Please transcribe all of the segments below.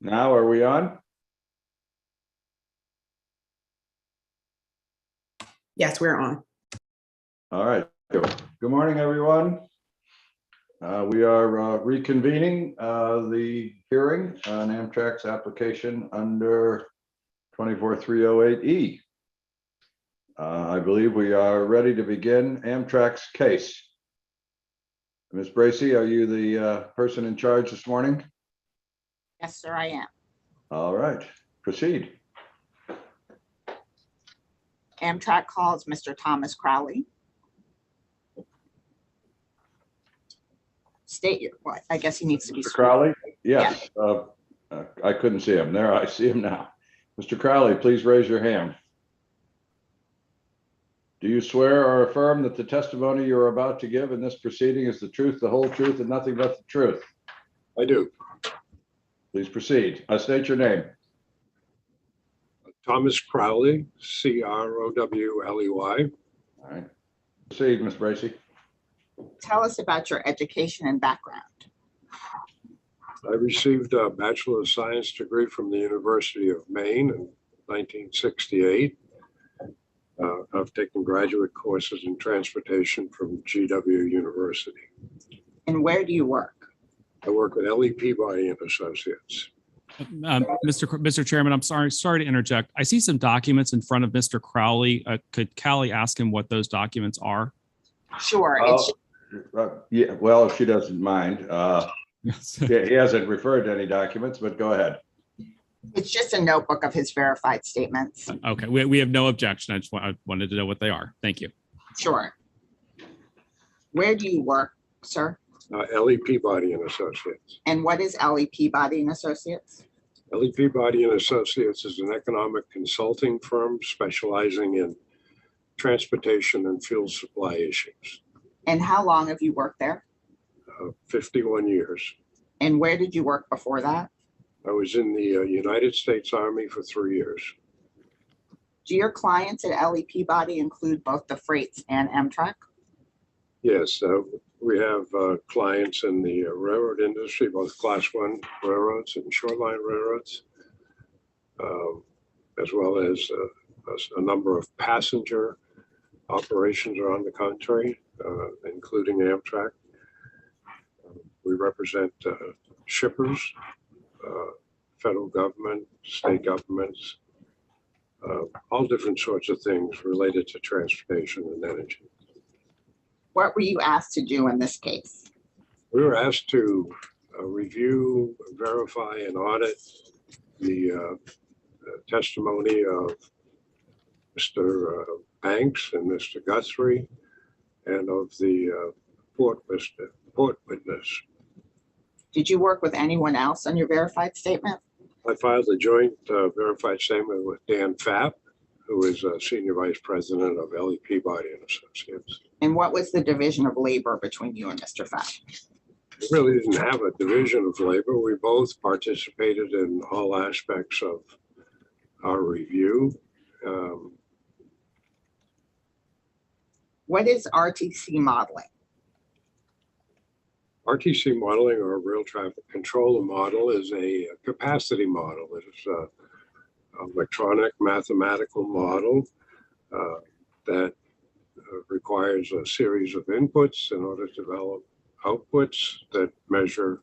Now, are we on? Yes, we're on. All right. Good morning, everyone. We are reconvening the hearing on Amtrak's application under 24308E. I believe we are ready to begin Amtrak's case. Ms. Bracey, are you the person in charge this morning? Yes, sir, I am. All right, proceed. Amtrak calls Mr. Thomas Crowley. State your, what? I guess he needs to be. Mr. Crowley? Yes. I couldn't see him. There, I see him now. Mr. Crowley, please raise your hand. Do you swear or affirm that the testimony you are about to give in this proceeding is the truth, the whole truth, and nothing but the truth? I do. Please proceed. State your name. Thomas Crowley, C-R-O-W-L-E-Y. All right. Proceed, Ms. Bracey. Tell us about your education and background. I received a Bachelor of Science degree from the University of Maine in 1968. I've taken graduate courses in transportation from GW University. And where do you work? I work at L.E. Peabody and Associates. Mr. Chairman, I'm sorry to interject. I see some documents in front of Mr. Crowley. Could Callie ask him what those documents are? Sure. Yeah, well, if she doesn't mind. Yes. He hasn't referred to any documents, but go ahead. It's just a notebook of his verified statements. Okay, we have no objection. I wanted to know what they are. Thank you. Sure. Where do you work, sir? L.E. Peabody and Associates. And what is L.E. Peabody and Associates? L.E. Peabody and Associates is an economic consulting firm specializing in transportation and fuel supply issues. And how long have you worked there? 51 years. And where did you work before that? I was in the United States Army for 3 years. Do your clients at L.E. Peabody include both the freights and Amtrak? Yes, we have clients in the railroad industry, both Class 1 railroads and shoreline railroads, as well as a number of passenger operations around the country, including Amtrak. We represent shippers, federal government, state governments, all different sorts of things related to transportation and energy. What were you asked to do in this case? We were asked to review, verify, and audit the testimony of Mr. Banks and Mr. Guthrie, and of the port witness. Did you work with anyone else on your verified statement? I filed a joint verified statement with Dan Fapp, who is Senior Vice President of L.E. Peabody and Associates. And what was the division of labor between you and Mr. Fapp? We really didn't have a division of labor. We both participated in all aspects of our review. What is RTC modeling? RTC modeling, or rail traffic controller model, is a capacity model. It is an electronic mathematical model that requires a series of inputs in order to develop outputs that measure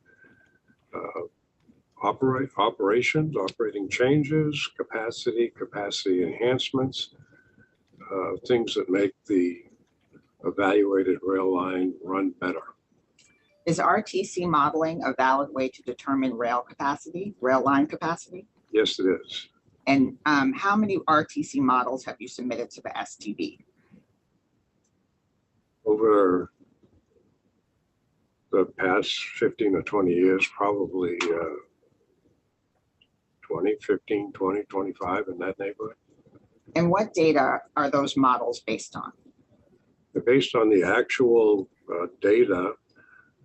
operations, operating changes, capacity enhancements, things that make the evaluated rail line run better. Is RTC modeling a valid way to determine rail line capacity? Yes, it is. And how many RTC models have you submitted to the STB? Over the past 15 or 20 years, probably 15, 20, 25 in that neighborhood. And what data are those models based on? They're based on the actual data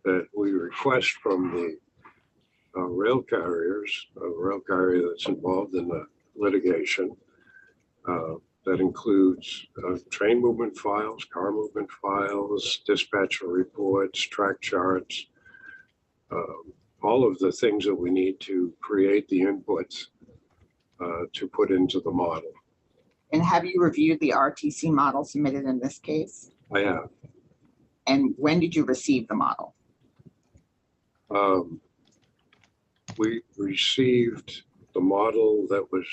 that we request from the rail carriers, a rail carrier that's involved in the litigation. That includes train movement files, car movement files, dispatcher reports, track charts, all of the things that we need to create the inputs to put into the model. And have you reviewed the RTC model submitted in this case? I have. And when did you receive the model? We received the model that was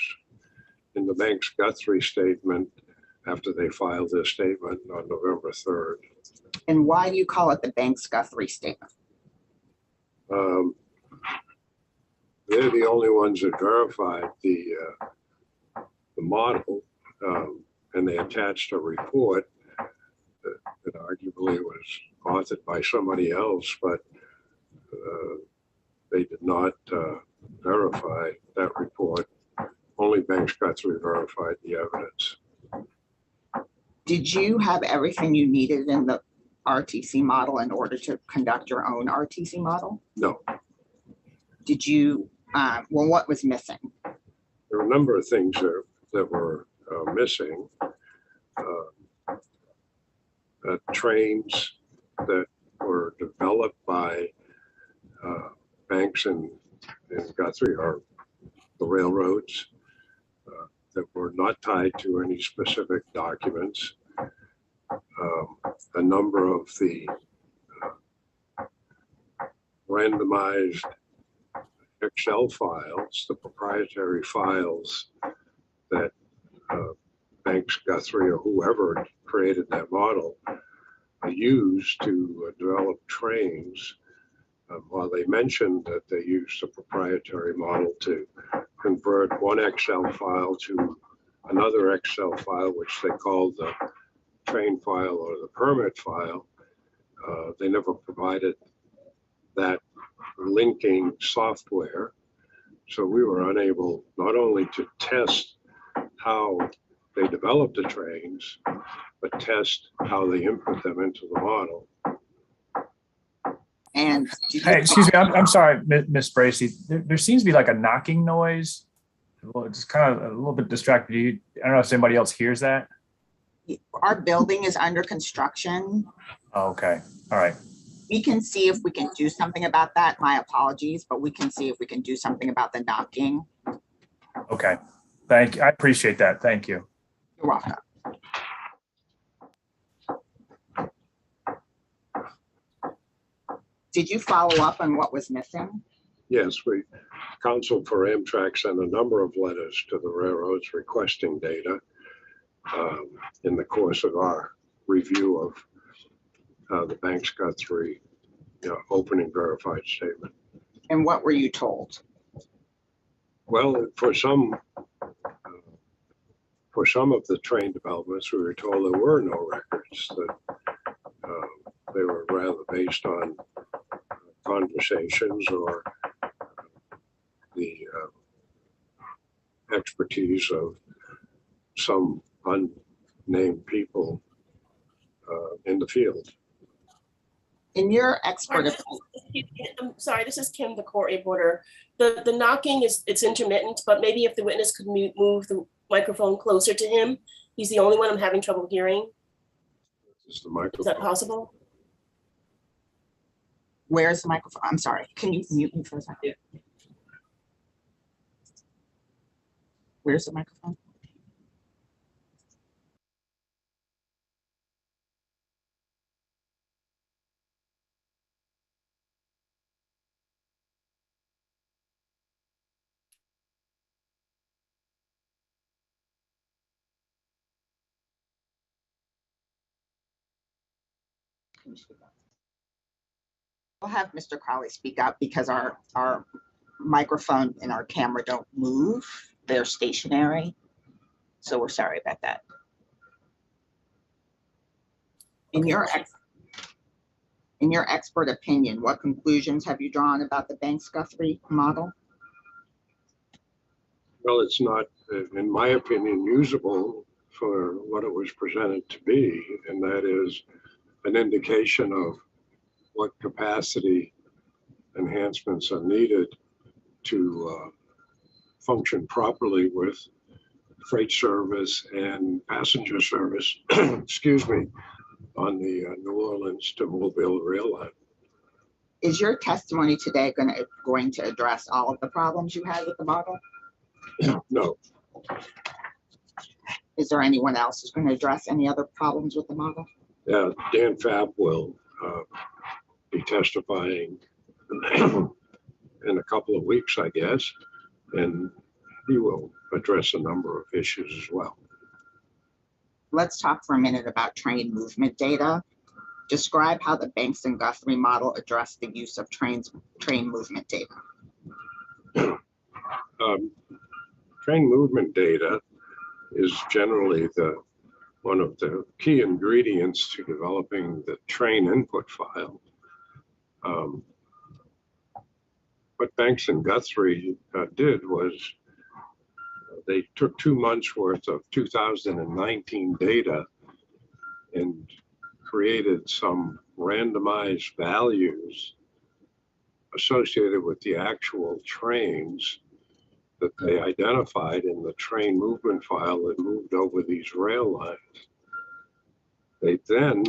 in the bank's Guthrie statement after they filed their statement on November 3rd. And why do you call it the bank's Guthrie statement? They're the only ones that verified the model, and they attached a report that arguably was authored by somebody else, but they did not verify that report. Only Banks Guthrie verified the evidence. Did you have everything you needed in the RTC model in order to conduct your own RTC model? No, Did you, well, what was missing? there were a number of things that were missing. Trains that were developed by Banks and Guthrie, or the railroads, that were not tied to any specific documents. A number of the randomized Excel files, the proprietary files that Banks Guthrie or whoever created that model used to develop trains. While they mentioned that they used a proprietary model to convert one Excel file to another Excel file, which they called the train file or the permit file, they never provided that linking software. So we were unable not only to test how they developed the trains, but test how they input them into the model. And did Hey, you, excuse me, I'm sorry, Miss Bracy. There seems to be like a knocking noise. Well, it's kind of a little bit distracted. I don't know if somebody else hears that. our building is under construction. Oh, okay, all right. We can see if we can do something about that. My apologies, but we can see if we can do something about the knocking. Okay, thank you. I appreciate that. Thank you. You're welcome. Did you follow up on what was missing? Yes, Counsel for Amtrak sent a number of letters to the railroads requesting data in the course of our review of the Banks Guthrie opening verified statement. And what were you told? Well, for some of the train developments, we were told there were no records, that they were rather based on conversations or the expertise of some unnamed people in the field. In your expert, I'm sorry, this is Kim, the court reporter. The knocking it's intermittent, but maybe if the witness could move the microphone closer to him. He's the only one I'm having trouble hearing. Is the microphone? Is that possible? where's the microphone? I'm sorry. Can you mute me for a second? Where's the microphone? We'll have Mr. Crowley speak up because our microphone and our camera don't move. They're stationary. So we're sorry about that. In your expert opinion, what conclusions have you drawn about the Banks Guthrie model? Well, it's not, in my opinion, usable for what it was presented to be, and that is an indication of what capacity enhancements are needed to function properly with freight service and passenger service, excuse me, on the New Orleans to Mobile rail line. Is your testimony today going to address all of the problems you had with the model? No, Is there anyone else who's going to address any other problems with the model? yeah, Dan Fab will be testifying in a couple of weeks, I guess, and he will address a number of issues as well. Let's talk for a minute about train movement data. Describe how the Banks and Guthrie model addressed the use of train movement data. Train movement data is generally one of the key ingredients to developing the train input file. What Banks and Guthrie did was they took 2 months worth of 2019 data and created some randomized values associated with the actual trains that they identified in the train movement file that moved over these rail lines. They then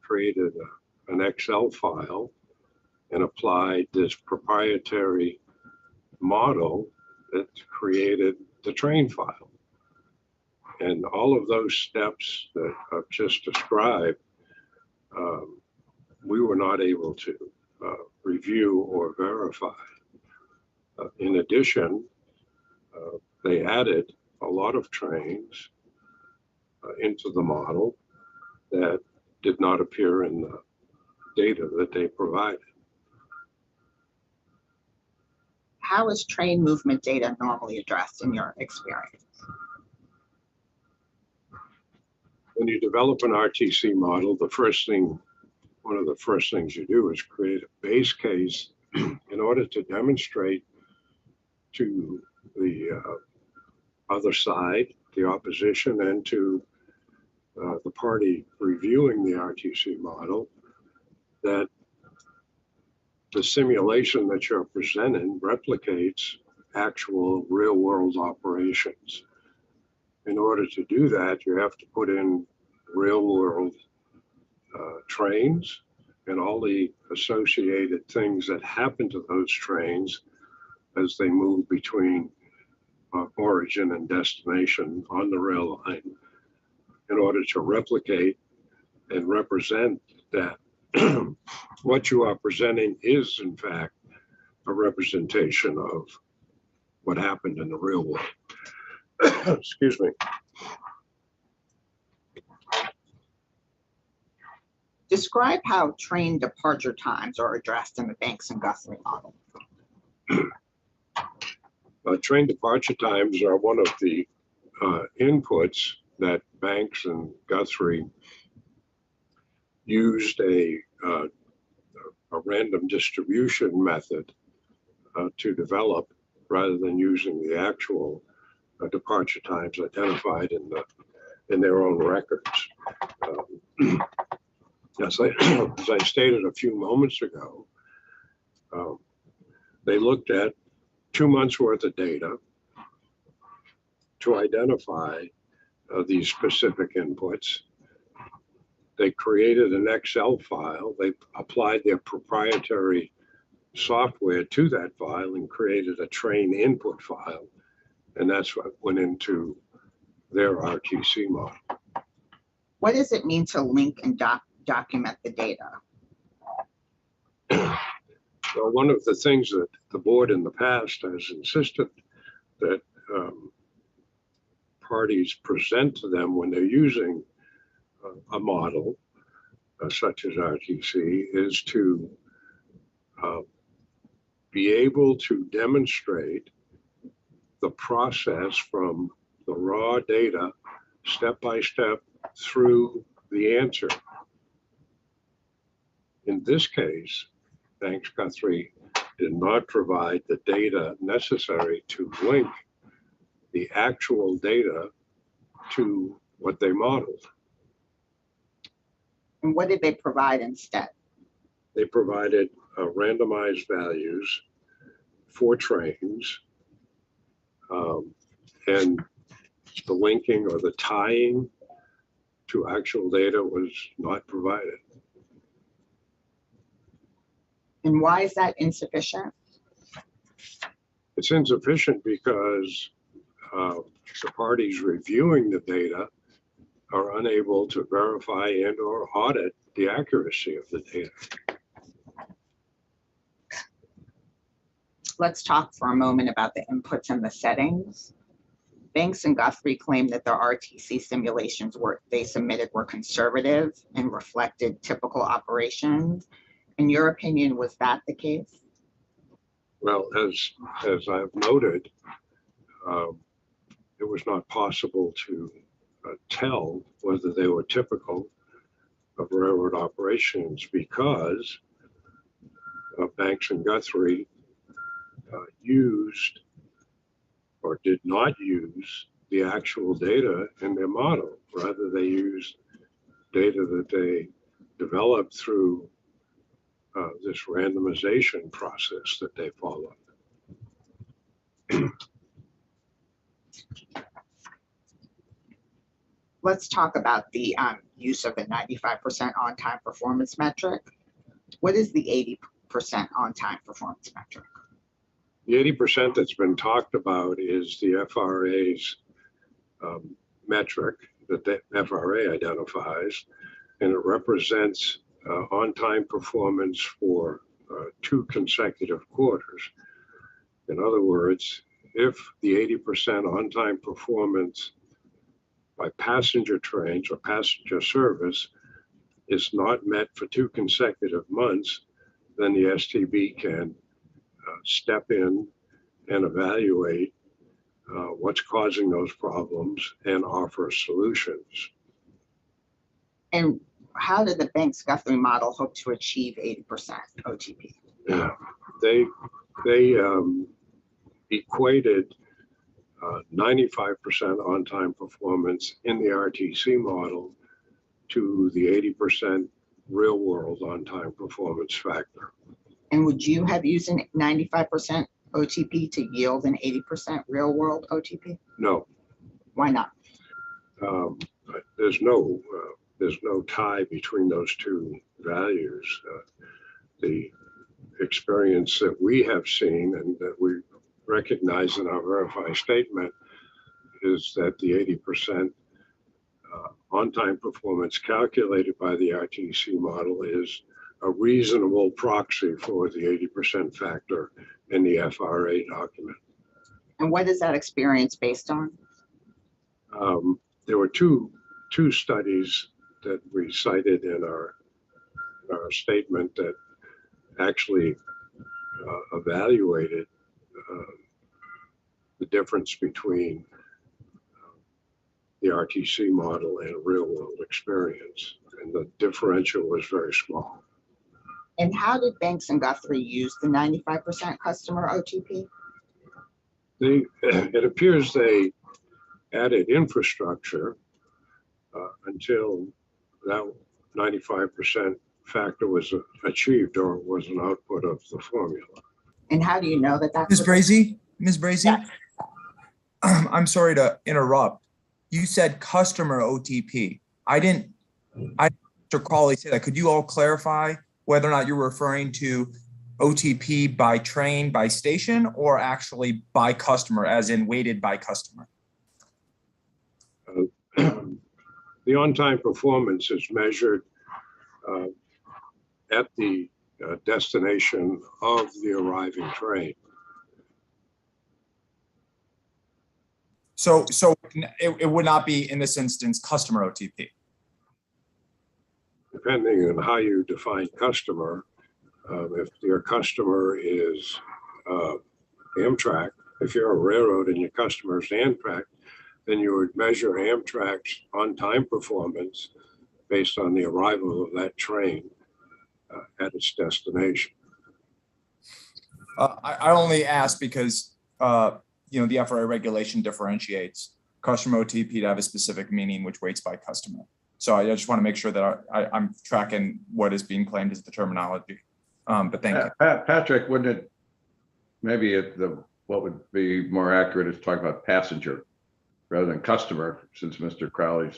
created an Excel file and applied this proprietary model that created the train file. And all of those steps that I've just described, we were not able to review or verify. In addition, they added a lot of trains into the model that did not appear in the data that they provided. How is train movement data normally addressed in your experience? When you develop an RTC model, one of the first things you do is create a base case in order to demonstrate to the other side, the opposition, and to the party reviewing the RTC model that the simulation that you're presenting replicates actual real-world operations. In order to do that, you have to put in real-world trains and all the associated things that happen to those trains as they move between origin and destination on the rail line in order to replicate and represent that what you are presenting is in fact a representation of what happened in the real world. Excuse me. Describe how train departure times are addressed in the Banks and Guthrie model. Train departure times are one of the inputs that Banks and Guthrie used a random distribution method to develop rather than using the actual departure times identified in their own records. As I stated a few moments ago, they looked at 2 months worth of data to identify these specific inputs. They created an Excel file. They applied their proprietary software to that file and created a train input file. And that's what went into their RTC model. What does it mean to link and document the data? Well, one of the things that the board in the past has insisted that parties present to them when they're using a model such as RTC is to be able to demonstrate the process from the raw data step by step through the answer. In this case, Banks Guthrie did not provide the data necessary to link the actual data to what they modeled. And what did they provide instead? They provided randomized values for trains, and the linking or the tying to actual data was not provided. And why is that insufficient? It's insufficient because the parties reviewing the data are unable to verify and or audit the accuracy of the data. Let's talk for a moment about the inputs and the settings. Banks and Guthrie claim that their RTC simulations they submitted were conservative and reflected typical operations. In your opinion, was that the case? Well, as I've noted, it was not possible to tell whether they were typical of railroad operations because Banks and Guthrie used or did not use the actual data in their model. Rather, they used data that they developed through this randomization process that they followed. Let's talk about the use of the 95% on-time performance metric. What is the 80% on-time performance metric? The 80% that's been talked about is the FRA's metric that the FRA identifies, and it represents on-time performance for 2 consecutive quarters. In other words, if the 80% on-time performance by passenger trains or passenger service is not met for 2 consecutive months, then the STB can step in and evaluate what's causing those problems and offer solutions. And how did the Banks Guthrie model hope to achieve 80% OTP? Yeah, they equated 95% on-time performance in the RTC model to the 80% real-world on-time performance factor. And would you have used an 95% OTP to yield an 80% real-world OTP? No. Why not? There's no tie between those 2 values. The experience that we have seen and that we recognize in our verify statement is that the 80% on-time performance calculated by the RTC model is a reasonable proxy for the 80% factor in the FRA document. And what is that experience based on? There were two studies that we cited in our statement that actually evaluated the difference between the RTC model and real world experience, and the differential was very small. And how did Banks and Guthrie use the 95% customer OTP? It appears they added infrastructure until that 95% factor was achieved or was an output of the formula. And how do you know that that's Ms. Brazy? Ms. Brazy? Yes. I'm sorry to interrupt. You said customer OTP. I didn't Mr. Crawley say that. Could you all clarify whether or not you're referring to OTP by train, by station, or actually by customer, as in weighted by customer? The on-time performance is measured at the destination of the arriving train. So it would not be, in this instance, customer OTP. Depending on how you define customer, if your customer is Amtrak, if you're a railroad and your customer is Amtrak, then you would measure Amtrak's on-time performance based on the arrival of that train at its destination. I only ask because the FRA regulation differentiates customer OTP to have a specific meaning, which weights by customer. So I just want to make sure that I'm tracking what is being claimed as the terminology. But thank you. Patrick, wouldn't it, maybe what would be more accurate is talk about passenger rather than customer, since Mr. Crowley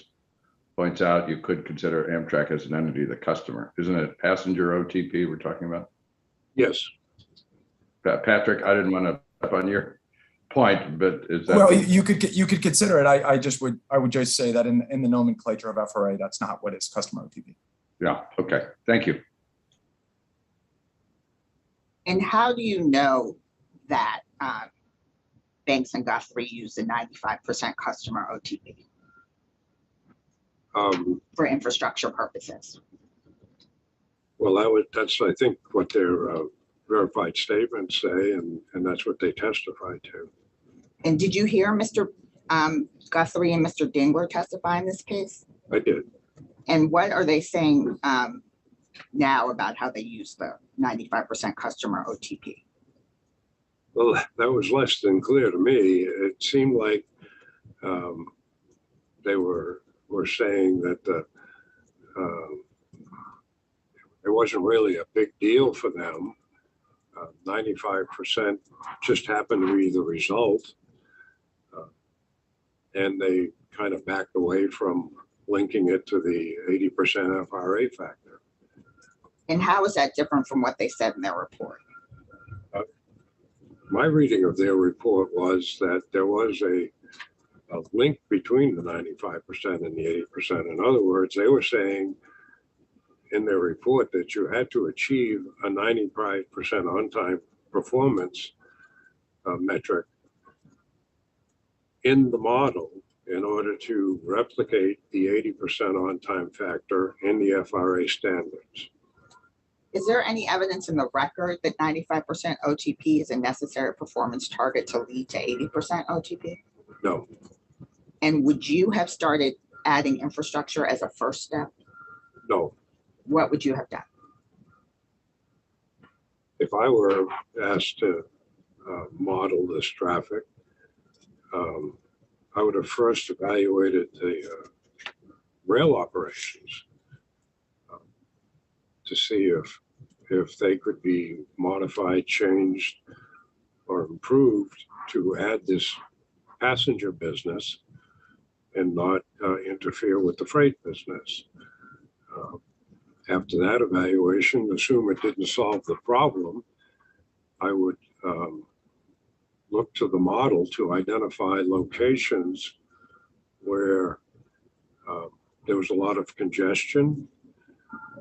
points out you could consider Amtrak as an entity, the customer. Isn't it passenger OTP we're talking about? Yes, Patrick, I didn't want to step on your point, but is that? Well, you could consider it. I would just say that in the nomenclature of FRA, that's not what is customer OTP. Yeah, okay, thank you. And how do you know that Banks and Guthrie use the 95% customer OTP for infrastructure purposes? well, that's, I think, what their verified statements say, and that's what they testified to. And did you hear Mr. Guthrie and Mr. Dingler testify in this case? I did. And what are they saying now about how they use the 95% customer OTP? Well, that was less than clear to me. It seemed like they were saying that it wasn't really a big deal for them. 95% just happened to be the result. And they kind of backed away from linking it to the 80% FRA factor. And how is that different from what they said in their report? My reading of their report was that there was a link between the 95% and the 80%. In other words, they were saying in their report that you had to achieve a 95% on-time performance metric in the model in order to replicate the 80% on-time factor in the FRA standards. Is there any evidence in the record that 95% OTP is a necessary performance target to lead to 80% OTP? No, And would you have started adding infrastructure as a first step? no. What would you have done? If I were asked to model this traffic, I would have first evaluated the rail operations to see if they could be modified, changed, or improved to add this passenger business and not interfere with the freight business. After that evaluation, assume it didn't solve the problem, I would look to the model to identify locations where there was a lot of congestion,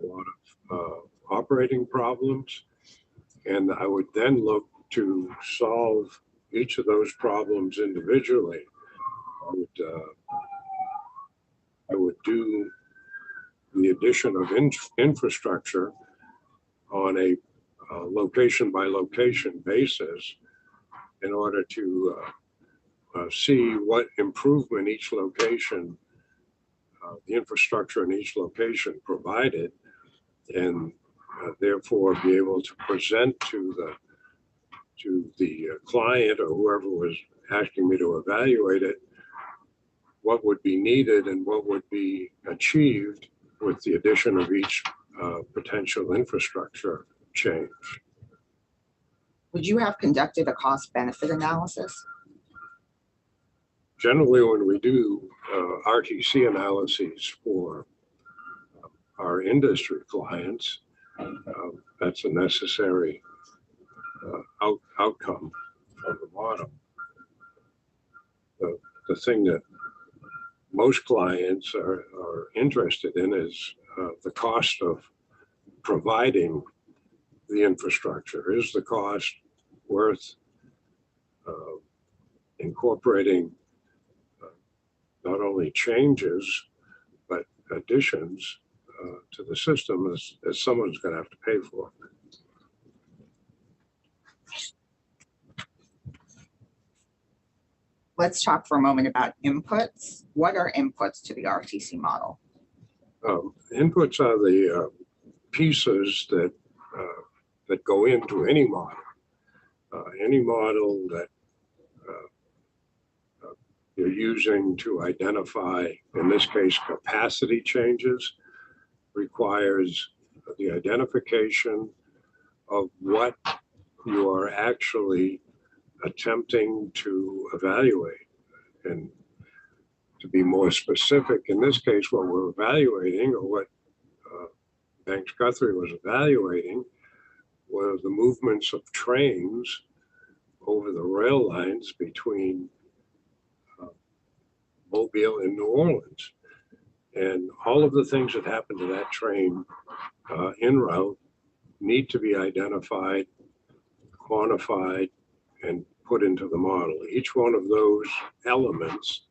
a lot of operating problems, and I would then look to solve each of those problems individually. I would do the addition of infrastructure on a location by location basis in order to see what improvement each location, the infrastructure in each location provided, and therefore be able to present to the client or whoever was asking me to evaluate it what would be needed and what would be achieved with the addition of each potential infrastructure change. Would you have conducted a cost benefit analysis? Generally, when we do RTC analyses for our industry clients, that's a necessary outcome of the model. The thing that most clients are interested in is the cost of providing the infrastructure. Is the cost worth incorporating not only changes, but additions to the system as someone's going to have to pay for? Let's talk for a moment about inputs. What are inputs to the RTC model? Inputs are the pieces that go into any model. Any model that you're using to identify, in this case, capacity changes, requires the identification of what you are actually attempting to evaluate. And to be more specific, in this case, what we're evaluating, or what Banks Guthrie was evaluating, were the movements of trains over the rail lines between Mobile and New Orleans. And all of the things that happened to that train en route need to be identified, quantified, and put into the model. Each one of those elements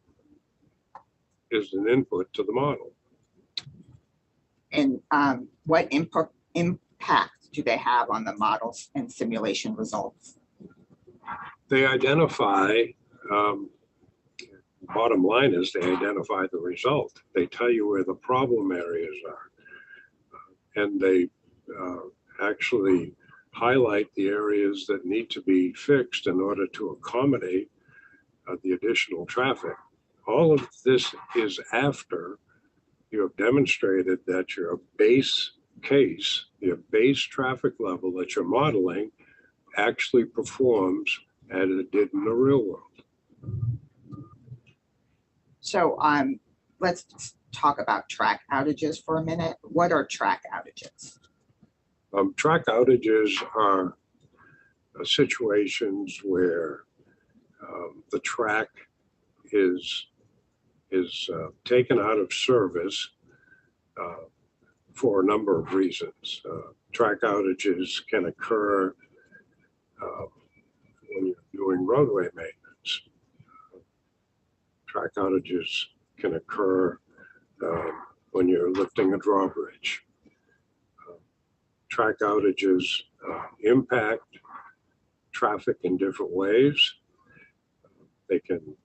is an input to the model. And what impact do they have on the models and simulation results? They identify, bottom line is they identify the result. They tell you where the problem areas are. And they actually highlight the areas that need to be fixed in order to accommodate the additional traffic. All of this is after you have demonstrated that your base case, your base traffic level that you're modeling actually performs as it did in the real world. So let's talk about track outages for a minute. What are track outages? Track outages are situations where the track is taken out of service for a number of reasons. Track outages can occur when you're doing roadway maintenance. Track outages can occur when you're lifting a drawbridge. Track outages impact traffic in different ways. They can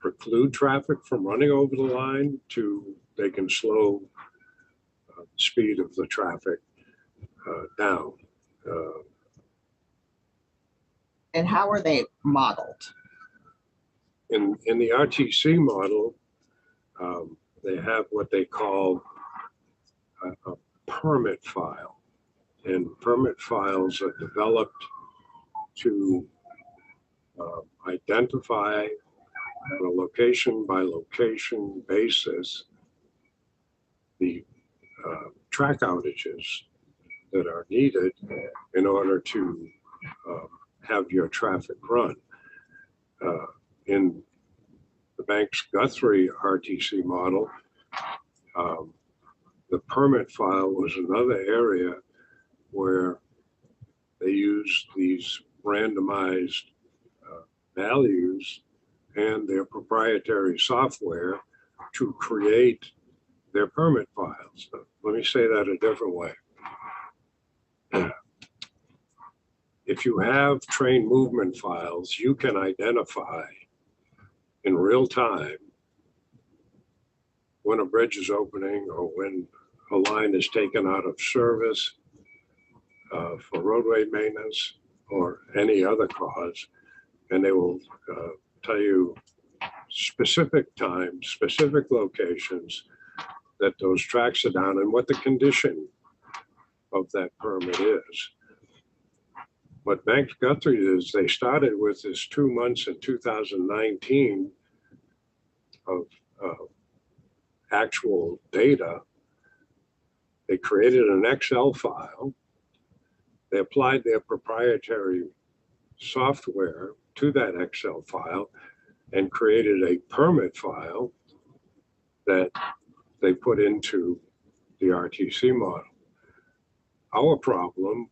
preclude traffic from running over the line to they can slow the speed of the traffic down. And how are they modeled? In the RTC model, they have what they call a permit file. And permit files are developed to identify on a location by location basis the track outages that are needed in order to have your traffic run. In the Banks-Guthrie RTC model, the permit file was another area where they used these randomized values and their proprietary software to create their permit files. Let me say that a different way. If you have train movement files, you can identify in real time when a bridge is opening or when a line is taken out of service for roadway maintenance or any other cause, and they will tell you specific times, specific locations that those tracks are down and what the condition of that permit is. What Banks-Guthrie is, they started with this 2 months in 2019 of actual data. They created an Excel file. They applied their proprietary software to that Excel file and created a permit file that they put into the RTC model. Our problem,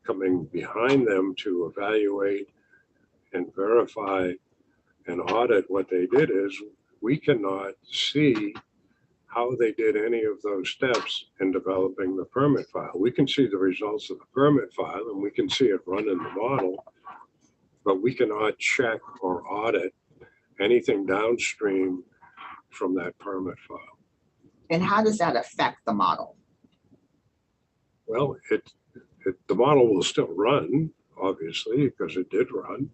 coming behind them to evaluate and verify and audit what they did, is we cannot see how they did any of those steps in developing the permit file. We can see the results of the permit file and we can see it run in the model, but we cannot check or audit anything downstream from that permit file. And how does that affect the model? Well, the model will still run, obviously, because it did run.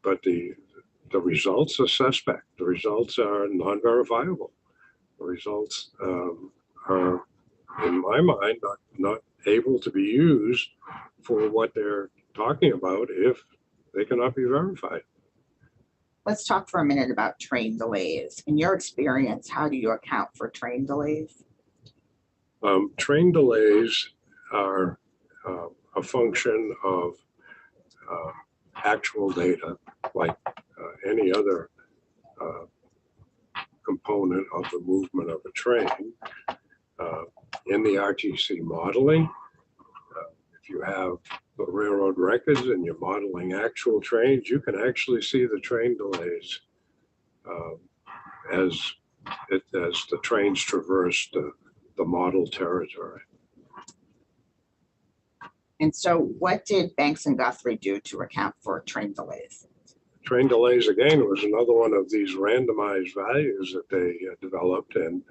But the results are suspect. The results are non-verifiable. The results are, in my mind, not able to be used for what they're talking about if they cannot be verified. Let's talk for a minute about train delays. In your experience, how do you account for train delays? Train delays are a function of actual data, like any other component of the movement of a train. In the RTC modeling, if you have the railroad records and you're modeling actual trains, you can actually see the train delays as the trains traverse the model territory. And so what did Banks and Guthrie do to account for train delays? Train delays, again, was another one of these randomized values that they developed and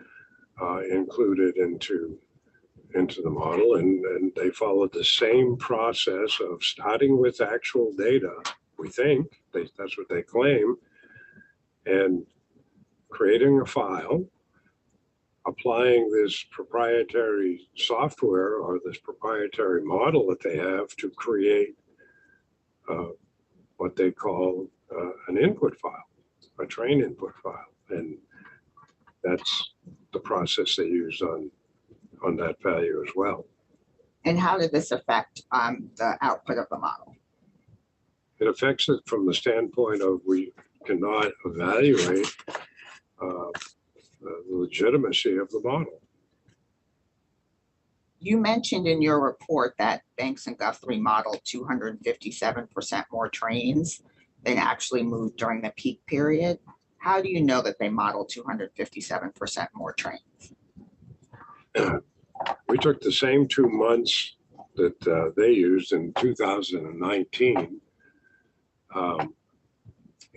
included into the model. And they followed the same process of starting with actual data, we think, that's what they claim, and creating a file, applying this proprietary software or this proprietary model that they have to create what they call an input file, a train input file. And that's the process they use on that value as well. And how did this affect the output of the model? It affects it from the standpoint of we cannot evaluate the legitimacy of the model. You mentioned in your report that Banks and Guthrie modeled 257% more trains than actually moved during the peak period. How do you know that they modeled 257% more trains? We took the same 2 months that they used in 2019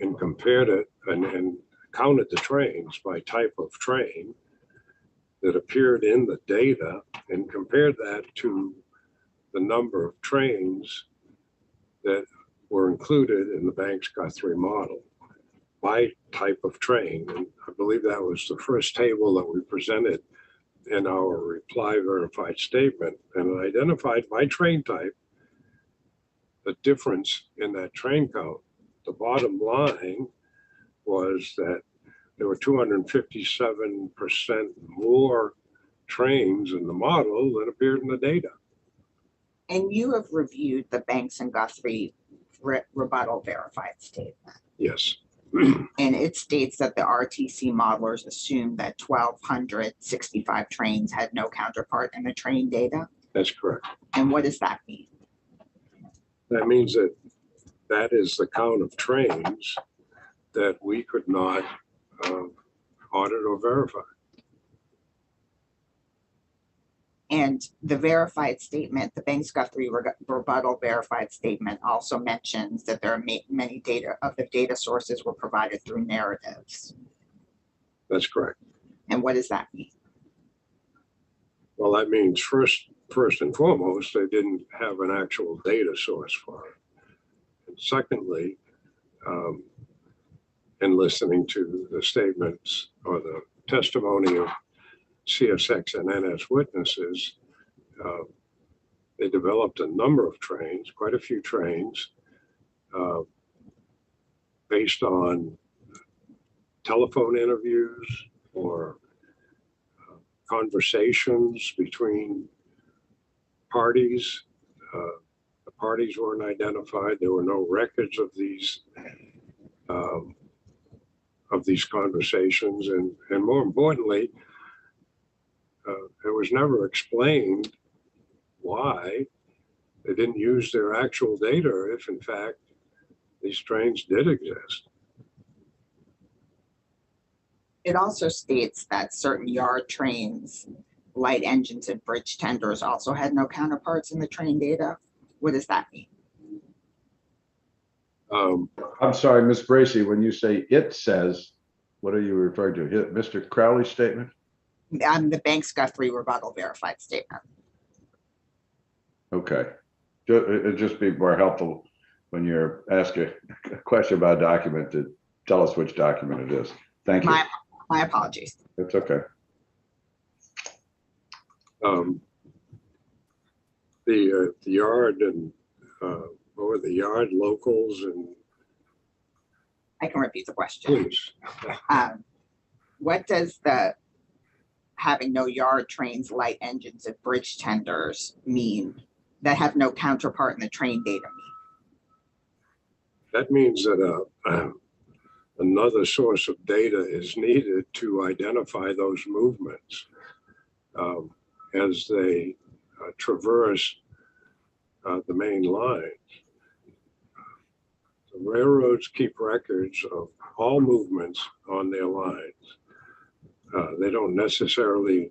and compared it and counted the trains by type of train that appeared in the data and compared that to the number of trains that were included in the Banks-Guthrie model by type of train. And I believe that was the first table that we presented in our reply verified statement, and it identified by train type the difference in that train count. The bottom line was that there were 257% more trains in the model than appeared in the data. And you have reviewed the Banks and Guthrie rebuttal verified statement. Yes. And it states that the RTC modelers assumed that 1,265 trains had no counterpart in the train data. That's correct. And what does that mean? That means that that is the count of trains that we could not audit or verify. And the verified statement, the Banks-Guthrie rebuttal verified statement also mentions that there are many data sources were provided through narratives. That's correct. And what does that mean? Well, that means first and foremost, they didn't have an actual data source for it. And secondly, in listening to the statements or the testimony of CSX and NS witnesses, they developed a number of trains, quite a few trains, based on telephone interviews or conversations between parties. The parties weren't identified. There were no records of these conversations, and more importantly, it was never explained why they didn't use their actual data if, in fact, these trains did exist. It also states that certain yard trains, light engines, and bridge tenders also had no counterparts in the train data. What does that mean? I'm sorry, Ms. Bracy, when you say it says, what are you referring to? Mr. Crowley's statement? The Banks-Guthrie rebuttal verified statement. Okay. It'd just be more helpful when you're asking a question about a document to tell us which document it is. Thank you. My apologies. That's okay. The yard and or the yard locals and I can repeat the question. please. What does the having no yard trains, light engines, and bridge tenders mean that have no counterpart in the train data mean? That means that another source of data is needed to identify those movements as they traverse the main line. The railroads keep records of all movements on their lines. They don't necessarily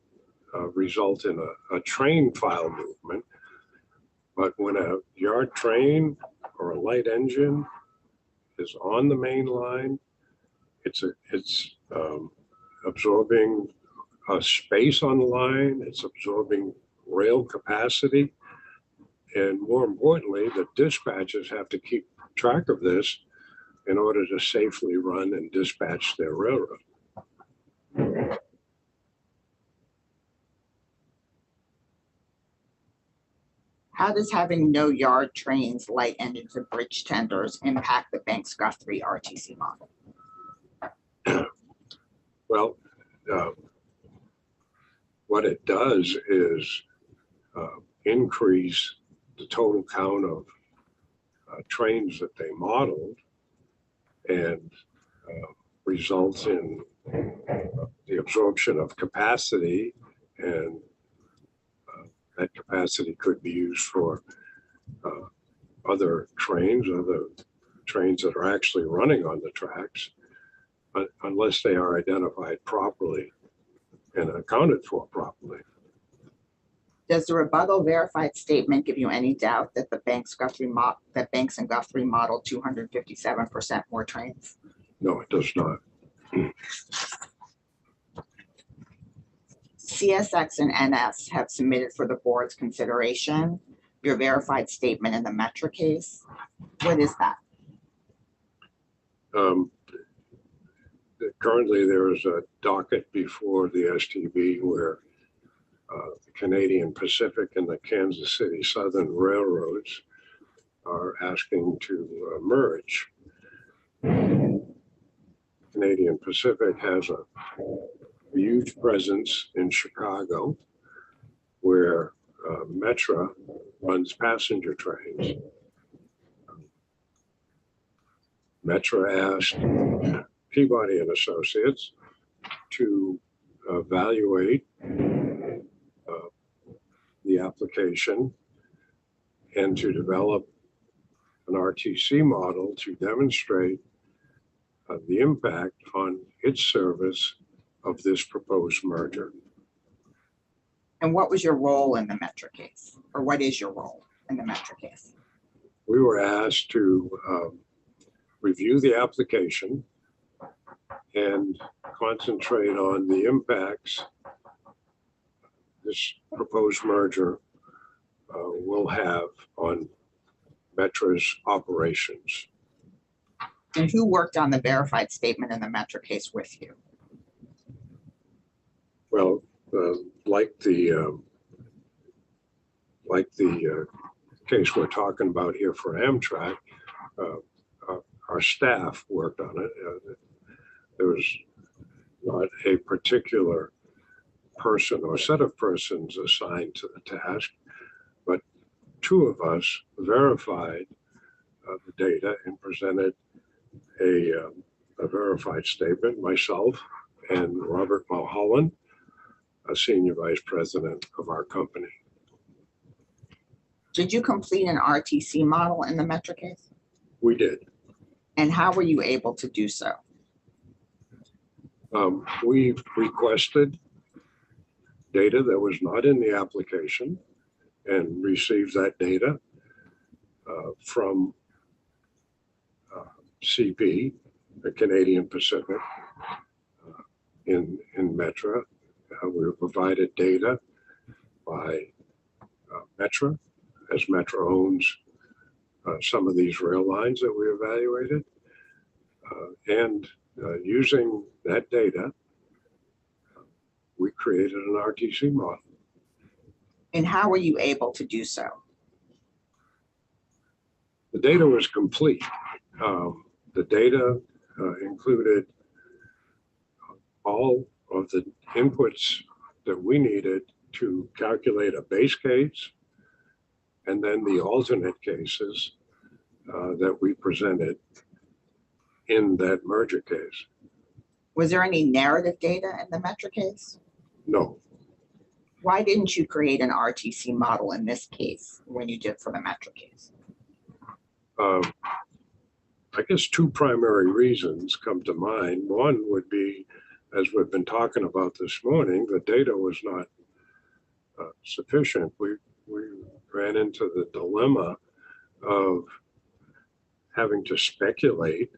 result in a train file movement, but when a yard train or a light engine is on the main line, it's absorbing space on the line, it's absorbing rail capacity, and more importantly, the dispatchers have to keep track of this in order to safely run and dispatch their railroad. How does having no yard trains, light engines, and bridge tenders impact the Banks-Guthrie RTC model? Well, what it does is increase the total count of trains that they modeled, and results in the absorption of capacity, and that capacity could be used for other trains that are actually running on the tracks, unless they are identified properly and accounted for properly. Does the rebuttal verified statement give you any doubt that the Banks and Guthrie modeled 257% more trains? No, it does not. CSX and NS have submitted for the board's consideration your verified statement in the Metra case. What is that? Currently, there is a docket before the STB where the Canadian Pacific and the Kansas City Southern Railroads are asking to merge. Canadian Pacific has a huge presence in Chicago, where Metra runs passenger trains. Metra asked Peabody and Associates to evaluate the application and to develop an RTC model to demonstrate the impact on its service of this proposed merger. And what was your role in the Metra case? Or what is your role in the Metra case? We were asked to review the application and concentrate on the impacts this proposed merger will have on Metra's operations. And who worked on the verified statement in the Metra case with you? Well, like the case we're talking about here for Amtrak, our staff worked on it. There was not a particular person or set of persons assigned to the task, but two of us verified the data and presented a verified statement, myself and Robert Mulholland, a senior vice president of our company. Did you complete an RTC model in the Metra case? We did. And how were you able to do so? We requested data that was not in the application and received that data from CP, the Canadian Pacific, in Metra. We were provided data by Metra, as Metra owns some of these rail lines that we evaluated. And using that data, we created an RTC model. And how were you able to do so? The data was complete. The data included all of the inputs that we needed to calculate a base case and then the alternate cases that we presented in that merger case. Was there any narrative data in the Metra case? No, Why didn't you create an RTC model in this case when you did for the Metra case? I guess two primary reasons come to mind. One would be, as we've been talking about this morning, the data was not sufficient. We ran into the dilemma of having to speculate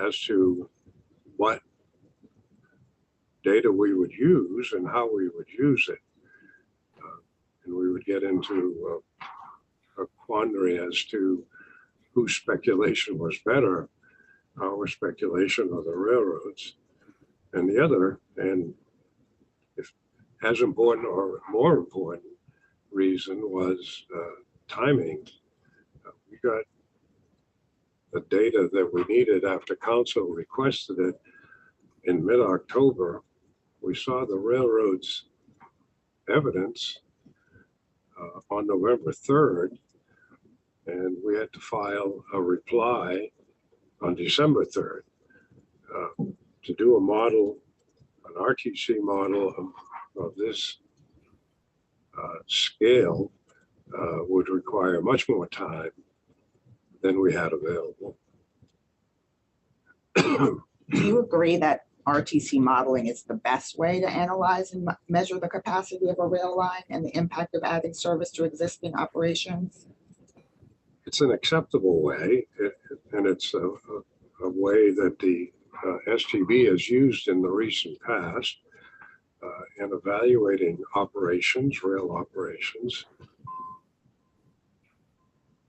as to what data we would use and how we would use it. And we would get into a quandary as to whose speculation was better, our speculation or the railroads. And the other, and if as important or more important reason was timing. We got the data that we needed after council requested it in mid-October. We saw the railroad's evidence on November 3rd, and we had to file a reply on December 3rd to do a model, an RTC model of this scale would require much more time than we had available. Do you agree that RTC modeling is the best way to analyze and measure the capacity of a rail line and the impact of adding service to existing operations? It's an acceptable way, and it's a way that the STB has used in the recent past in evaluating operations, rail operations.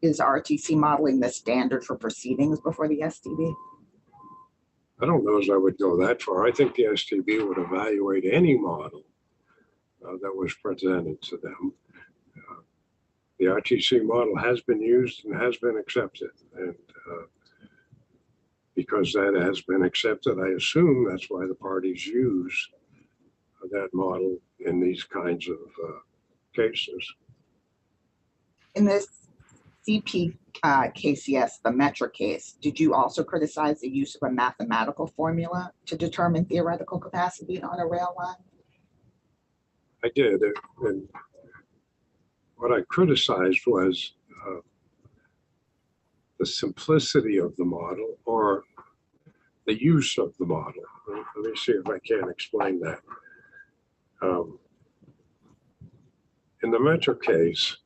Is RTC modeling the standard for proceedings before the STB? I don't know as I would go that far. I think the STB would evaluate any model that was presented to them. The RTC model has been used and has been accepted. And because that has been accepted, I assume that's why the parties use that model in these kinds of cases. In this CP KCS, the Metra case, did you also criticize the use of a mathematical formula to determine theoretical capacity on a rail line? I did, and what I criticized was the simplicity of the model or the use of the model. Let me see if I can explain that. In the Metra case,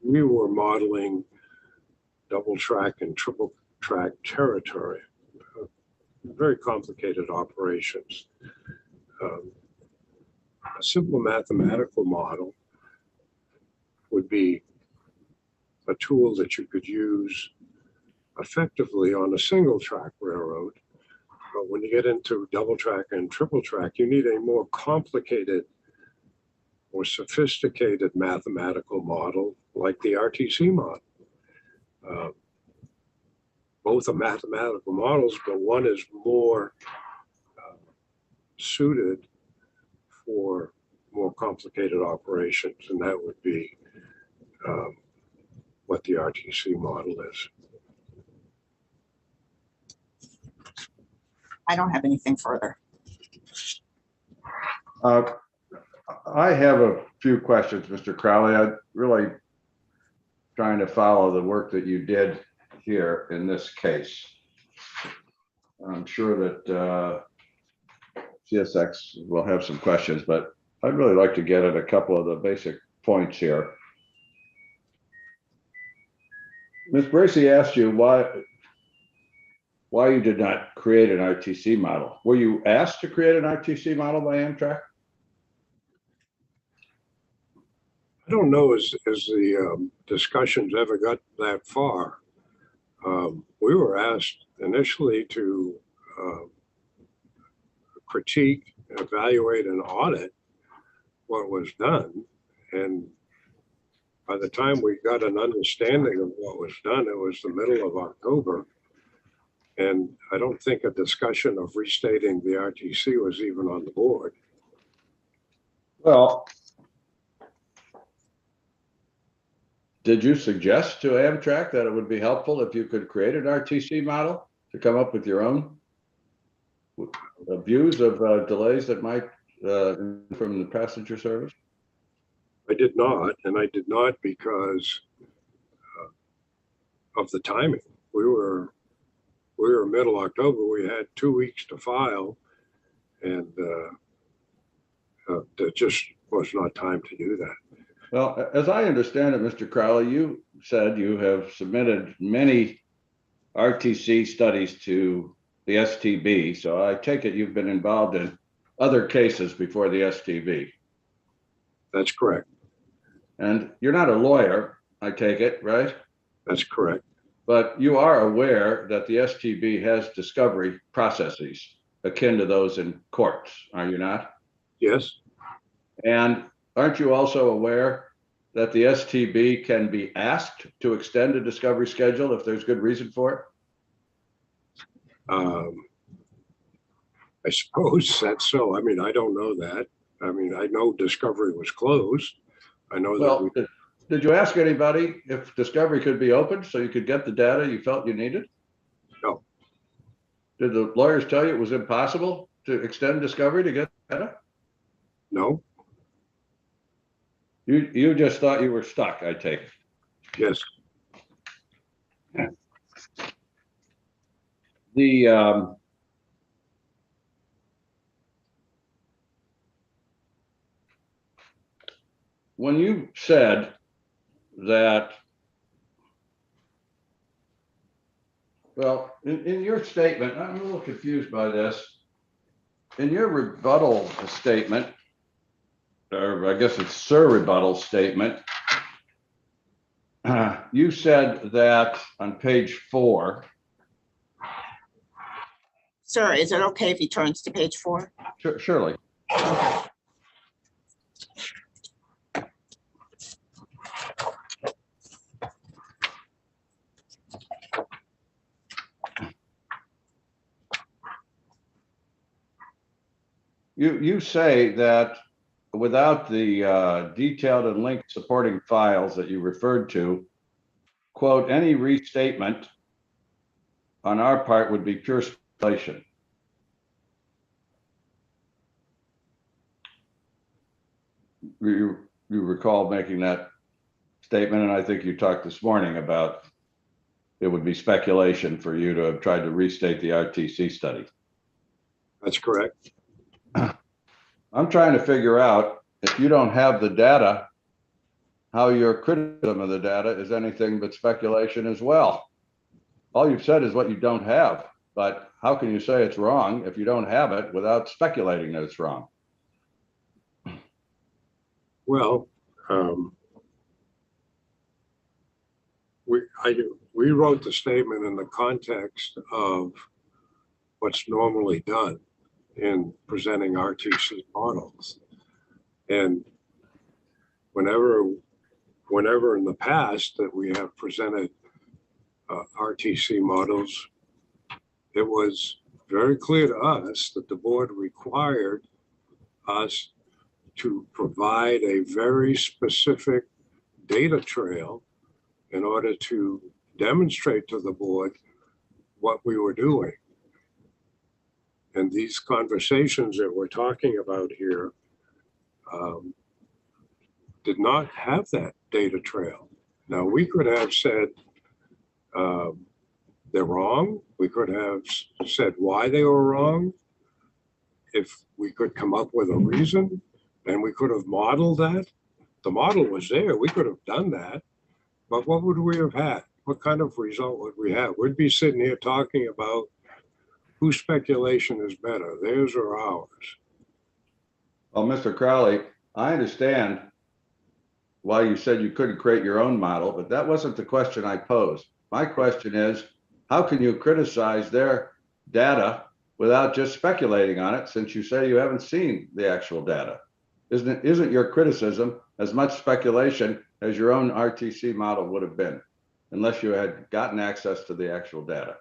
we were modeling double track and triple track territory, very complicated operations. A simple mathematical model would be a tool that you could use effectively on a single track railroad. But when you get into double track and triple track, you need a more complicated or sophisticated mathematical model like the RTC model. Both are mathematical models, but one is more suited for more complicated operations, and that would be what the RTC model is. I don't have anything further. I have a few questions, Mr. Crowley. I'm really trying to follow the work that you did here in this case. I'm sure that CSX will have some questions, but I'd really like to get at a couple of the basic points here. Ms. Bracey asked you why you did not create an RTC model. Were you asked to create an RTC model by Amtrak? I don't know as the discussions ever got that far. We were asked initially to critique, evaluate, and audit what was done. And by the time we got an understanding of what was done, it was the middle of October. And I don't think a discussion of restating the RTC was even on the board. Well, did you suggest to Amtrak that it would be helpful if you could create an RTC model to come up with your own views of delays that might from the passenger service? I did not, and I did not because of the timing. We were middle October. We had 2 weeks to file, and there just was not time to do that. Well, as I understand it, Mr. Crowley, you said you have submitted many RTC studies to the STB. So I take it you've been involved in other cases before the STB. That's correct. And you're not a lawyer, I take it, right? That's correct. But you are aware that the STB has discovery processes akin to those in courts, are you not? Yes. And aren't you also aware that the STB can be asked to extend a discovery schedule if there's good reason for it? I suppose that's so. I mean, I don't know that. I mean, I know discovery was closed. I know Well, that did you ask anybody if discovery could be opened so you could get the data you felt you needed? No. Did the lawyers tell you it was impossible to extend discovery to get data? no. You just thought you were stuck, I take it. Yes. The when you said that, well, in your statement, I'm a little confused by this. In your rebuttal statement, or I guess it's Sir rebuttal statement, you said that on page 4. Sir, is it okay if he turns to page 4? Surely. You say that without the detailed and linked supporting files that you referred to, quote, any restatement on our part would be pure speculation. You recall making that statement, and I think you talked this morning about it would be speculation for you to have tried to restate the RTC study. That's correct. I'm trying to figure out, if you don't have the data, how your criticism of the data is anything but speculation as well. All you've said is what you don't have, but how can you say it's wrong if you don't have it without speculating that it's wrong? Well, we wrote the statement in the context of what's normally done in presenting RTC models. And whenever in the past that we have presented RTC models, it was very clear to us that the board required us to provide a very specific data trail in order to demonstrate to the board what we were doing. And these conversations that we're talking about here did not have that data trail. Now, we could have said they're wrong. We could have said why they were wrong. If we could come up with a reason, and we could have modeled that. The model was there. We could have done that. But what would we have had? What kind of result would we have? We'd be sitting here talking about whose speculation is better, theirs or ours. Well, Mr. Crowley, I understand why you said you couldn't create your own model, but that wasn't the question I posed. My question is, how can you criticize their data without just speculating on it, since you say you haven't seen the actual data? Isn't your criticism as much speculation as your own RTC model would have been, unless you had gotten access to the actual data?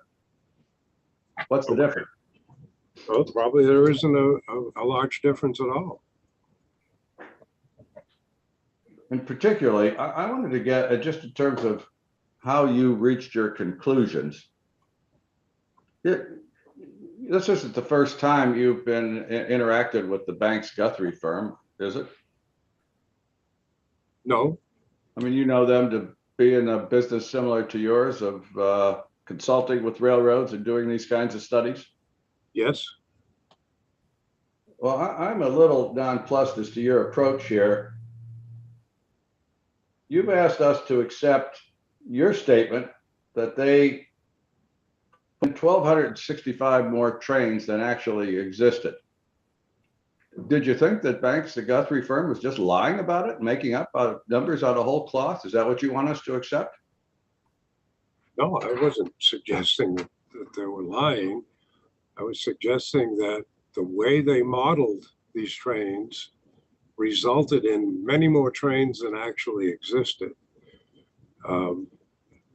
What's the difference? Well, probably there isn't a large difference at all. And particularly, I wanted to get, just in terms of how you reached your conclusions. This isn't the first time you've been interacted with the Banks Guthrie firm, is it? No, I mean, you know them to be in a business similar to yours of consulting with railroads and doing these kinds of studies? yes, Well, I'm a little nonplussed as to your approach here. You've asked us to accept your statement that they had 1,265 more trains than actually existed. Did you think that Banks, the Guthrie firm, was just lying about it, making up numbers out of whole cloth? Is that what you want us to accept? no, I wasn't suggesting that they were lying. I was suggesting that the way they modeled these trains resulted in many more trains than actually existed.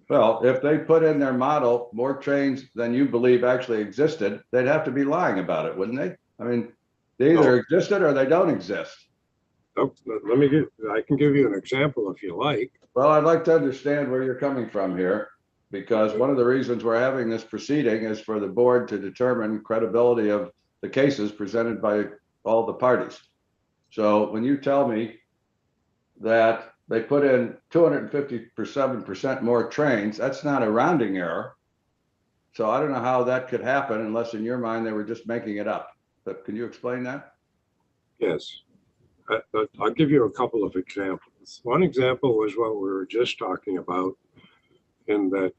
Well, if they put in their model more trains than you believe actually existed, they'd have to be lying about it, wouldn't they? I mean, they either existed or they don't exist. Oh, I can give you an example if you like. Well, I'd like to understand where you're coming from here, because one of the reasons we're having this proceeding is for the board to determine credibility of the cases presented by all the parties. So when you tell me that they put in 257% more trains, that's not a rounding error. So I don't know how that could happen unless in your mind they were just making it up. But can you explain that? Yes. I'll give you a couple of examples. One example was what we were just talking about, in that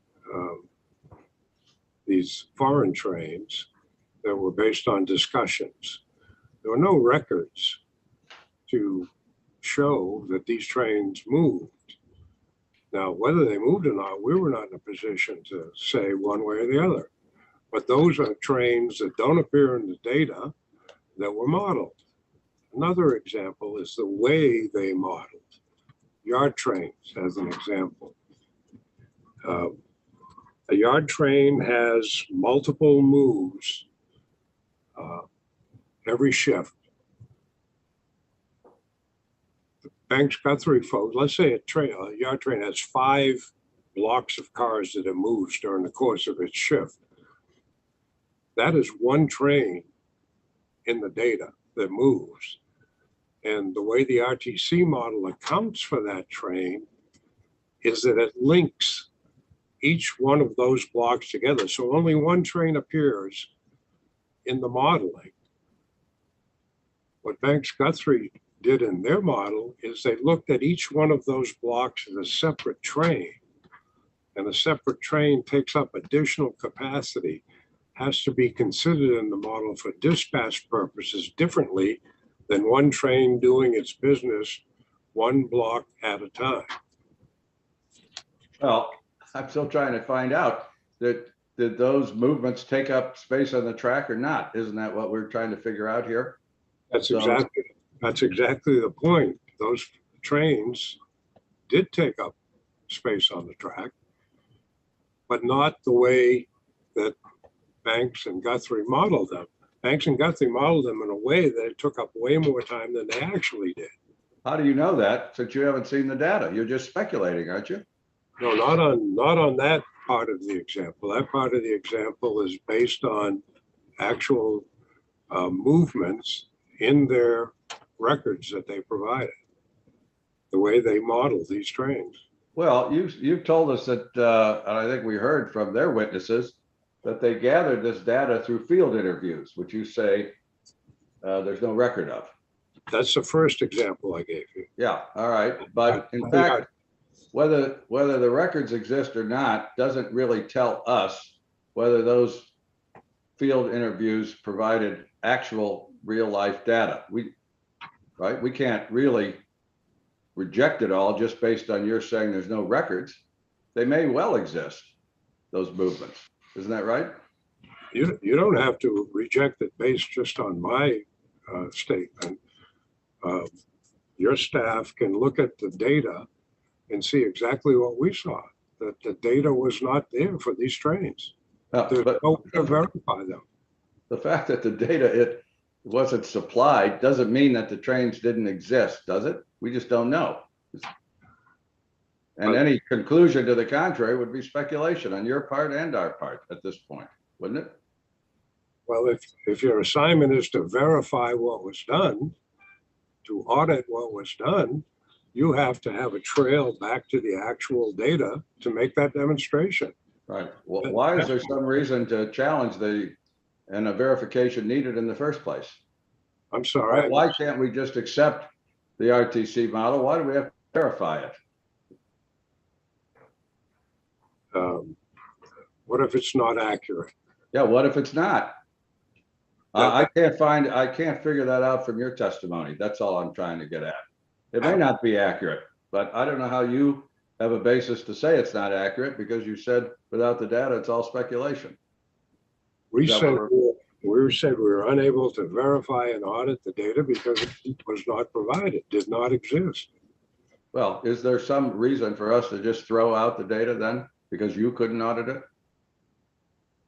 these foreign trains that were based on discussions. There were no records to show that these trains moved. Now, whether they moved or not, we were not in a position to say one way or the other. But those are trains that don't appear in the data that were modeled. Another example is the way they modeled. Yard trains, as an example. A yard train has multiple moves every shift. The Banks Guthrie folks, let's say a yard train has 5 blocks of cars that it moves during the course of its shift. That is one train in the data that moves. And the way the RTC model accounts for that train is that it links each one of those blocks together. So only one train appears in the modeling. What Banks Guthrie did in their model is they looked at each one of those blocks as a separate train. And a separate train takes up additional capacity, has to be considered in the model for dispatch purposes differently than one train doing its business one block at a time. Well, I'm still trying to find out that did those movements take up space on the track or not? Isn't that what we're trying to figure out here? That's exactly the point. Those trains did take up space on the track, but not the way that Banks and Guthrie modeled them. Banks and Guthrie modeled them in a way that it took up way more time than they actually did. How do you know that, since you haven't seen the data? You're just speculating, aren't you? No, not on that part of the example. That part of the example is based on actual movements in their records that they provided, the way they model these trains. Well, you've told us that, and I think we heard from their witnesses, that they gathered this data through field interviews, which you say there's no record of. That's the first example I gave you. Yeah, all right. But in fact, whether the records exist or not doesn't really tell us whether those field interviews provided actual real life data. We can't really reject it all just based on your saying there's no records. They may well exist, those movements. Isn't that right? You don't have to reject it based just on my statement. Your staff can look at the data and see exactly what we saw, that the data was not there for these trains. There's no way to verify them. The fact that the data it wasn't supplied doesn't mean that the trains didn't exist, does it? We just don't know. And any conclusion to the contrary would be speculation on your part and our part at this point, wouldn't it? Well, if your assignment is to verify what was done, to audit what was done, you have to have a trail back to the actual data to make that demonstration. Right. Well, why is there some reason to challenge and a verification needed in the first place? I'm sorry. Why can't we just accept the RTC model? Why do we have to verify it? What if it's not accurate? Yeah, what if it's not? I can't figure that out from your testimony. That's all I'm trying to get at. It may not be accurate, but I don't know how you have a basis to say it's not accurate because you said without the data, it's all speculation. We said we were unable to verify and audit the data because it was not provided, did not exist. Well, is there some reason for us to just throw out the data then because you couldn't audit it?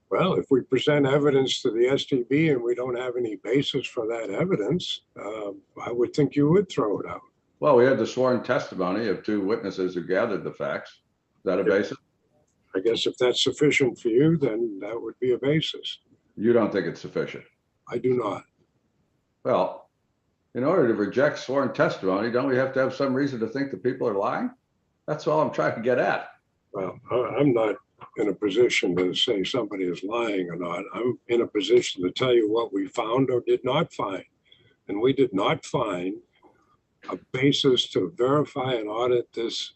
Well, if we present evidence to the STB and we don't have any basis for that evidence, I would think you would throw it out. Well, we had the sworn testimony of two witnesses who gathered the facts. Is that a basis? I guess if that's sufficient for you, then that would be a basis. You don't think it's sufficient? I do not. Well, in order to reject sworn testimony, don't we have to have some reason to think that people are lying? That's all I'm trying to get at. Well, I'm not in a position to say somebody is lying or not. I'm in a position to tell you what we found or did not find. And we did not find a basis to verify and audit this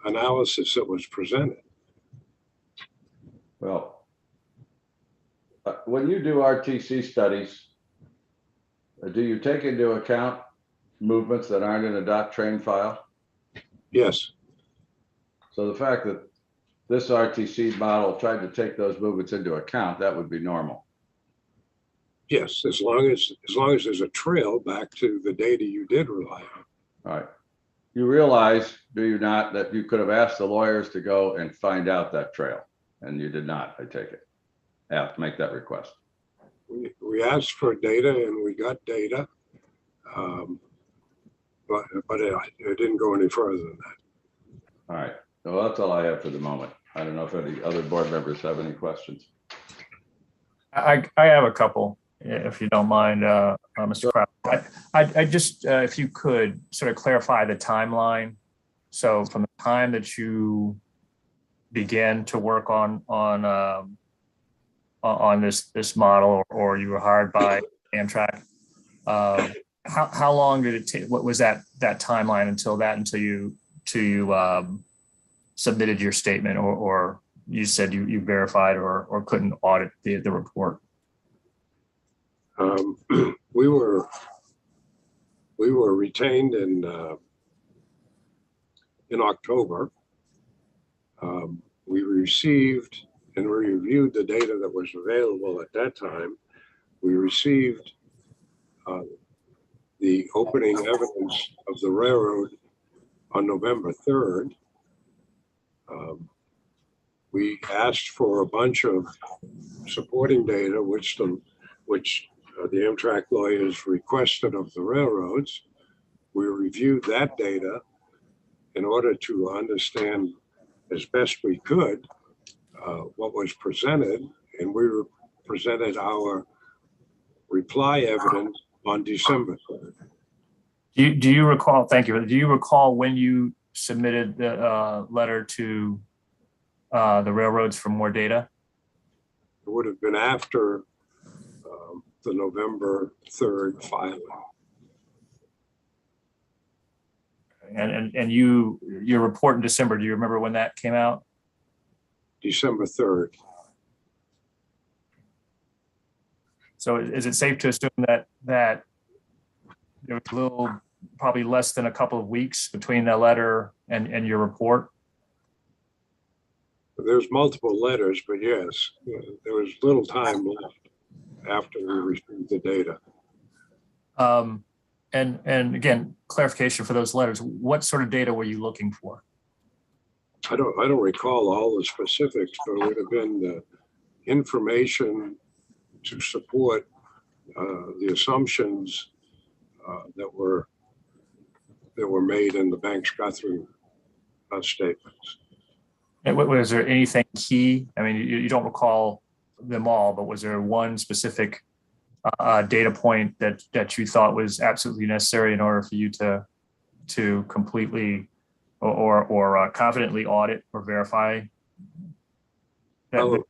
analysis that was presented. Well, when you do RTC studies, do you take into account movements that aren't in a doc train file? Yes. So the fact that this RTC model tried to take those movements into account, that would be normal. Yes, as long as there's a trail back to the data you did rely on. All right. You realize, do you not, that you could have asked the lawyers to go and find out that trail, and you did not, I take it, have to make that request. We asked for data and we got data, but it didn't go any further than that. All right. So that's all I have for the moment. I don't know if any other board members have any questions. I have a couple, if you don't mind, Mr. Crowley. I just, if you could sort of clarify the timeline. So from the time that you began to work on this model, or you were hired by Amtrak, how long did it take? What was that timeline until you submitted your statement, or you said you verified or couldn't audit the report? We were retained in October. We received and reviewed the data that was available at that time. We received the opening evidence of the railroad on November 3rd. We asked for a bunch of supporting data, which the Amtrak lawyers requested of the railroads. We reviewed that data in order to understand as best we could what was presented, and we presented our reply evidence on December 3rd. Do you recall, thank you, do you recall when you submitted the letter to the railroads for more data? It would have been after the November 3rd filing. And your report in December, do you remember when that came out? December 3rd. So is it safe to assume that there was a little, probably less than a couple of weeks between the letter and your report? There's multiple letters, but yes, there was little time left after we received the data. And again, clarification for those letters, what sort of data were you looking for? I don't recall all the specifics, but it would have been the information to support the assumptions that were that were made in the Banks-Guthrie statements. And was there anything key? I mean, you don't recall them all, but was there one specific data point that you thought was absolutely necessary in order for you to completely or confidently audit or verify? Well,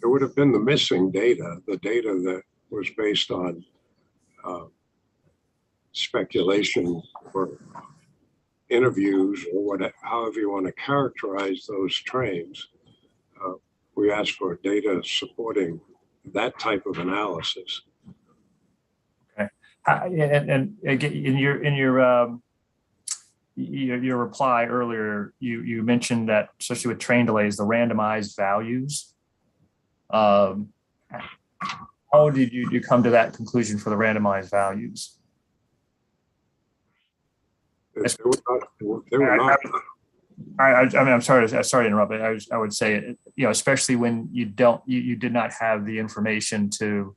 it would have been the missing data, the data that was based on speculation or interviews or whatever, however you want to characterize those trains. We asked for data supporting that type of analysis. Okay, and again, in your reply earlier, you mentioned that especially with train delays, the randomized values. How did you come to that conclusion for the randomized values? They were not. I mean, I'm sorry to interrupt, but I would say, you know, especially when you did not have the information to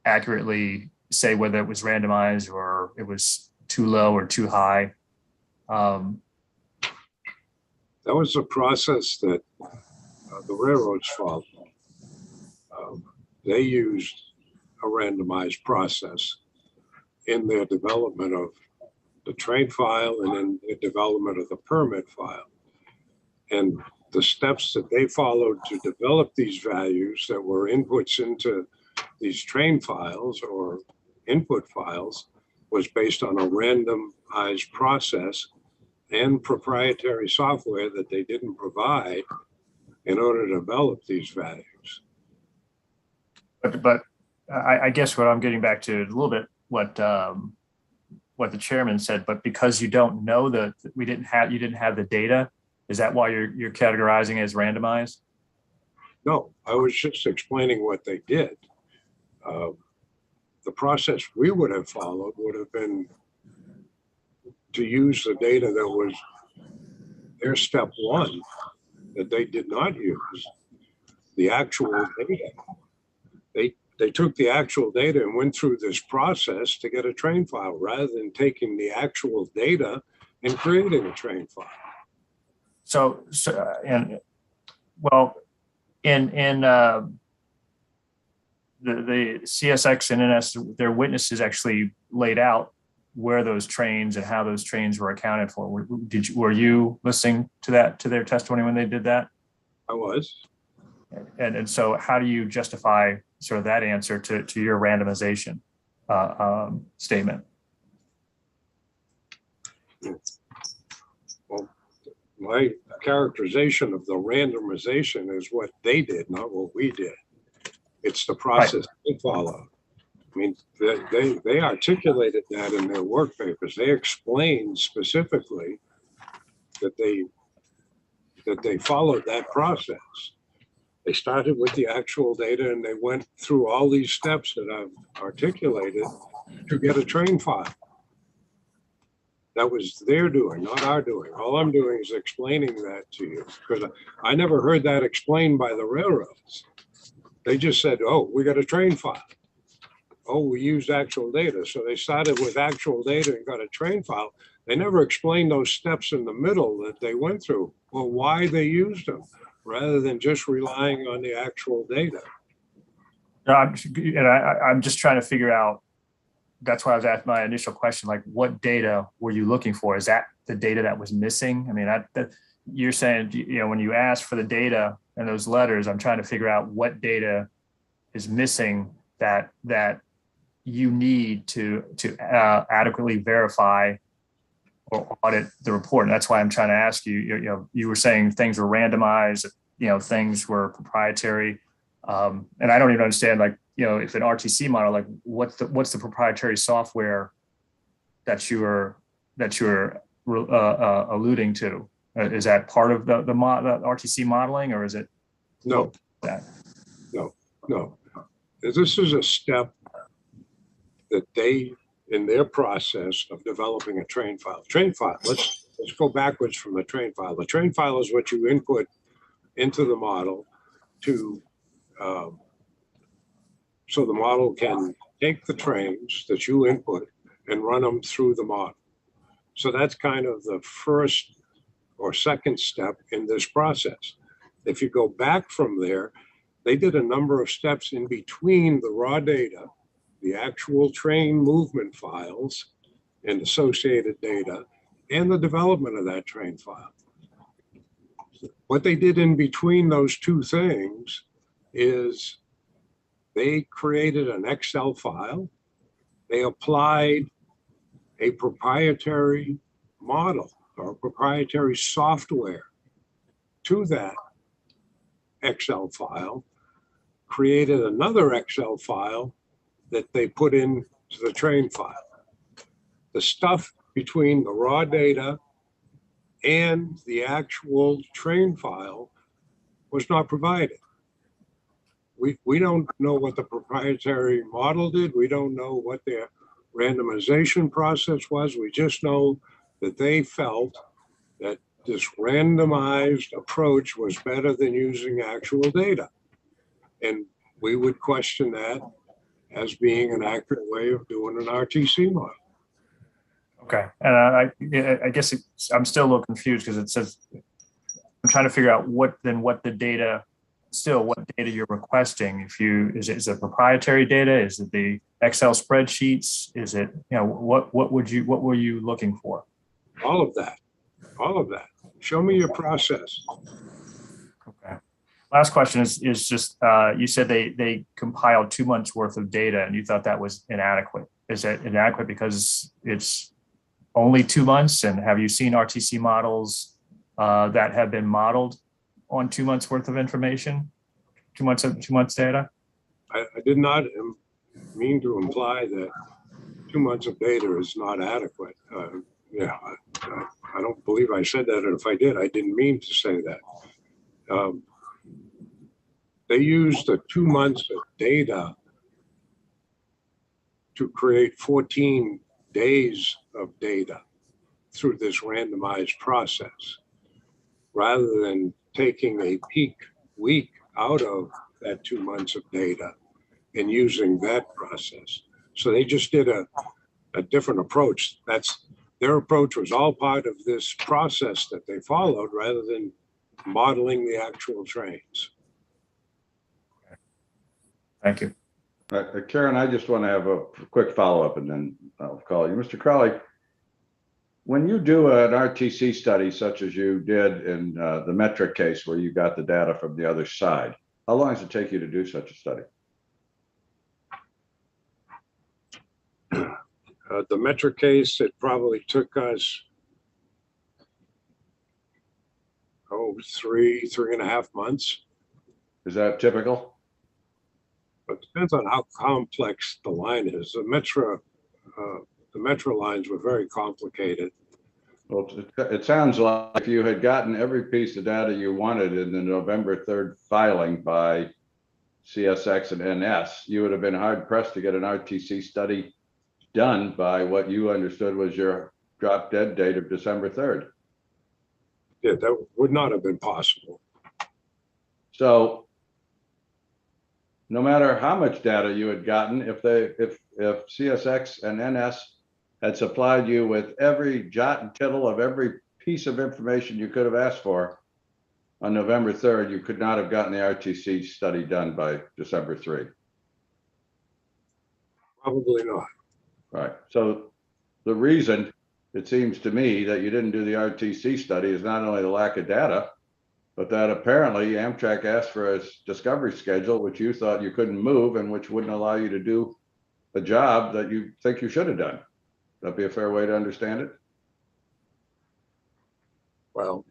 accurately say whether it was randomized or it was too low or too high. That was a process that the railroads followed. They used a randomized process in their development of the train file and in the development of the permit file. And the steps that they followed to develop these values that were inputs into these train files or input files was based on a randomized process and proprietary software that they didn't provide in order to develop these values. But I guess what I'm getting back to a little bit what the chairman said, but because you don't know you didn't have the data, is that why you're categorizing as randomized? No, I was just explaining what they did. The process we would have followed would have been to use the data that was their step one that they did not use, the actual data. They took the actual data and went through this process to get a train file rather than taking the actual data and creating a train file. So and well, in the CSX and NS, their witnesses actually laid out where those trains and how those trains were accounted for. Were you listening to their testimony when they did that? I was. And so how do you justify sort of that answer to your randomization statement? Well, my characterization of the randomization is what they did, not what we did. It's the process they follow. I mean, they articulated that in their work papers. They explained specifically that they followed that process. They started with the actual data and they went through all these steps that I've articulated to get a train file. That was their doing, not our doing. All I'm doing is explaining that to you because I never heard that explained by the railroads. They just said, oh, we got a train file. Oh, we used actual data. So they started with actual data and got a train file. They never explained those steps in the middle that they went through or why they used them, rather than just relying on the actual data. No, I'm just trying to figure out, that's why I was asking my initial question, like what data were you looking for? Is that the data that was missing? I mean, you're saying, you know, when you asked for the data and those letters, I'm trying to figure out what data is missing that you need to adequately verify or audit the report. And that's why I'm trying to ask you, you know, you were saying things were randomized, you know, things were proprietary. And I don't even understand, like, you know, if an RTC model, like what's the proprietary software that you're alluding to? Is that part of the RTC modeling, or is it? No, no. This is a step that they, in their process of developing a train file. Let's go backwards from the train file. The train file is what you input into the model to, so the model can take the trains that you input and run them through the model. So that's kind of the first or second step in this process. If you go back from there, they did a number of steps in between the raw data, the actual train movement files and associated data, and the development of that train file. What they did in between those two things is they created an Excel file. They applied a proprietary model or proprietary software to that Excel file, created another Excel file that they put into the train file. The stuff between the raw data and the actual train file was not provided. We don't know what the proprietary model did. We don't know what their randomization process was. We just know that they felt that this randomized approach was better than using actual data. And we would question that as being an accurate way of doing an RTC model. Okay, and I guess I'm still a little confused because it says, I'm trying to figure out what the data, what data you're requesting. Is it proprietary data? Is it the Excel spreadsheets? Is it, what were you looking for? All of that. Show me your process. Okay. Last question is just, you said they compiled 2 months worth of data and you thought that was inadequate. Is it inadequate because it's only 2 months? And have you seen RTC models that have been modeled on 2 months worth of information, 2 months data? I did not mean to imply that 2 months of data is not adequate. I don't believe I said that, and if I did, I didn't mean to say that. They used the 2 months of data to create 14 days of data through this randomized process, rather than taking a peak week out of that 2 months of data and using that process. So they just did a different approach. Their approach was all part of this process that they followed rather than modeling the actual trains. Thank you. Karen, I just want to have a quick follow-up and then I'll call you. Mr. Crowley, when you do an RTC study such as you did in the Metra case where you got the data from the other side, how long does it take you to do such a study? The Metra case, it probably took us, 3.5 months. Is that typical? But it depends on how complex the line is. The Metra lines were very complicated. Well, it sounds like if you had gotten every piece of data you wanted in the November 3rd filing by CSX and NS, you would have been hard pressed to get an RTC study done by what you understood was your drop dead date of December 3rd. Yeah, that would not have been possible. So no matter how much data you had gotten, if CSX and NS had supplied you with every jot and tittle of every piece of information you could have asked for on November 3rd, you could not have gotten the RTC study done by December 3. Probably not. Right. So the reason it seems to me that you didn't do the RTC study is not only the lack of data, but that apparently Amtrak asked for a discovery schedule, which you thought you couldn't move and which wouldn't allow you to do a job that you think you should have done. That'd be a fair way to understand it. Well,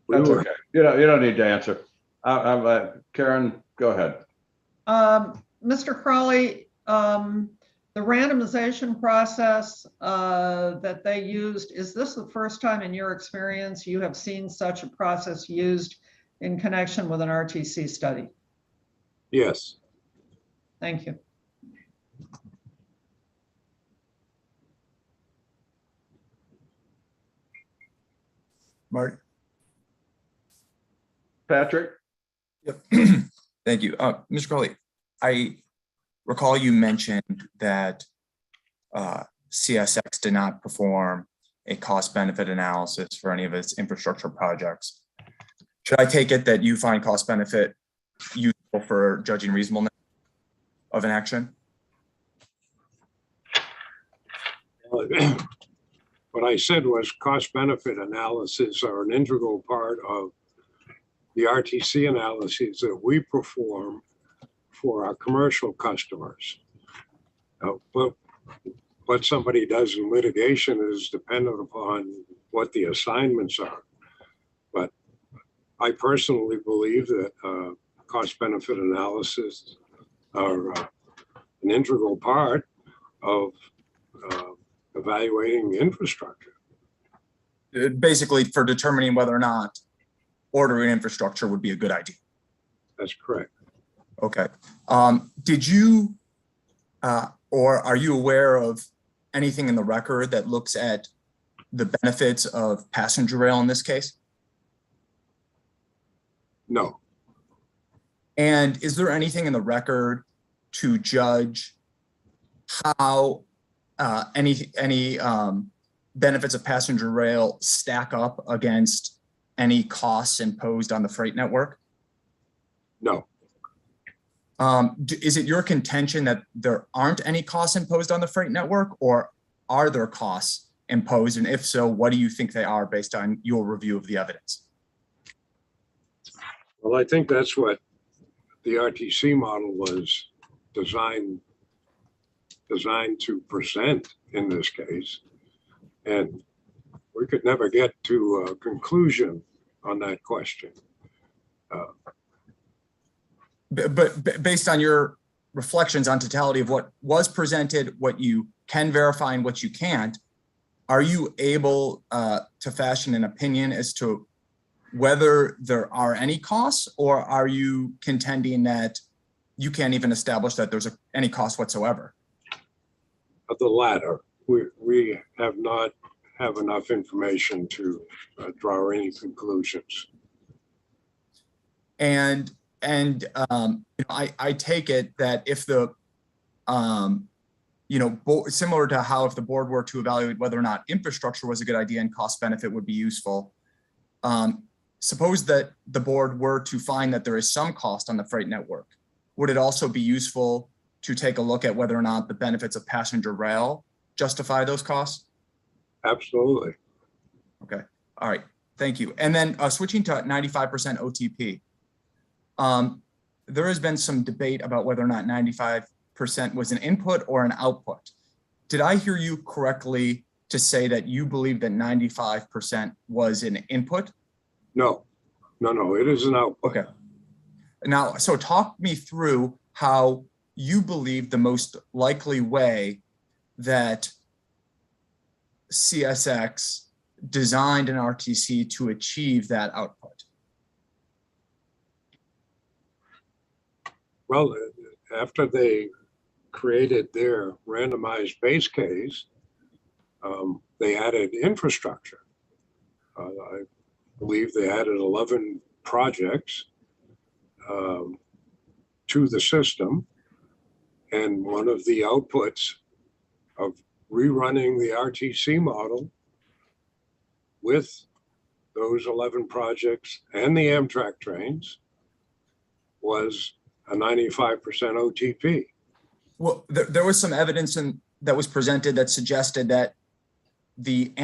That's okay. You don't need to answer. Karen, go ahead. Mr. Crowley, the randomization process that they used, is this the first time in your experience you have seen such a process used in connection with an RTC study? Yes. Thank you. Marty? Patrick? Yep. Thank you. Mr. Crowley, recall you mentioned that CSX did not perform a cost benefit analysis for any of its infrastructure projects. Should I take it that you find cost benefit useful for judging reasonableness of an action? What I said was cost benefit analysis are an integral part of the RTC analyses that we perform for our commercial customers. But what somebody does in litigation is dependent upon what the assignments are. But I personally believe that cost benefit analysis are an integral part of evaluating the infrastructure. Basically for determining whether or not ordering infrastructure would be a good idea. That's correct. Okay. Did you or are you aware of anything in the record that looks at the benefits of passenger rail in this case? No. And is there anything in the record to judge how any benefits of passenger rail stack up against any costs imposed on the freight network? No. Is it your contention that there aren't any costs imposed on the freight network, or are there costs imposed? And if so, what do you think they are based on your review of the evidence? Well, I think that's what the RTC model was designed to present in this case. And we could never get to a conclusion on that question. But based on your reflections on totality of what was presented, what you can verify and what you can't, are you able to fashion an opinion as to whether there are any costs, or are you contending that you can't even establish that there's any cost whatsoever? Of the latter, we have not have enough information to draw any conclusions. And I take it that if the, similar to how if the board were to evaluate whether or not infrastructure was a good idea and cost benefit would be useful, suppose that the board were to find that there is some cost on the freight network, would it also be useful to take a look at whether or not the benefits of passenger rail justify those costs? Absolutely. Okay. All right. Thank you. And then switching to 95% OTP. There has been some debate about whether or not 95% was an input or an output. Did I hear you correctly to say that you believe that 95% was an input? No, it is an output. Okay. Now, so talk me through how you believe the most likely way that CSX designed an RTC to achieve that output. Well, after they created their randomized base case, they added infrastructure. I believe they added 11 projects to the system. And one of the outputs of rerunning the RTC model with those 11 projects and the Amtrak trains was a 95% OTP. Well, there was some evidence that was presented that suggested that the high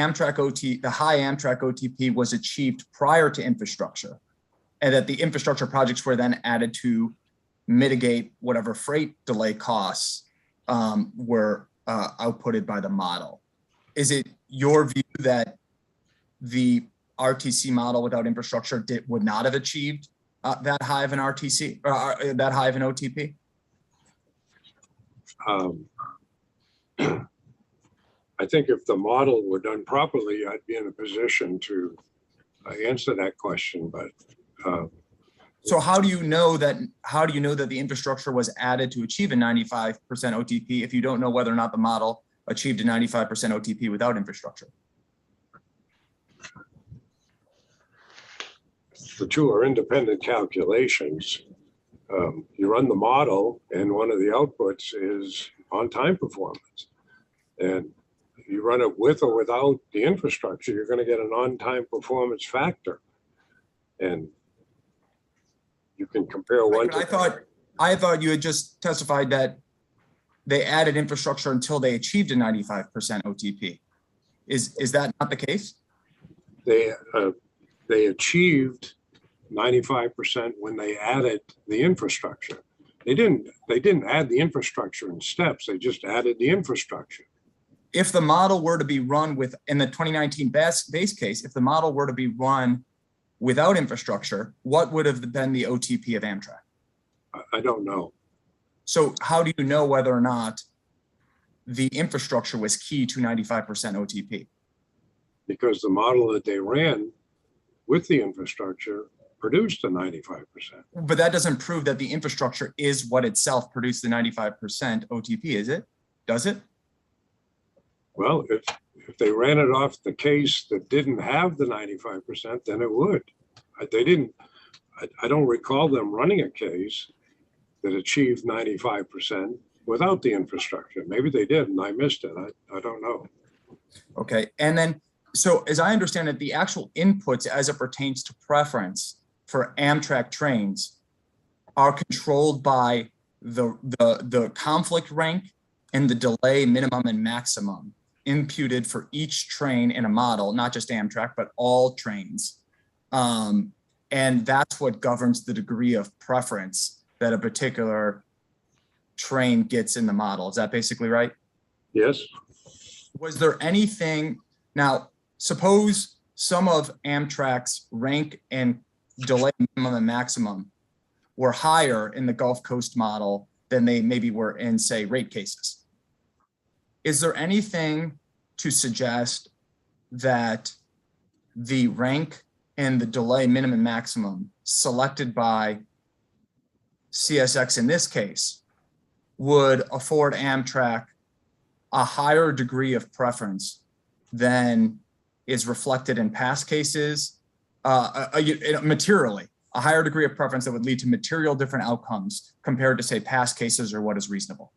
Amtrak OTP was achieved prior to infrastructure, and that the infrastructure projects were then added to mitigate whatever freight delay costs were outputted by the model. Is it your view that the RTC model without infrastructure would not have achieved that high of an RTC, that high of an OTP? I think if the model were done properly, I'd be in a position to answer that question. But so how do you know that the infrastructure was added to achieve a 95% OTP if you don't know whether or not the model achieved a 95% OTP without infrastructure? The two are independent calculations. You run the model and one of the outputs is on-time performance. And if you run it with or without the infrastructure, you're going to get an on-time performance factor. And you can compare one But I thought you had just testified that they added infrastructure until they achieved a 95% OTP. Is that not the case? They achieved 95% when they added the infrastructure. They didn't add the infrastructure in steps. They just added the infrastructure. If the model were to be run with, in the 2019 base case, if the model were to be run without infrastructure, what would have been the OTP of Amtrak? I don't know. So how do you know whether or not the infrastructure was key to 95% OTP? Because the model that they ran with the infrastructure produced a 95%. But that doesn't prove that the infrastructure is what itself produced the 95% OTP, is it? Does it? Well, if they ran it off the case that didn't have the 95%, then it would. They didn't. I don't recall them running a case that achieved 95% without the infrastructure. Maybe they did, and I missed it. I don't know. Okay, and then, so as I understand it, the actual inputs as it pertains to preference for Amtrak trains are controlled by the conflict rank and the delay minimum and maximum imputed for each train in a model, not just Amtrak, but all trains. And that's what governs the degree of preference that a particular train gets in the model. Is that basically right? Yes. Was there anything, now suppose some of Amtrak's rank and delay minimum and maximum were higher in the Gulf Coast model than they maybe were in, say, rate cases. Is there anything to suggest that the rank and the delay minimum maximum selected by CSX in this case would afford Amtrak a higher degree of preference than is reflected in past cases, materially, a higher degree of preference that would lead to material different outcomes compared to, say, past cases or what is reasonable?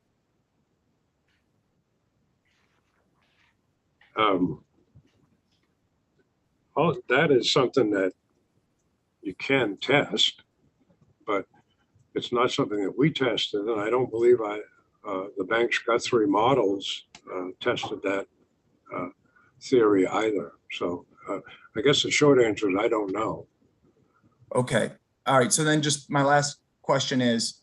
That is something that you can test, but it's not something that we tested, and I don't believe the Banks-Guthrie models tested that theory either. So I guess the short answer is I don't know. Okay. All right. So then just my last question is,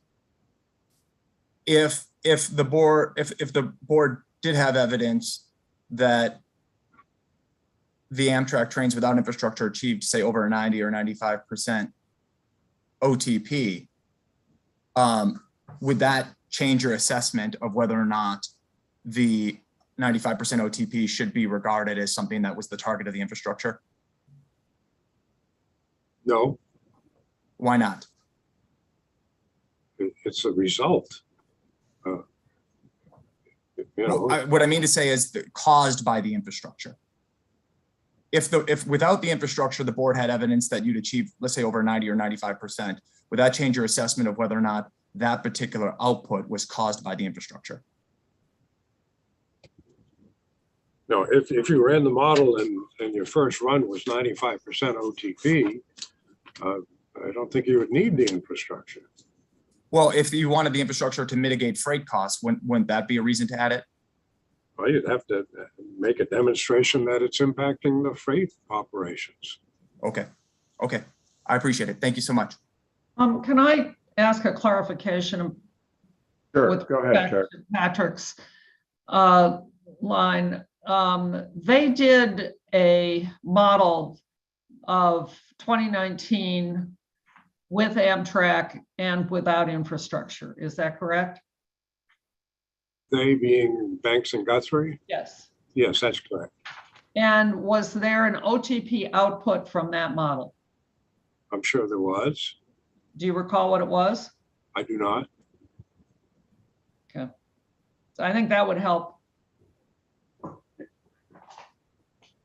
if the board did have evidence that the Amtrak trains without infrastructure achieved, say, over a 90 or 95% OTP, would that change your assessment of whether or not the 95% OTP should be regarded as something that was the target of the infrastructure? No. Why not? It's a result. What I mean to say is caused by the infrastructure. If without the infrastructure, the board had evidence that you'd achieve, let's say, over 90 or 95%, would that change your assessment of whether or not that particular output was caused by the infrastructure? No, if you ran the model and your first run was 95% OTP, I don't think you would need the infrastructure. Well, if you wanted the infrastructure to mitigate freight costs, wouldn't that be a reason to add it? Well, you'd have to make a demonstration that it's impacting the freight operations. Okay. Okay. I appreciate it. Thank you so much. Can I ask a clarification? Sure, With go ahead, Chair. Patrick's line. They did a model of 2019 with Amtrak and without infrastructure. Is that correct? They being Banks and Guthrie? Yes. Yes, that's correct. And was there an OTP output from that model? I'm sure there was. Do you recall what it was? I do not. Okay. So I think that would help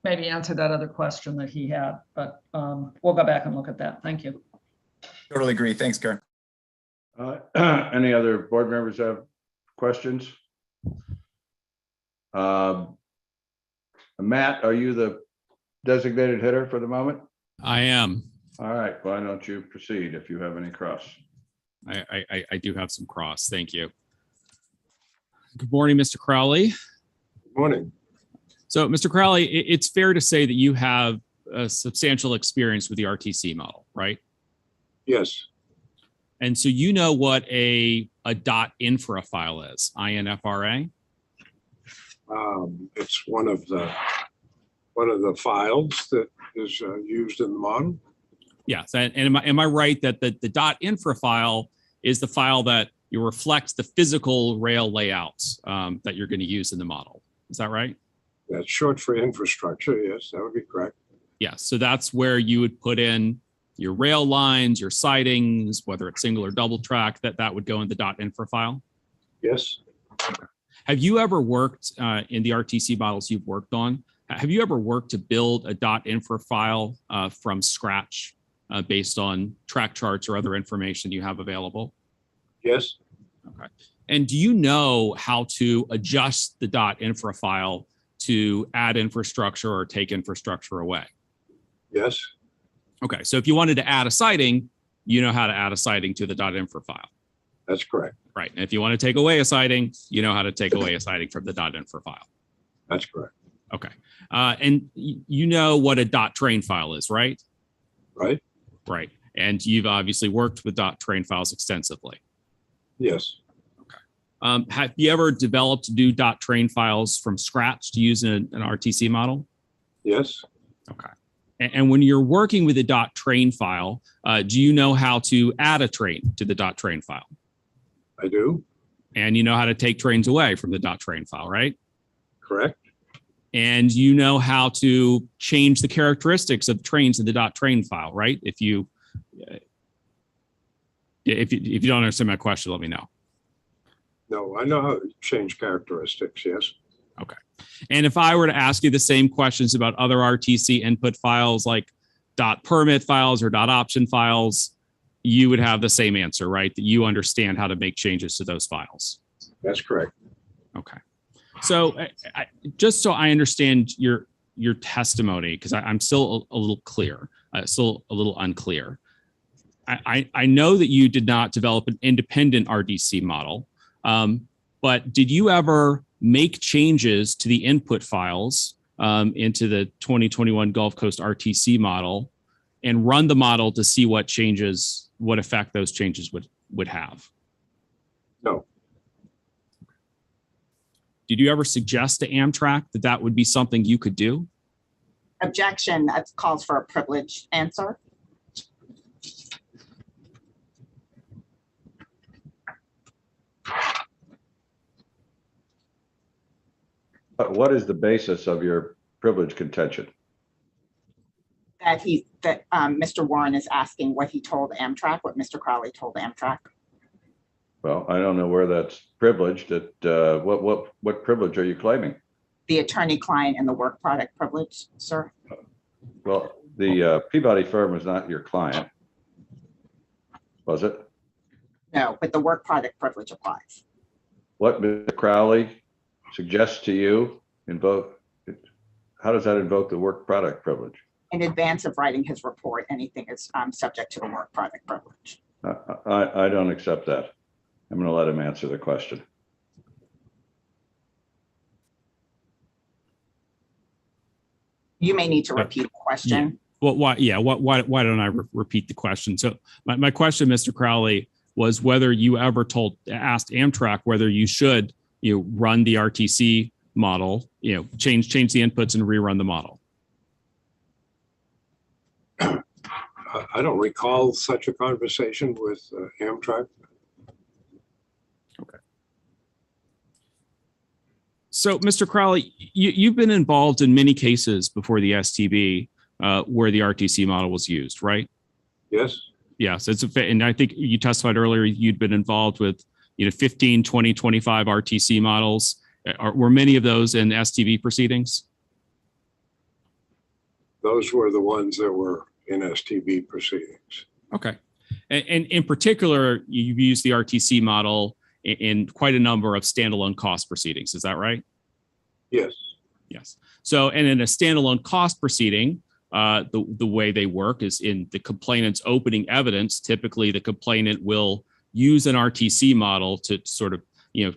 maybe answer that other question that he had, but we'll go back and look at that. Thank you. Totally agree. Thanks, Karen. Any other board members have questions? Matt, are you the designated hitter for the moment? I am. All right, why don't you proceed if you have any cross? I do have some cross. Thank you. Good morning, Mr. Crowley. Good morning. So, Mr. Crowley, it's fair to say that you have a substantial experience with the RTC model, right? Yes, And so you know what a .infra file is, INFRA? it's one of the files that is used in the model. Yes. And am I right that the .infra file is the file that reflects the physical rail layouts that you're going to use in the model? Is that right? That's short for infrastructure. Yes, that would be correct. Yes. So that's where you would put in your rail lines, your sidings, whether it's single or double track, that would go in the .infra file. Yes. Have you ever worked in the RTC models you've worked on? Have you ever worked to build a .infra file from scratch based on track charts or other information you have available? Yes. Okay. And do you know how to adjust the .infra file to add infrastructure or take infrastructure away? Yes. Okay. So if you wanted to add a siding, you know how to add a siding to the .infra file. That's correct. Right. And if you want to take away a siding, you know how to take away a siding from the .infra file. That's correct. Okay. And you know what a .train file is, right? Right. Right. And you've obviously worked with .train files extensively. Yes. Have you ever developed new .train files from scratch to use in an RTC model? Yes. Okay. And when you're working with a .train file, do you know how to add a train to the .train file? I do. And you know how to take trains away from the .train file, right? Correct. And you know how to change the characteristics of trains in the .train file, right? If you don't understand my question, let me know. No, I know how to change characteristics. Yes. Okay. And if I were to ask you the same questions about other RTC input files like .permit files or .option files, you would have the same answer, right? That you understand how to make changes to those files. That's correct. Okay. So just so I understand your testimony, because I'm still a little clear, still a little unclear. I know that you did not develop an independent RDC model, but did you ever make changes to the input files into the 2021 Gulf Coast RTC model and run the model to see what changes, what effect those changes would have? No. Did you ever suggest to Amtrak that that would be something you could do? Objection, that calls for a privileged answer. But what is the basis of your privilege contention? That Mr. Warren is asking what he told Amtrak, what Mr. Crowley told Amtrak. Well, I don't know where that's privileged. What privilege are you claiming? The attorney-client and the work product privilege, sir. Well, the Peabody firm was not your client, was it? No, but the work product privilege applies. What Mr. Crowley suggests to you how does that invoke the work product privilege? In advance of writing his report, anything is subject to the work product privilege. I don't accept that. I'm going to let him answer the question. You may need to repeat the question. Well, why don't I repeat the question? So my question, Mr. Crowley, was whether you ever asked Amtrak whether you should run the RTC model, change the inputs and rerun the model. I don't recall such a conversation with Amtrak. Okay. So, Mr. Crowley, you've been involved in many cases before the STB where the RTC model was used, right? Yes. Yes, and I think you testified earlier you'd been involved with 15, 20, 25 RTC models. Were many of those in STB proceedings? Those were the ones that were in STB proceedings. Okay. And in particular, you've used the RTC model in quite a number of standalone cost proceedings. Is that right? Yes. Yes. So, and in a standalone cost proceeding, the way they work is in the complainant's opening evidence. Typically, the complainant will use an RTC model to sort of,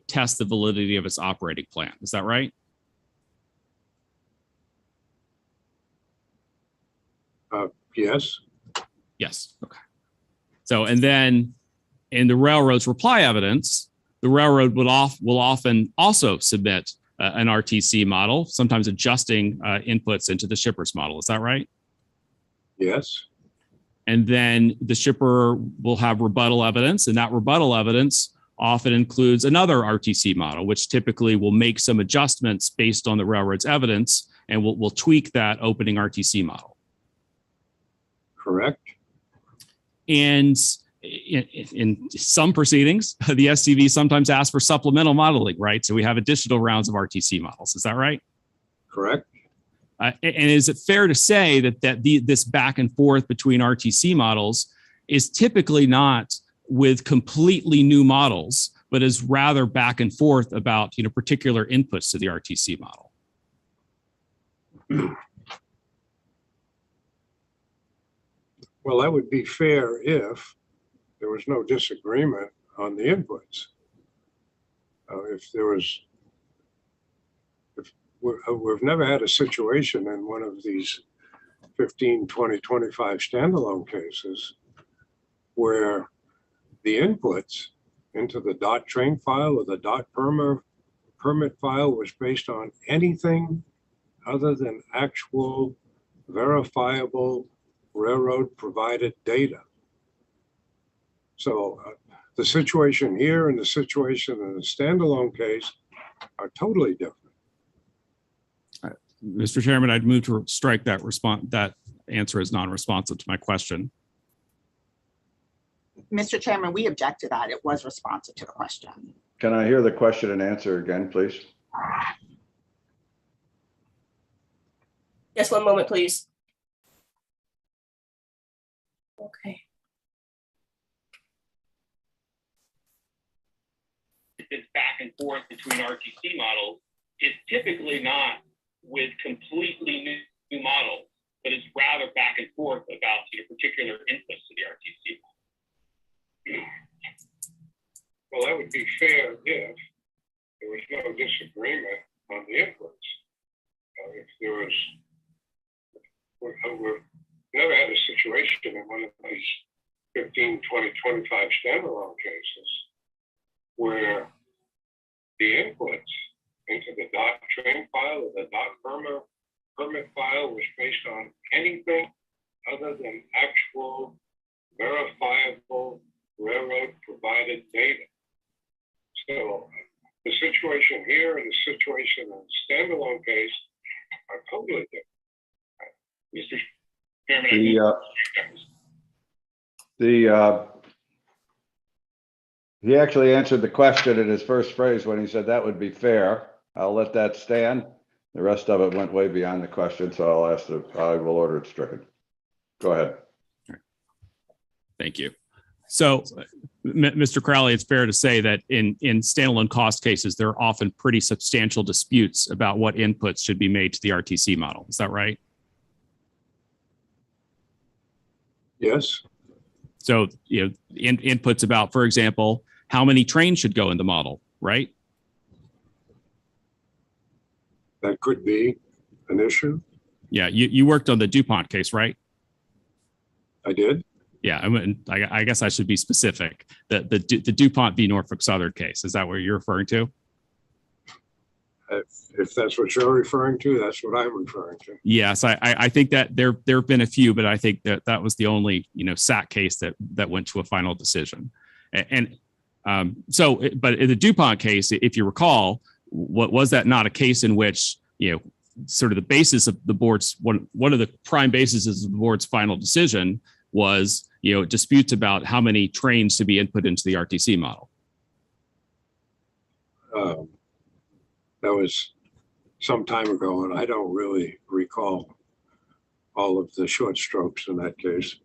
test the validity of its operating plan. Is that right? Yes. Yes. Okay. So, and then in the railroad's reply evidence, the railroad will often also submit an RTC model, sometimes adjusting inputs into the shipper's model. Is that right? Yes. And then the shipper will have rebuttal evidence, and that rebuttal evidence often includes another RTC model, which typically will make some adjustments based on the railroad's evidence, and will tweak that opening RTC model. Correct. And in some proceedings, the STB sometimes asks for supplemental modeling, right? So we have additional rounds of RTC models. Is that right? Correct. And is it fair to say that this back and forth between RTC models is typically not with completely new models, but is rather back and forth about particular inputs to the RTC model? Well, that would be fair if there was no disagreement on the inputs. We've never had a situation in one of these 15, 20, 25 standalone cases where the inputs into the dot train file or the dot permit file was based on anything other than actual verifiable railroad provided data. So the situation here and the situation in the standalone case are totally different. Mr. Chairman, I'd move to strike that answer as non-responsive to my question. Mr. Chairman, we object to that. It was responsive to the question. Can I hear the question and answer again, please? Yes, one moment, please. Okay. This back and forth between RTC models is typically not with completely new models, but is rather back and forth about particular inputs to the RTC model. Well, that would be fair if there was no disagreement on the inputs. If there was, we've never had a situation in one of these 15, 20, 25 standalone cases where the inputs into the dot train file or the dot permit file was based on anything other than actual verifiable railroad provided data. So the situation here and the situation in the standalone case are totally different. Mr. Chairman, He actually answered the question in his first phrase when he said that would be fair. I'll let that stand. The rest of it went way beyond the question, so I will order it stricken. Go ahead. Thank you. So, Mr. Crowley, it's fair to say that in standalone cost cases, there are often pretty substantial disputes about what inputs should be made to the RTC model. Is that right? Yes. So, inputs about, for example, how many trains should go in the model, right? That could be an issue. Yeah, you worked on the DuPont case, right? I did. Yeah, I guess I should be specific. The DuPont v. Norfolk Southern case, is that what you're referring to? If that's what you're referring to, that's what I'm referring to. Yes, I think that there have been a few, but I think that was the only SAC case that went to a final decision. And but in the DuPont case, if you recall, what was that not a case in which sort of the basis of the board's one of the prime bases of the board's final decision was disputes about how many trains to be input into the RTC model. That was some time ago, and I don't really recall all of the short strokes in that case.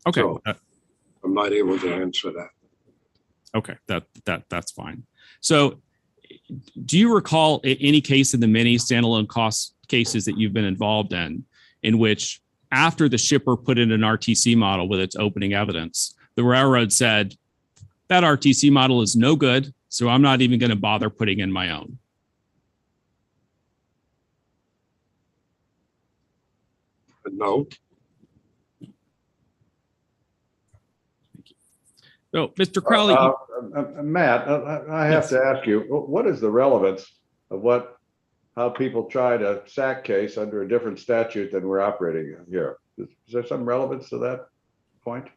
Okay. So, I'm not able to answer that. Okay, that's fine. So do you recall any case in the many standalone cost cases that you've been involved in which after the shipper put in an RTC model with its opening evidence, the railroad said, that RTC model is no good, so I'm not even going to bother putting in my own? No. So, Mr. Crowley. Matt, I have Yes. to ask you, what is the relevance of how people try to sack case under a different statute than we're operating in here? Is there some relevance to that point?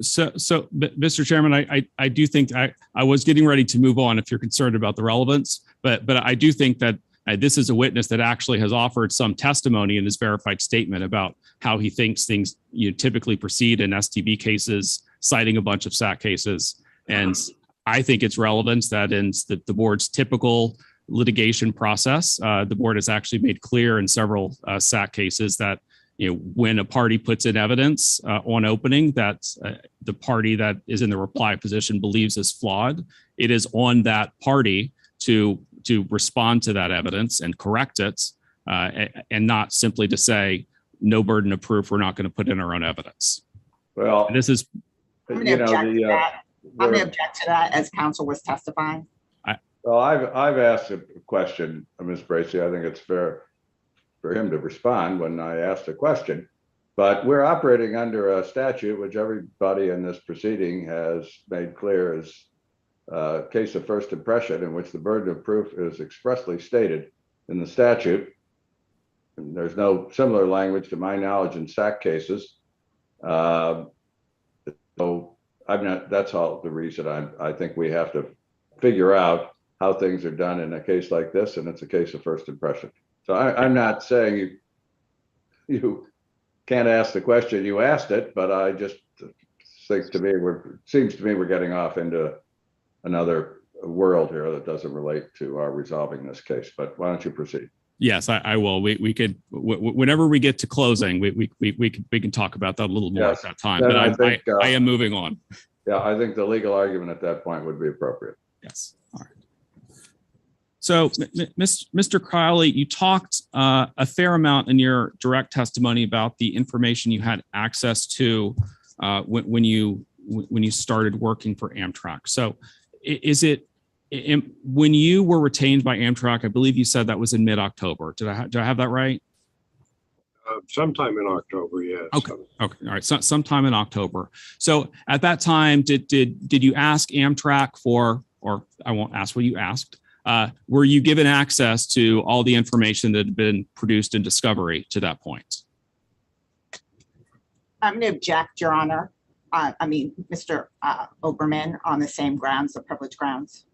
So, Mr. Chairman, I do think I was getting ready to move on if you're concerned about the relevance, but I do think that this is a witness that actually has offered some testimony in his verified statement about how he thinks things typically proceed in STB cases, citing a bunch of SAC cases. And I think it's relevance that in the board's typical litigation process, the board has actually made clear in several SAC cases that when a party puts in evidence on opening that the party that is in the reply position believes is flawed, it is on that party to respond to that evidence and correct it, and not simply to say, no burden of proof, we're not going to put in our own evidence. Well, And this is, I'm going to object to that. I'm going to object to that as counsel was testifying. Well, I've asked a question, Ms. Bracy. I think it's fair for him to respond when I asked a question, but we're operating under a statute which everybody in this proceeding has made clear is a case of first impression, in which the burden of proof is expressly stated in the statute. And there's no similar language to my knowledge in SAC cases. So that's all the reason I think we have to figure out how things are done in a case like this, and it's a case of first impression. So I'm not saying you can't ask the question, you asked it, but I just think seems to me we're getting off into another world here that doesn't relate to our resolving this case. But why don't you proceed? yes, I will. We could, whenever we get to closing, we can talk about that a little more Yes. at that time. Then But I think, I am moving on. Yeah, I think the legal argument at that point would be appropriate. Yes. All right. So, Mr. Crowley, you talked a fair amount in your direct testimony about the information you had access to when you started working for Amtrak. So, is it when you were retained by Amtrak? I believe you said that was in mid-October. Do I have that right? Sometime in October, yes. Okay. Okay. All right. So, sometime in October. So, at that time, did you ask Amtrak for, or I won't ask what you asked? Were you given access to all the information that had been produced in discovery to that point? I'm going to object, Your Honor. Mr. Oberman, on the same grounds, the privilege grounds.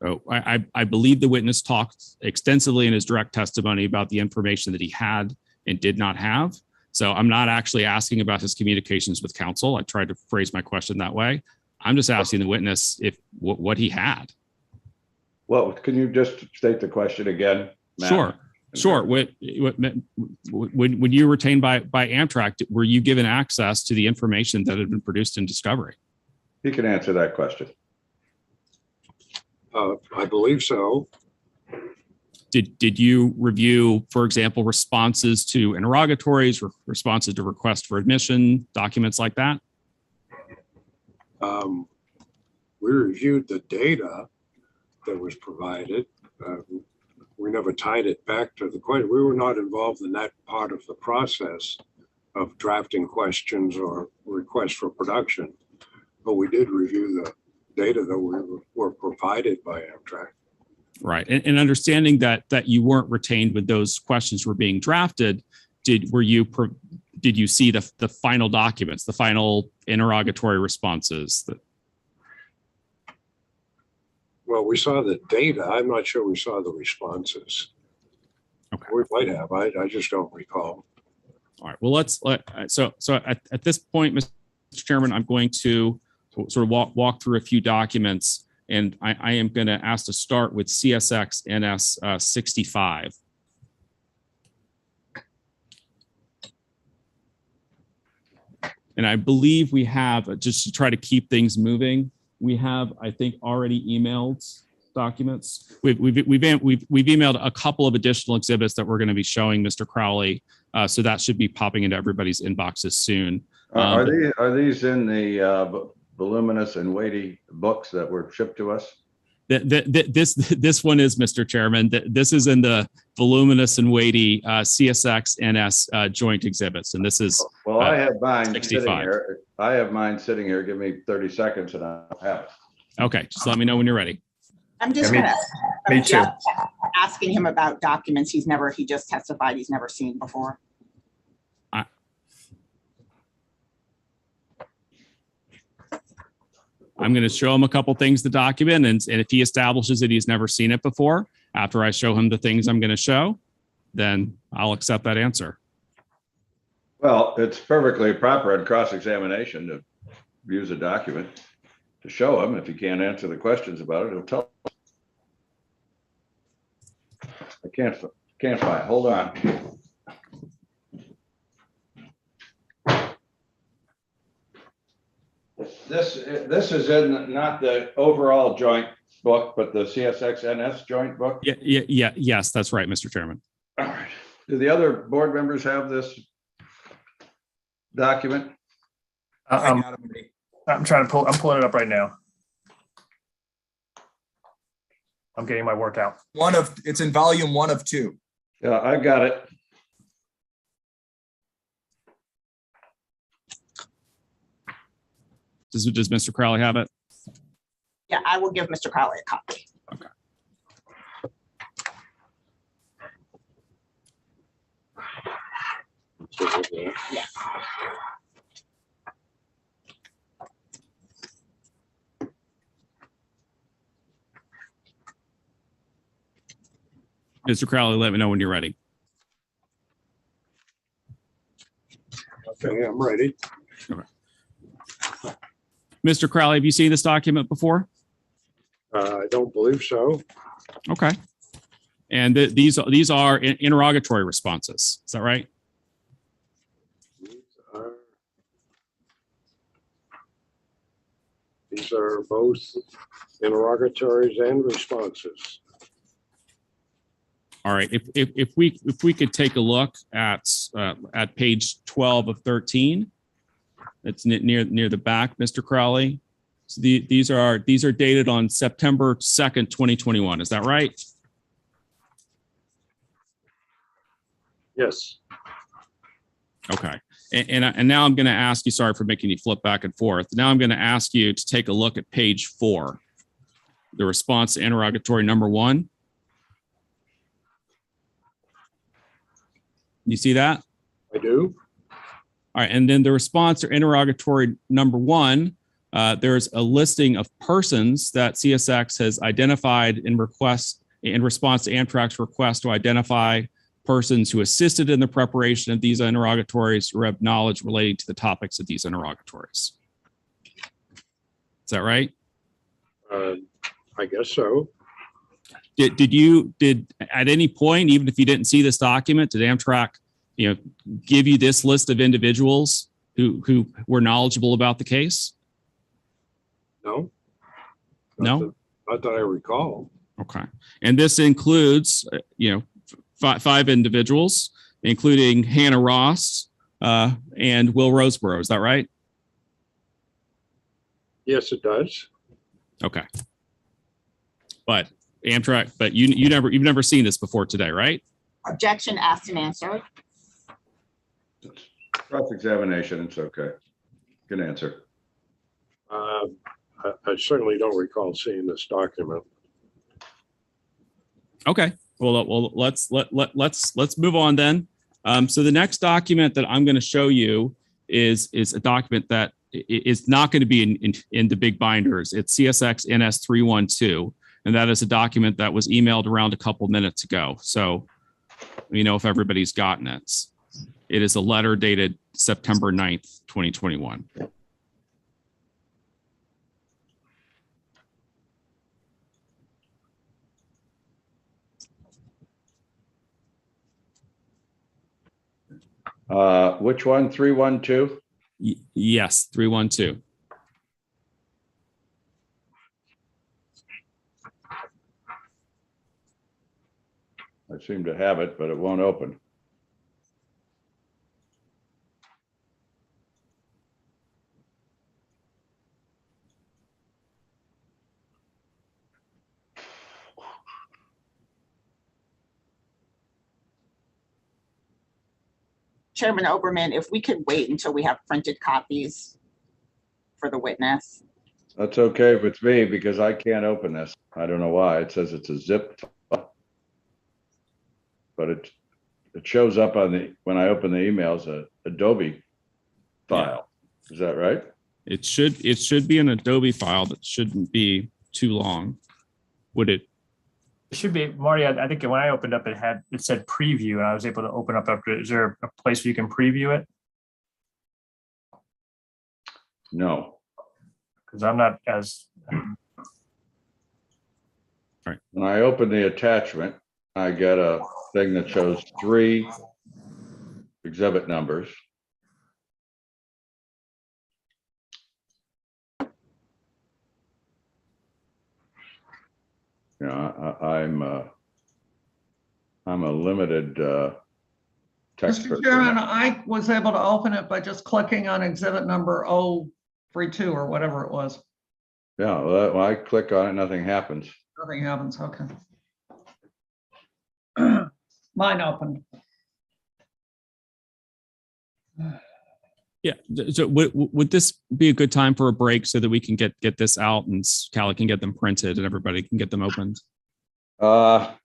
Oh, I believe the witness talked extensively in his direct testimony about the information that he had and did not have. So I'm not actually asking about his communications with counsel. I tried to phrase my question that way. I'm just asking the witness what he had. Well, can you just state the question again, Matt? Sure. When you were retained by Amtrak, were you given access to the information that had been produced in discovery? He can answer that question. I believe so. Did you review, for example, responses to interrogatories, responses to requests for admission, documents like that? We reviewed the data that was provided. We never tied it back to the question. We were not involved in that part of the process of drafting questions or requests for production, but we did review the data that were provided by Amtrak. Right, and understanding that you weren't retained when those questions were being drafted, did you see the final documents, the final interrogatory responses? Well, we saw the data. I'm not sure we saw the responses. Okay. We might have. I just don't recall. All right. Well, so at this point, Mr. Chairman, I'm going to sort of walk through a few documents, and I am going to ask to start with CSX NS 65. And I believe we have, just to try to keep things moving, we have, I think, already emailed documents. We've emailed a couple of additional exhibits that we're going to be showing Mr. Crowley. So that should be popping into everybody's inboxes soon. Are these in the voluminous and weighty books that were shipped to us? This one is, Mr. Chairman. This is in the voluminous and weighty CSX NS joint exhibits, and this is Well, I have mine 65. sitting here. I have mine sitting here. Give me 30 seconds and I'll have it. Okay. Just let me know when you're ready. I'm just Yeah, gonna, me I'm too. just asking him about documents he just testified he's never seen before. I'm going to show him a couple things to document, and if he establishes that he's never seen it before, after I show him the things I'm going to show, then I'll accept that answer. Well, it's perfectly proper in cross-examination to use a document to show him. If he can't answer the questions about it, he'll tell. I can't find, hold on. This is in not the overall joint book, but the CSX NS joint book. Yes, that's right, Mr. Chairman. All right. Do the other board members have this document? I'm trying to I'm pulling it up right now. I'm getting my work out. It's in volume 1 of 2. Yeah, I got it. Does Mr. Crowley have it? Yeah, I will give Mr. Crowley a copy. Okay. Yeah. Mr. Crowley, let me know when you're ready. Okay, I'm ready. Mr. Crowley, have you seen this document before? I don't believe so. Okay. And these are interrogatory responses. Is that right? These are both interrogatories and responses. All right. If we could take a look at page 12 of 13, it's near the back, Mr. Crowley. So these are dated on September 2nd, 2021. Is that right? Yes. Okay. And now I'm going to ask you, sorry for making you flip back and forth. Now I'm going to ask you to take a look at page 4, the response to interrogatory number 1. You see that? I do. All right. And then the response to interrogatory number 1, there's a listing of persons that CSX has identified in response to Amtrak's request to identify persons who assisted in the preparation of these interrogatories or have knowledge relating to the topics of these interrogatories. Is that right? I guess so. Did at any point, even if you didn't see this document, did Amtrak, give you this list of individuals who were knowledgeable about the case? No. No? Not that I recall. Okay. And this includes, 5 individuals, including Hannah Ross and Will Roseborough. Is that right? Yes, it does. Okay. But Amtrak, but you've never seen this before today, right? Objection asked and answered. Cross-examination, it's okay. Good answer. I certainly don't recall seeing this document. Okay. Well, let's move on then. So the next document that I'm going to show you is a document that is not going to be in the big binders. It's CSX NS 312, and that is a document that was emailed around a couple minutes ago. So if everybody's gotten it. It is a letter dated September 9th, 2021. Which one? 312? Yes, 312. I seem to have it, but it won't open. Chairman Oberman, if we could wait until we have printed copies for the witness. That's okay if it's me, because I can't open this. I don't know why. It says it's a zip file. But it shows up on the, when I open the emails, a Adobe file. Is that right? It should be an Adobe file that shouldn't be too long. Would it? It should be, Marty, I think when I opened up, it said preview, and I was able to open up after. Is there a place where you can preview it? No. Because I'm not as. When I open the attachment, I get a thing that shows 3 exhibit numbers. You know, I'm a limited text Mr. person. Chairman, I was able to open it by just clicking on exhibit number 032 or whatever it was. Yeah, well, when I click on it, nothing happens. Nothing happens, okay. Mine opened. Yeah. So would this be a good time for a break so that we can get this out and Callie can get them printed and everybody can get them opened? Well,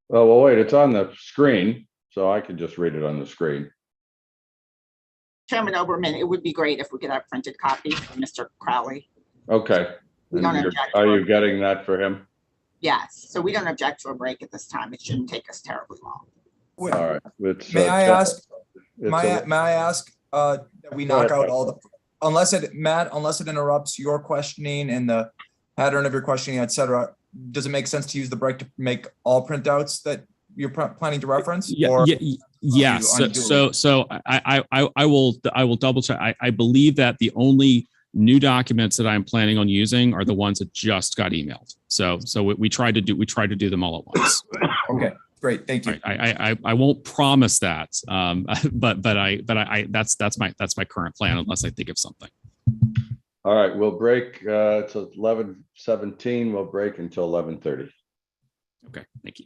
wait, it's on the screen, so I can just read it on the screen. Chairman Oberman, it would be great if we could have printed copies from Mr. Crowley. Okay. We don't And object. are you getting that for him? Yes, so we don't object to a break at this time. It shouldn't take us terribly long. Wait, All right. It's, May I ask, it's may I ask that we Go knock ahead, out all the, unless it, Matt, unless it interrupts your questioning and the pattern of your questioning, et cetera, does it make sense to use the break to make all printouts that you're planning to reference? Or Yes. undo So I will double check. I believe that the only new documents that I'm planning on using are the ones that just got emailed. So we tried to do them all at once. Okay, great, thank you. I won't promise that, but that's my current plan unless I think of something. all right. We'll break. It's 11:17. We'll break until 11:30. Okay, thank you.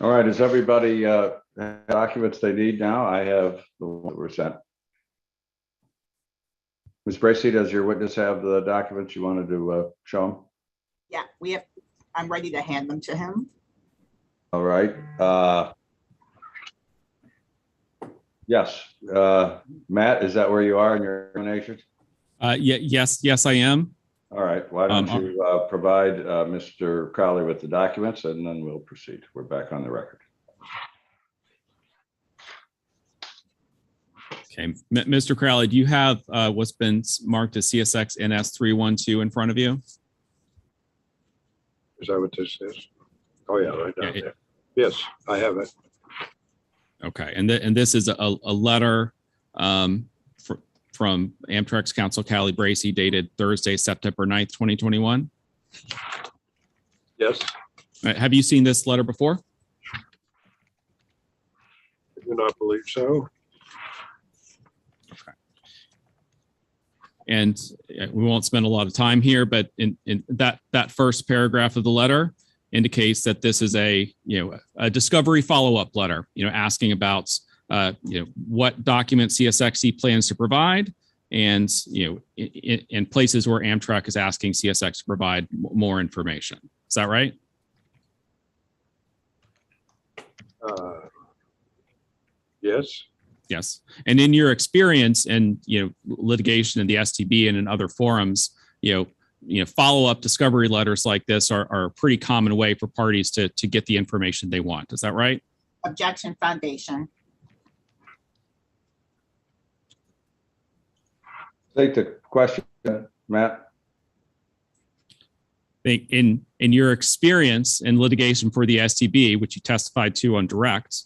All right, does everybody have documents they need now? I have the one that were sent. Ms. Bracy, does your witness have the documents you wanted to show him? Yeah, I'm ready to hand them to him. All right. Yes, Matt, is that where you are in your examination? Yes, I am. All right, why don't you provide Mr. Crowley with the documents and then we'll proceed. We're back on the record. Okay, Mr. Crowley, do you have what's been marked as CSX NS 312 in front of you? Is that what this is? Oh, yeah, right down Yeah, there. Yes, I have it. Okay, and this is a letter from Amtrak's counsel, Callie Bracy, dated Thursday, September 9th, 2021. Yes, Have you seen this letter before? I do not believe so. And we won't spend a lot of time here, but in that first paragraph of the letter indicates that this is a discovery follow-up letter, asking about what documents CSXC plans to provide, and in places where Amtrak is asking CSX to provide more information. Is that right? Yes, Yes. And in your experience in litigation in the STB and in other forums, follow-up discovery letters like this are a pretty common way for parties to get the information they want. Is that right? Objection foundation. Take the question, Matt. In your experience in litigation for the STB, which you testified to on direct,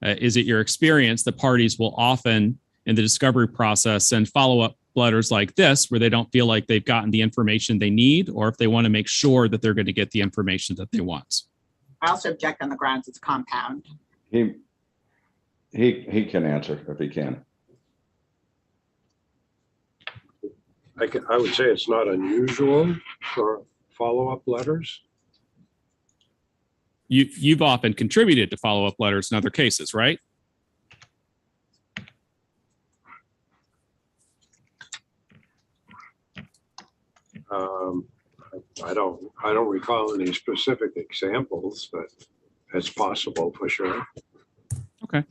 is it your experience that parties will often in the discovery process send follow-up letters like this where they don't feel like they've gotten the information they need, or if they want to make sure that they're going to get the information that they want? I also object on the grounds it's compound. He can answer if he can. I would say it's not unusual for follow-up letters. You've often contributed to follow-up letters in other cases, right? I don't recall any specific examples, but it's possible for sure. Okay. All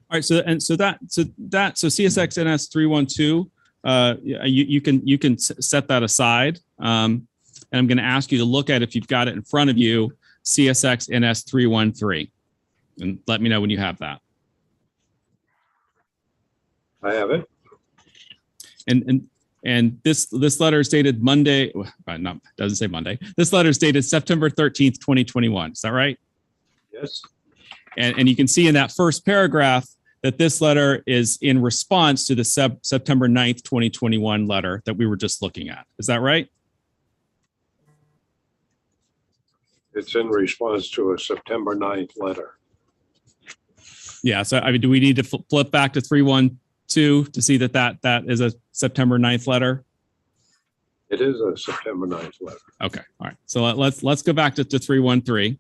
right. So CSX NS 312, you can set that aside. And I'm going to ask you to look at, if you've got it in front of you, CSX NS 313, and let me know when you have that. I have it. And this letter is dated Monday. No, doesn't say Monday. This letter is dated September 13th, 2021. Is that right? Yes. And you can see in that first paragraph that this letter is in response to the September 9th, 2021 letter that we were just looking at. Is that right? It's in response to a September 9th letter. Yeah. So do we need to flip back to 312 to see that is a September 9th letter? It is a September 9th letter. Okay. All right. So let's go back to 313,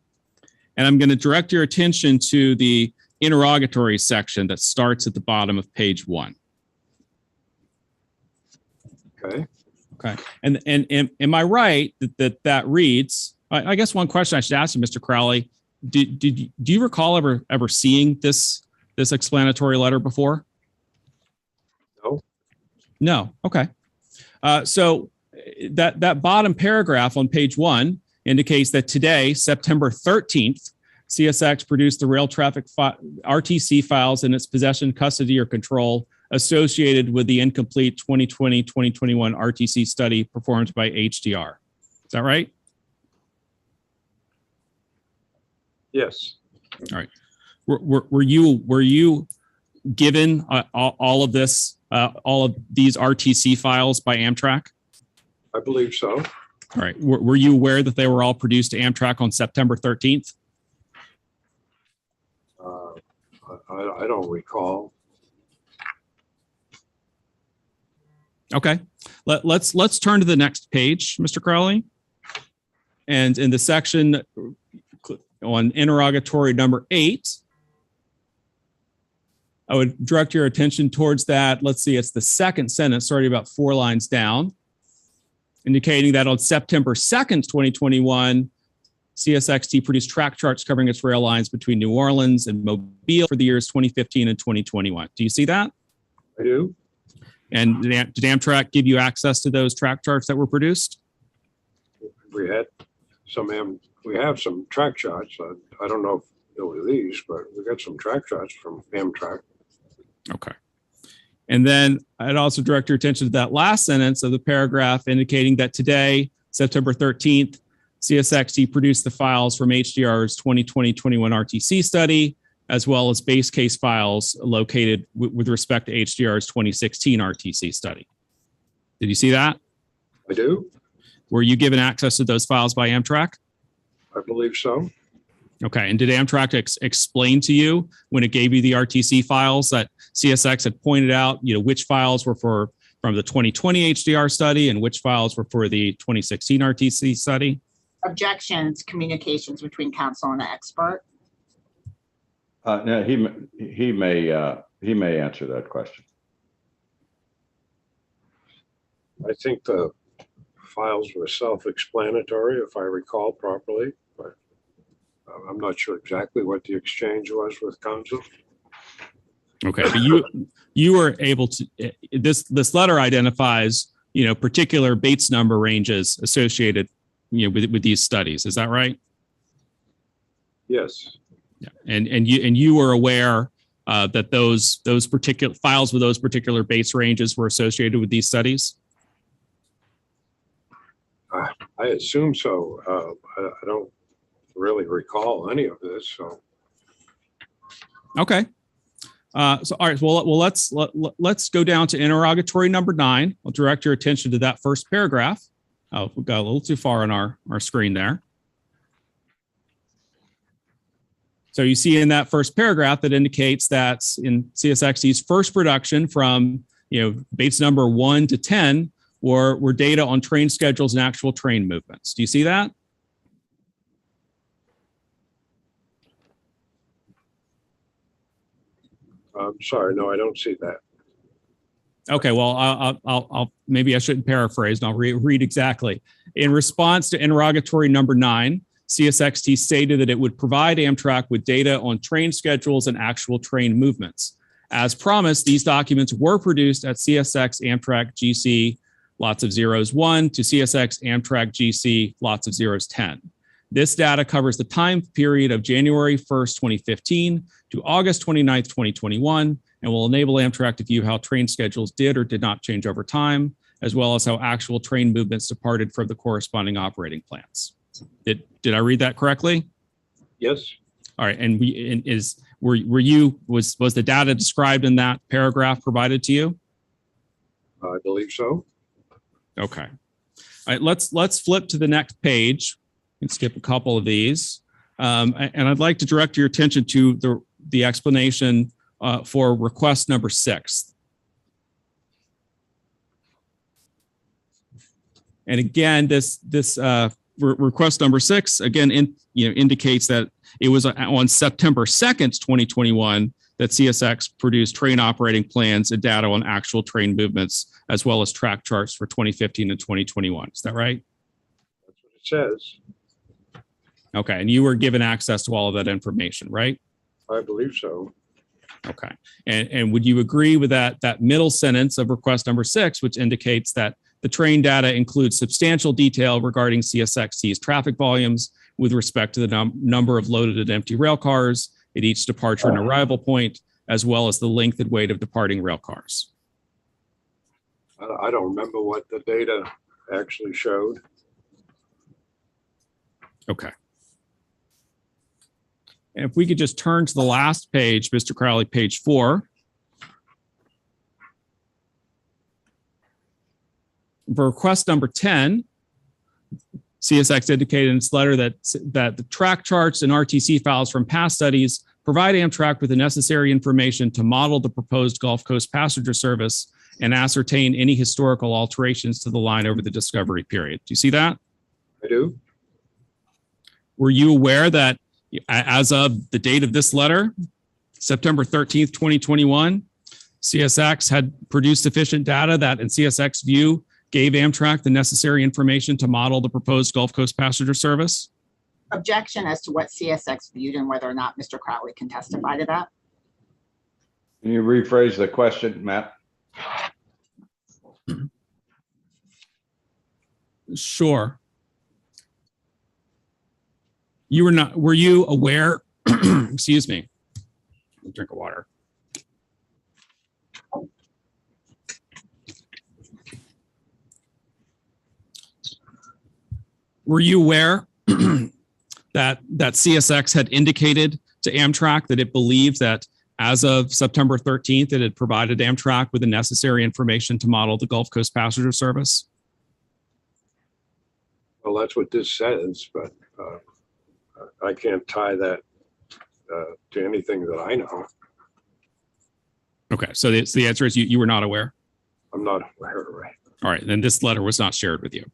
and I'm going to direct your attention to the interrogatory section that starts at the bottom of page 1. Okay. Okay. And am I right that reads? I guess one question I should ask you, Mr. Crowley, do you recall ever seeing this explanatory letter before? No. No. Okay. So that bottom paragraph on page 1 indicates that today, September 13th, CSX produced the rail traffic RTC files in its possession, custody, or control associated with the incomplete 2020-2021 RTC study performed by HDR. Is that right? Yes. All right. Were you given all of these RTC files by Amtrak? I believe so. All right. Were you aware that they were all produced to Amtrak on September 13th? I don't recall. Okay. Let's turn to the next page, Mr. Crowley. And in the section on interrogatory number 8, I would direct your attention towards that. Let's see, it's the second sentence, starting about 4 lines down, indicating that on September 2nd, 2021, CSXT produced track charts covering its rail lines between New Orleans and Mobile for the years 2015 and 2021. Do you see that? I do. And did Amtrak give you access to those track charts that were produced? We had we have some track charts. I don't know if it was these, but we got some track charts from Amtrak. Okay. And then I'd also direct your attention to that last sentence of the paragraph indicating that today, September 13th, CSXT produced the files from HDR's 2020-21 RTC study, as well as base case files located with respect to HDR's 2016 RTC study. Did you see that? I do. Were you given access to those files by Amtrak? I believe so. Okay. And did Amtrak explain to you when it gave you the RTC files that CSX had pointed out, which files were from the 2020 HDR study and which files were for the 2016 RTC study? Objections, communications between counsel and the expert. No, he may answer that question. I think the files were self-explanatory, if I recall properly, but I'm not sure exactly what the exchange was with counsel. Okay, but you were able to. This letter identifies particular Bates number ranges associated with these studies. Is that right? Yes. Yeah, and you were aware that those particular files with those particular Bates ranges were associated with these studies? I assume so. I don't really recall any of this. So. Okay. So all right. Well, let's go down to interrogatory number 9. I'll direct your attention to that first paragraph. Oh, we got a little too far on our screen there. So you see in that first paragraph that indicates that in CSXT's first production from Bates number 1 to 10 were data on train schedules and actual train movements. Do you see that? I'm sorry, no, I don't see that. Okay, well, I'll maybe I shouldn't paraphrase, and I'll read exactly. In response to interrogatory number 9, CSXT stated that it would provide Amtrak with data on train schedules and actual train movements. As promised, these documents were produced at CSX Amtrak GC lots of zeros 1 to CSX Amtrak GC lots of zeros 10. This data covers the time period of January 1st, 2015 to August 29th, 2021, and will enable Amtrak to view how train schedules did or did not change over time, as well as how actual train movements departed from the corresponding operating plans. Did I read that correctly? Yes. All right. And was the data described in that paragraph provided to you? I believe so. Okay. All right. Let's flip to the next page and skip a couple of these. And I'd like to direct your attention to the explanation for request number 6. And again, this request number 6 again indicates that it was on September 2nd, 2021, that CSX produced train operating plans and data on actual train movements, as well as track charts for 2015 and 2021. Is that right? That's what it says. Okay, and you were given access to all of that information, right? I believe so. Okay, and would you agree with that middle sentence of request number 6, which indicates that the train data includes substantial detail regarding CSXT's traffic volumes with respect to the number of loaded and empty rail cars at each departure and arrival point, as well as the length and weight of departing rail cars? I don't remember what the data actually showed. Okay. And if we could just turn to the last page, Mr. Crowley, page 4. For request number 10, CSX indicated in its letter that the track charts and RTC files from past studies provide Amtrak with the necessary information to model the proposed Gulf Coast passenger service and ascertain any historical alterations to the line over the discovery period. Do you see that? I do. Were you aware that As of the date of this letter, September 13th, 2021, CSX had produced sufficient data that in CSX view gave Amtrak the necessary information to model the proposed Gulf Coast passenger service. Objection as to what CSX viewed and whether or not Mr. Crowley can testify to that. Can you rephrase the question, Matt? Sure. Were you aware, excuse me, drink of water. Were you aware that CSX had indicated to Amtrak that it believed that as of September 13th, it had provided Amtrak with the necessary information to model the Gulf Coast passenger service? Well, that's what this says, but I can't tie that to anything that I know. Okay, so the answer is you were not aware? I'm not aware, right? All right, then this letter was not shared with you.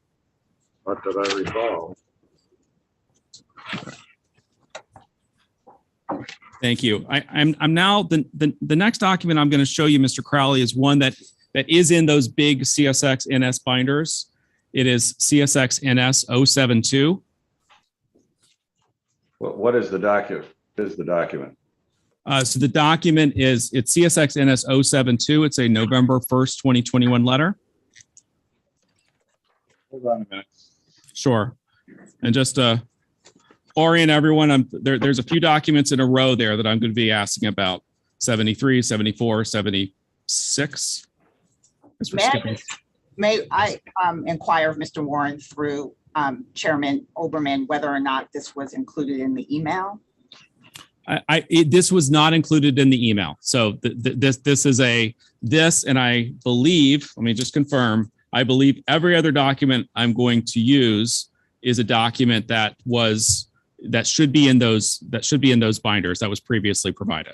Not that I recall. Thank you. I'm now the next document I'm going to show you, Mr. Crowley, is one that is in those big CSX NS binders. It is CSX NS 072. What is the document? Is the document? So the document it's CSX NS 072. It's a November 1st, 2021 letter. Hold on a minute. Sure. And just to orient everyone, there's a few documents in a row there that I'm going to be asking about. 73, 74, 76. May I inquire of Mr. Warren through Chairman Oberman whether or not this was included in the email? This was not included in the email. So this is and I believe, let me just confirm, I believe every other document I'm going to use is a document that should be in those binders that was previously provided.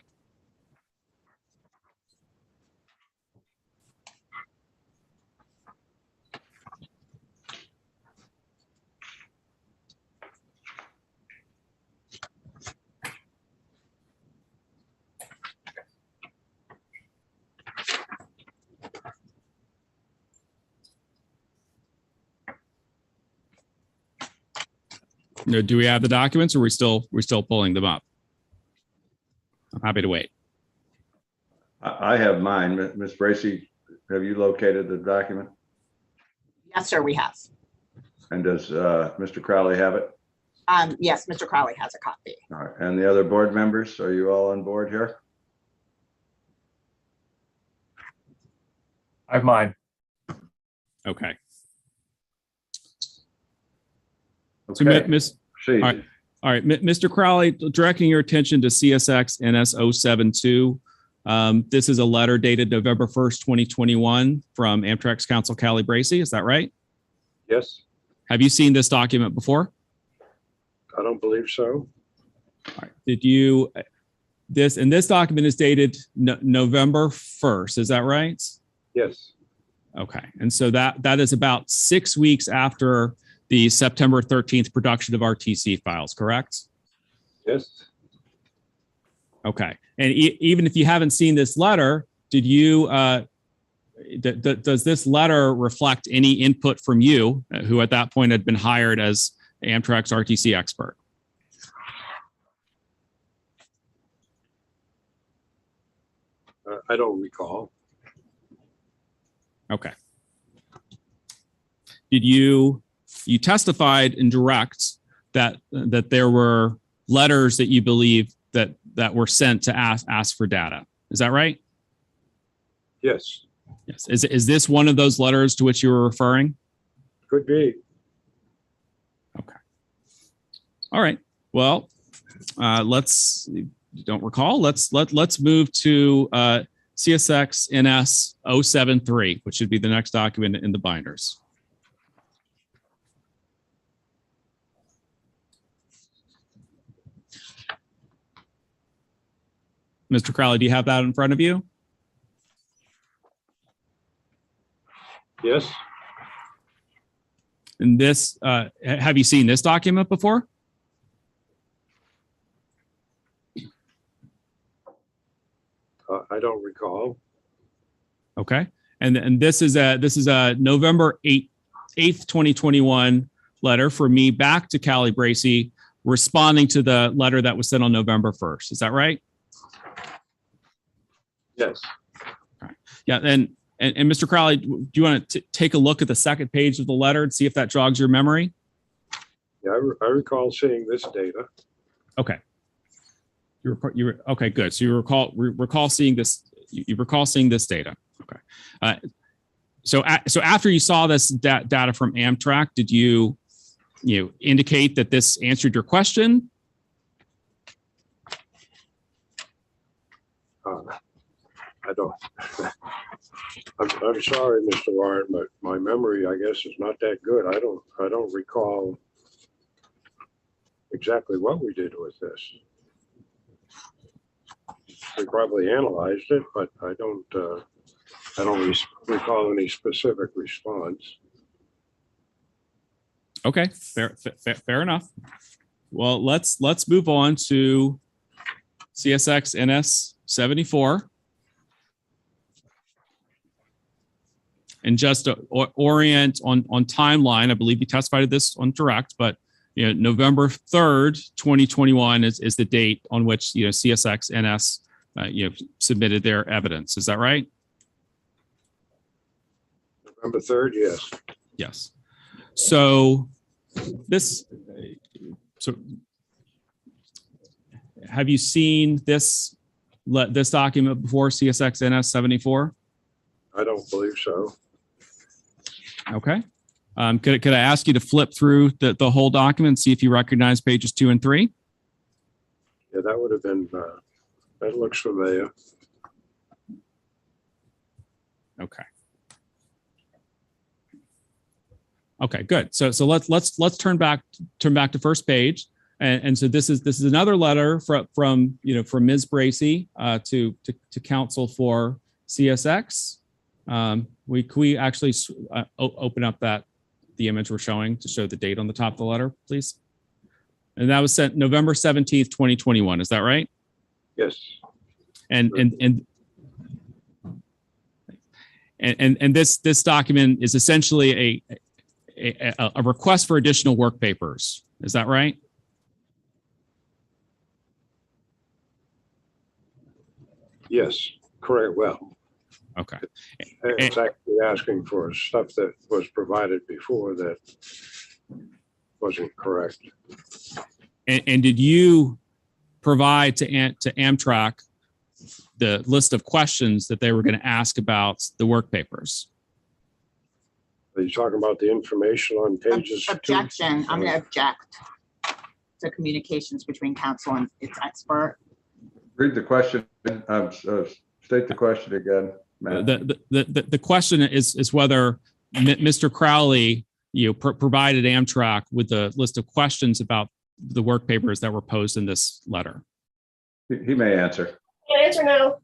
Do we have the documents, or we're still pulling them up? I'm happy to wait. I have mine. Ms. Bracy, have you located the document? Yes, sir, we have. And does Mr. Crowley have it? Yes, Mr. Crowley has a copy. All right. And the other board members, are you all on board here? I have mine. Okay. Okay. So, all right, Mr. Crowley, directing your attention to CSX NS 072. This is a letter dated November 1st, 2021 from Amtrak's counsel, Callie Bracy. Is that right? Yes, Have you seen this document before? I don't believe so. All right. This document is dated November 1st. Is that right? Yes, Okay. And so that is about 6 weeks after the September 13th production of RTC files, correct? yes. Okay. And even if you haven't seen this letter, did you, does this letter reflect any input from you, who at that point had been hired as Amtrak's RTC expert? I don't recall. Okay. Did you testified in direct that there were letters that you believe that were sent to ask for data? Is that right? Yes, Yes. Is this one of those letters to which you were referring? could be. Okay. All right. Well, let's move to CSX NS 073, which should be the next document in the binders. Mr. Crowley, do you have that in front of you? Yes, And this, have you seen this document before? I don't recall. Okay. And this is a November 8th, 2021 letter from me back to Callie Bracey, responding to the letter that was sent on November 1st. Is that right? Yes. Yeah. And Mr. Crowley, do you want to take a look at the second page of the letter and see if that jogs your memory? Yeah, I recall seeing this data. Okay. Okay, good. So you recall seeing this. You recall seeing this data. Okay. So after you saw this data from Amtrak, did you indicate that this answered your question? I don't. I'm sorry, Mr. Warren, but my memory, I guess, is not that good. I don't recall exactly what we did with this. We probably analyzed it, but I don't recall any specific response. Okay, fair enough. Well, let's move on to CSX NS 74. And just to orient on timeline, I believe you testified to this on direct, but November 3rd, 2021 is the date on which CSX NS submitted their evidence. Is that right? November 3rd, yes. Yes. So have you seen this document before, CSX NS 74? I don't believe so. Okay. Could I ask you to flip through the whole document and see if you recognize pages 2 and 3? Yeah, that would have been, that looks familiar. Okay. Okay, good. So let's turn back to first page. And so this is another letter from Ms. Bracey to counsel for CSX. Can we actually open up the image we're showing to show the date on the top of the letter, please? And that was sent November 17th, 2021. Is that right? Yes. And this document is essentially a request for additional work papers. Is that right? Yes, correct. Well, okay. It's actually asking for stuff that was provided before that wasn't correct. And did you provide to Amtrak the list of questions that they were going to ask about the work papers? Are you talking about the information on pages? Objection. I'm going to object to communications between counsel and its expert. Read the question. State the question again, Matt. The question is whether Mr. Crowley provided Amtrak with a list of questions about the work papers that were posed in this letter. He may answer. Can't answer now.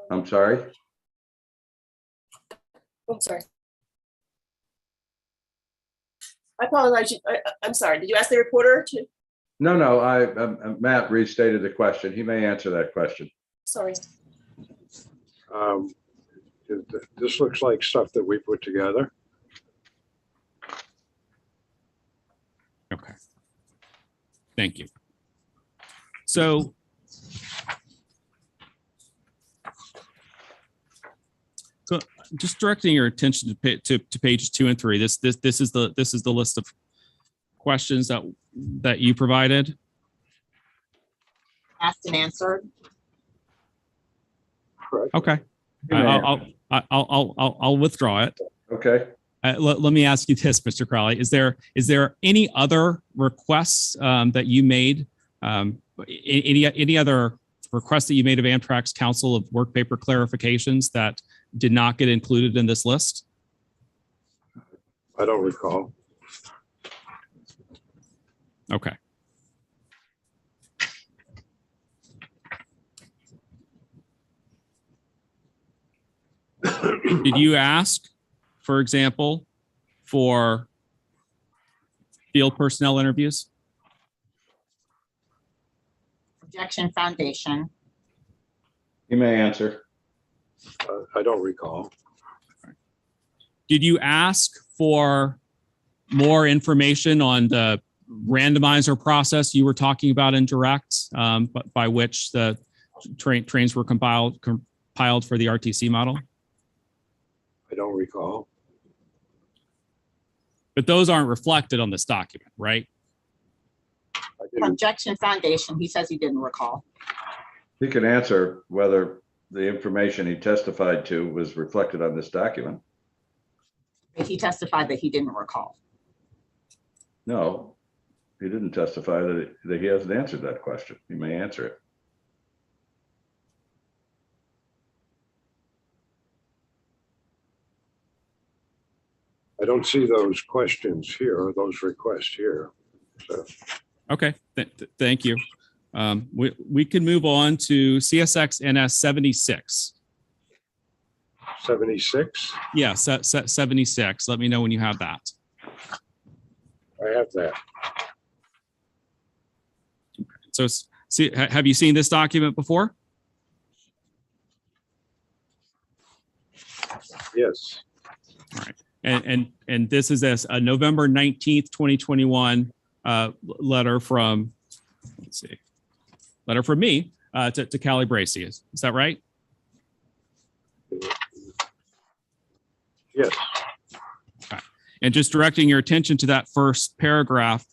I'm sorry. I'm sorry. I apologize. I'm sorry. Did you ask the reporter to? No. Matt restated the question. He may answer that question. Sorry. This looks like stuff that we put together. Okay. Thank you. So just directing your attention to pages 2 and 3. This is the list of questions that you provided. Asked and answered. Correct. Okay. I'll withdraw it. Okay. Let me ask you this, Mr. Crowley. Is there any other requests that you made? Any other requests that you made of Amtrak's Council of Work Paper clarifications that did not get included in this list? I don't recall. Okay. Did you ask, for example, for field personnel interviews? Objection Foundation. He may answer. I don't recall. Did you ask for more information on the randomizer process you were talking about in direct, but by which the trains were compiled for the RTC model? I don't recall. But those aren't reflected on this document, right? I didn't. Objection Foundation. He says he didn't recall. He can answer whether the information he testified to was reflected on this document. But he testified that he didn't recall. No, he didn't testify that he hasn't answered that question. He may answer it. I don't see those questions here or those requests here. So Okay, thank you. We can move on to CSX NS 76. 76, Yeah, 76. Let me know when you have that. I have that. So, have you seen this document before? Yes, And this is a November 19th, 2021 letter from, let's see, letter from me to Callie Bracey. Is that right? yes, And just directing your attention to that first paragraph,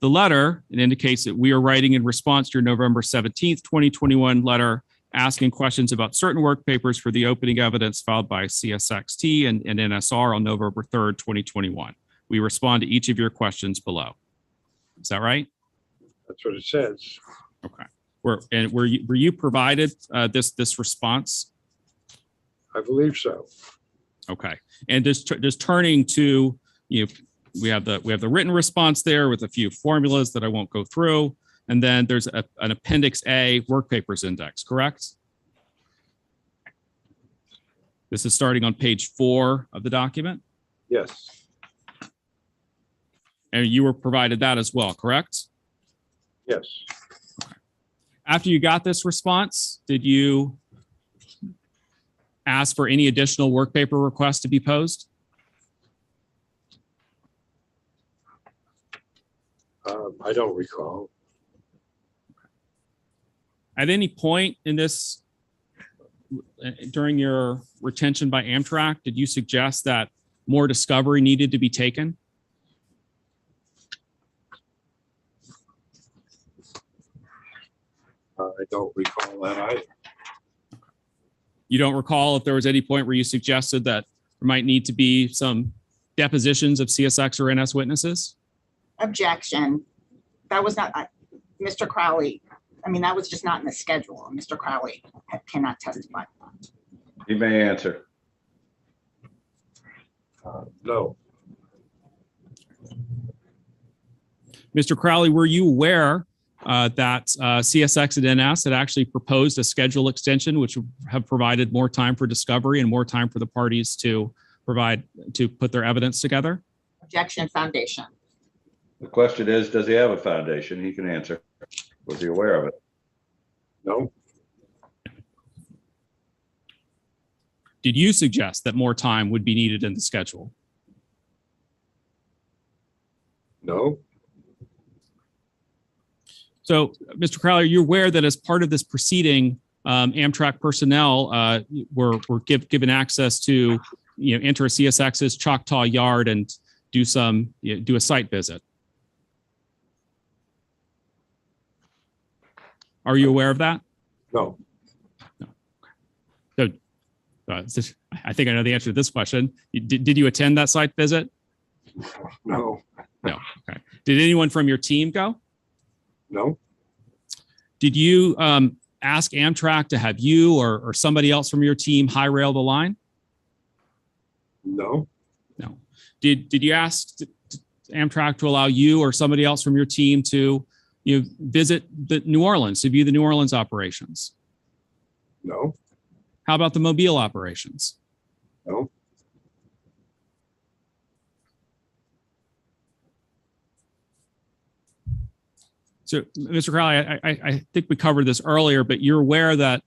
the letter, it indicates that we are writing in response to your November 17th, 2021 letter asking questions about certain work papers for the opening evidence filed by CSXT and NSR on November 3rd, 2021. We respond to each of your questions below. Is that right? that's what it says. Okay. Were you provided this response? I believe so. Okay. And just turning to, we have the written response there with a few formulas that I won't go through. And then there's an Appendix A work papers index, correct? This is starting on page 4 of the document. Yes, And you were provided that as well, correct? yes. After you got this response, did you ask for any additional work paper requests to be posed? I don't recall. At any point in this, during your retention by Amtrak, did you suggest that more discovery needed to be taken? I don't recall that either. You don't recall if there was any point where you suggested that there might need to be some depositions of CSX or NS witnesses? Objection. That was not, Mr. Crowley, I mean, that was just not in the schedule. Mr. Crowley cannot testify. He may answer. No, Mr. Crowley, were you aware that CSX and NS had actually proposed a schedule extension, which would have provided more time for discovery and more time for the parties to put their evidence together? Objection Foundation. The question is, does he have a foundation? He can answer. Was he aware of it? no, Did you suggest that more time would be needed in the schedule? no, So, Mr. Crowley, you're aware that as part of this proceeding, Amtrak personnel were given access to, enter CSX's Choctaw Yard and do a site visit. Are you aware of that? no, So, I think I know the answer to this question. Did you attend that site visit? no, No. Okay. Did anyone from your team go? no, Did you ask Amtrak to have you or somebody else from your team high rail the line? no, No. Did you ask Amtrak to allow you or somebody else from your team to visit the New Orleans, to view the New Orleans operations? no, How about the Mobile operations? no, So, Mr. Crowley, I think we covered this earlier, but you're aware that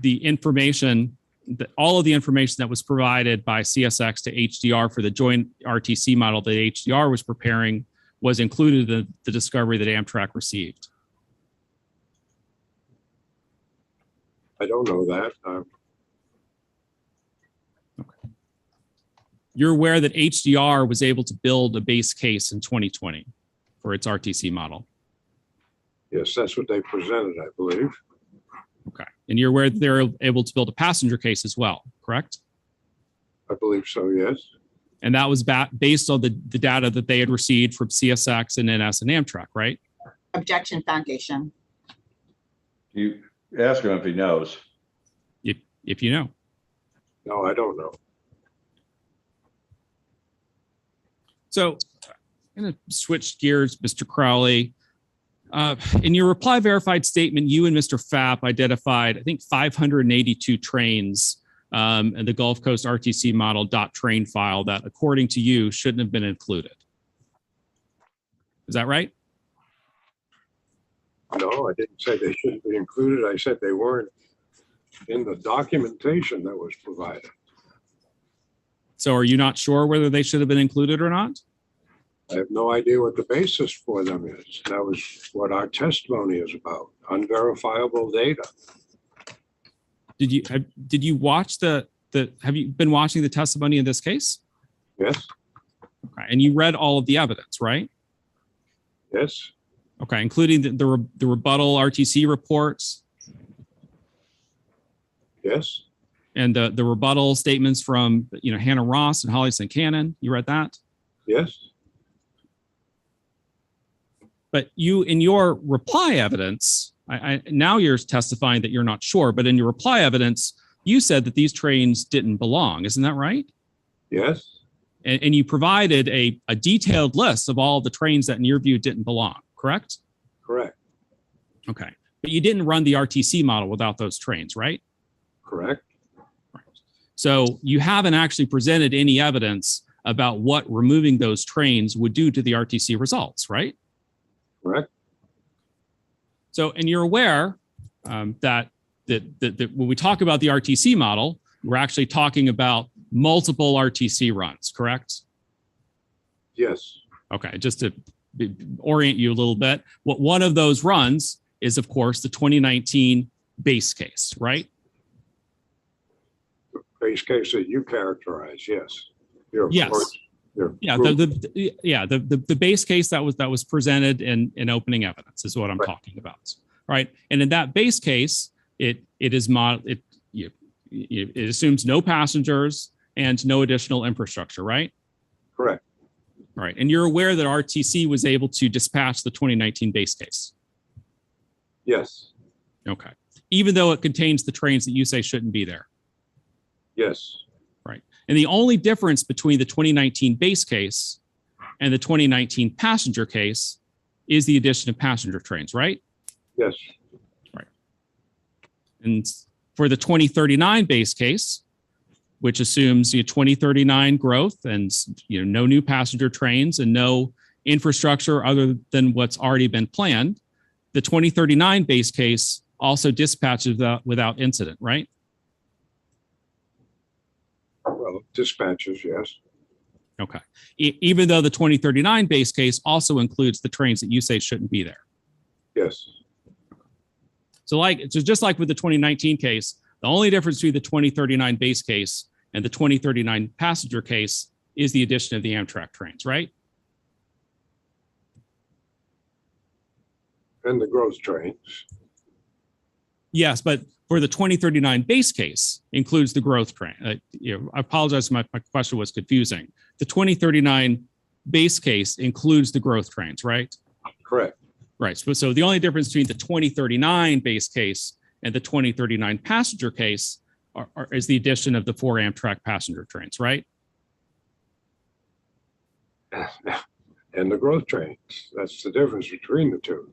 the information, that all of the information that was provided by CSX to HDR for the joint RTC model that HDR was preparing was included in the discovery that Amtrak received. I don't know that. You're aware that HDR was able to build a base case in 2020 for its RTC model. Yes, that's what they presented, I believe. Okay. And you're aware that they're able to build a passenger case as well, correct? I believe so, yes. And that was based on the data that they had received from CSX and NS and Amtrak, right? Objection foundation. You ask him if he knows. If you know. No, I don't know. So I'm going to switch gears, Mr. Crowley. In your reply verified statement, you and Mr. Fapp identified, I think, 582 trains in the Gulf Coast RTC model .train file that, according to you, shouldn't have been included. Is that right? No, I didn't say they shouldn't be included. I said they weren't in the documentation that was provided. So are you not sure whether they should have been included or not? I have no idea what the basis for them is. That was what our testimony is about, unverifiable data. Did you watch have you been watching the testimony in this case? Yes, Okay. And you read all of the evidence, right? yes, Okay, including the rebuttal RTC reports yes, and the rebuttal statements from Hannah Ross and Holly St. Cannon. You read that? yes, But you, in your reply evidence, now you're testifying that you're not sure, but in your reply evidence, you said that these trains didn't belong. Isn't that right? yes, And you provided a detailed list of all the trains that in your view didn't belong, correct? correct, Okay. But you didn't run the RTC model without those trains, right? correct, Right. So you haven't actually presented any evidence about what removing those trains would do to the RTC results, right? correct, So, and you're aware that when we talk about the RTC model, we're actually talking about multiple RTC runs, correct? yes, Okay, just to orient you a little bit, what one of those runs is, of course, the 2019 base case, right? base case that you characterize, yes. Yes. Yeah, the base case that was presented in opening evidence is what I'm Right. talking about, right? And in that base case, it assumes no passengers and no additional infrastructure, right? Correct, Right. And you're aware that RTC was able to dispatch the 2019 base case. yes, Okay. Even though it contains the trains that you say shouldn't be there. yes, And the only difference between the 2019 base case and the 2019 passenger case is the addition of passenger trains, right? yes, And for the 2039 base case, which assumes 2039 growth and no new passenger trains and no infrastructure other than what's already been planned, the 2039 base case also dispatches without incident, right? well, dispatches, yes, Okay. Even though the 2039 base case also includes the trains that you say shouldn't be there. yes, So just like with the 2019 case, the only difference between the 2039 base case and the 2039 passenger case is the addition of the Amtrak trains, right? and the growth trains, Yes, but for the 2039 base case includes the growth train. I apologize, my question was confusing. The 2039 base case includes the growth trains, right? correct, Right. So the only difference between the 2039 base case and the 2039 passenger case is the addition of the 4 Amtrak passenger trains, right? and the growth trains, that's the difference between the two.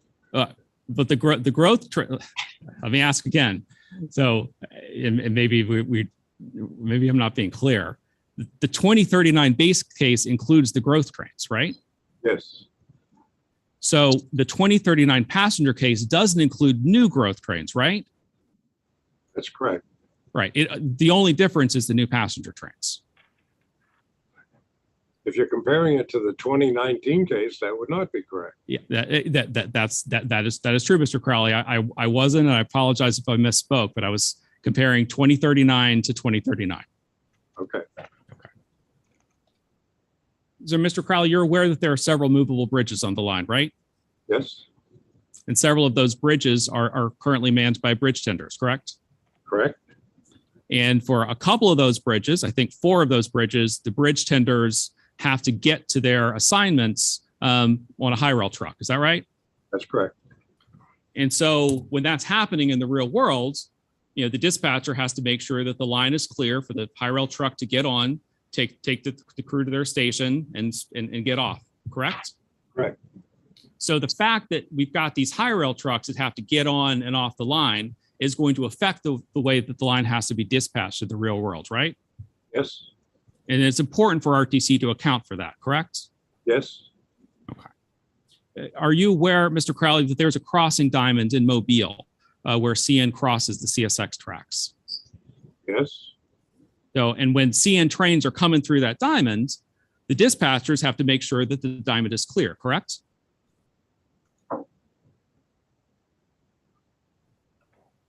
But the growth train. Let me ask again. So, and maybe maybe I'm not being clear. The 2039 base case includes the growth trains, right? Yes, So the 2039 passenger case doesn't include new growth trains, right? That's correct. Right. The only difference is the new passenger trains. If you're comparing it to the 2019 case, that would not be correct. Yeah, that is true, Mr. Crowley. I wasn't, and I apologize if I misspoke, but I was comparing 2039 to 2039. Okay. So, Mr. Crowley, you're aware that there are several movable bridges on the line, right? Yes, And several of those bridges are currently manned by bridge tenders, correct? correct. And for a couple of those bridges, I think 4 of those bridges, the bridge tenders have to get to their assignments on a high rail truck. Is that right? That's correct. And so when that's happening in the real world, the dispatcher has to make sure that the line is clear for the high rail truck to get on, take the crew to their station and get off, correct? Correct. So the fact that we've got these high rail trucks that have to get on and off the line is going to affect the way that the line has to be dispatched in the real world, right? Yes, And it's important for RTC to account for that, correct? yes, Are you aware, Mr. Crowley, that there's a crossing diamond in Mobile where CN crosses the CSX tracks? yes, So, and when CN trains are coming through that diamond, the dispatchers have to make sure that the diamond is clear, correct?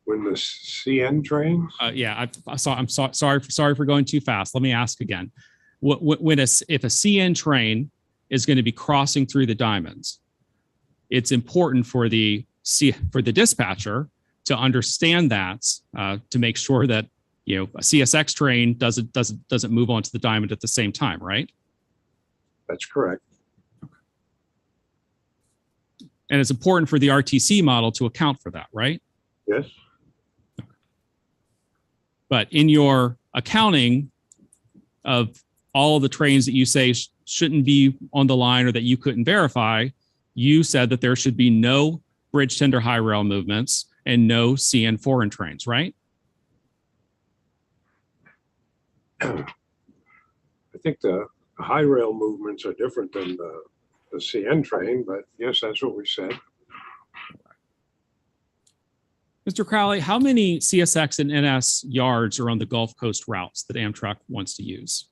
when the CN trains, Yeah, I'm sorry for going too fast. Let me ask again. If a CN train is going to be crossing through the diamonds, it's important for the dispatcher to understand that to make sure that a CSX train doesn't move onto the diamond at the same time, right? that's correct. And it's important for the RTC model to account for that, right? Yes, But in your accounting of all of the trains that you say shouldn't be on the line or that you couldn't verify, you said that there should be no bridge tender high rail movements and no CN foreign trains, right? I think the high rail movements are different than the CN train, but yes, that's what we said. Mr. Crowley, how many CSX and NS yards are on the Gulf Coast routes that Amtrak wants to use?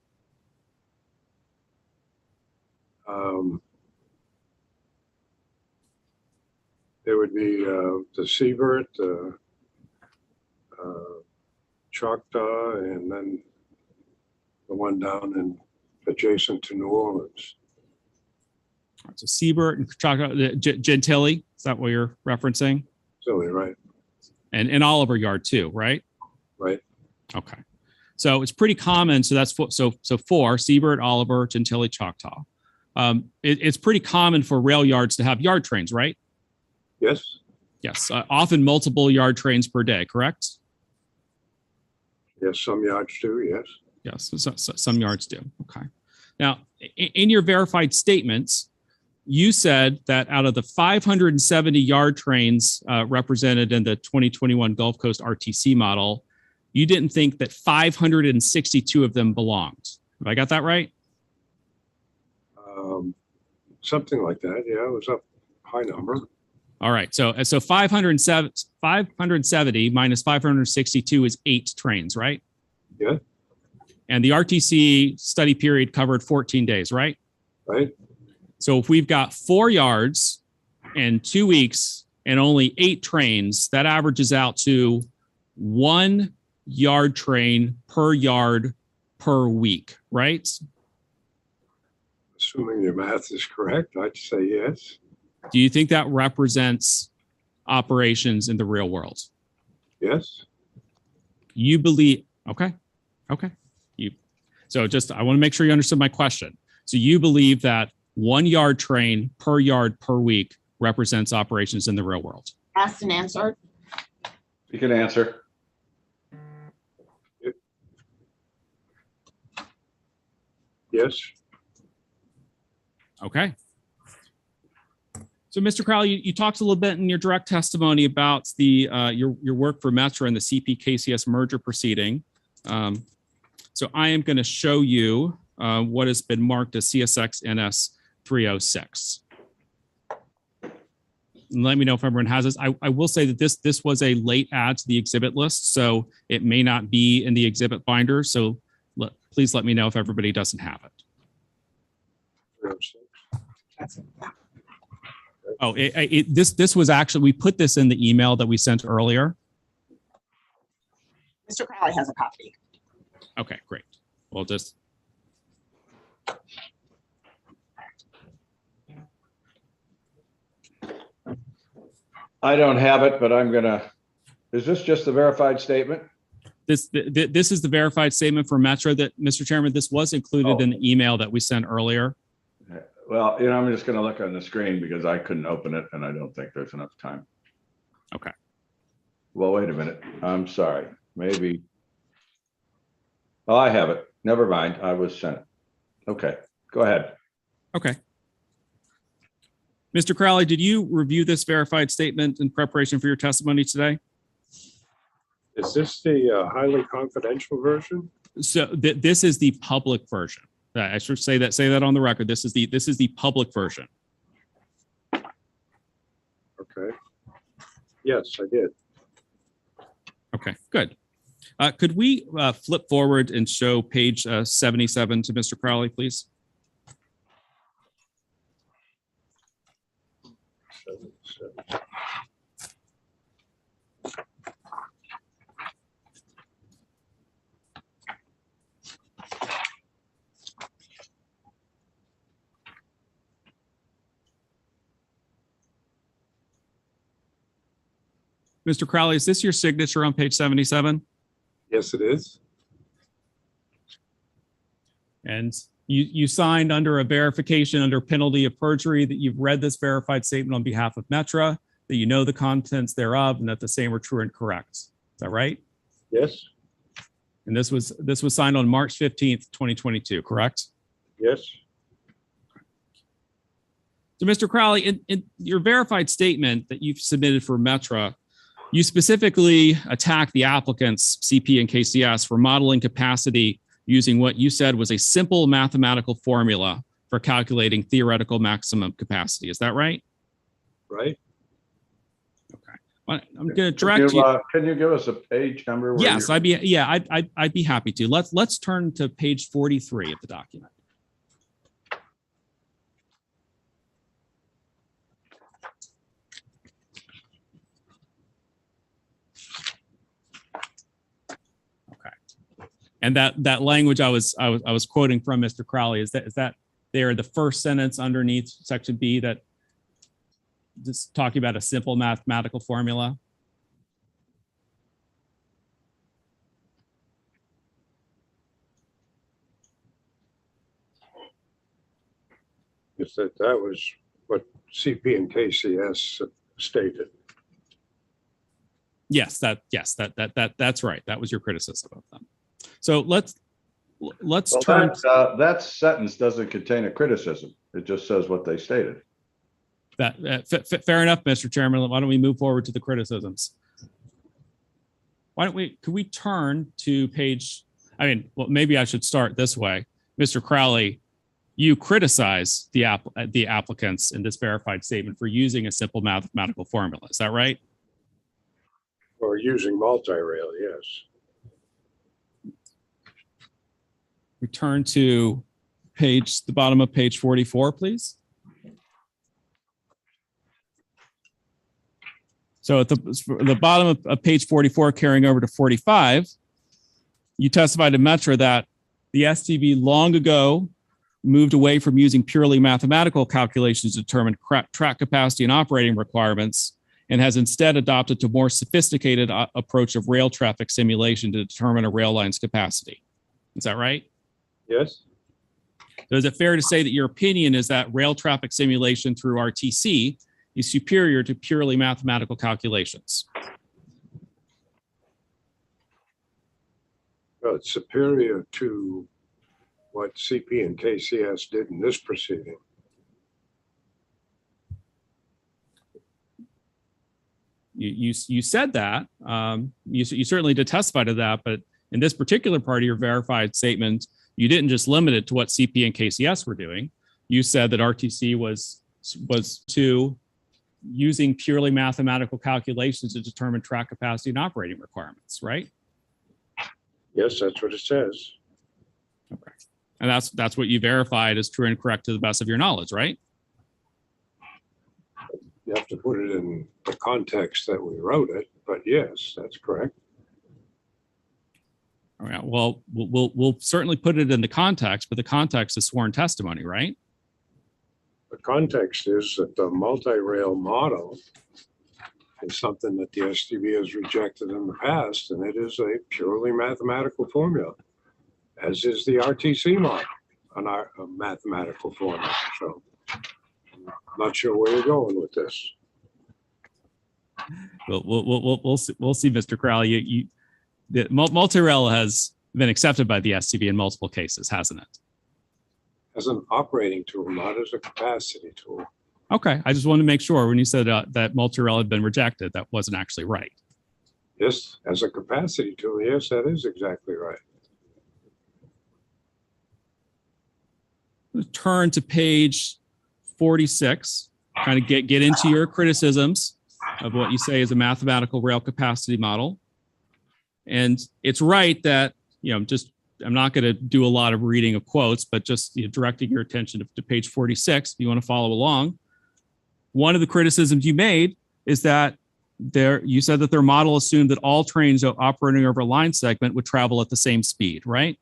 There would be the Seabird, Choctaw, and then the one down in adjacent to New Orleans. So Seabird and Choctaw, Gentilly, is that what you're referencing? Silly, right? And Oliver Yard too, right? Right. Okay. So it's pretty common. So that's so 4, Seabird, Oliver, Gentilly, Choctaw. It's pretty common for rail yards to have yard trains, right? Yes, Yes, often multiple yard trains per day, correct? yes, some yards do, yes. Yes, some yards do. Okay. Now, in your verified statements, you said that out of the 570 yard trains represented in the 2021 Gulf Coast RTC model, you didn't think that 562 of them belonged. Have I got that right? Something like that, yeah, it was a high number. All right. So 570 minus 562 is 8 trains, right? Yeah. And the RTC study period covered 14 days, right? Right, So if we've got 4 yards and 2 weeks and only 8 trains, that averages out to 1 yard train per yard per week, right? assuming your math is correct, I'd say yes. Do you think that represents operations in the real world? Yes, You believe, okay. So I want to make sure you understood my question. So you believe that 1 yard train per yard per week represents operations in the real world? Asked and answered. You can answer. yes, Okay. So, Mr. Crowley, you talked a little bit in your direct testimony about the your work for Metra and the CP-KCS merger proceeding. So I am going to show you what has been marked as CSX NS 306. and let me know if everyone has this. I will say that this was a late add to the exhibit list, so it may not be in the exhibit binder. So please let me know if everybody doesn't have it. 306. That's it. Yeah. Oh, this was actually, we put this in the email that we sent earlier. Mr. Crowley has a copy. Okay, great. We'll just. I don't have it, but I'm gonna, is this just the verified statement? This is the verified statement for Metra that, Mr. Chairman, this was included in the email that we sent earlier. Well, you know, I'm just gonna look on the screen because I couldn't open it and I don't think there's enough time. Okay. Well, wait a minute. I'm sorry. Maybe. Oh, I have it. Never mind. I was sent it. Okay, go ahead. Okay. Mr. Crowley, did you review this verified statement in preparation for your testimony today? Is this the highly confidential version? So this is the public version. I should say that on the record. This is the public version. Okay. Yes, I did. Okay, good. Could we flip forward and show page 77 to Mr. Crowley, please? Mr. Crowley, is this your signature on page 77? Yes, it is. And you signed under a verification under penalty of perjury that you've read this verified statement on behalf of Metra, that you know the contents thereof, and that the same are true and correct. Is that right? Yes. And this was signed on March 15th, 2022, correct? Yes. So, Mr. Crowley, in your verified statement that you've submitted for Metra, you specifically attack the applicants, CP and KCS, for modeling capacity using what you said was a simple mathematical formula for calculating theoretical maximum capacity. Is that right? Right. Okay. Well, I'm going to direct you. Can you give us a page number? Yes, I'd be happy to. Let's turn to page 43 of the document. And that language I was quoting from Mr. Crowley, is that there the first sentence underneath section B that just talking about a simple mathematical formula? Yes, that was what CP and KCS stated. Yes, that's right. That was your criticism of them. So let's turn. That sentence doesn't contain a criticism. It just says what they stated. Fair enough, Mr. Chairman. Why don't we move forward to the criticisms? Could we turn to page? Maybe I should start this way. Mr. Crowley, you criticize the applicants in this verified statement for using a simple mathematical formula. Is that right? Or using multi-rail, yes. Return to the bottom of page 44, please. So at the bottom of page 44, carrying over to 45, you testified to Metra that the STB long ago moved away from using purely mathematical calculations to determine track capacity and operating requirements, and has instead adopted a more sophisticated approach of rail traffic simulation to determine a rail line's capacity. Is that right? Yes. So is it fair to say that your opinion is that rail traffic simulation through RTC is superior to purely mathematical calculations? Well, it's superior to what CP and KCS did in this proceeding. You said that. You certainly did testify to that, but in this particular part of your verified statement, you didn't just limit it to what CP and KCS were doing. You said that RTC was to using purely mathematical calculations to determine track capacity and operating requirements, right? Yes, that's what it says. Okay. And that's what you verified as true and correct to the best of your knowledge, right? You have to put it in the context that we wrote it, but yes, that's correct. All right. Well, we'll certainly put it in the context, but the context is sworn testimony, right? The context is that the multi-rail model is something that the STB has rejected in the past, and it is a purely mathematical formula, as is the RTC model, a mathematical formula. So I'm not sure where you're going with this. We'll see, Mr. Crowley. The multi-rail has been accepted by the STB in multiple cases, hasn't it? As an operating tool, not as a capacity tool. Okay, I just wanted to make sure when you said that multi-rail had been rejected, that wasn't actually right. Yes, as a capacity tool, yes, that is exactly right. Turn to page 46, kind of get into your criticisms of what you say is a mathematical rail capacity model. And it's right that, I'm not going to do a lot of reading of quotes, but just directing your attention to page 46, if you want to follow along. One of the criticisms you made is that you said that their model assumed that all trains operating over a line segment would travel at the same speed, right?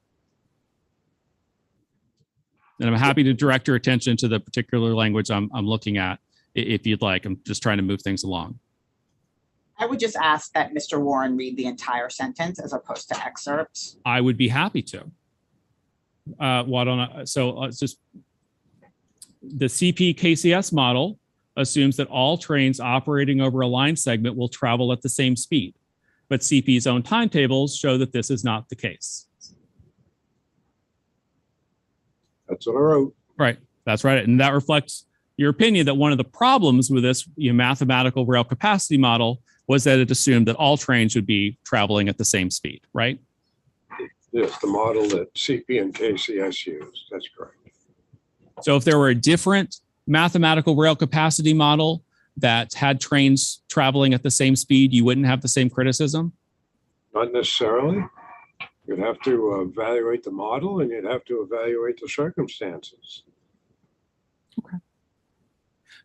And I'm happy to direct your attention to the particular language I'm looking at, if you'd like. I'm just trying to move things along. I would just ask that Mr. Warren read the entire sentence as opposed to excerpts. I would be happy to. It's just the CP KCS model assumes that all trains operating over a line segment will travel at the same speed, but CP's own timetables show that this is not the case. That's what I wrote. Right, that's right. And that reflects your opinion that one of the problems with this mathematical rail capacity model was that it assumed that all trains would be traveling at the same speed, right? Yes, the model that CP and KCS used, that's correct. So if there were a different mathematical rail capacity model that had trains traveling at the same speed, you wouldn't have the same criticism? Not necessarily. You'd have to evaluate the model and you'd have to evaluate the circumstances. Okay.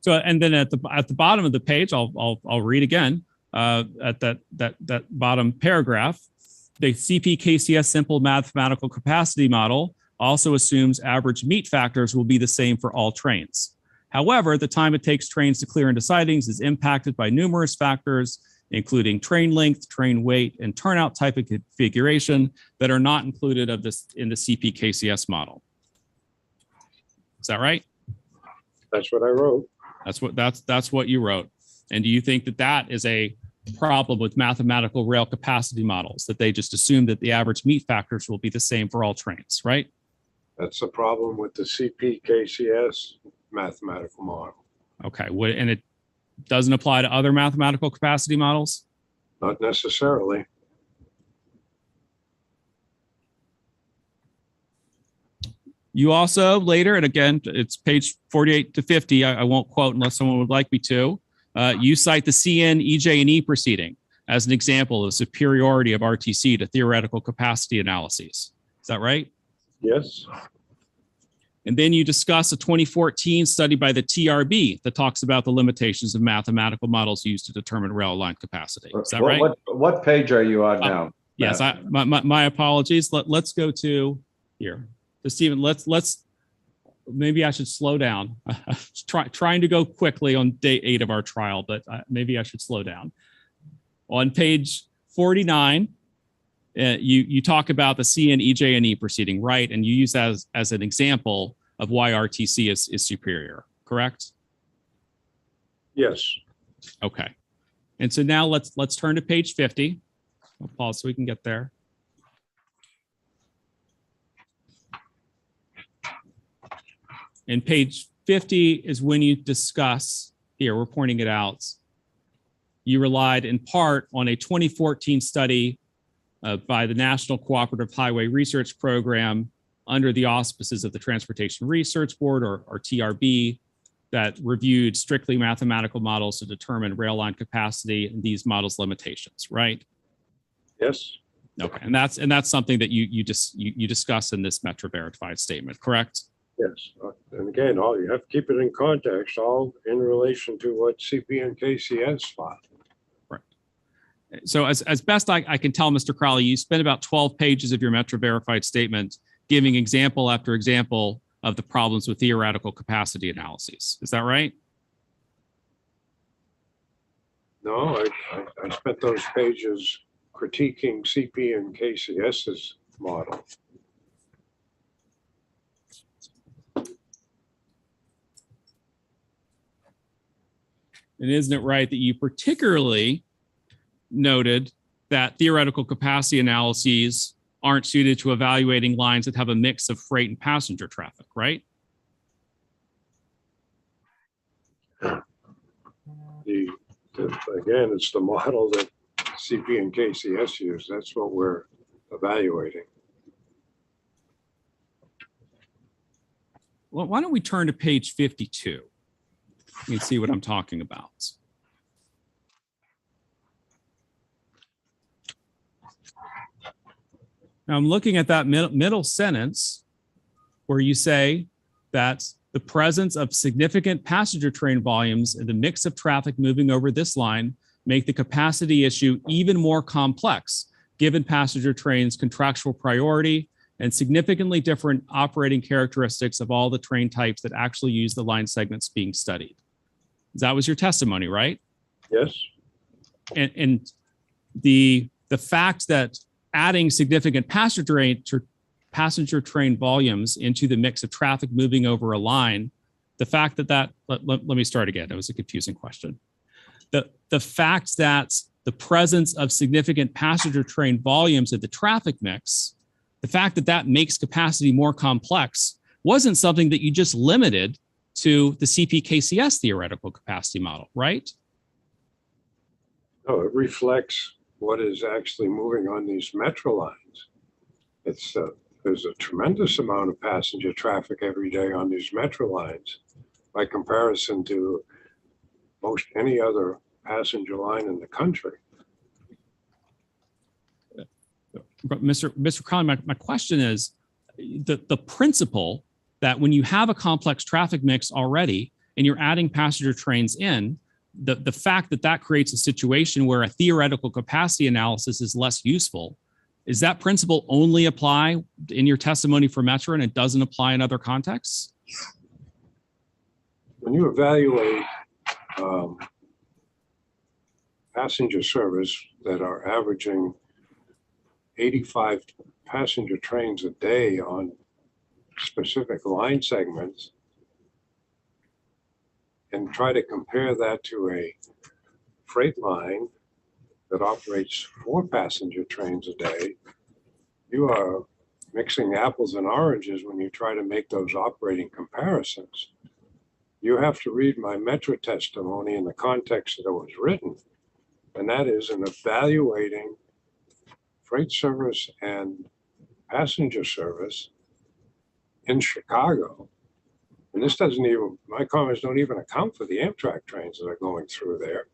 So, and then at the bottom of the page, I'll read again. At that bottom paragraph, the CP KCS simple mathematical capacity model also assumes average meet factors will be the same for all trains. However, the time it takes trains to clear into sidings is impacted by numerous factors, including train length, train weight, and turnout type of configuration that are not included in the CP KCS model. Is that right? That's what I wrote. That's what you wrote. And do you think that is a problem with mathematical rail capacity models, that they just assume that the average meet factors will be the same for all trains, right? That's the problem with the CP KCS mathematical model. Okay, and it doesn't apply to other mathematical capacity models? Not necessarily. You also later, and again, it's page 48 to 50, I won't quote unless someone would like me to, you cite the CN, EJ, and E proceeding as an example of superiority of RTC to theoretical capacity analyses. Is that right? Yes. And then you discuss a 2014 study by the TRB that talks about the limitations of mathematical models used to determine rail line capacity. Is that right? What page are you on now? Yes, my apologies. Let's go to here. So Stephen, maybe I should slow down. Trying to go quickly on day 8 of our trial, but maybe I should slow down. On page 49, you talk about the CN, EJ, and E proceeding, right? And you use that as an example of why RTC is superior, correct? Yes. Okay. And so now let's turn to page 50. I'll pause so we can get there. And page 50 is when you discuss, here, we're pointing it out. You relied in part on a 2014 study by the National Cooperative Highway Research Program under the auspices of the Transportation Research Board, or TRB, that reviewed strictly mathematical models to determine rail line capacity and these models' limitations, right? Yes, Okay, and that's something that you discuss in this Metra verified statement, correct? yes. And again, all you have to keep it in context, all in relation to what CP and KCS filed. So as best I can tell, Mr. Crowley, you spent about 12 pages of your Metra verified statement giving example after example of the problems with theoretical capacity analyses. Is that right? No, I spent those pages critiquing CP and KCS's model. And isn't it right that you particularly noted that theoretical capacity analyses aren't suited to evaluating lines that have a mix of freight and passenger traffic, right? Again, it's the model that CP and KCS use. That's what we're evaluating. Well, why don't we turn to page 52? You can see what I'm talking about. Now I'm looking at that middle sentence where you say that the presence of significant passenger train volumes and the mix of traffic moving over this line make the capacity issue even more complex, given passenger trains' contractual priority and significantly different operating characteristics of all the train types that actually use the line segments being studied. That was your testimony, right? Yes. And the fact that adding significant passenger train volumes into the mix of traffic moving over a line, the fact that let me start again. That was a confusing question. The fact that the presence of significant passenger train volumes in the traffic mix, the fact that that makes capacity more complex wasn't something that you just limited to the CPKCS theoretical capacity model, right? No, it reflects what is actually moving on these Metra lines. There's a tremendous amount of passenger traffic every day on these Metra lines by comparison to most any other passenger line in the country. But Mr. Crowley, my question is the principle that when you have a complex traffic mix already and you're adding passenger trains in, the fact that that creates a situation where a theoretical capacity analysis is less useful, is that principle only apply in your testimony for Metra and it doesn't apply in other contexts? When you evaluate passenger service that are averaging 85 passenger trains a day on specific line segments and try to compare that to a freight line that operates 4 passenger trains a day, you are mixing apples and oranges when you try to make those operating comparisons. You have to read my Metra testimony in the context that it was written, and that is in evaluating freight service and passenger service in Chicago. And this doesn't even, my comments don't even account for the Amtrak trains that are going through there.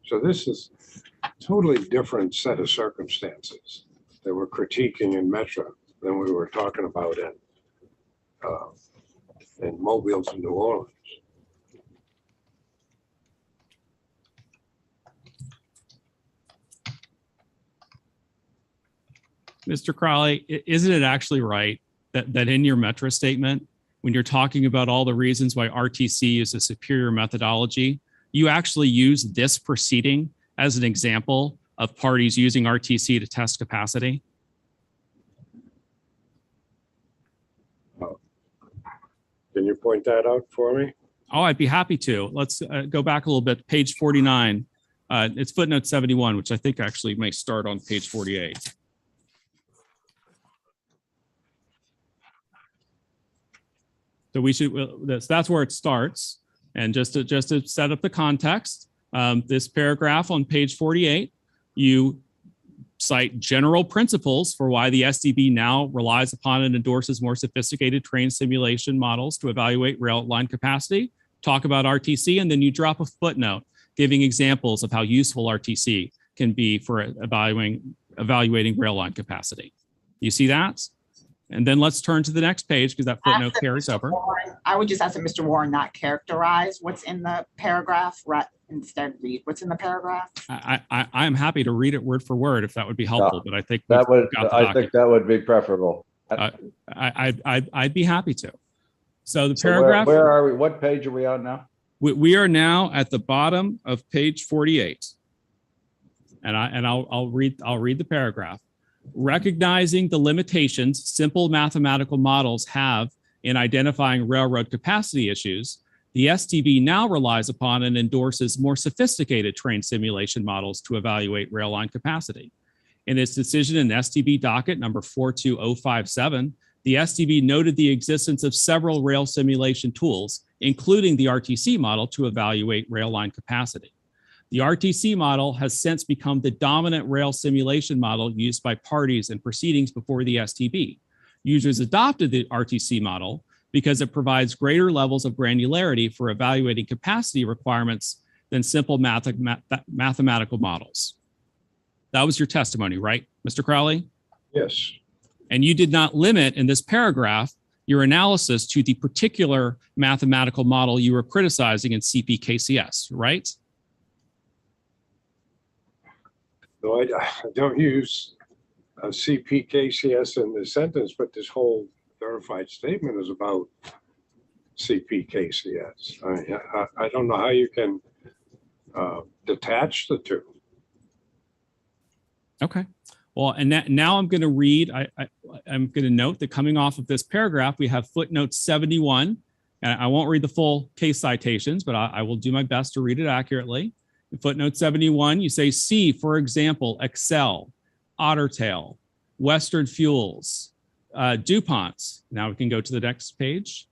So this is a totally different set of circumstances that we're critiquing in Metra than we were talking about in Mobile to New Orleans. Mr. Crowley, isn't it actually right that in your Metra statement, when you're talking about all the reasons why RTC is a superior methodology, you actually use this proceeding as an example of parties using RTC to test capacity? Can you point that out for me? Oh, I'd be happy to. Let's go back a little bit. Page 49. It's footnote 71, which I think actually may start on page 48. So we should, that's where it starts. And just to set up the context, this paragraph on page 48, you cite general principles for why the STB now relies upon and endorses more sophisticated train simulation models to evaluate rail line capacity. talk about RTC, and then you drop a footnote giving examples of how useful RTC can be for evaluating rail line capacity. You see that? And then let's turn to the next page because that footnote Ask that carries Mr. over. Warren- I would just ask that Mr. Warren not characterize what's in the paragraph, instead read what's in the paragraph. I'm happy to read it word for word if that would be helpful, but I think That would, we've got the I document. think that would be preferable. I'd be happy to. So the So paragraph, where are we? What page are we on now? we are now at the bottom of page 48. And I'll read the paragraph. Recognizing the limitations simple mathematical models have in identifying railroad capacity issues, the STB now relies upon and endorses more sophisticated train simulation models to evaluate rail line capacity. In its decision in STB docket number 42057, the STB noted the existence of several rail simulation tools, including the RTC model, to evaluate rail line capacity. The RTC model has since become the dominant rail simulation model used by parties in proceedings before the STB. Users adopted the RTC model because it provides greater levels of granularity for evaluating capacity requirements than simple mathematical models. That was your testimony, right, Mr. Crowley? Yes, And you did not limit in this paragraph your analysis to the particular mathematical model you were criticizing in CPKCS, right? no, I don't use CPKCS in the sentence, but this whole verified statement is about CPKCS. I don't know how you can detach the two. Okay. Well, and now I'm going to read, I'm going to note that coming off of this paragraph, we have footnote 71. And I won't read the full case citations, but I will do my best to read it accurately. In footnote 71, you say, see, for example, Excel, Ottertail, Western Fuels, DuPont's. Now we can go to the next page.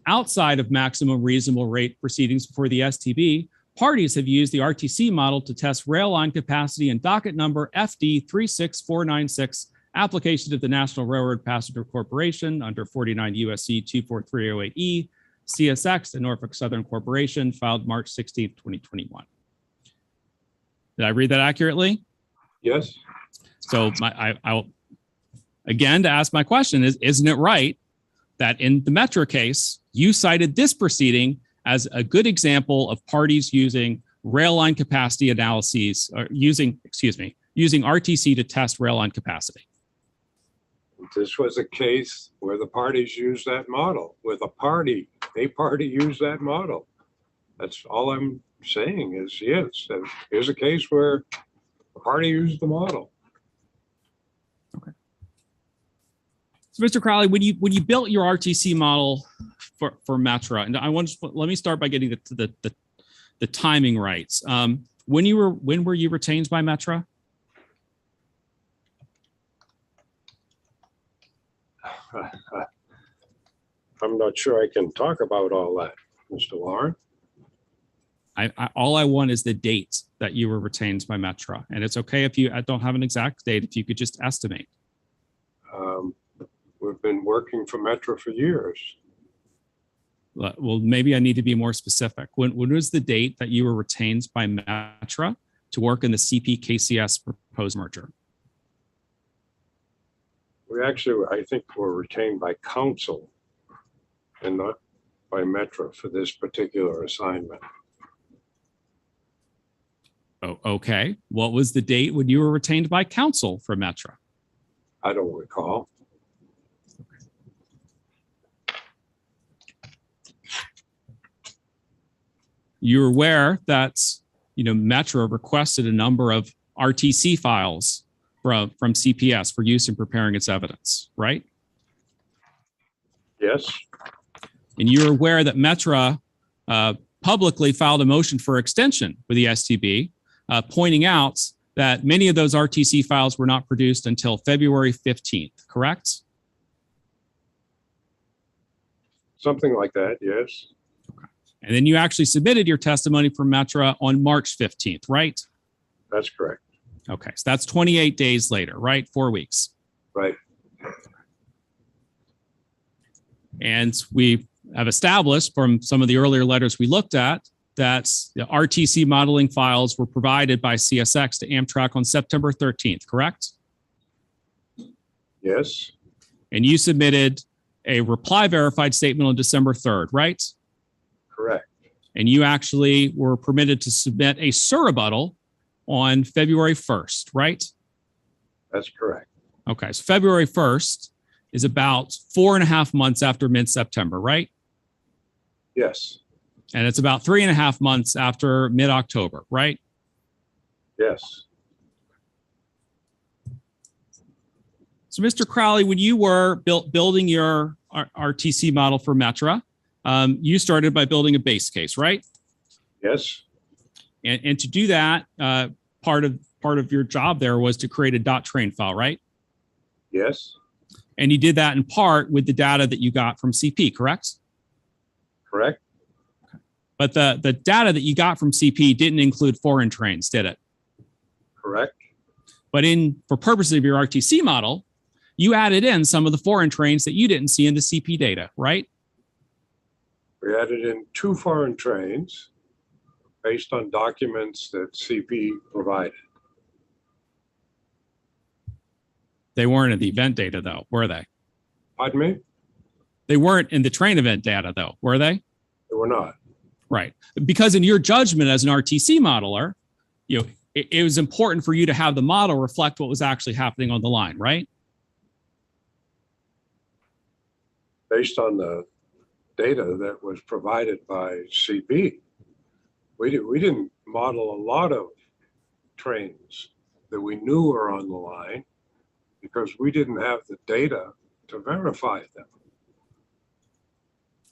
Outside of maximum reasonable rate proceedings before the STB, parties have used the RTC model to test rail line capacity in docket number FD 36496, application of the National Railroad Passenger Corporation under 49 U.S.C. 24308E, CSX and Norfolk Southern Corporation, filed March 16, 2021. Did I read that accurately? Yes, So I'll again to ask my question is, isn't it right that in the Metra case, you cited this proceeding as a good example of parties using rail line capacity analyses, or using RTC to test rail line capacity? this was a case where the parties used that model. With a party used that model. That's all I'm saying is, yes, here's a case where a party used the model. Okay. So, Mr. Crowley, when you built your RTC model for Metra, and let me start by getting the timing right. When were you retained by Metra? I'm not sure I can talk about all that, Mr. Warren. All I want is the date that you were retained by Metra, and it's okay if I don't have an exact date. If you could just estimate. We've been working for Metra for years. Well, maybe I need to be more specific. When was the date that you were retained by Metra to work in the CPKCS proposed merger? We actually, I think, were retained by council and not by Metra for this particular assignment. Oh, okay. What was the date when you were retained by council for Metra? I don't recall. You're aware that Metra requested a number of RTC files from CPS for use in preparing its evidence, right? Yes, And you're aware that Metra publicly filed a motion for extension with the STB, pointing out that many of those RTC files were not produced until February 15th, correct? something like that, yes. And then you actually submitted your testimony for Metra on March 15th, right? That's correct. Okay, so that's 28 days later, right? 4 weeks. Right. And we have established from some of the earlier letters we looked at that the RTC modeling files were provided by CSX to Amtrak on September 13th, correct? Yes, And you submitted a reply verified statement on December 3rd, right? correct. And you actually were permitted to submit a surrebuttal on February 1st, right? That's correct. Okay, so February 1st is about 4.5 months after mid-September, right? Yes, And it's about 3.5 months after mid-October, right? yes, So, Mr. Crowley, when you were building your RTC model for Metra, you started by building a base case, right? yes, And to do that, part of your job there was to create a .train file, right? yes, And you did that in part with the data that you got from CP, correct? correct. But the data that you got from CP didn't include foreign trains, did it? Correct. But for purposes of your RTC model, you added in some of the foreign trains that you didn't see in the CP data, right? We added in 2 foreign trains based on documents that CP provided. They weren't in the event data, though, were they? Pardon me? They weren't in the train event data, though, were they? They were not. Right. Because in your judgment as an RTC modeler, it was important for you to have the model reflect what was actually happening on the line, right? Based on the data that was provided by CP. We didn't model a lot of trains that we knew were on the line because we didn't have the data to verify them.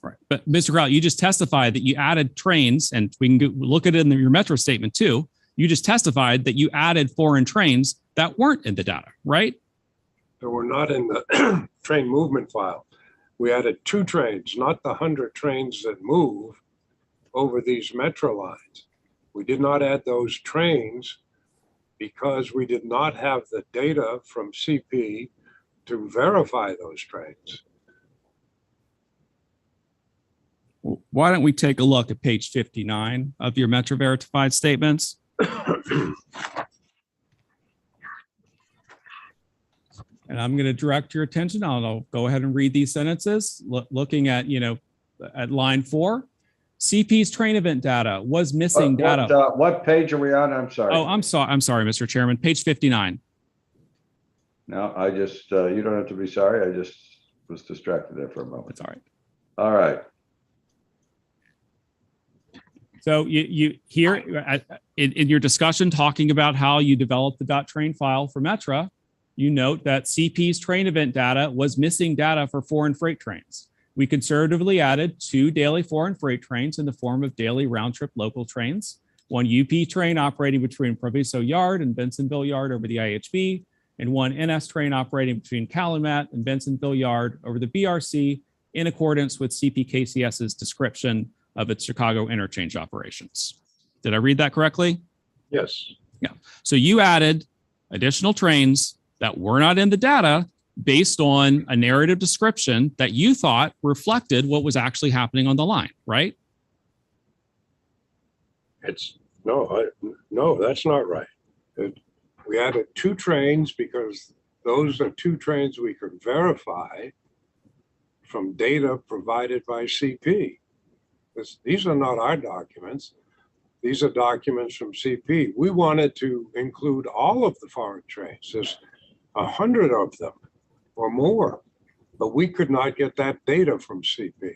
Right. But Mr. Crowley, you just testified that you added trains, and we can look at it in your Metra statement too. You just testified that you added foreign trains that weren't in the data, right? They were not in the train movement file. We added 2 trains, not the 100 trains that move over these Metra lines. We did not add those trains because we did not have the data from CP to verify those trains. Why don't we take a look at page 59 of your Metra verified statements? And I'm going to direct your attention. I'll go ahead and read these sentences. Looking at, at line 4, CP's train event data was missing data. What page are we on? I'm sorry. Oh, I'm sorry, Mr. Chairman. Page 59. No, I just, you don't have to be sorry. I just was distracted there for a moment. That's all right. All right. So you here in your discussion talking about how you developed the .train file for Metra, you note that CP's train event data was missing data for foreign freight trains. We conservatively added 2 daily foreign freight trains in the form of daily round-trip local trains, 1 UP train operating between Proviso Yard and Bensonville Yard over the IHB, and 1 NS train operating between Calumet and Bensonville Yard over the BRC in accordance with CPKCS's description of its Chicago interchange operations. Did I read that correctly? Yes. Yeah. So you added additional trains that were not in the data based on a narrative description that you thought reflected what was actually happening on the line, right? No, that's not right. We added 2 trains because those are 2 trains we could verify from data provided by CP. These are not our documents. These are documents from CP. We wanted to include all of the foreign trains. There's 100 of them or more, but we could not get that data from CP. All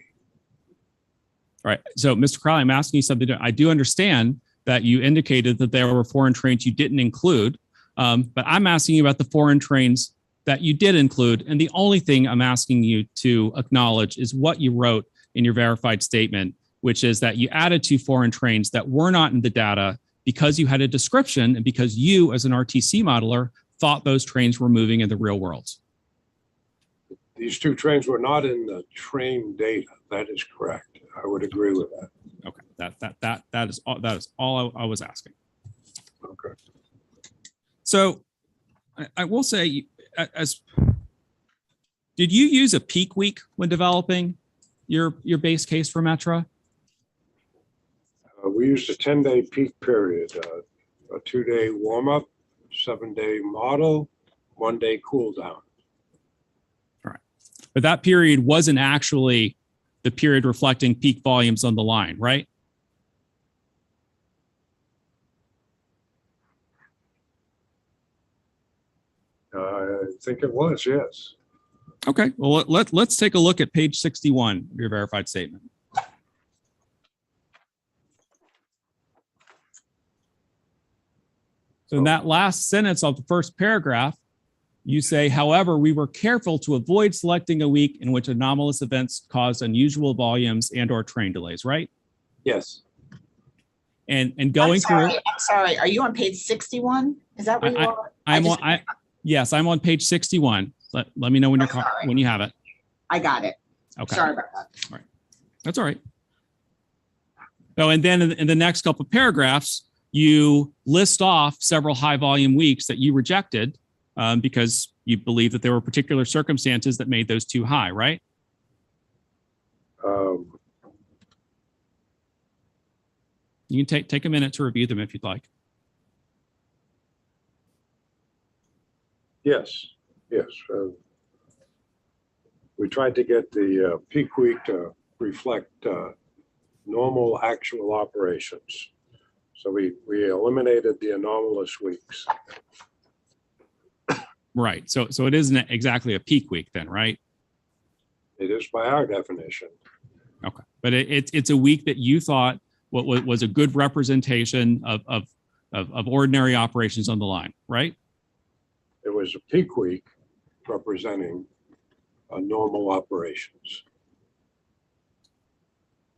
right. So, Mr. Crowley, I'm asking you something. I do understand that you indicated that there were foreign trains you didn't include, but I'm asking you about the foreign trains that you did include. And the only thing I'm asking you to acknowledge is what you wrote in your verified statement, which is that you added 2 foreign trains that were not in the data because you had a description and because you, as an RTC modeler, thought those trains were moving in the real world. These 2 trains were not in the train data. That is correct. I would agree with that. Okay, that is all I was asking. Okay. So I will say, did you use a peak week when developing your base case for Metra? We used a 10-day peak period, a 2-day warm-up, 7-day model, 1-day cool down. But that period wasn't actually the period reflecting peak volumes on the line, right? I think it was, yes. Okay, well, let's take a look at page 61 of your verified statement. So in that last sentence of the first paragraph, you say, however, we were careful to avoid selecting a week in which anomalous events caused unusual volumes and or train delays, right? Yes. And going through. I'm sorry. Are you on page 61? Is that where you are? Yes, I'm on page 61. Let me know when when you have it. I got it. Okay. Sorry about that. All right. That's all right. So, and then in the next couple of paragraphs, you list off several high volume weeks that you rejected because you believe that there were particular circumstances that made those too high, right? You can take a minute to review them if you'd like. Yes, yes. We tried to get the peak week to reflect normal actual operations. So we eliminated the anomalous weeks. Right. So it isn't exactly a peak week then, right? It is by our definition. Okay. But it's a week that you thought what was a good representation of ordinary operations on the line, right? It was a peak week representing normal operations.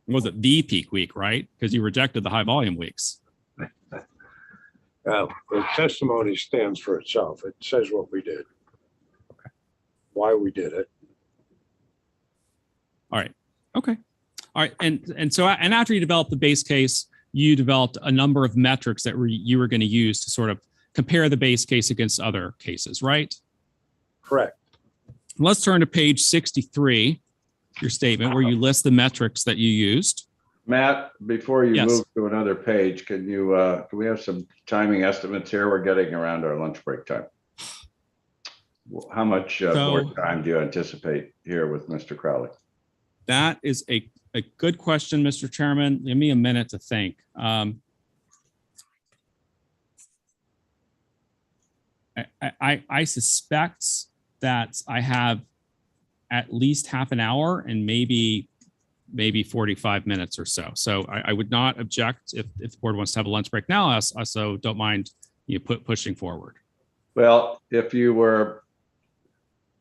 Was it the peak week, right? Because you rejected the high volume weeks. The testimony stands for itself. It says what we did, okay, why we did it. All right. Okay. All right. And so after you developed the base case, you developed a number of metrics that you were going to use to sort of compare the base case against other cases, right? Correct. Let's turn to page 63, your statement, where you list the metrics that you used. Matt, before you Yes. move to another page, can we have some timing estimates here? We're getting around our lunch break time. How much board time do you anticipate here with Mr. Crowley? That is a good question, Mr. Chairman. Give me a minute to think. I suspect that I have at least half an hour and maybe 45 minutes or so. So I would not object if the board wants to have a lunch break now. I also don't mind you pushing forward. Well, if you were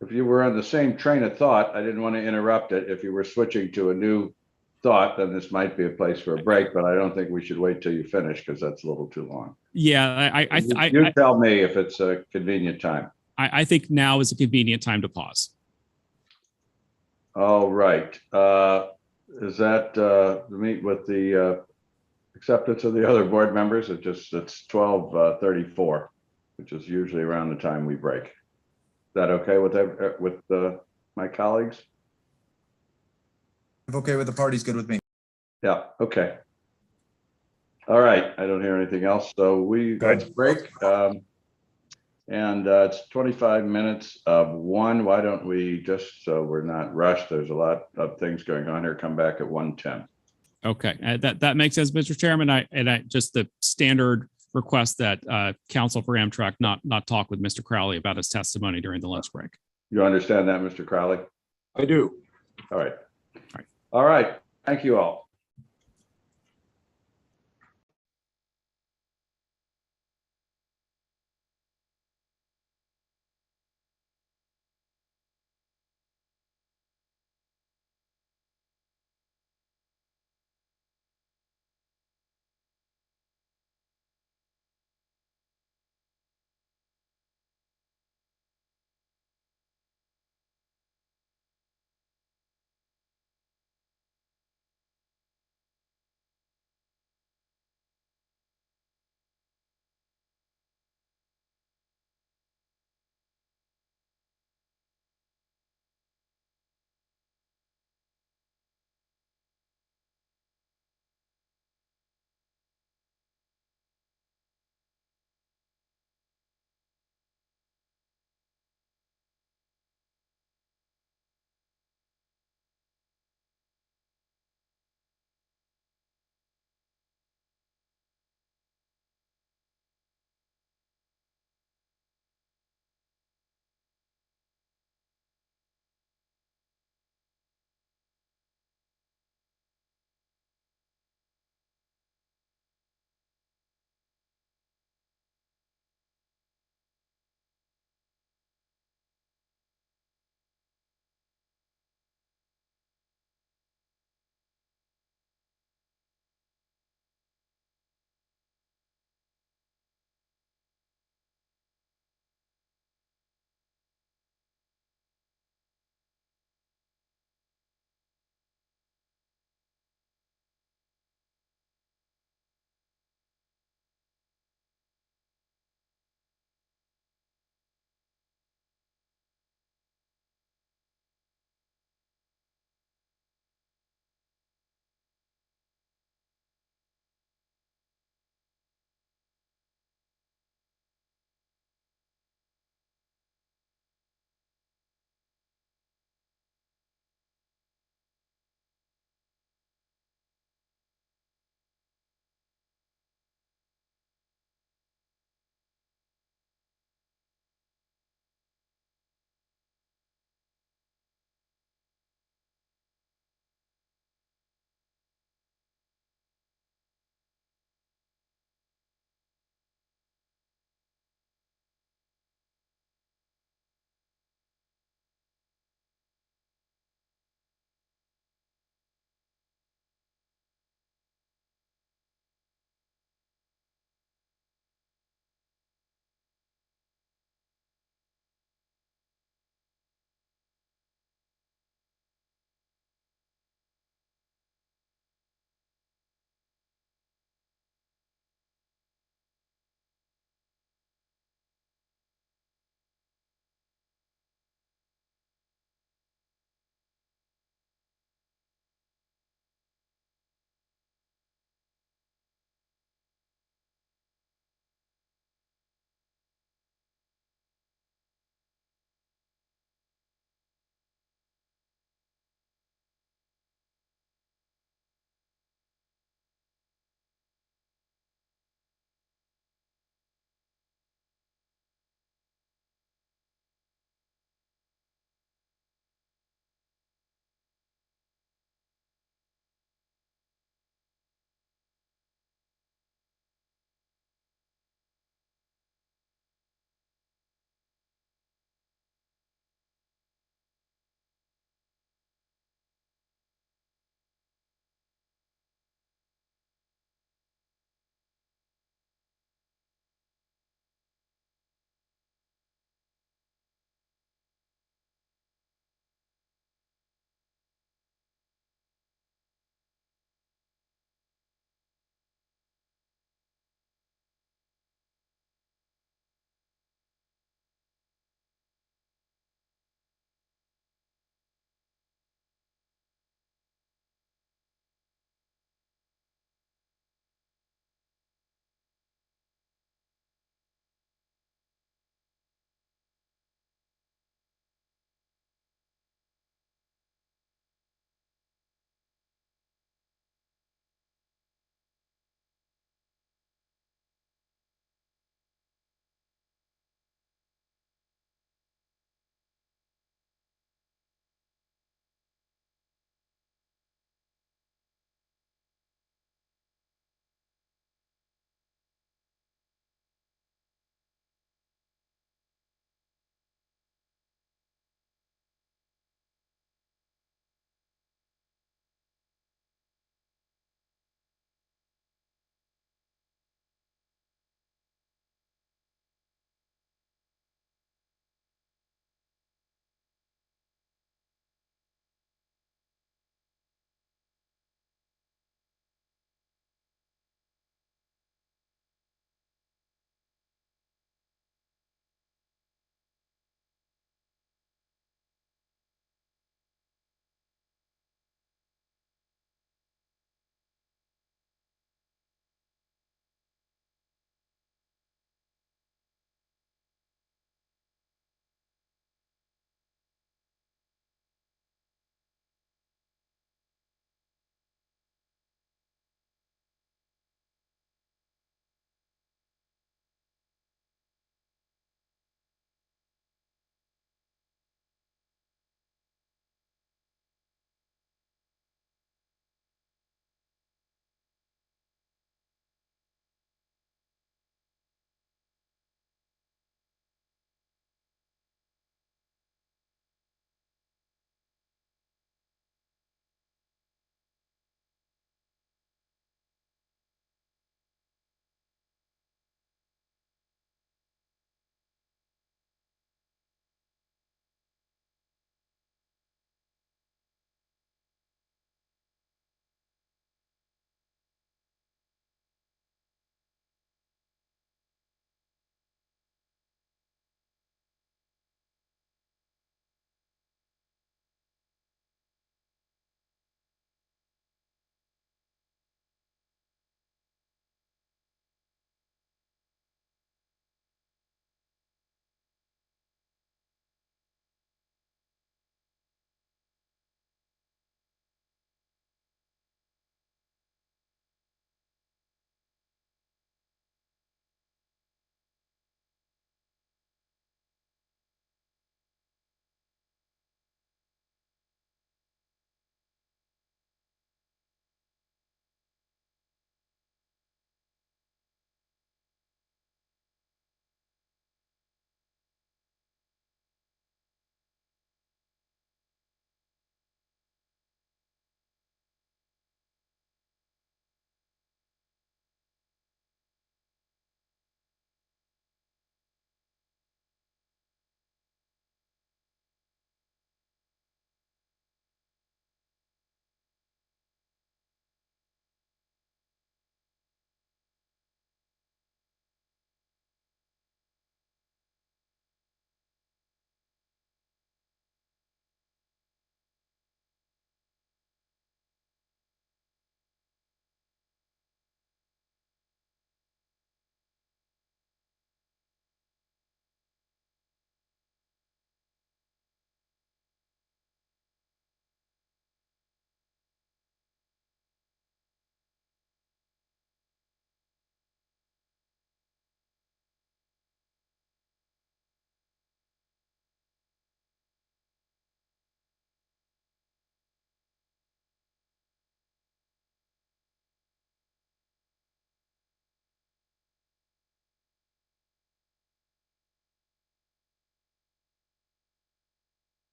on the same train of thought, I didn't want to interrupt it. If you were switching to a new thought, then this might be a place for a break, but I don't think we should wait till you finish because that's a little too long. Yeah, you tell me if it's a convenient time. I think now is a convenient time to pause. All right. Is that to meet with the acceptance of the other board members? It's 12:34, which is usually around the time we break. Is that okay with my colleagues? If okay with the parties, good with me. Yeah. Okay. All right. I don't hear anything else. So let's break. And it's 25 minutes of one. Why don't we just, so we're not rushed, there's a lot of things going on here, come back at 1:10. Okay, that makes sense, Mr. Chairman. I just the standard request that counsel for Amtrak not talk with Mr. Crowley about his testimony during the lunch break. You understand that, Mr. Crowley? I do. All right. All right. Thank you all.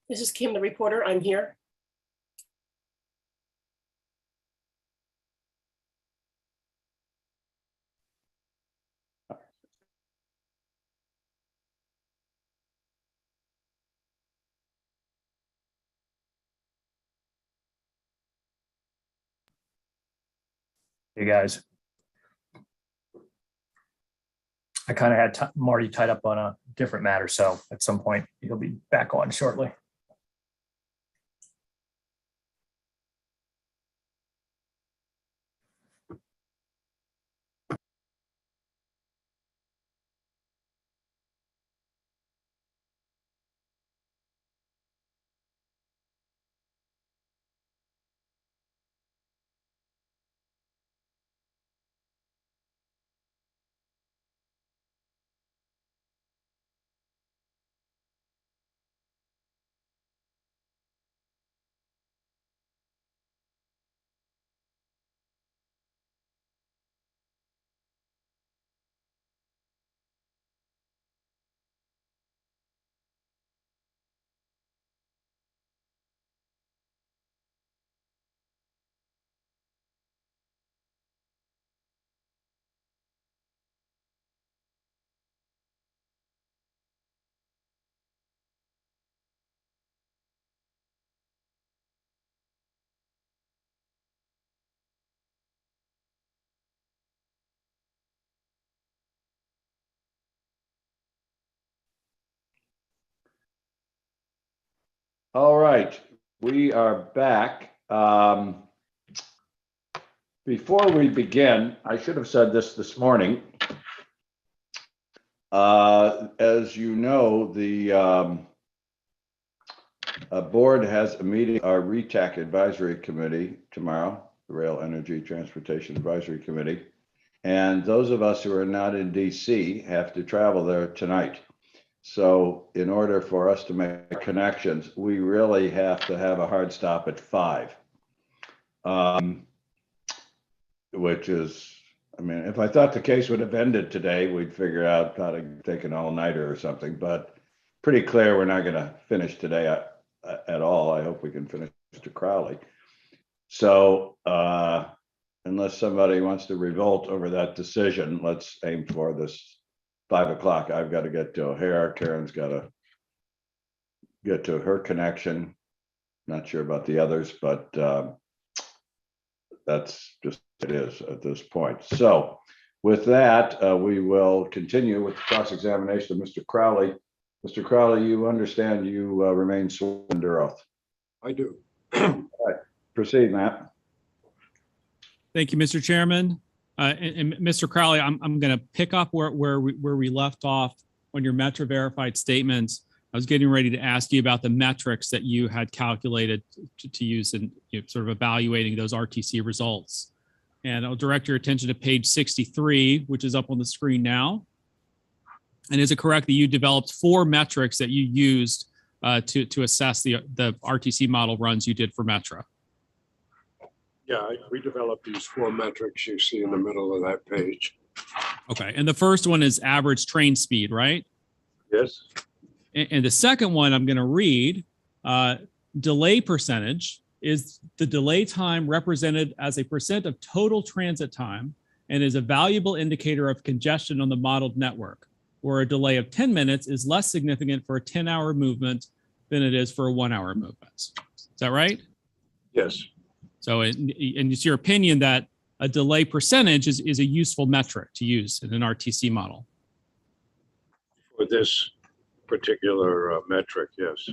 This is Kim, the reporter. I'm here. Hey, guys. I kind of had Marty tied up on a different matter, so at some point he'll be back on shortly. All right, we are back. Before we begin, I should have said this morning. As you know, the board has a meeting, our RETAC Advisory Committee tomorrow, the Rail Energy Transportation Advisory Committee. And those of us who are not in DC have to travel there tonight. So in order for us to make connections, we really have to have a hard stop at 5. Which is, I mean, if I thought the case would have ended today, we'd figure out how to take an all-nighter or something, but pretty clear we're not going to finish today at all. I hope we can finish Mr. Crowley. So unless somebody wants to revolt over that decision, let's aim for this 5 o'clock. I've got to get to O'Hare. Karen's got to get to her connection. Not sure about the others, but that's just it is at this point. So with that, we will continue with the cross-examination of Mr. Crowley. Mr. Crowley, you understand you remain sworn under oath. I do. All right, proceed, Matt. Thank you, Mr. Chairman. And Mr. Crowley, I'm going to pick up where we left off on your Metra verified statements. I was getting ready to ask you about the metrics that you had calculated to use in sort of evaluating those RTC results. And I'll direct your attention to page 63, which is up on the screen now. And is it correct that you developed 4 metrics that you used to assess the RTC model runs you did for Metra? Yeah, we developed these 4 metrics you see in the middle of that page. Okay, and the first one is average train speed, right? Yes. And the second one I'm going to read, delay percentage is the delay time represented as a percent of total transit time and is a valuable indicator of congestion on the modeled network, where a delay of 10 minutes is less significant for a 10-hour movement than it is for a 1-hour movement. Is that right? Yes. So, and it's your opinion that a delay percentage is a useful metric to use in an RTC model? For this particular metric, yes.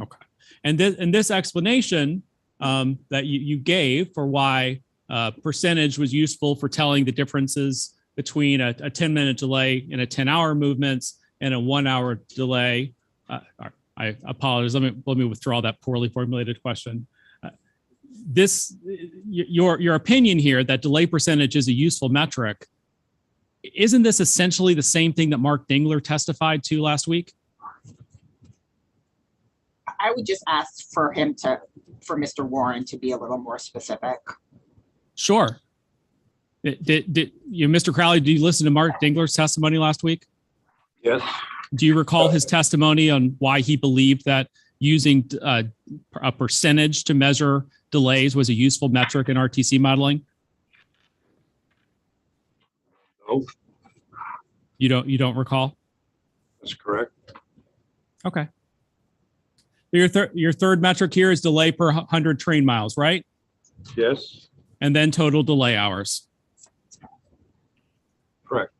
Okay. And this explanation that you gave for why percentage was useful for telling the differences between a 10-minute delay in a 10-hour movement and a 1-hour delay. I apologize. Let me withdraw that poorly formulated question. Your opinion here that delay percentage is a useful metric, isn't this essentially the same thing that Mark Dingler testified to last week? I would just ask for Mr. Warren to be a little more specific. Sure. Mr. Crowley, did you listen to Mark Dingler's testimony last week? Yes. Do you recall his testimony on why he believed that using a percentage to measure delays was a useful metric in RTC modeling? No, You don't recall? that's correct. Okay. Your third metric here is delay per 100 train miles, right? Yes, And then total delay hours. correct.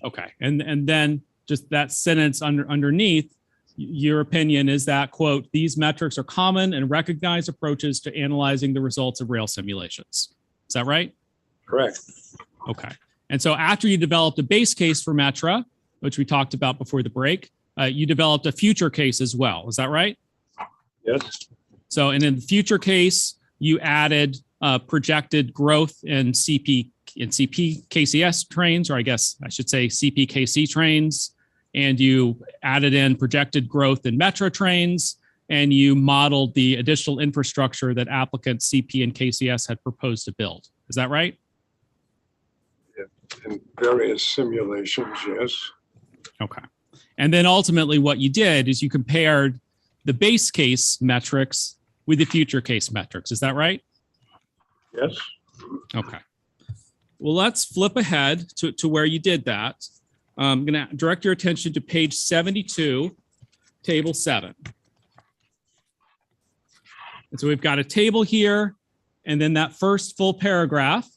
Okay. And then just that sentence underneath, your opinion is that, quote, these metrics are common and recognized approaches to analyzing the results of rail simulations. Is that right? Correct. Okay. And so after you developed a base case for Metra, which we talked about before the break, you developed a future case as well. Is that right? Yes, So, and in the future case, you added projected growth in CP KCS trains, or I guess I should say CPKC trains, and you added in projected growth in Metra trains, and you modeled the additional infrastructure that applicants CP and KCS had proposed to build. Is that right? in various simulations, yes. Okay. And then ultimately what you did is you compared the base case metrics with the future case metrics. Is that right? Yes, Okay. Well, let's flip ahead to where you did that. I'm going to direct your attention to page 72, table 7. And so we've got a table here, and then that first full paragraph,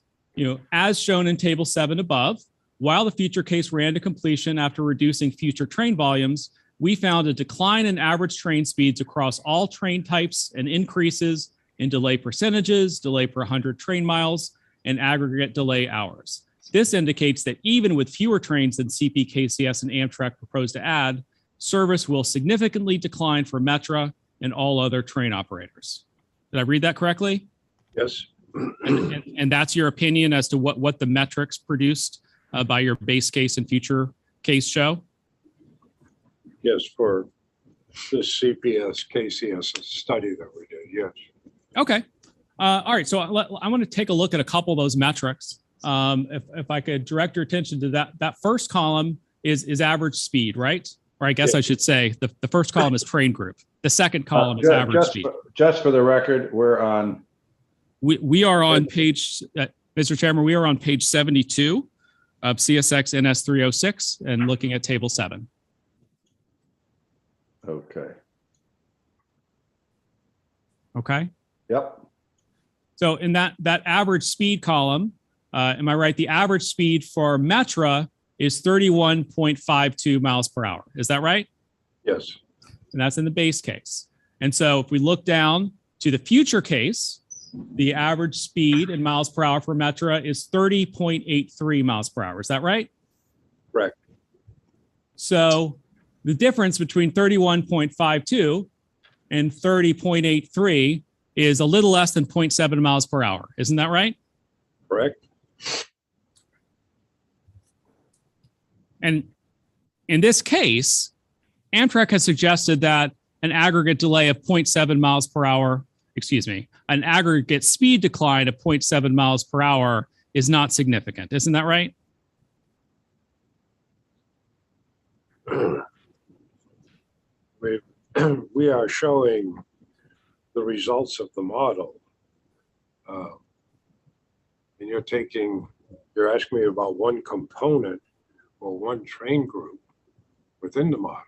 as shown in table 7 above, while the future case ran to completion after reducing future train volumes, we found a decline in average train speeds across all train types and increases in delay percentages, delay per 100 train miles, and aggregate delay hours. This indicates that even with fewer trains than CP, KCS, and Amtrak proposed to add, service will significantly decline for Metra and all other train operators. Did I read that correctly? yes, And that's your opinion as to what the metrics produced by your base case and future case show? yes, for this CPS, KCS study that we did, yes. Okay. All right. So I want to take a look at a couple of those metrics. If I could direct your attention to that first column is average speed, right? Or I guess I should say the first column is train group. The second column is average speed. Just for the record, we're on. We are on page, Mr. Chairman, we are on page 72 of CSX NS 306 and looking at table 7. Okay. Okay. Yep. So in that average speed column, am I right? The average speed for Metra is 31.52 miles per hour. Is that right? Yes, And that's in the base case. And so if we look down to the future case, the average speed in miles per hour for Metra is 30.83 miles per hour. Is that right? correct. So the difference between 31.52 and 30.83 is a little less than 0.7 miles per hour. Isn't that right? Correct. And in this case, Amtrak has suggested that an aggregate delay of 0.7 miles per hour, an aggregate speed decline of 0.7 miles per hour is not significant. Isn't that right? We are showing the results of the model. And you're asking me about one component or one train group within the model.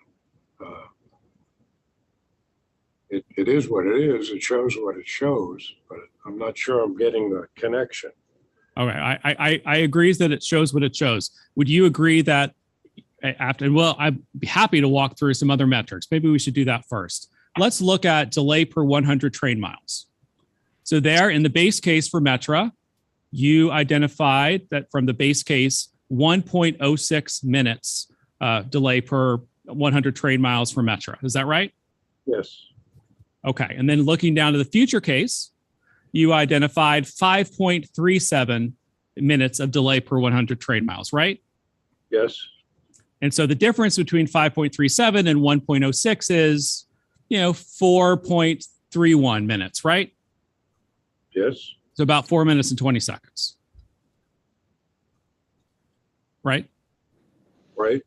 It is what it is. It shows what it shows, but I'm not sure I'm getting the connection. Okay, I agree that it shows what it shows. Would you agree that I'd be happy to walk through some other metrics. Maybe we should do that first. Let's look at delay per 100 train miles. So there in the base case for Metra, you identified that from the base case, 1.06 minutes delay per 100 train miles for Metra. Is that right? Yes, Okay. And then looking down to the future case, you identified 5.37 minutes of delay per 100 train miles, right? yes, And so the difference between 5.37 and 1.06 is, 4.31 minutes, right? yes, So about 4 minutes and 20 seconds. Right? right,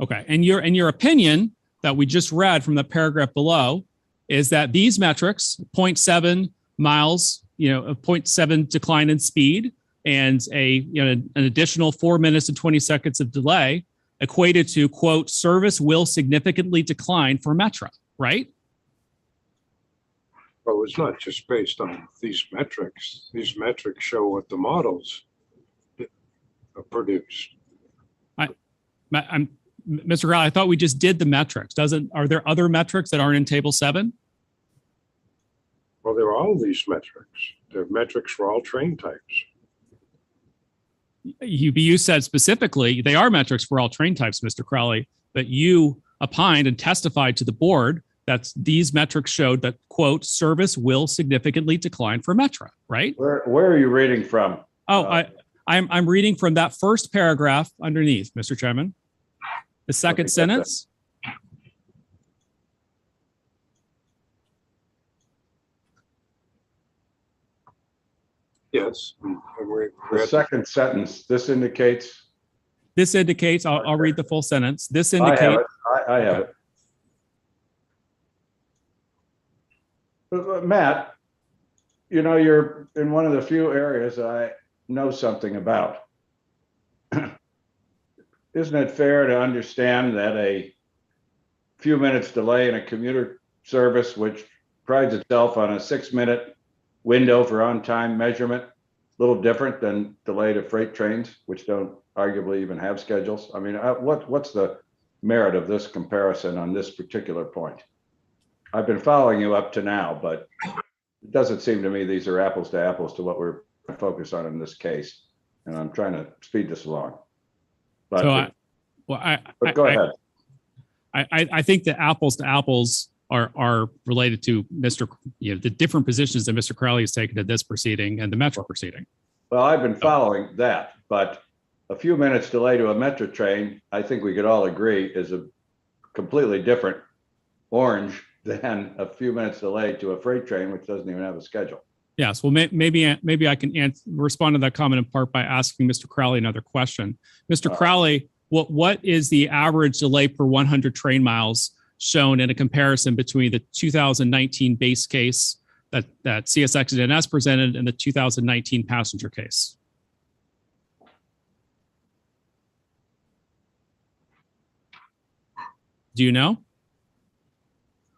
Okay. And your opinion that we just read from the paragraph below is that these metrics, 0.7 miles, a 0.7 decline in speed and an additional 4 minutes and 20 seconds of delay equated to, quote, service will significantly decline for Metra, right? Well, it's not just based on these metrics. These metrics show what the models produce. Mr. Crowley, I thought we just did the metrics. Are there other metrics that aren't in table 7? Well, there are all these metrics. There are metrics for all train types. You said specifically they are metrics for all train types, Mr. Crowley, but you opined and testified to the board that these metrics showed that, quote, service will significantly decline for Metra, right? Where are you reading from? I'm reading from that first paragraph underneath, Mr. Chairman. The second sentence. Yes. The second sentence, this indicates. I'll read the full sentence. This I have indicates. it. I have it. Matt, you're in one of the few areas I know something about. Isn't it fair to understand that a few minutes delay in a commuter service, which prides itself on a 6-minute window for on-time measurement, a little different than delay to freight trains, which don't arguably even have schedules? I mean, what's the merit of this comparison on this particular point? I've been following you up to now, but it doesn't seem to me these are apples to apples to what we're focused on in this case. And I'm trying to speed this along. But, but go ahead. I think the apples to apples are related to the different positions that Mr. Crowley has taken to this proceeding and the Metra proceeding. Well, I've been following that, but a few minutes delay to a Metra train, I think we could all agree, is a completely different orange than a few minutes delay to a freight train, which doesn't even have a schedule. Yes, well, maybe I can respond to that comment in part by asking Mr. Crowley another question. Mr. Crowley, what is the average delay per 100 train miles shown in a comparison between the 2019 base case that CSX&NS presented and the 2019 passenger case? Do you know?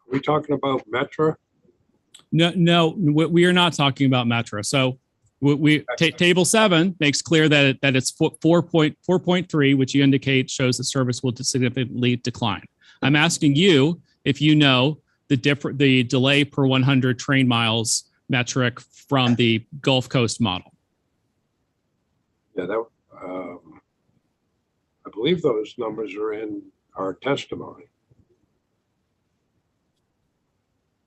Are we talking about Metra? No, we are not talking about Metra. So table 7 makes clear that it's 4.3, which you indicate shows that service will significantly decline. I'm asking you if you know the delay per 100 train miles metric from the Gulf Coast model. Yeah, I believe those numbers are in our testimony.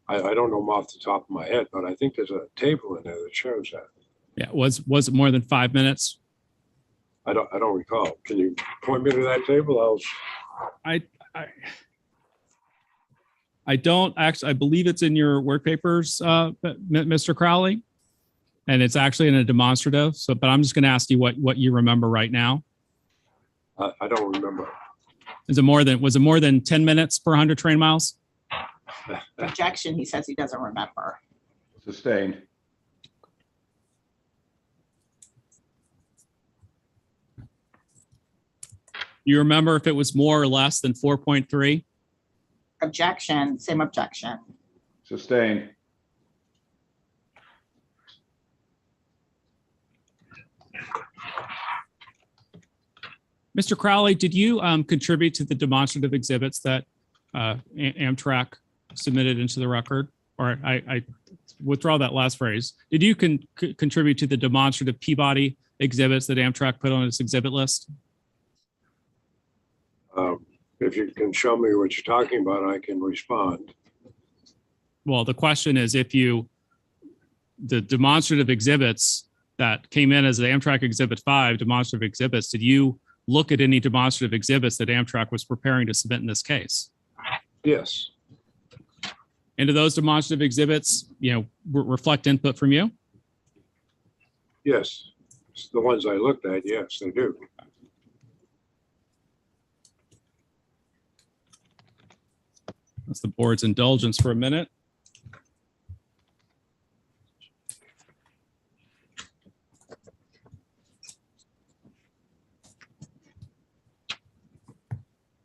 I don't know them off the top of my head, but I think there's a table in there that shows that. Yeah, was it more than 5 minutes? I don't recall. Can you point me to that table? I don't actually. I believe it's in your work papers, Mr. Crowley, and it's actually in a demonstrative. So, but I'm just going to ask you what you remember right now. I don't remember. Was it more than 10 minutes per 100 train miles? Objection, he says he doesn't remember. Sustained. You remember if it was more or less than 4.3? Objection, same objection. Sustained. Mr. Crowley, did you contribute to the demonstrative exhibits that Amtrak submitted into the record? Or I withdraw that last phrase. Did you contribute to the demonstrative Peabody exhibits that Amtrak put on its exhibit list? If you can show me what you're talking about, I can respond. Well, the question is the demonstrative exhibits that came in as the Amtrak Exhibit 5 demonstrative exhibits, did you look at any demonstrative exhibits that Amtrak was preparing to submit in this case? Yes. And do those demonstrative exhibits, reflect input from you? Yes. The ones I looked at, yes, they do. That's the board's indulgence for a minute.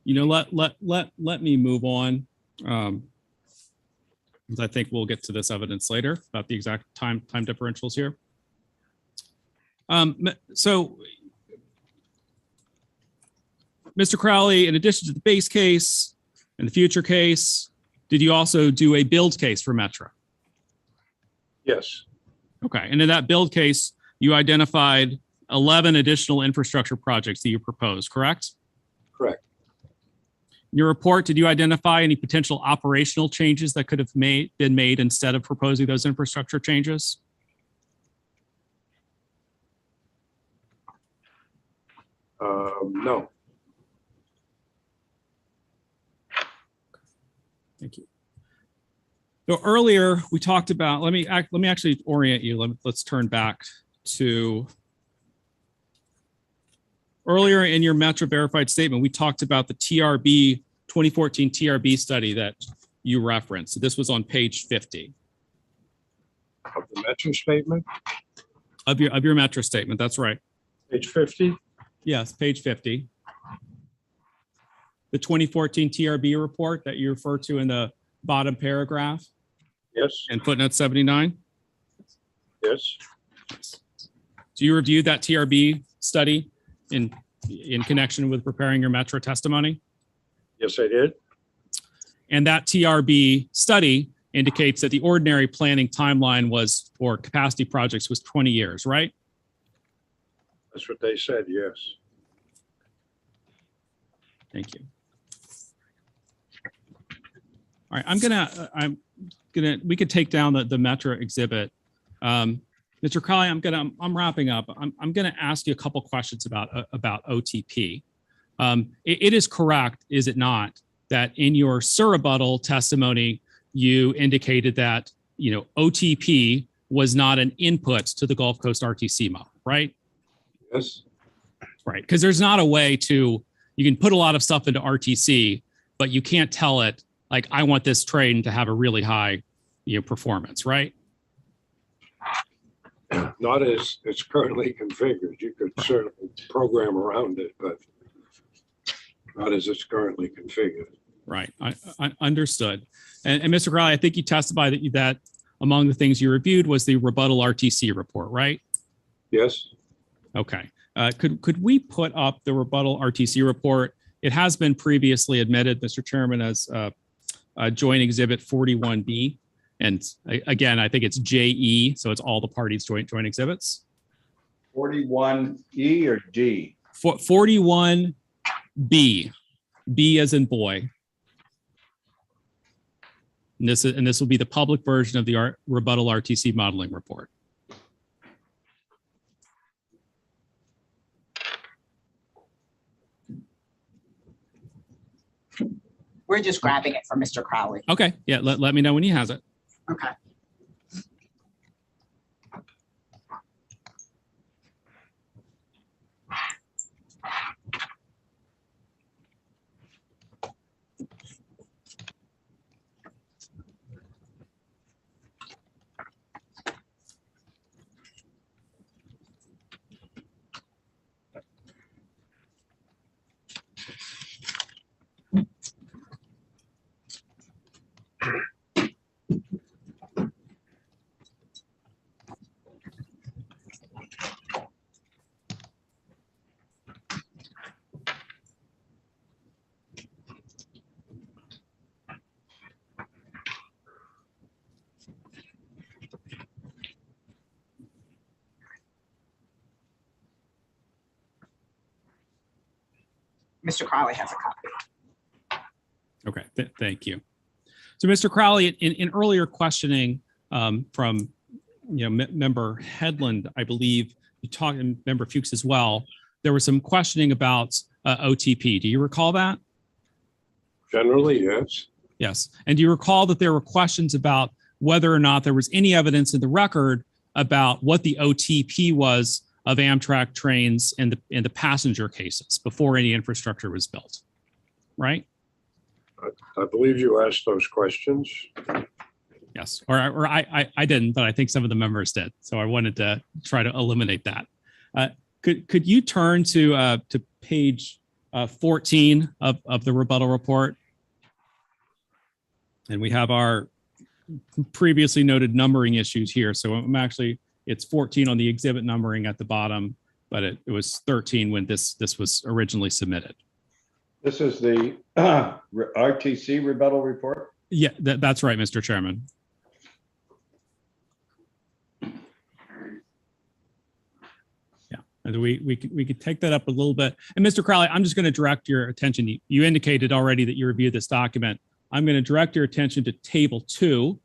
Let me move on. 'Cause I think we'll get to this evidence later about the exact time differentials here. So, Mr. Crowley, in addition to the base case and the future case, did you also do a build case for Metra? Yes, Okay, and in that build case, you identified 11 additional infrastructure projects that you proposed, correct? correct. In your report, did you identify any potential operational changes that could have been made instead of proposing those infrastructure changes? No, Thank you. So earlier we talked about, let me actually orient you. Let's turn back to earlier in your Metra verified statement. We talked about the TRB 2014 TRB study that you referenced. So this was on page 50 of the Metra statement, of your Metra statement. That's right. page 50. Yes, page 50. The 2014 TRB report that you refer to in the bottom paragraph Yes, and footnote 79. yes, So you reviewed that TRB study in connection with preparing your Metra testimony? yes, I did. And that TRB study indicates that the ordinary planning timeline was for capacity projects was 20 years, right? That's what they said, yes. Thank you. All right, we could take down the Metra exhibit. Mr. Crowley, I'm wrapping up. I'm gonna ask you a couple questions about OTP. It is correct, is it not, that in your surrebuttal testimony, you indicated that, OTP was not an input to the Gulf Coast RTC model, right? Yes, Right, because there's not a way you can put a lot of stuff into RTC, but you can't tell it, like, I want this train to have a really high, performance, right? not as it's currently configured. You could certainly program around it, but not as it's currently configured. Right, I understood. And Mr. Crowley, I think you testified that among the things you reviewed was the rebuttal RTC report, right? Yes, Okay. Could we put up the rebuttal RTC report? It has been previously admitted, Mr. Chairman, as joint exhibit 41B. And again, I think it's JE, so it's all the parties joint exhibits. 41E or G? 41B, B as in boy. And this will be the public version of the rebuttal RTC modeling report. We're just grabbing it from Mr. Crowley. Okay, yeah, let me know when he has it. Okay. Mr. Crowley has a copy. Okay, thank you. So, Mr. Crowley, in earlier questioning from Member Headland, I believe you talked, and Member Fuchs as well, there was some questioning about OTP. Do you recall that? generally, yes. Yes. And do you recall that there were questions about whether or not there was any evidence in the record about what the OTP was of Amtrak trains in the passenger cases before any infrastructure was built, right? I believe you asked those questions. Yes, or I didn't, but I think some of the members did. So I wanted to try to eliminate that. Could you turn to page 14 of the rebuttal report. And we have our previously noted numbering issues here. So it's 14 on the exhibit numbering at the bottom, but it was 13 when this was originally submitted. This is the RTC rebuttal report? Yeah, that's right, Mr. Chairman. Yeah, and we could take that up a little bit. And Mr. Crowley, I'm just going to direct your attention. You indicated already that you reviewed this document. I'm going to direct your attention to Table 2,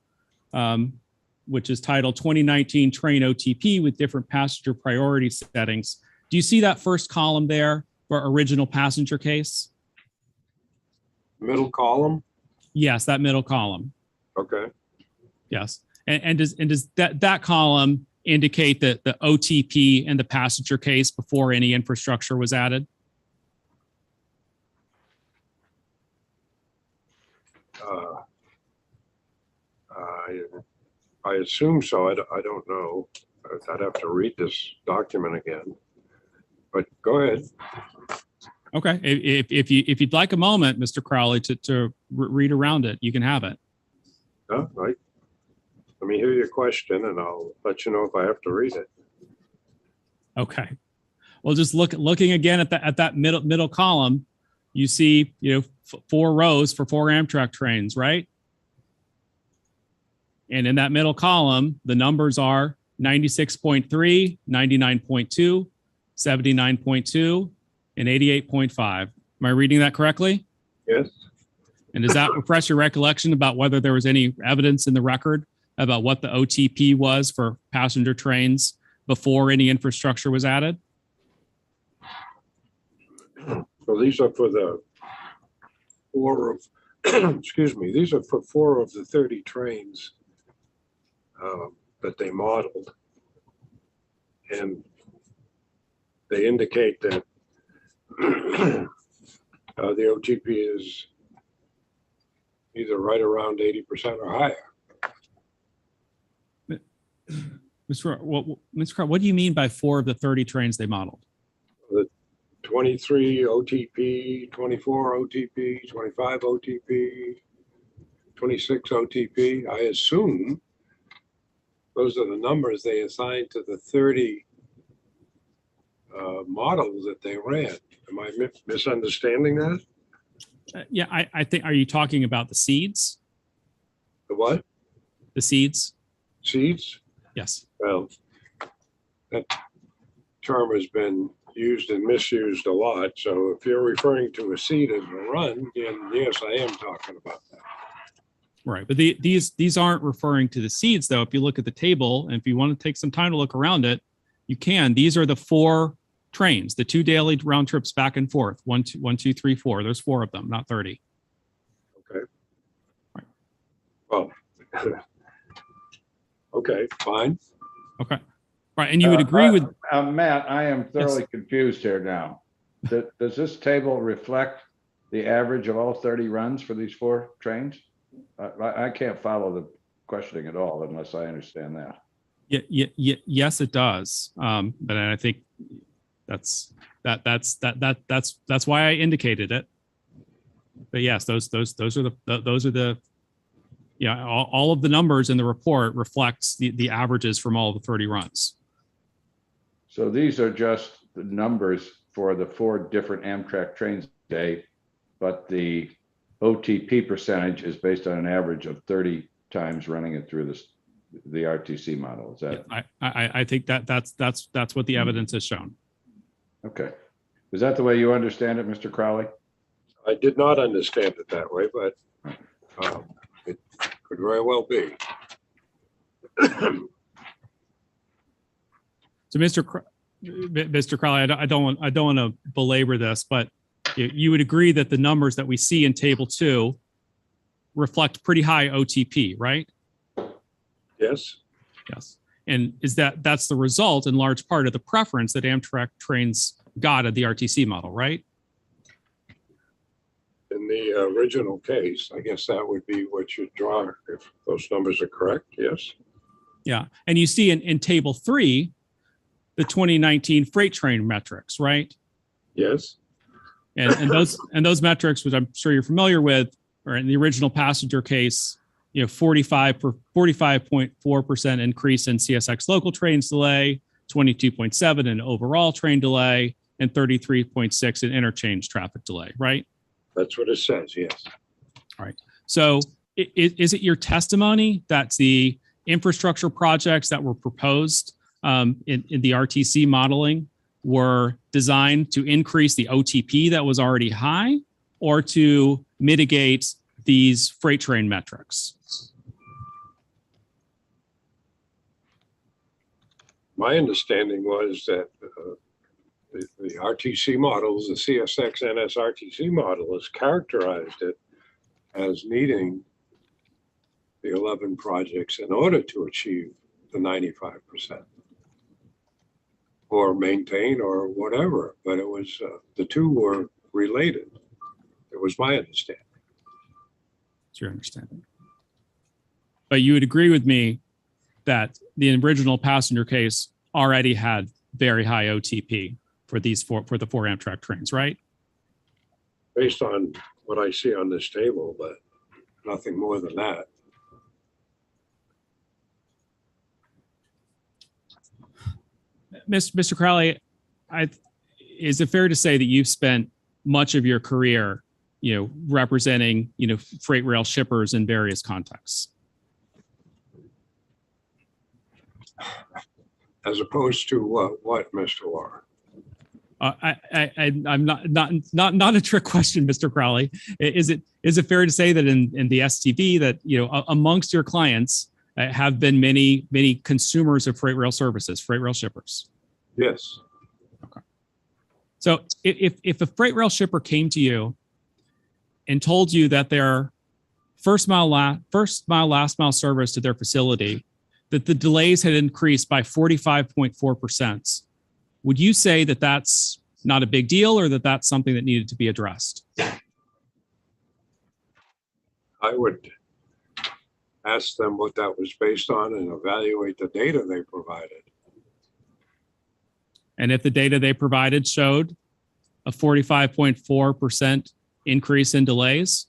which is titled 2019 Train OTP with different passenger priority settings. Do you see that first column there for original passenger case? Middle column? Yes, that middle column. Okay. Yes. And does that column indicate that the OTP and the passenger case before any infrastructure was added? I assume so. I don't know. I'd have to read this document again. But go ahead. Okay. If you'd like a moment, Mr. Crowley, to read around it, you can have it. No, let me hear your question, and I'll let you know if I have to read it. Okay. Well, just looking again at that middle column, you see 4 rows for 4 Amtrak trains, right? And in that middle column, the numbers are 96.3, 99.2, 79.2, and 88.5. Am I reading that correctly? Yes. And does that refresh your recollection about whether there was any evidence in the record about what the OTP was for passenger trains before any infrastructure was added? Well, these are for the 4 of, excuse me, these are for 4 of the 30 trains that they modeled. And they indicate that the OTP is either right around 80% or higher. Mr. What do you mean by 4 of the 30 trains they modeled? The 23 OTP, 24 OTP, 25 OTP, 26 OTP. I assume those are the numbers they assigned to the 30 models that they ran. Am I misunderstanding that? Yeah, I think, are you talking about the seeds? The what? The seeds? Seeds? Yes. Well, that term has been used and misused a lot. So if you're referring to a seed as a run, then yes, I am talking about that. Right. But these aren't referring to the seeds, though. If you look at the table, and if you want to take some time to look around it, you can. These are the 4 trains, the 2 daily round trips back and forth. 1, 2, 3, 4. There's 4 of them, not 30. Okay. Right. Well, okay, fine. Okay. Right. And you would agree with Matt, I am thoroughly confused here now. Does this table reflect the average of all 30 runs for these 4 trains? I can't follow the questioning at all unless I understand that. Yes, it does. But I think that's why I indicated it. But yes, those are the all of the numbers in the report reflects the averages from all the 30 runs. So these are just the numbers for the 4 different Amtrak trains a day, but the OTP percentage is based on an average of 30 times running it through the RTC model. Is that? I think that's what the evidence has shown. Okay. Is that the way you understand it, Mr. Crowley? I did not understand it that way, but it could very well be. So, Mr. Crowley, I don't want to belabor this, but you would agree that the numbers that we see in Table 2 reflect pretty high OTP, right? Yes. Yes. And that's the result in large part of the preference that Amtrak trains got at the RTC model, right? In the original case, I guess that would be what you'd draw if those numbers are correct. Yes. Yeah. And you see in Table 3, the 2019 freight train metrics, right? Yes. And those metrics, which I'm sure you're familiar with, are in the original passenger case, 45.4% increase in CSX local trains delay, 22.7 in overall train delay, and 33.6 in interchange traffic delay, right? That's what it says, yes. All right. So is it your testimony that the infrastructure projects that were proposed in the RTC modeling were designed to increase the OTP that was already high, or to mitigate these freight train metrics? My understanding was that the RTC models, the CSX NSRTC model, has characterized it as needing the 11 projects in order to achieve the 95%. Or maintain or whatever, but it was, the two were related. It was my understanding. It's your understanding. But you would agree with me that the original passenger case already had very high OTP for the four Amtrak trains, right? Based on what I see on this table, but nothing more than that. Mr. Crowley, is it fair to say that you've spent much of your career, representing, freight rail shippers in various contexts? As opposed to what, Mr. Warren? I'm not a trick question, Mr. Crowley. Is it fair to say that in the STB that amongst your clients have been many consumers of freight rail services, freight rail shippers? Yes. Okay. So if a freight rail shipper came to you and told you that their first mile, last mile service to their facility, that the delays had increased by 45.4%, would you say that that's not a big deal, or that that's something that needed to be addressed? I would ask them what that was based on and evaluate the data they provided. And if the data they provided showed a 45.4% increase in delays,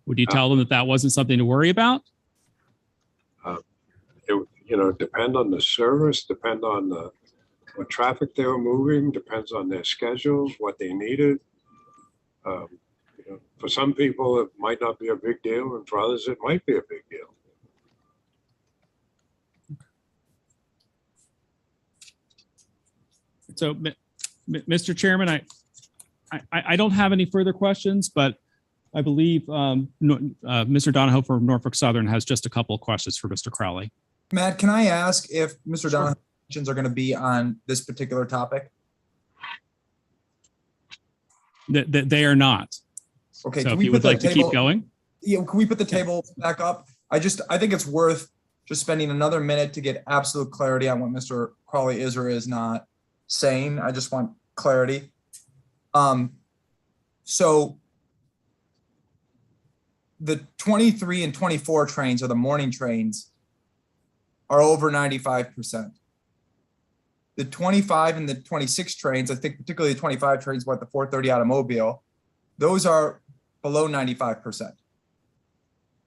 would you tell them that that wasn't something to worry about? It depend on the service, depend on what traffic they were moving, depends on their schedules, what they needed. For some people, it might not be a big deal, and for others, it might be a big deal. So, Mr. Chairman, I don't have any further questions, but I believe Mr. Donahoe from Norfolk Southern has just a couple of questions for Mr. Crowley. Matt, can I ask if Mr. Donahoe's questions are going to be on this particular topic? That they are not. Okay. So can if we you put would the like to table, keep going. Yeah, can we put the table back up? I think it's worth just spending another minute to get absolute clarity on what Mr. Crowley is or is not saying. I just want clarity. So the 23 and 24 trains, or the morning trains, are over 95%. The 25 and the 26 trains, I think particularly the 25 trains, the 430 automobile, those are below 95%.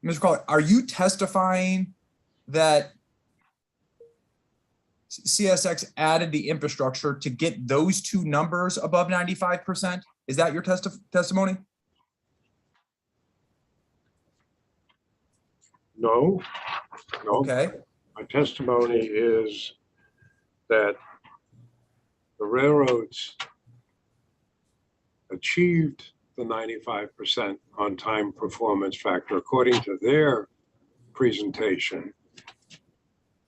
Mr. Crowley, are you testifying that CSX added the infrastructure to get those two numbers above 95%? Is that your testimony? No. Okay. My testimony is that the railroads achieved the 95% on-time performance factor according to their presentation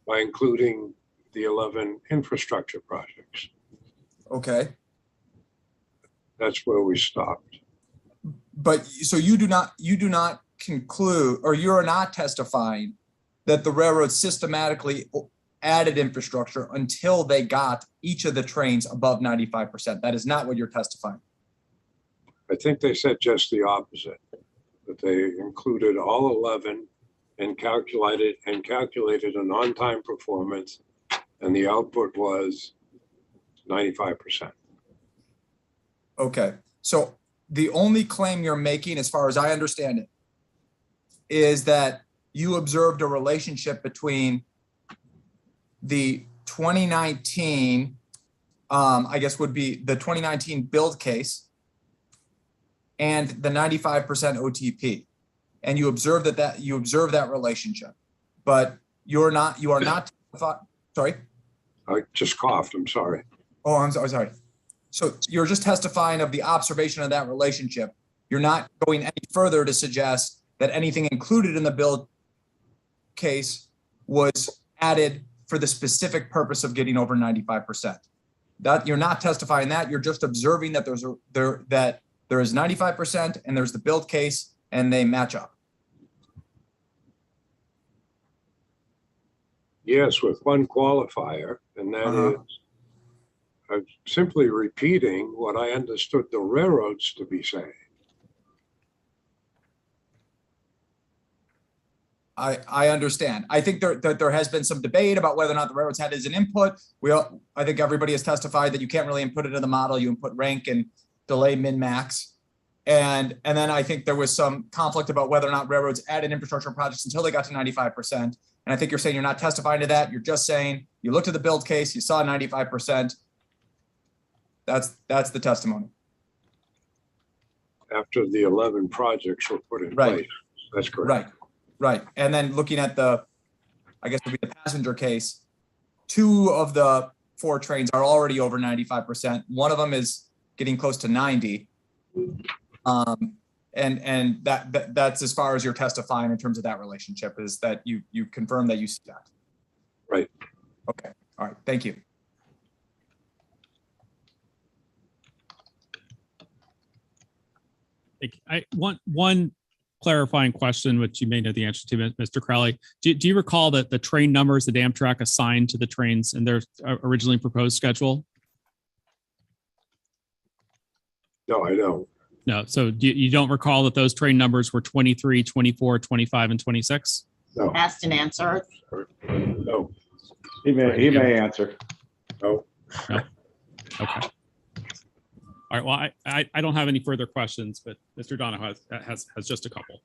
by including the 11 infrastructure projects. Okay. That's where we stopped. But so you do not conclude, or you are not testifying that the railroad systematically added infrastructure until they got each of the trains above 95%. That is not what you're testifying. I think they said just the opposite, that they included all 11 and calculated an on-time performance, and the output was 95%. Okay. So the only claim you're making, as far as I understand it, is that you observed a relationship between the 2019, I guess would be the 2019 build case and the 95% OTP. And you observe that relationship, but you are not, sorry. I just coughed, I'm sorry. Oh, I'm sorry. So you're just testifying of the observation of that relationship. You're not going any further to suggest that anything included in the build case was added for the specific purpose of getting over 95%. That you're not testifying that, you're just observing that there is 95% and there's the build case and they match up. Yes, with one qualifier, and that is I'm simply repeating what I understood the railroads to be saying. I understand. I think there has been some debate about whether or not the railroads had as an input. I think everybody has testified that you can't really input it in the model. You input rank and delay min max. And then I think there was some conflict about whether or not railroads added infrastructure projects until they got to 95%. And I think you're saying you're not testifying to that. You're just saying you looked at the build case, you saw 95%. That's the testimony. After the 11 projects were put in place. That's correct. Right. And then looking at I guess would be the passenger case, 2 of the 4 trains are already over 95%. One of them is getting close to 90. And that's as far as you're testifying in terms of that relationship, is that you confirm that you see that. Right. Okay. All right. Thank you. One clarifying question, which you may know the answer to, Mr. Crowley. Do you recall that the train numbers that Amtrak assigned to the trains in their originally proposed schedule? No, I don't. No. So you don't recall that those train numbers were 23, 24, 25, and 26? No. Asked and answered. No. He may answer. No. No. Okay. All right. Well, I don't have any further questions, but Mr. Donahoe has just a couple.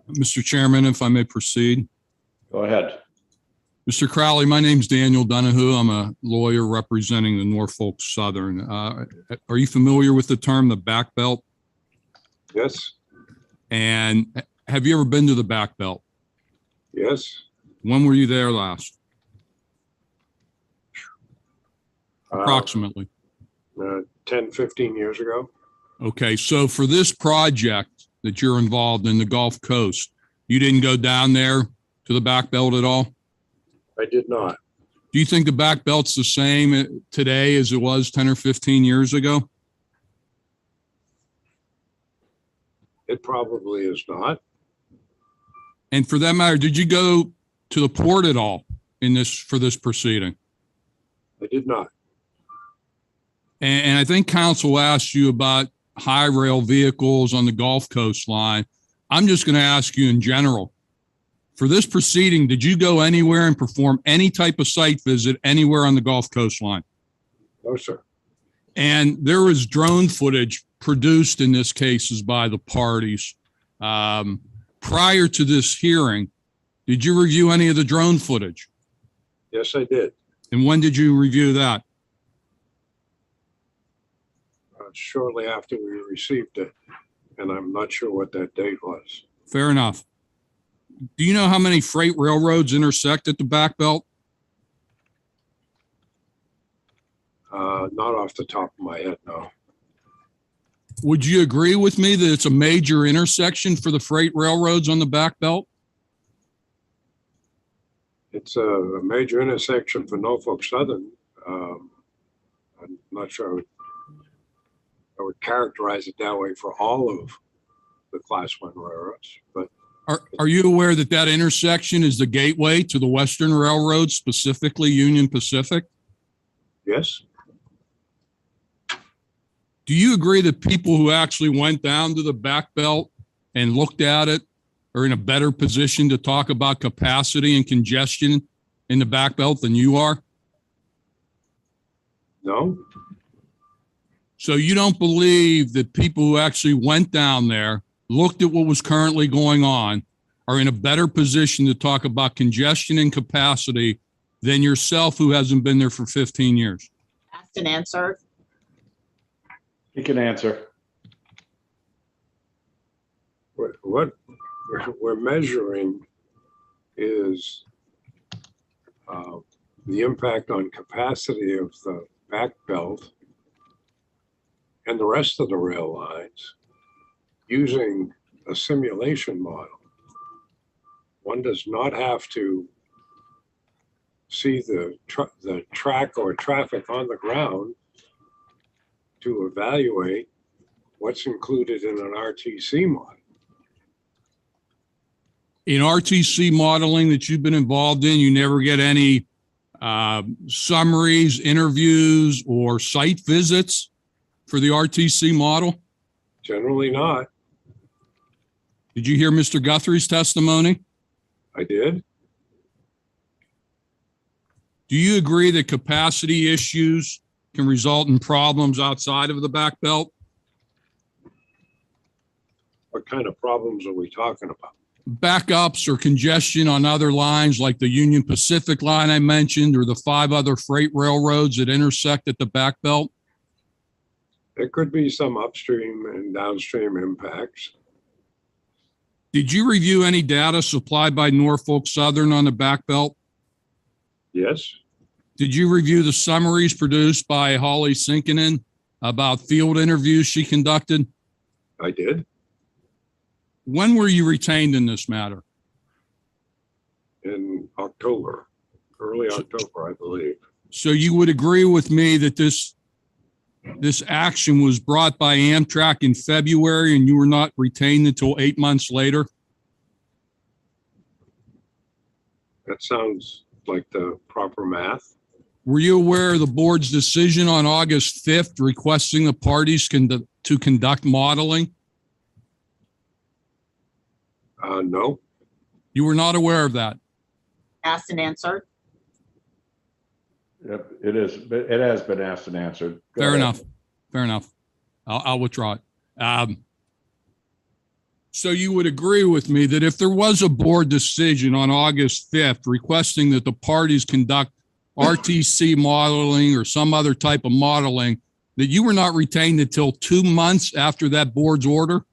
Mr. Chairman, if I may proceed. Go ahead. Mr. Crowley, my name's Daniel Donahue. I'm a lawyer representing the Norfolk Southern. Are you familiar with the term the back belt? Yes. And have you ever been to the back belt? Yes. When were you there last? Approximately. 10, 15 years ago. Okay, so for this project that you're involved in, the Gulf Coast, you didn't go down there to the back belt at all? I did not. Do you think the back belt's the same today as it was 10 or 15 years ago? It probably is not. And for that matter, did you go to the port at all for this proceeding? I did not. And I think counsel asked you about high rail vehicles on the Gulf Coast line. I'm just going to ask you in general. For this proceeding, did you go anywhere and perform any type of site visit anywhere on the Gulf Coast line? No, sir. And there was drone footage produced in this case by the parties. Prior to this hearing, did you review any of the drone footage? Yes, I did. And when did you review that? Shortly after we received it, and I'm not sure what that date was. Fair enough. Do you know how many freight railroads intersect at the back belt? Not off the top of my head, no. Would you agree with me that it's a major intersection for the freight railroads on the back belt? It's a major intersection for Norfolk Southern. I'm not sure I would characterize it that way for all of the Class 1 railroads, but Are you aware that that intersection is the gateway to the Western Railroad, specifically Union Pacific? yes. Do you agree that people who actually went down to the back belt and looked at it are in a better position to talk about capacity and congestion in the back belt than you are? No, So you don't believe that people who actually went down there, looked at what was currently going on, are in a better position to talk about congestion and capacity than yourself, who hasn't been there for 15 years? Asked and answered. He can answer. what we're measuring is the impact on capacity of the back belt and the rest of the rail lines using a simulation model. One does not have to see the track or traffic on the ground to evaluate what's included in an RTC model. In RTC modeling that you've been involved in, you never get any summaries, interviews, or site visits for the RTC model? Generally not. Did you hear Mr. Guthrie's testimony? I did. Do you agree that capacity issues can result in problems outside of the back belt? What kind of problems are we talking about? Backups or congestion on other lines like the Union Pacific line I mentioned, or the 5 other freight railroads that intersect at the back belt? There could be some upstream and downstream impacts. Did you review any data supplied by Norfolk Southern on the back belt? Yes, Did you review the summaries produced by Holly Sinkinen about field interviews she conducted? I did. When were you retained in this matter? In October, early October, I believe. So you would agree with me that this action was brought by Amtrak in February and you were not retained until 8 months later? That sounds like the proper math. Were you aware of the board's decision on August 5th requesting the parties to conduct modeling? No, You were not aware of that? Asked and answered. Yep, it has been asked and answered. Go Fair ahead. enough. Fair enough. I'll withdraw it. So you would agree with me that if there was a board decision on August 5th requesting that the parties conduct RTC modeling or some other type of modeling, that you were not retained until 2 months after that board's order?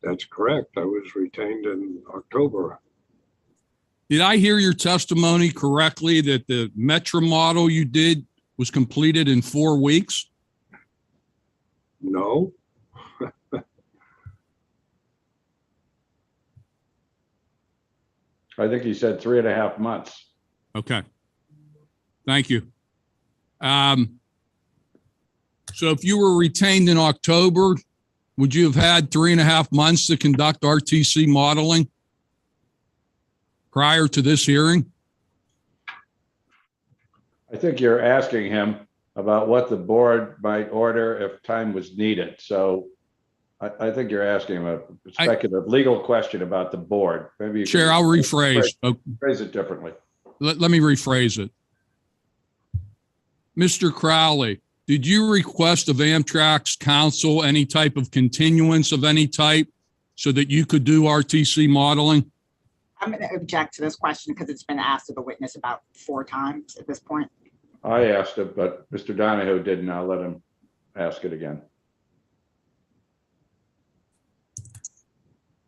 That's correct. I was retained in October. Did I hear your testimony correctly that the Metra model you did was completed in 4 weeks? No, I think he said 3.5 months. Okay. Thank you. So if you were retained in October, would you have had 3.5 months to conduct RTC modeling prior to this hearing? I think you're asking him about what the board might order if time was needed. So I think you're asking him a speculative legal question about the board. Maybe you Chair, can I'll rephrase. phrase it differently. Let me rephrase it. Mr. Crowley, did you request of Amtrak's counsel any type of continuance of any type so that you could do RTC modeling? I'm going to object to this question because it's been asked of the witness about 4 times at this point. I asked it, but Mr. Donahue didn't. I'll let him ask it again.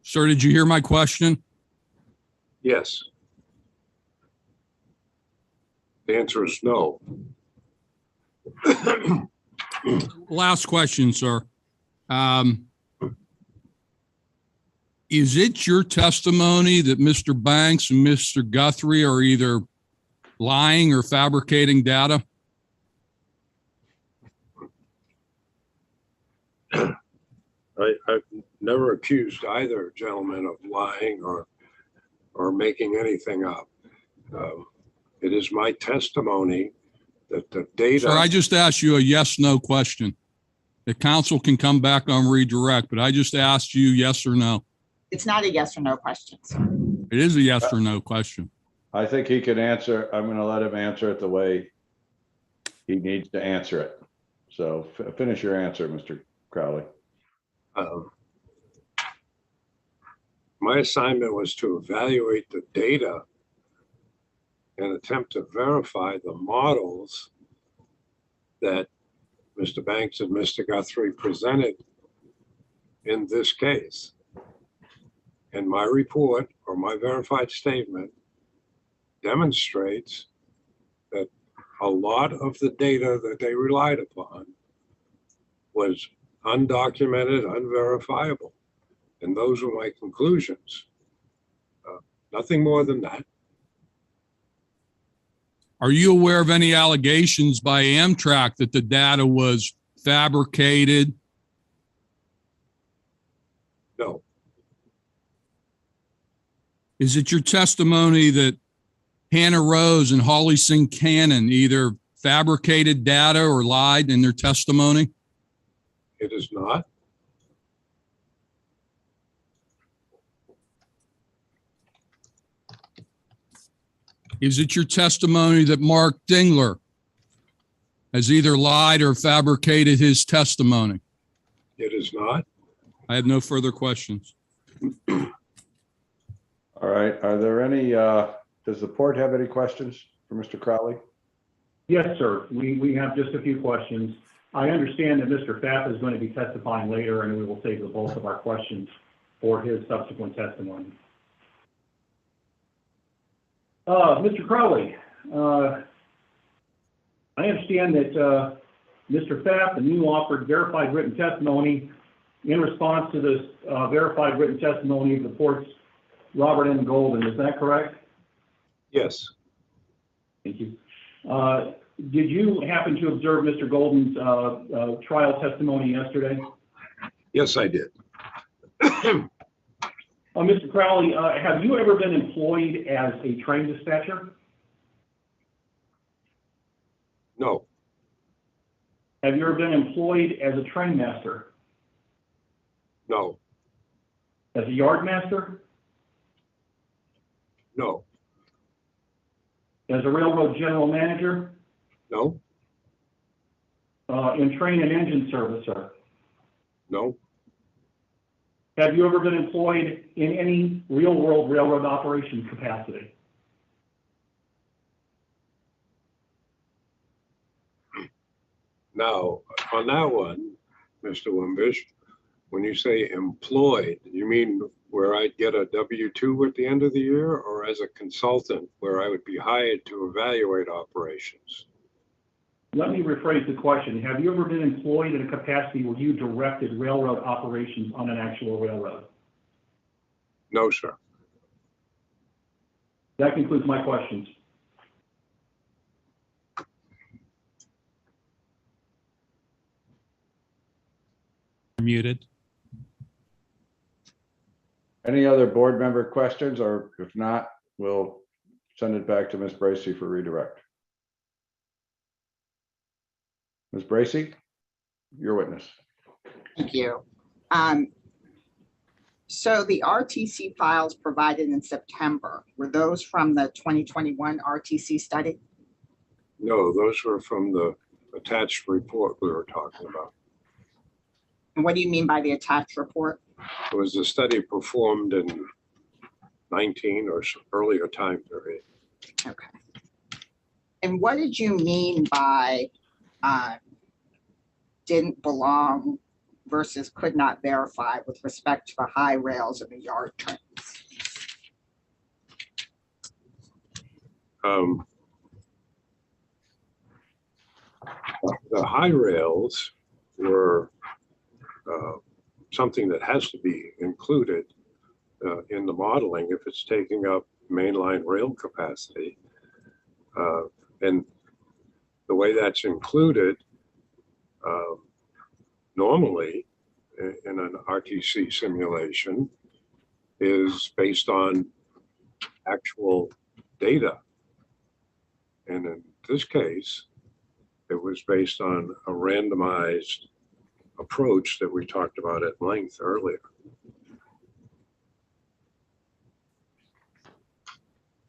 Sir, did you hear my question? yes. The answer is no. Last question, sir. Is it your testimony that Mr. Banks and Mr. Guthrie are either lying or fabricating data? I've never accused either gentleman of lying or making anything up. It is my testimony that the data. Sir, I just asked you a yes, no question. The council can come back on redirect, but I just asked you yes or no. It's not a yes or no question, sir. It is a yes or no question. I think he can answer. I'm going to let him answer it the way he needs to answer it. So finish your answer, Mr. Crowley. My assignment was to evaluate the data and attempt to verify the models that Mr. Banks and Mr. Guthrie presented in this case. And my report or my verified statement demonstrates that a lot of the data that they relied upon was undocumented, unverifiable. And those were my conclusions. Nothing more than that. Are you aware of any allegations by Amtrak that the data was fabricated? No, Is it your testimony that Hannah Rose and Holly Singh Cannon either fabricated data or lied in their testimony? it is not. Is it your testimony that Mark Dingler has either lied or fabricated his testimony? It is not. I have no further questions. All right. Are there any, does the board have any questions for Mr. Crowley? Yes, sir. We have just a few questions. I understand that Mr. Pfaff is going to be testifying later, and we will save the bulk of our questions for his subsequent testimony. Mr. Crowley, I understand that Mr. Pfaff and you offered verified written testimony in response to this verified written testimony of the court's Robert M. Golden. Is that correct? Yes. Thank you. Did you happen to observe Mr. Golden's trial testimony yesterday? Yes, I did. Mr. Crowley, have you ever been employed as a train dispatcher? No, Have you ever been employed as a train master? no, As a yard master? no, As a railroad general manager? no, In train and engine service, sir? no, Have you ever been employed in any real-world railroad operation capacity? Now, on that one, Mr. Wimbish, when you say employed, you mean where I'd get a W-2 at the end of the year, or as a consultant where I would be hired to evaluate operations? Let me rephrase the question. Have you ever been employed in a capacity where you directed railroad operations on an actual railroad? No, sir. That concludes my questions. Muted. Any other board member questions, or if not, we'll send it back to Ms. Bracy for redirect. Ms. Bracy, your witness. Thank you. So the RTC files provided in September, were those from the 2021 RTC study? No, those were from the attached report we were talking about. And what do you mean by the attached report? It was a study performed in 19 or earlier time period. Okay. And what did you mean by didn't belong versus could not verify with respect to the high rails and the yard trains? The high rails were something that has to be included in the modeling if it's taking up mainline rail capacity. And the way that's included normally in an RTC simulation is based on actual data. And in this case, it was based on a randomized approach that we talked about at length earlier.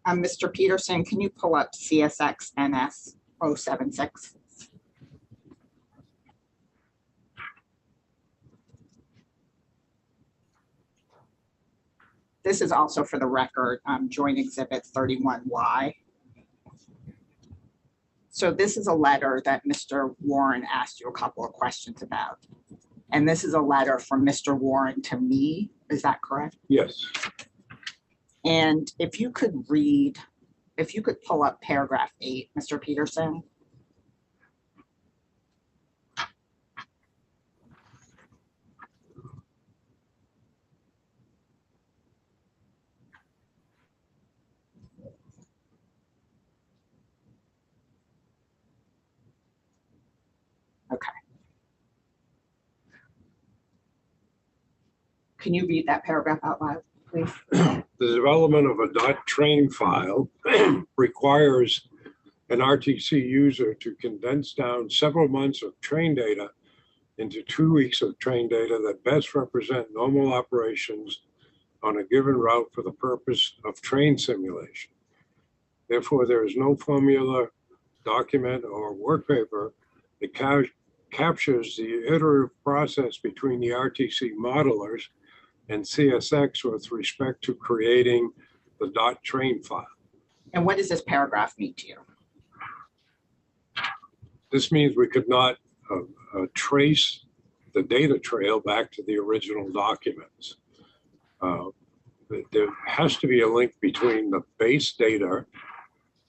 Mr. Peterson, can you pull up CSX NS 076? This is also for the record, Joint Exhibit 31Y. So this is a letter that Mr. Warren asked you a couple of questions about. And this is a letter from Mr. Warren to me, is that correct? Yes. And if you could pull up paragraph 8, Mr. Peterson. Okay. Can you read that paragraph out loud, please? The development of a .train file requires an RTC user to condense down several months of train data into 2 weeks of train data that best represent normal operations on a given route for the purpose of train simulation. Therefore, there is no formula, document, or work paper that captures the iterative process between the RTC modelers and CSX with respect to creating the .train file. And what does this paragraph mean to you? This means we could not trace the data trail back to the original documents. There has to be a link between the base data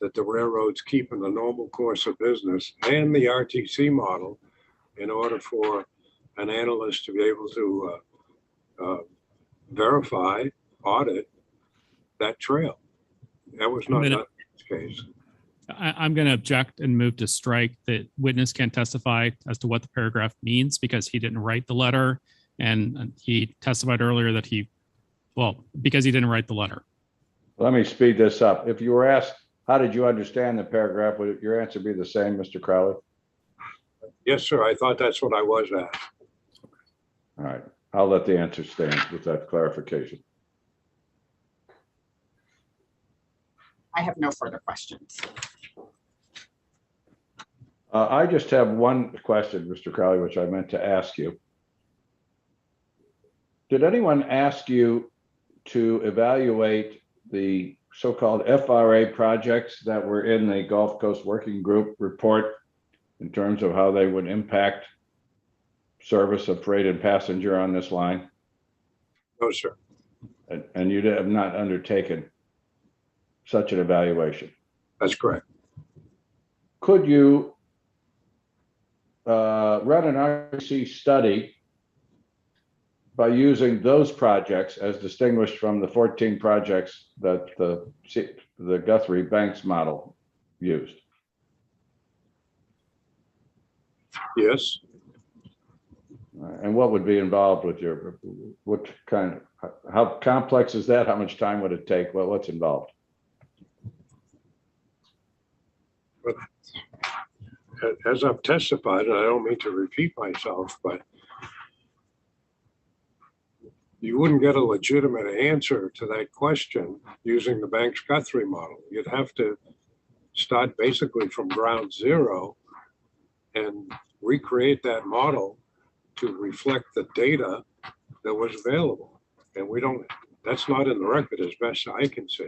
that the railroads keep in the normal course of business and the RTC model in order for an analyst to be able to verify, audit that trail. That was not done in this case. I'm going to object and move to strike that witness can't testify as to what the paragraph means because he didn't write the letter. And he testified earlier that because he didn't write the letter. Let me speed this up. If you were asked, how did you understand the paragraph? Would your answer be the same, Mr. Crowley? Yes, sir. I thought that's what I was asked. All right. I'll let the answer stand with that clarification. I have no further questions. I just have one question, Mr. Crowley, which I meant to ask you. Did anyone ask you to evaluate the so-called FRA projects that were in the Gulf Coast Working Group report in terms of how they would impact service of freight and passenger on this line? No, sir. And you have not undertaken such an evaluation? That's correct. Could you run an RTC study by using those projects as distinguished from the 14 projects that the Guthrie Banks model used? Yes. And what would be involved with how complex is that? How much time would it take? Well, what's involved? But as I've testified, and I don't mean to repeat myself, but you wouldn't get a legitimate answer to that question using the Banks-Guthrie model. You'd have to start basically from ground zero and recreate that model to reflect the data that was available. And that's not in the record as best I can see.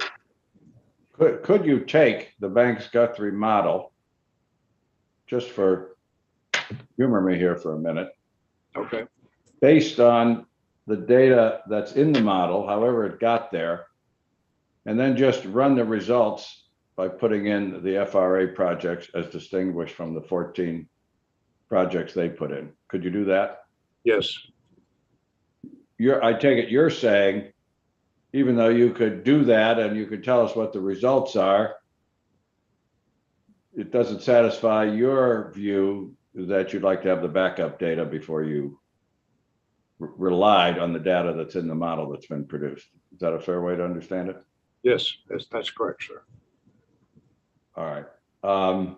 Could you take the Banks-Guthrie model, just for, humor me here for a minute. Okay. Based on the data that's in the model, however it got there, and then just run the results by putting in the FRA projects as distinguished from the 14 projects they put in. Could you do that? Yes. I take it you're saying, even though you could do that and you could tell us what the results are, it doesn't satisfy your view that you'd like to have the backup data before you relied on the data that's in the model that's been produced. Is that a fair way to understand it? Yes, that's correct, sir. All right. And,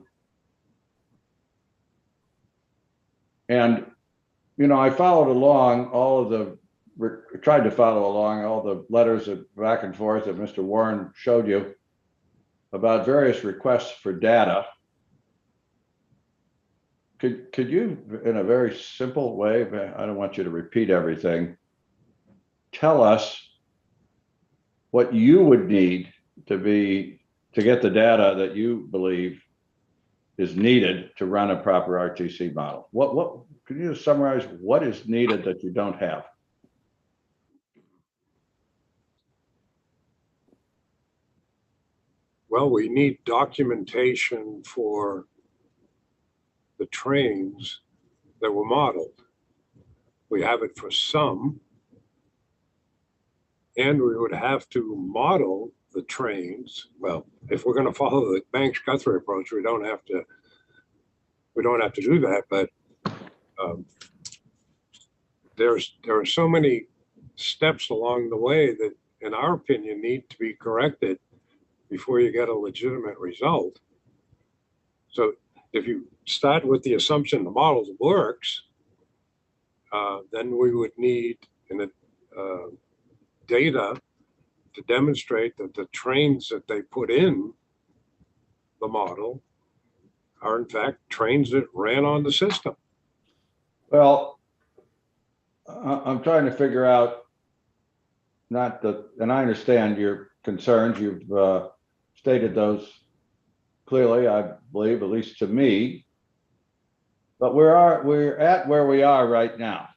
you know, I followed along all of the, tried to follow along all the letters back and forth that Mr. Warren showed you about various requests for data. Could you, in a very simple way, I don't want you to repeat everything, tell us what you would need to get the data that you believe is needed to run a proper RTC model? What could you just summarize what is needed that you don't have? Well, we need documentation for the trains that were modeled. We have it for some, and we would have to model the trains. Well, if we're going to follow the Banks-Guthrie approach, we don't have to do that. But there are so many steps along the way that, in our opinion, need to be corrected before you get a legitimate result. So if you start with the assumption the model works, then we would need data to demonstrate that the trains that they put in the model are in fact trains that ran on the system. Well, I'm trying to figure out, and I understand your concerns. You've stated those clearly, I believe, at least to me. But we're at where we are right now.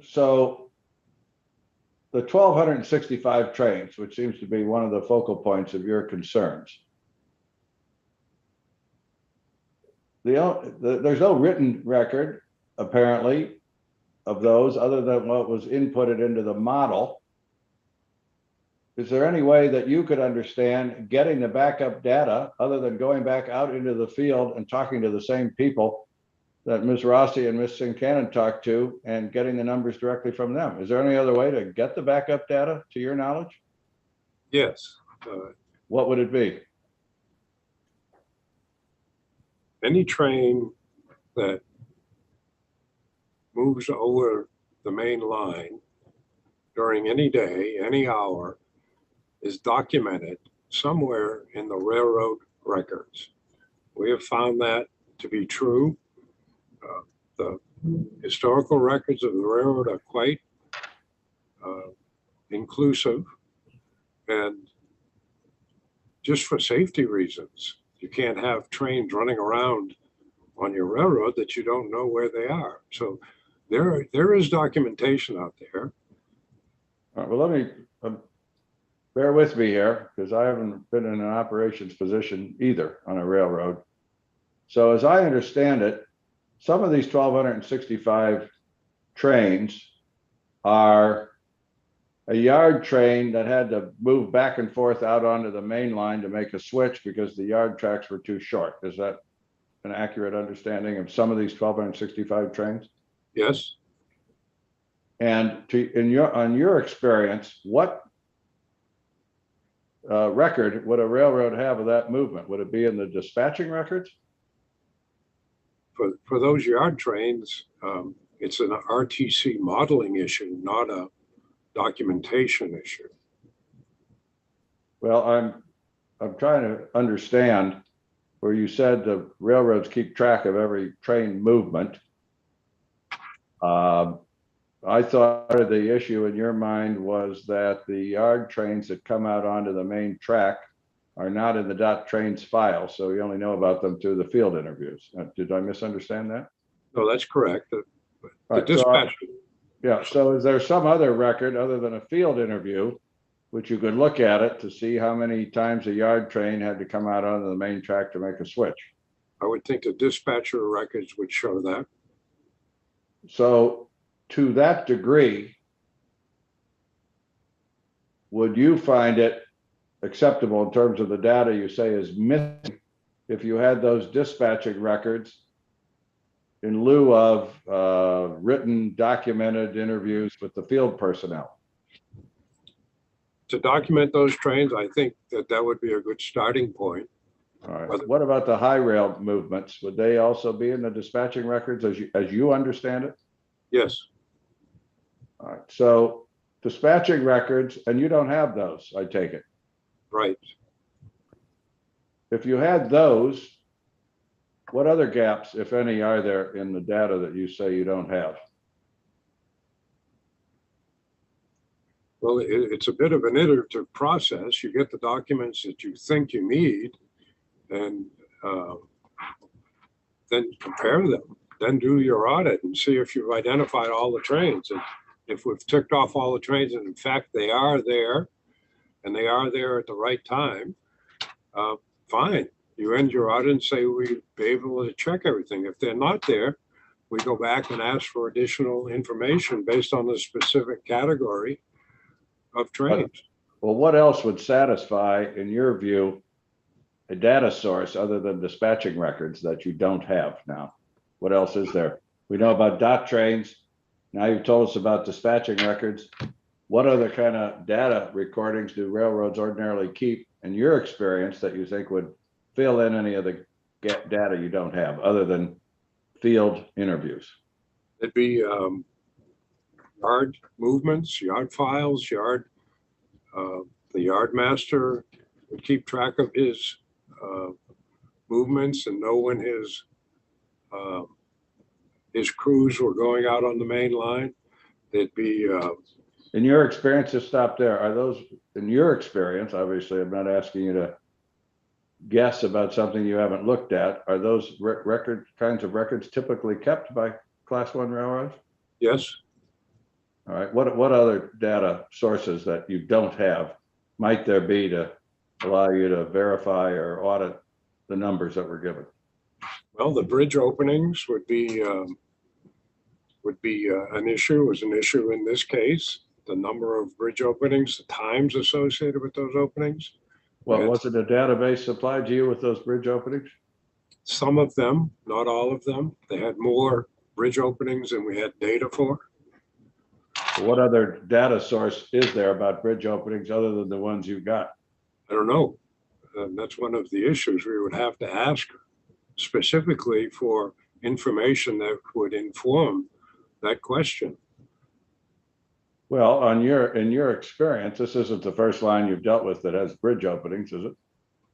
So the 1,265 trains, which seems to be one of the focal points of your concerns, there's no written record, apparently, of those other than what was inputted into the model. Is there any way that you could understand getting the backup data other than going back out into the field and talking to the same people that Ms. Rossi and Ms. Sincannon talked to and getting the numbers directly from them? Is there any other way to get the backup data, to your knowledge? Yes. What would it be? Any train that moves over the main line during any day, any hour, is documented somewhere in the railroad records. We have found that to be true. The historical records of the railroad are quite inclusive, and just for safety reasons, you can't have trains running around on your railroad that you don't know where they are. So there is documentation out there. All right, well, let me bear with me here, because I haven't been in an operations position either on a railroad. So as I understand it, some of these 1,265 trains are a yard train that had to move back and forth out onto the main line to make a switch because the yard tracks were too short. Is that an accurate understanding of some of these 1,265 trains? Yes. And on your experience, what record would a railroad have of that movement? Would it be in the dispatching records? For those yard trains, it's an RTC modeling issue, not a documentation issue. Well, I'm trying to understand where you said the railroads keep track of every train movement. I thought the issue in your mind was that the yard trains that come out onto the main track are not in the .trains file, so you only know about them through the field interviews. Did I misunderstand that? No, that's correct. The Right, dispatch. Yeah, so is there some other record other than a field interview, which you could look at it to see how many times a yard train had to come out onto the main track to make a switch? I would think the dispatcher records would show that. So to that degree, would you find it acceptable in terms of the data you say is missing if you had those dispatching records in lieu of written, documented interviews with the field personnel? to document those trains, I think that would be a good starting point. All right. What about the high rail movements? Would they also be in the dispatching records as you understand it? Yes, All right. So dispatching records, and you don't have those, I take it. right. If you had those, what other gaps, if any, are there in the data that you say you don't have? Well, it's a bit of an iterative process. You get the documents that you think you need, and then compare them. Then do your audit and see if you've identified all the trains. And if we've ticked off all the trains, and in fact they are there, and they are there at the right time, fine. You end your audit and say we'd be able to check everything. If they're not there, we go back and ask for additional information based on the specific category of trains. Well, what else would satisfy, in your view, a data source other than dispatching records that you don't have now? What else is there? We know about dot trains. Now you've told us about dispatching records. What other kind of data recordings do railroads ordinarily keep, in your experience, that you think would fill in any of the data you don't have, other than field interviews? It'd be yard movements, yard files, the yard master would keep track of his movements and know when his crews were going out on the main line. It'd be in your experience, to stop there, are those, in your experience, obviously I'm not asking you to guess about something you haven't looked at, are those kinds of records typically kept by Class 1 railroads? yes. All right, what other data sources that you don't have might there be to allow you to verify or audit the numbers that were given? Well, the bridge openings would be an issue, was an issue in this case. The number of bridge openings, the times associated with those openings. Well, was it a database supplied to you with those bridge openings? Some of them, not all of them. They had more bridge openings than we had data for. What other data source is there about bridge openings other than the ones you got? I don't know. That's one of the issues. We would have to ask specifically for information that would inform that question. Well, in your experience, this isn't the first line you've dealt with that has bridge openings, is it?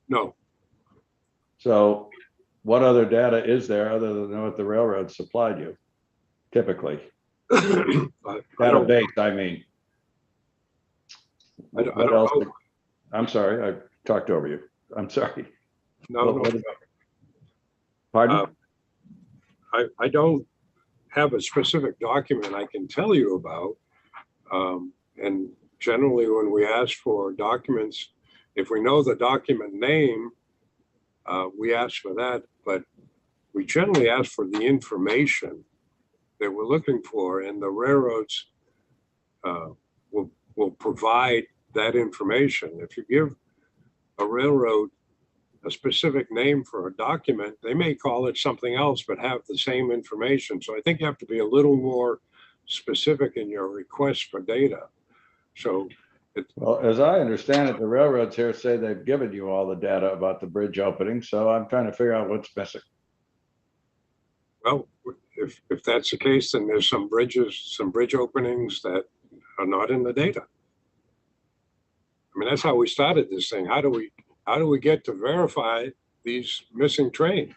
No. So what other data is there other than what the railroad supplied you, typically? Database, I mean. I don't What else? know. I'm sorry, I talked over you. I'm sorry. No. Pardon? I don't have a specific document I can tell you about. And generally when we ask for documents, if we know the document name, we ask for that, but we generally ask for the information that we're looking for, and the railroads will provide that information. If you give a railroad a specific name for a document, they may call it something else but have the same information. So I think you have to be a little more specific in your request for data. So Well, as I understand it, the railroads here say they've given you all the data about the bridge opening, so I'm trying to figure out what's missing. well, if that's the case, then there's some bridge openings that are not in the data. I mean, that's how we started this thing. How do we get to verify these missing trains?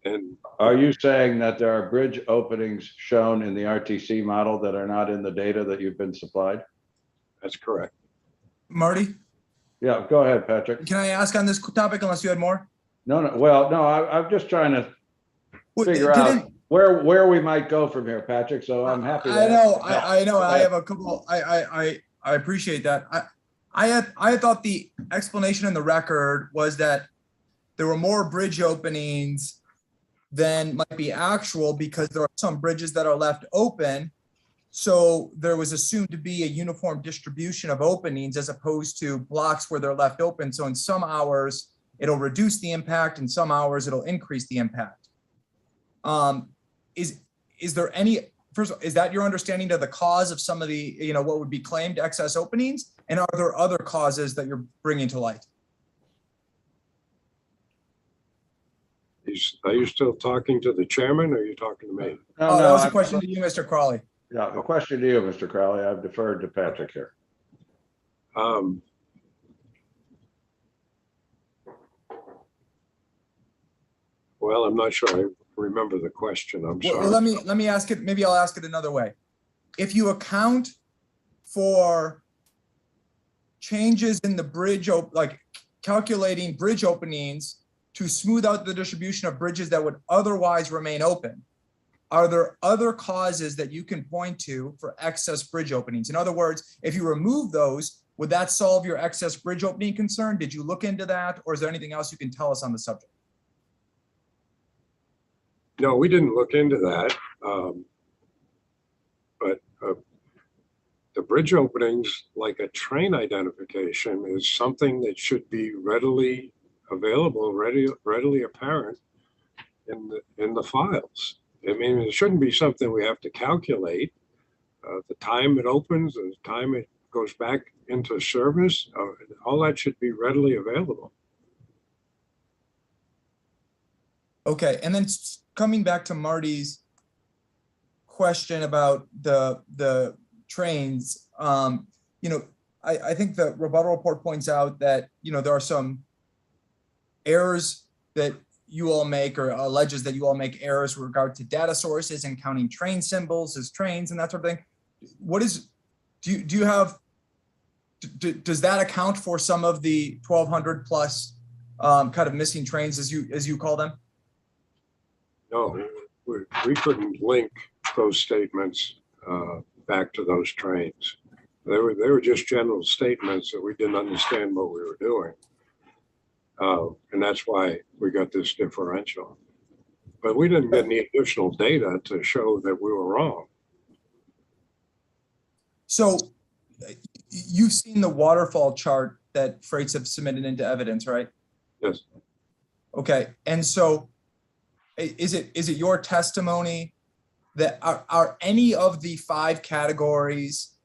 And Are you saying that there are bridge openings shown in the RTC model that are not in the data that you've been supplied? that's correct. Marty, Yeah, go ahead, Patrick. can I ask on this topic unless you had more? No, well, no, I'm just trying to What- figure didn't- out where we might go from here, Patrick, so I'm happy. to I know, help. I know, I have a couple, I appreciate that. I had thought the explanation in the record was that there were more bridge openings than might be actual because there are some bridges that are left open. So there was assumed to be a uniform distribution of openings as opposed to blocks where they're left open. So in some hours, it'll reduce the impact, in some hours, it'll increase the impact. Is there any, first of all, is that your understanding of the cause of some of the, what would be claimed excess openings? And are there other causes that you're bringing to light? Are you still talking to the chairman or are you talking to me? Oh, that was a question to you, Mr. Crawley. Yeah, the question to you, Mr. Crowley. I've deferred to Patrick here. Well, I'm not sure I remember the question. I'm sorry. Well, let me ask it. Maybe I'll ask it another way. If you account for changes in the bridge, like calculating bridge openings to smooth out the distribution of bridges that would otherwise remain open, are there other causes that you can point to for excess bridge openings? In other words, if you remove those, would that solve your excess bridge opening concern? Did you look into that, or is there anything else you can tell us on the subject? No, we didn't look into that. But the bridge openings, like a train identification, is something that should be readily available, readily apparent in the files. I mean, it shouldn't be something we have to calculate. The time it opens, the time it goes back into service, all that should be readily available. Okay, and then coming back to Marty's question about the trains, I think the rebuttal report points out that, there are some errors that you all make, or alleges that you all make errors with regard to data sources and counting train symbols as trains and that sort of thing. What is, does that account for some of the 1,200 plus kind of missing trains as you call them? No, we couldn't link those statements back to those trains. They were just general statements that we didn't understand what we were doing. And that's why we got this differential. But we didn't get any additional data to show that we were wrong. So you've seen the waterfall chart that freights have submitted into evidence, right? Yes. Okay, and so is it your testimony that are any of the 5 categories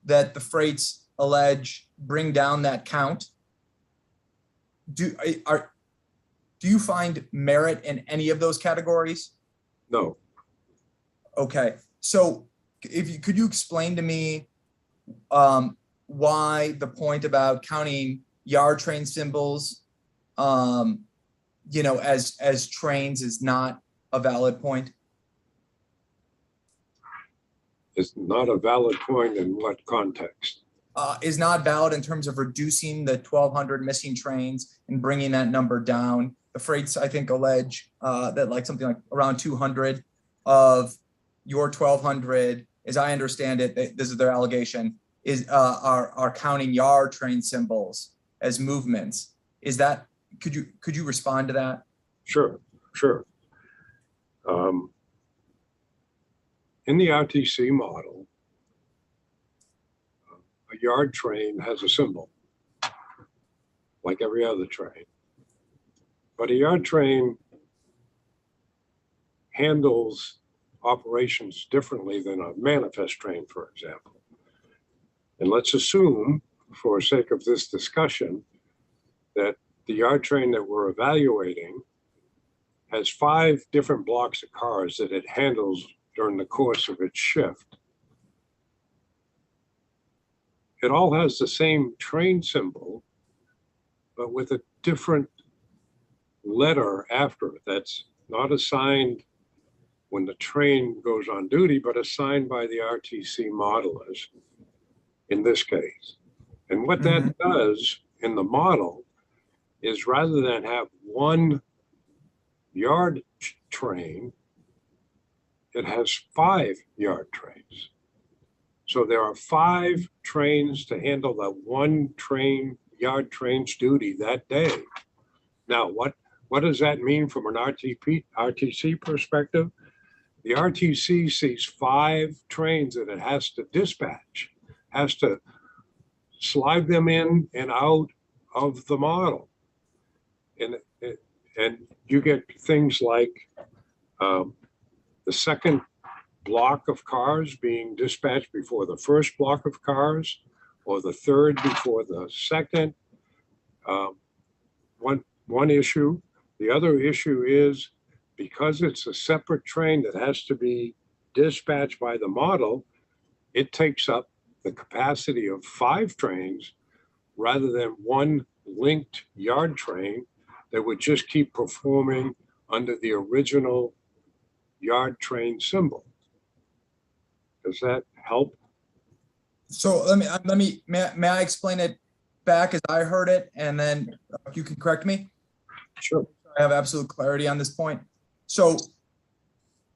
that the freights allege bring down that count? Do you find merit in any of those categories? No. Okay, so could you explain to me why the point about counting yard train symbols, as trains is not a valid point? It's not a valid point in what context? Is not valid in terms of reducing the 1,200 missing trains and bringing that number down. The freights, I think, allege that like something like around 200 of your 1,200, as I understand it, this is their allegation, is are counting yard train symbols as movements. Is that, could you respond to that? Sure. In the RTC model, a yard train has a symbol, like every other train. But a yard train handles operations differently than a manifest train, for example. And let's assume, for sake of this discussion, that the yard train that we're evaluating has 5 different blocks of cars that it handles during the course of its shift. It all has the same train symbol, but with a different letter after it. That's not assigned when the train goes on duty, but assigned by the RTC modelers in this case. And what that does in the model is, rather than have one yard train, it has 5 yard trains. So there are 5 trains to handle that one yard train's duty that day. Now, what does that mean from an RTC perspective? The RTC sees 5 trains that it has to dispatch, has to slide them in and out of the model. And you get things like the second block of cars being dispatched before the first block of cars or the third before the second. One issue. The other issue is because it's a separate train that has to be dispatched by the model, it takes up the capacity of 5 trains rather than one linked yard train that would just keep performing under the original yard train symbol. Does that help? So may I explain it back as I heard it, and then you can correct me? Sure. I have absolute clarity on this point. So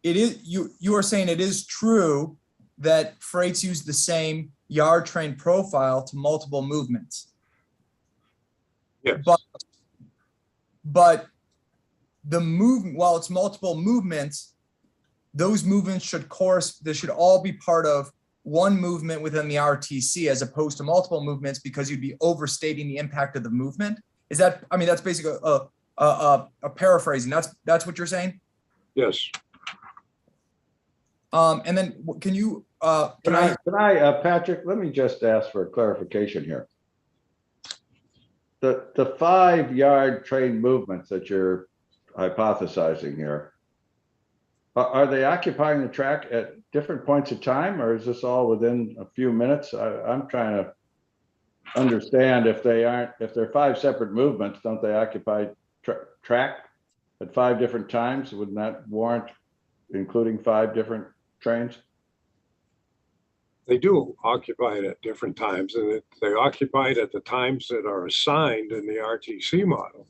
it is, you are saying it is true that freights use the same yard train profile to multiple movements. Yes. But the movement, while it's multiple movements, those movements should they should all be part of one movement within the RTC as opposed to multiple movements, because you'd be overstating the impact of the movement. Is that, I mean, that's basically a paraphrasing. That's what you're saying? Yes. And then can you, Patrick, let me just ask for a clarification here. The 5-yard train movements that you're hypothesizing here, are they occupying the track at different points of time, or is this all within a few minutes? I'm trying to understand if they're 5 separate movements, don't they occupy track at 5 different times? Wouldn't that warrant including 5 different trains? They do occupy it at different times, and they occupy it at the times that are assigned in the RTC model.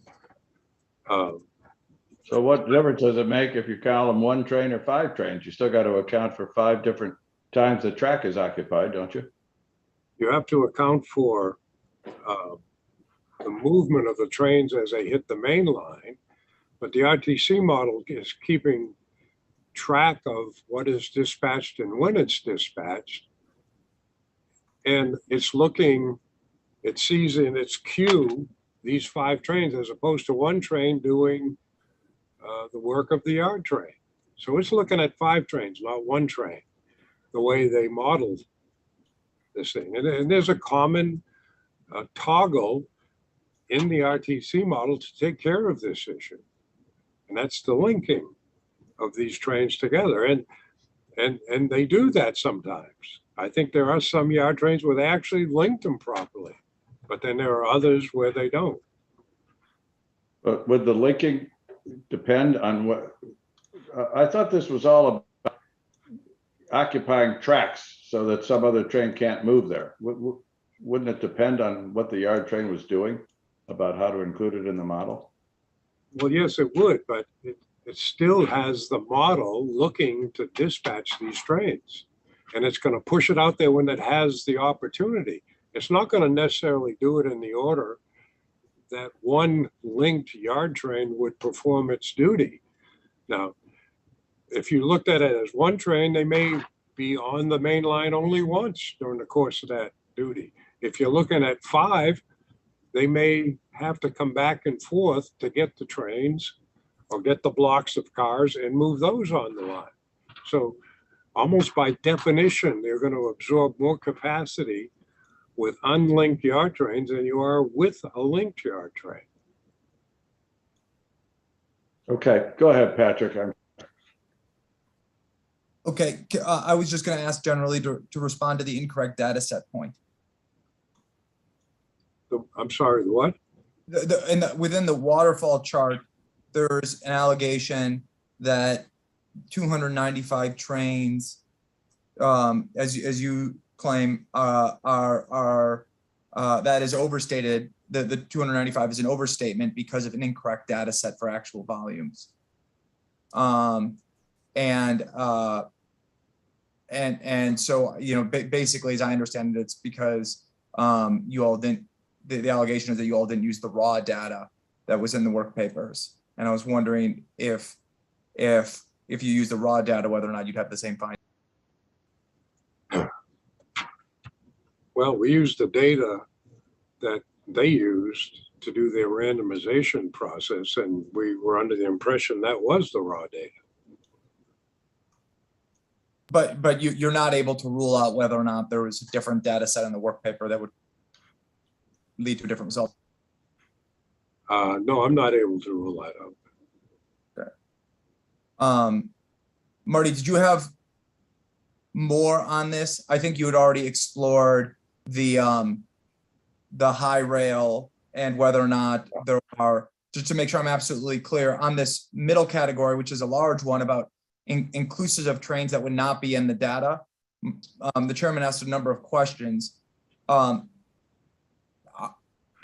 So what difference does it make if you call them 1 train or 5 trains? You still got to account for 5 different times the track is occupied, don't you? You have to account for the movement of the trains as they hit the main line, but the RTC model is keeping track of what is dispatched and when it's dispatched. And it's it sees in its queue these 5 trains as opposed to 1 train doing the work of the yard train. So it's looking at 5 trains, not 1 train, the way they modeled this thing. And there's a common toggle in the RTC model to take care of this issue. And that's the linking of these trains together. And they do that sometimes. I think there are some yard trains where they actually link them properly, but then there are others where they don't. But would the linking depend on what? I thought this was all about occupying tracks so that some other train can't move there. Wouldn't it depend on what the yard train was doing about how to include it in the model? Well, yes, it would, but it still has the model looking to dispatch these trains. And it's going to push it out there when it has the opportunity. It's not going to necessarily do it in the order that 1 linked yard train would perform its duty. Now, if you looked at it as 1 train, they may be on the main line only once during the course of that duty. If you're looking at 5, they may have to come back and forth to get the trains or get the blocks of cars and move those on the line. So almost by definition, they're going to absorb more capacity with unlinked yard trains than you are with a linked yard train. Okay, go ahead, Patrick. okay, I was just going to ask generally to respond to the incorrect data set point. I'm sorry, the what? Within the waterfall chart, there's an allegation that 295 trains, as you claim, are that is overstated. The 295 is an overstatement because of an incorrect data set for actual volumes. And so, you know, basically, as I understand it, it's because you all didn't. The allegation is that you all didn't use the raw data that was in the work papers, and I was wondering if you use the raw data, whether or not you'd have the same finding. Well, we used the data that they used to do their randomization process, and we were under the impression that was the raw data. But you're not able to rule out whether or not there was a different data set in the work paper that would lead to a different result. No, I'm not able to rule that out. Marty, did you have more on this? I think you had already explored the high rail and whether or not there are, just to make sure I'm absolutely clear on this middle category, which is a large one about inclusive of trains that would not be in the data. The chairman asked a number of questions.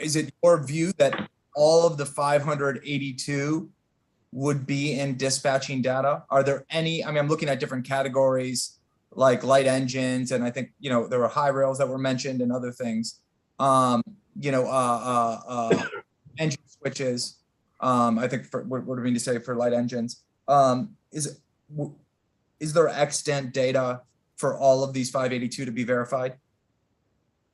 Is it your view that all of the 582 would be in dispatching data? Are there any, I mean, I'm looking at different categories like light engines, and I think, you know, there were high rails that were mentioned and other things. Engine switches, I think for what do we mean to say for light engines? Is there extant data for all of these 582 to be verified?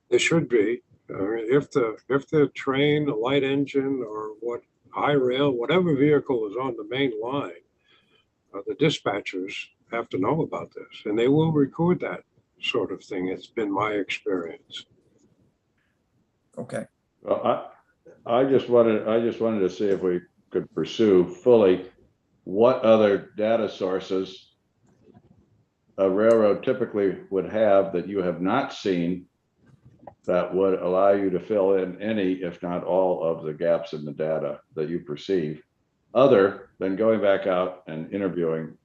It should be. If the train, a light engine, or what high rail, whatever vehicle is on the main line, the dispatchers have to know about this, and they will record that sort of thing. It's been my experience. Okay. Well, I just wanted to see if we could pursue fully what other data sources a railroad typically would have that you have not seen that would allow you to fill in any, if not all, of the gaps in the data that you perceive, other than going back out and interviewing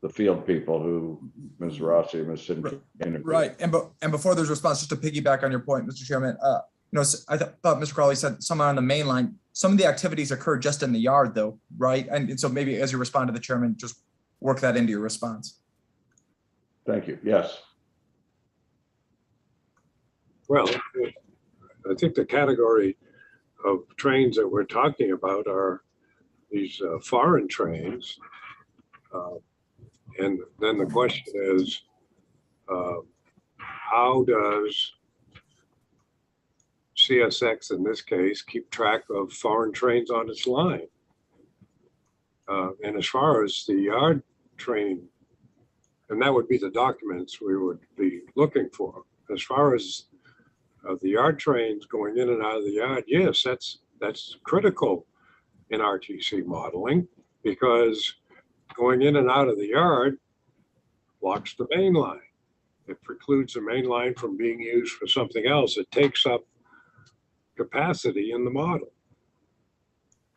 the field people who Ms. Rossi and Ms. Sintra interviewed. Right. And before there's a response, just to piggyback on your point, Mr. Chairman, I thought Mr. Crowley said somewhere on the main line, some of the activities occur just in the yard though, right? And so maybe as you respond to the chairman, just work that into your response. Thank you. Yes. Well, I think the category of trains that we're talking about are these foreign trains. And then the question is, how does CSX, in this case, keep track of foreign trains on its line? And as far as the yard train, and that would be the documents we would be looking for. As far as the yard trains going in and out of the yard, yes, that's critical in RTC modeling, because going in and out of the yard blocks the main line. It precludes the main line from being used for something else. It takes up capacity in the model.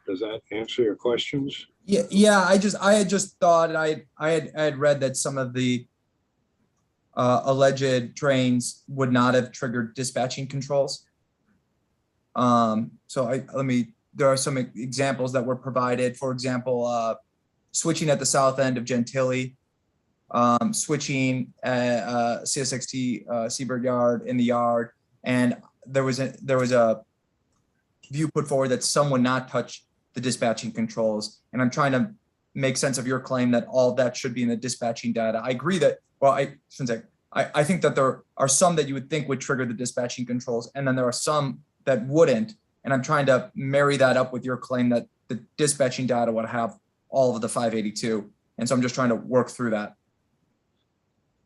Does that answer your questions? Yeah. I had just thought I had read that some of the alleged trains would not have triggered dispatching controls. There are some examples that were provided. For example, switching at the south end of Gentilly, switching CSXT Seabird Yard in the yard, and there was a view put forward that some would not touch the dispatching controls. And I'm trying to make sense of your claim that all of that should be in the dispatching data. I agree that, well, I think that there are some that you would think would trigger the dispatching controls, and then there are some that wouldn't. And I'm trying to marry that up with your claim that the dispatching data would have all of the 582. And so I'm just trying to work through that.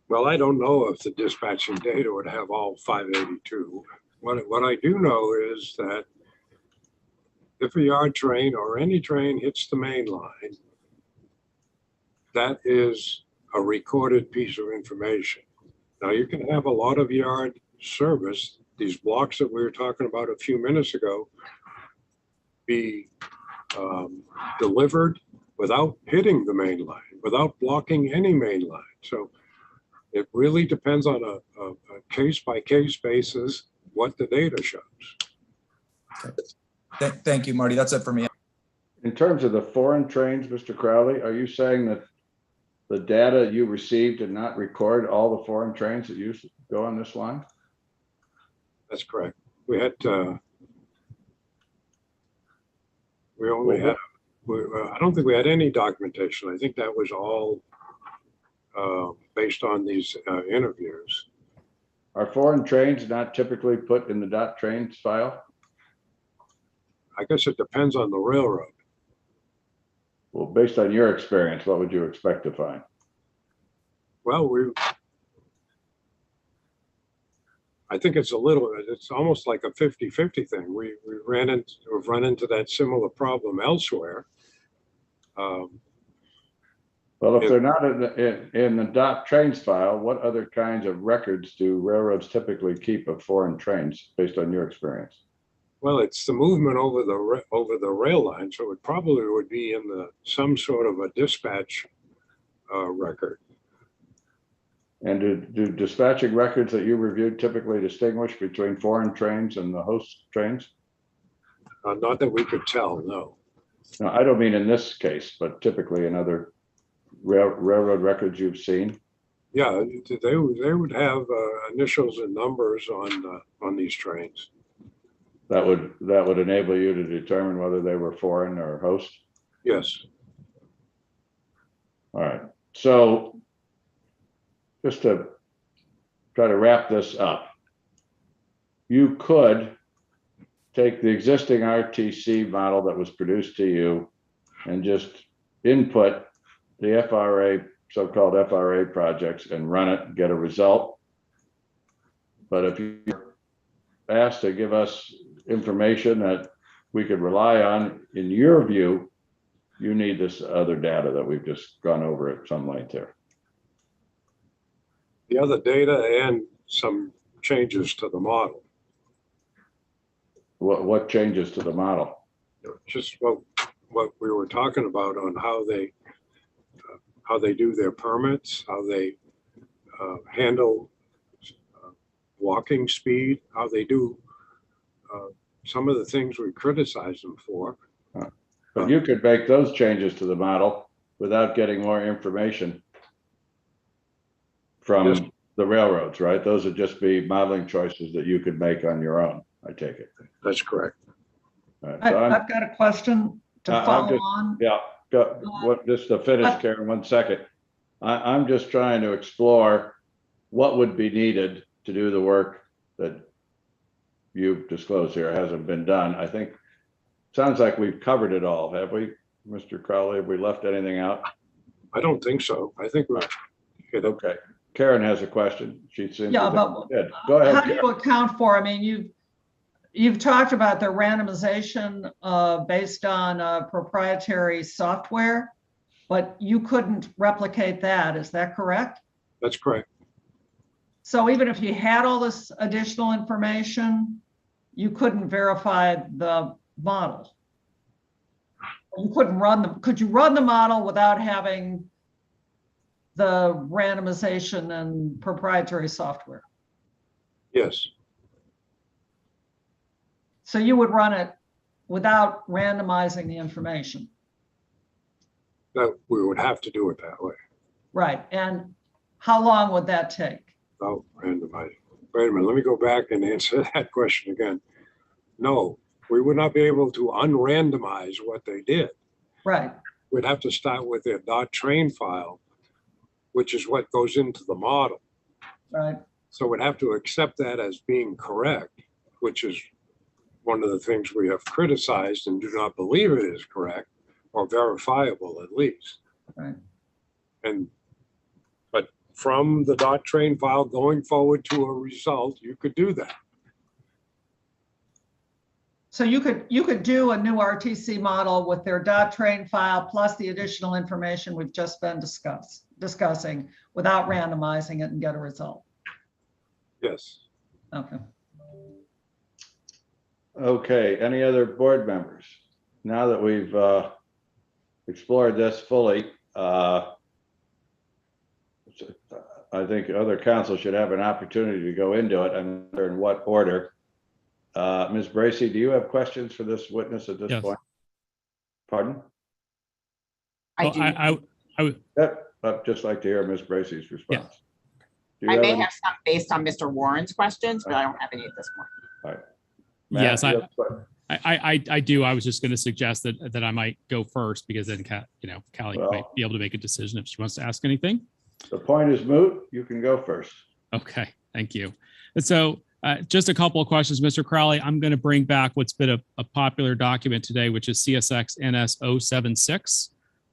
Well, I don't know if the dispatching data would have all 582. What I do know is that if a yard train or any train hits the main line, that is a recorded piece of information. Now, you can have a lot of yard service, these blocks that we were talking about a few minutes ago, be delivered without hitting the main line, without blocking any main line. So it really depends on a case-by-case basis what the data shows. Okay. Thank you, Marty. That's it for me. In terms of the foreign trains, Mr. Crowley, are you saying that the data you received did not record all the foreign trains that used to go on this line? That's correct. We had, I don't think we had any documentation. I think that was all based on these interviews. Are foreign trains not typically put in the .trains file? I guess it depends on the railroad. Well, based on your experience, what would you expect to find? Well, I think it's almost like a 50-50 thing. We've run into that similar problem elsewhere. Well, if they're not in the dot trains file, what other kinds of records do railroads typically keep of foreign trains based on your experience? Well, it's the movement over the rail line, so it probably would be in some sort of a dispatch record. And do dispatching records that you reviewed typically distinguish between foreign trains and the host trains? Not that we could tell, no. No, I don't mean in this case, but typically in other railroad records you've seen. Yeah, they would have initials and numbers on these trains. That would enable you to determine whether they were foreign or host. Yes. All right. So just to try to wrap this up, you could take the existing RTC model that was produced to you and just input the FRA, so-called FRA projects, and run it and get a result. But if you're asked to give us information that we could rely on, in your view, you need this other data that we've just gone over at some length here. The other data and some changes to the model. What changes to the model? Just what we were talking about on how they do their permits, how they handle walking speed, how they do some of the things we criticize them for. But you could make those changes to the model without getting more information from Yes. the railroads, right? Those would just be modeling choices that you could make on your own, I take it. That's correct. All right, so I've got a question to I'm follow just- on. Yeah, just to finish, Karen, 1 second. I'm just trying to explore what would be needed to do the work that you've disclosed here hasn't been done. I think, sounds like we've covered it all, have we, Mr. Crowley? Have we left anything out? I don't think so. I think we're Okay, Karen has a question. She seems Yeah, to but think we did. Go ahead, How do Karen. you account for, I mean, you've talked about the randomization based on proprietary software, but you couldn't replicate that, is that correct? That's correct. So even if you had all this additional information, you couldn't verify the model? You couldn't could you run the model without having the randomization and proprietary software? Yes. So you would run it without randomizing the information? That we would have to do it that way. Right, and how long would that take? Oh, randomizing. Wait a minute, let me go back and answer that question again. No, we would not be able to unrandomize what they did. Right, We'd have to start with their .train file, which is what goes into the model. right, So we'd have to accept that as being correct, which is one of the things we have criticized and do not believe it is correct or verifiable at least. right. But from the .train file going forward to a result, you could do that. So you could do a new RTC model with their .train file plus the additional information we've just been discussing without randomizing it and get a result. Yes. Okay. Okay, any other board members? Now that we've explored this fully, I think other council should have an opportunity to go into it and in what order. Ms. Bracy, do you have questions for this witness at this Yes. point? Pardon? I do. I would, Yep, I'd just like to hear Ms. Bracy's response. Do you I may any- have some based on Mr. Warren's questions, but I don't have any at this point. Matt, yes, do you have a question? I do. I was just going to suggest that I might go first because then, Callie Well- might be able to make a decision if she wants to ask anything. The point is moot. You can go first. Okay, thank you. And so just a couple of questions, Mr. Crowley. I'm going to bring back what's been a popular document today, which is CSX NS 076.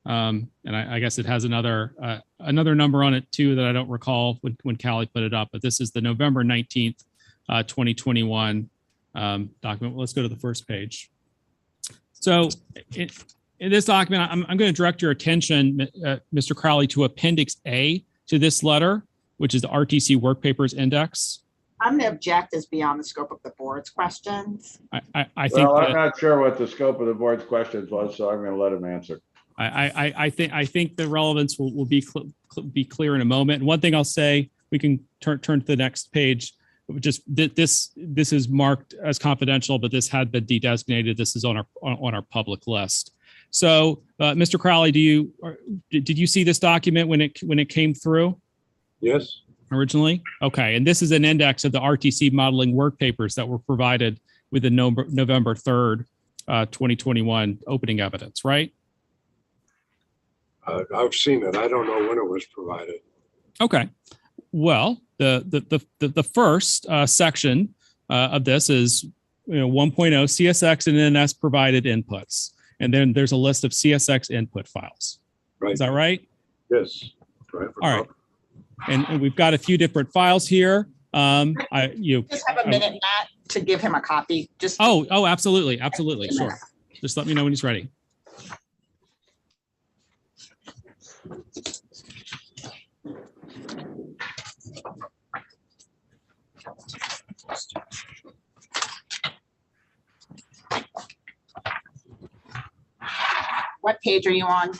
And I guess it has another number on it too that I don't recall when Callie put it up, but this is the November 19th, 2021 document. Let's go to the first page. So in this document, I'm going to direct your attention, Mr. Crowley, to Appendix A to this letter, which is the RTC Work Papers Index. I'm going to object as beyond the scope of the board's questions. I think Well, I'm not sure what the scope of the board's questions was, so I'm going to let him answer. I think the relevance will be clear in a moment. And one thing I'll say, we can turn to the next page. Just this is marked as confidential, but this had been de-designated. This is on our public list. So, Mr. Crowley, did you see this document when it came through? Yes. Originally? Okay. And this is an index of the RTC modeling work papers that were provided with the November 3rd, 2021 opening evidence, right? I've seen it. I don't know when it was provided. Okay. Well, the first section of this is 1.0 CSX and NS provided inputs. And then there's a list of CSX input files. Right. Is that right? Yes. Right. All right. And we've got a few different files here. Just have a minute, Matt, to give him a copy. Just Oh, absolutely. Absolutely. Sure. Just let me know when he's ready. What page are you on?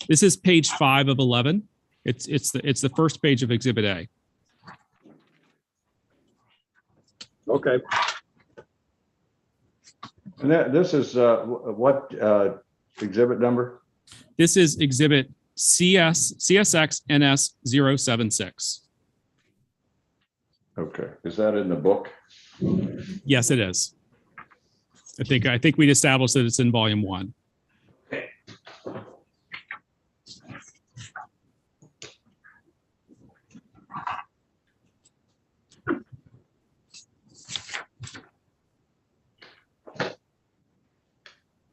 This is page 5 of 11. It's the first page of Exhibit A. Okay. And this is what exhibit number? This is Exhibit CSX NS 076. Okay. Is that in the book? Yes, it is. I think we established that it's in volume 1.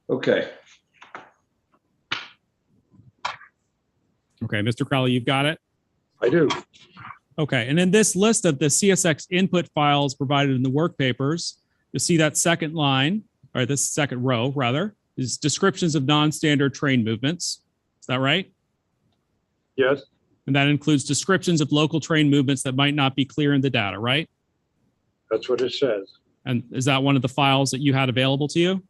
Okay. Okay, Mr. Crowley, you've got it? I do. Okay, and in this list of the CSX input files provided in the work papers, you'll see that second line, or this second row rather, is descriptions of non-standard train movements. Is that right? Yes. And that includes descriptions of local train movements that might not be clear in the data, right? That's what it says. And is that one of the files that you had available to you?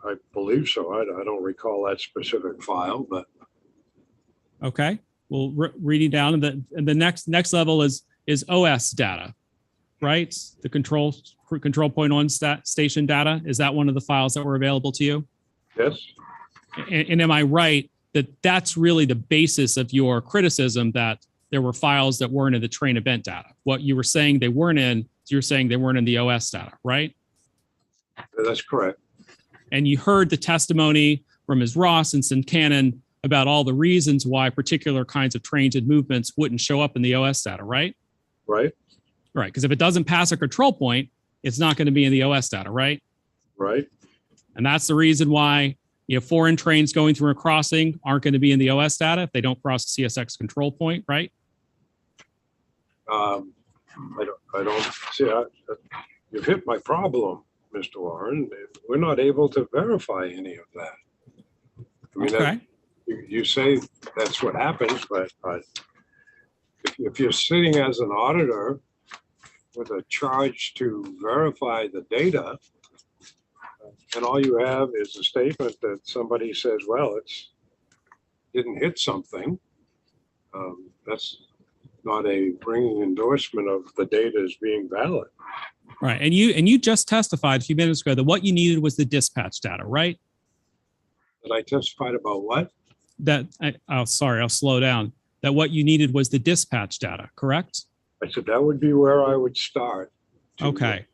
I believe so. I don't recall that specific file, but Okay. Well, reading down, and the next level is OS data, right? The control point on station data. Is that one of the files that were available to you? yes, And am I right that that's really the basis of your criticism that there were files that weren't in the train event data? What you were saying they weren't in, you're saying they weren't in the OS data, right? that's correct. And you heard the testimony from Ms. Ross and Sincannon about all the reasons why particular kinds of trains and movements wouldn't show up in the OS data, right? Right. Right, because if it doesn't pass a control point, it's not going to be in the OS data, right? Right. And that's the reason why foreign trains going through a crossing aren't going to be in the OS data if they don't cross the CSX control point, right? I don't see. You've hit my problem, Mr. Warren. We're not able to verify any of that. I mean, Okay. you say that's what happens, but if you're sitting as an auditor with a charge to verify the data, and all you have is a statement that somebody says, well, it's didn't hit something, that's not a ringing endorsement of the data as being valid. Right, and you just testified a few minutes ago that what you needed was the dispatch data, right? And I testified about what? I'll slow down. That what you needed was the dispatch data, correct? I said that would be where I would start. Okay.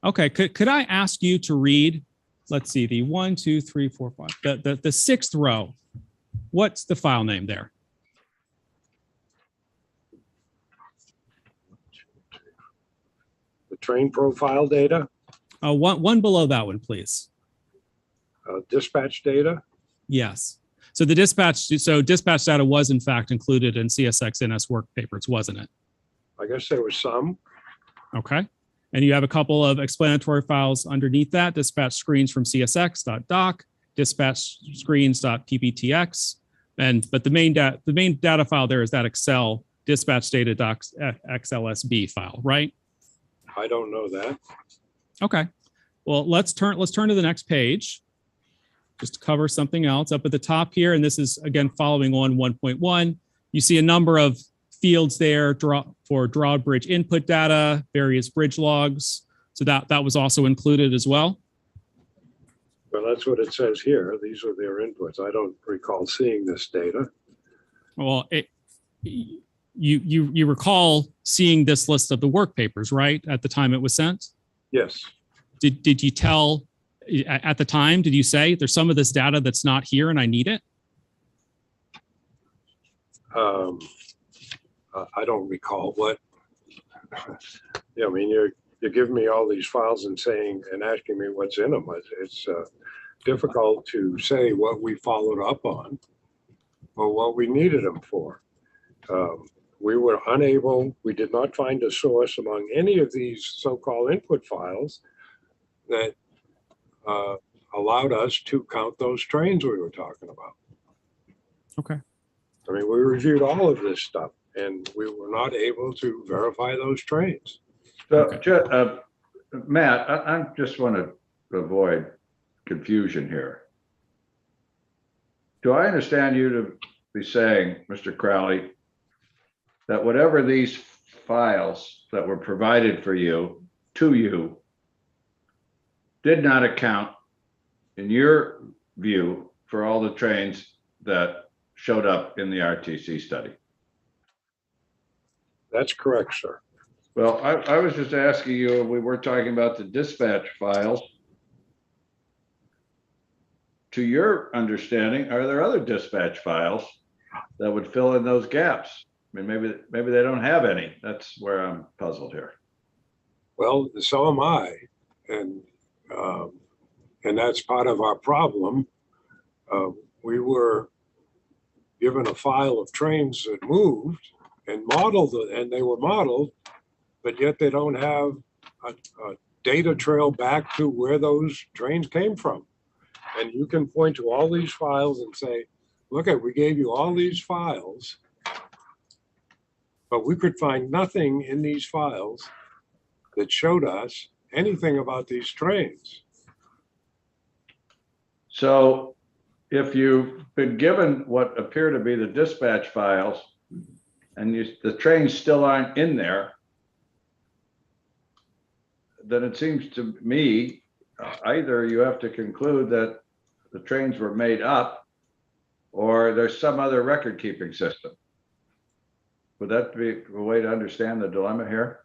Okay. Could I ask you to read, let's see, the 1, 2, 3, 4, 5, the sixth row. What's the file name there? The train profile data? One below that one, please. Dispatch data? Yes. So the dispatch data was in fact included in CSX-NS work papers, wasn't it? I guess there was some. Okay. And you have a couple of explanatory files underneath that: dispatch screens from CSX.doc, dispatch screens.pptx, but the main data file there is that Excel dispatch data docs XLSB file, right? I don't know that. Okay. Well, let's turn to the next page. Just to cover something else up at the top here, and this is again following on 1.1. You see a number of fields there for drawbridge input data, various bridge logs. So that was also included as well. Well, that's what it says here. These are their inputs. I don't recall seeing this data. Well, you recall seeing this list of the work papers, right? At the time it was sent? Yes. Did you tell at the time, did you say there's some of this data that's not here and I need it? I don't recall what. Yeah, I mean, you're giving me all these files and asking me what's in them. It's difficult to say what we followed up on or what we needed them for. We were unable, we did not find a source among any of these so-called input files that allowed us to count those trains we were talking about. Okay. I mean, we reviewed all of this stuff and we were not able to verify those trains. So, Matt, I just want to avoid confusion here. Do I understand you to be saying, Mr. Crowley, that whatever these files that were provided for you, to you, did not account, in your view, for all the trains that showed up in the RTC study? That's correct, sir. Well, I was just asking you, we were talking about the dispatch files. To your understanding, are there other dispatch files that would fill in those gaps? I mean, maybe they don't have any. That's where I'm puzzled here. Well, so am I, and that's part of our problem. We were given a file of trains that moved and modeled, and they were modeled, but yet they don't have a data trail back to where those trains came from. And you can point to all these files and say, look, we gave you all these files, but we could find nothing in these files that showed us anything about these trains. So if you've been given what appear to be the dispatch files and the trains still aren't in there, then it seems to me either you have to conclude that the trains were made up or there's some other record keeping system. Would that be a way to understand the dilemma here?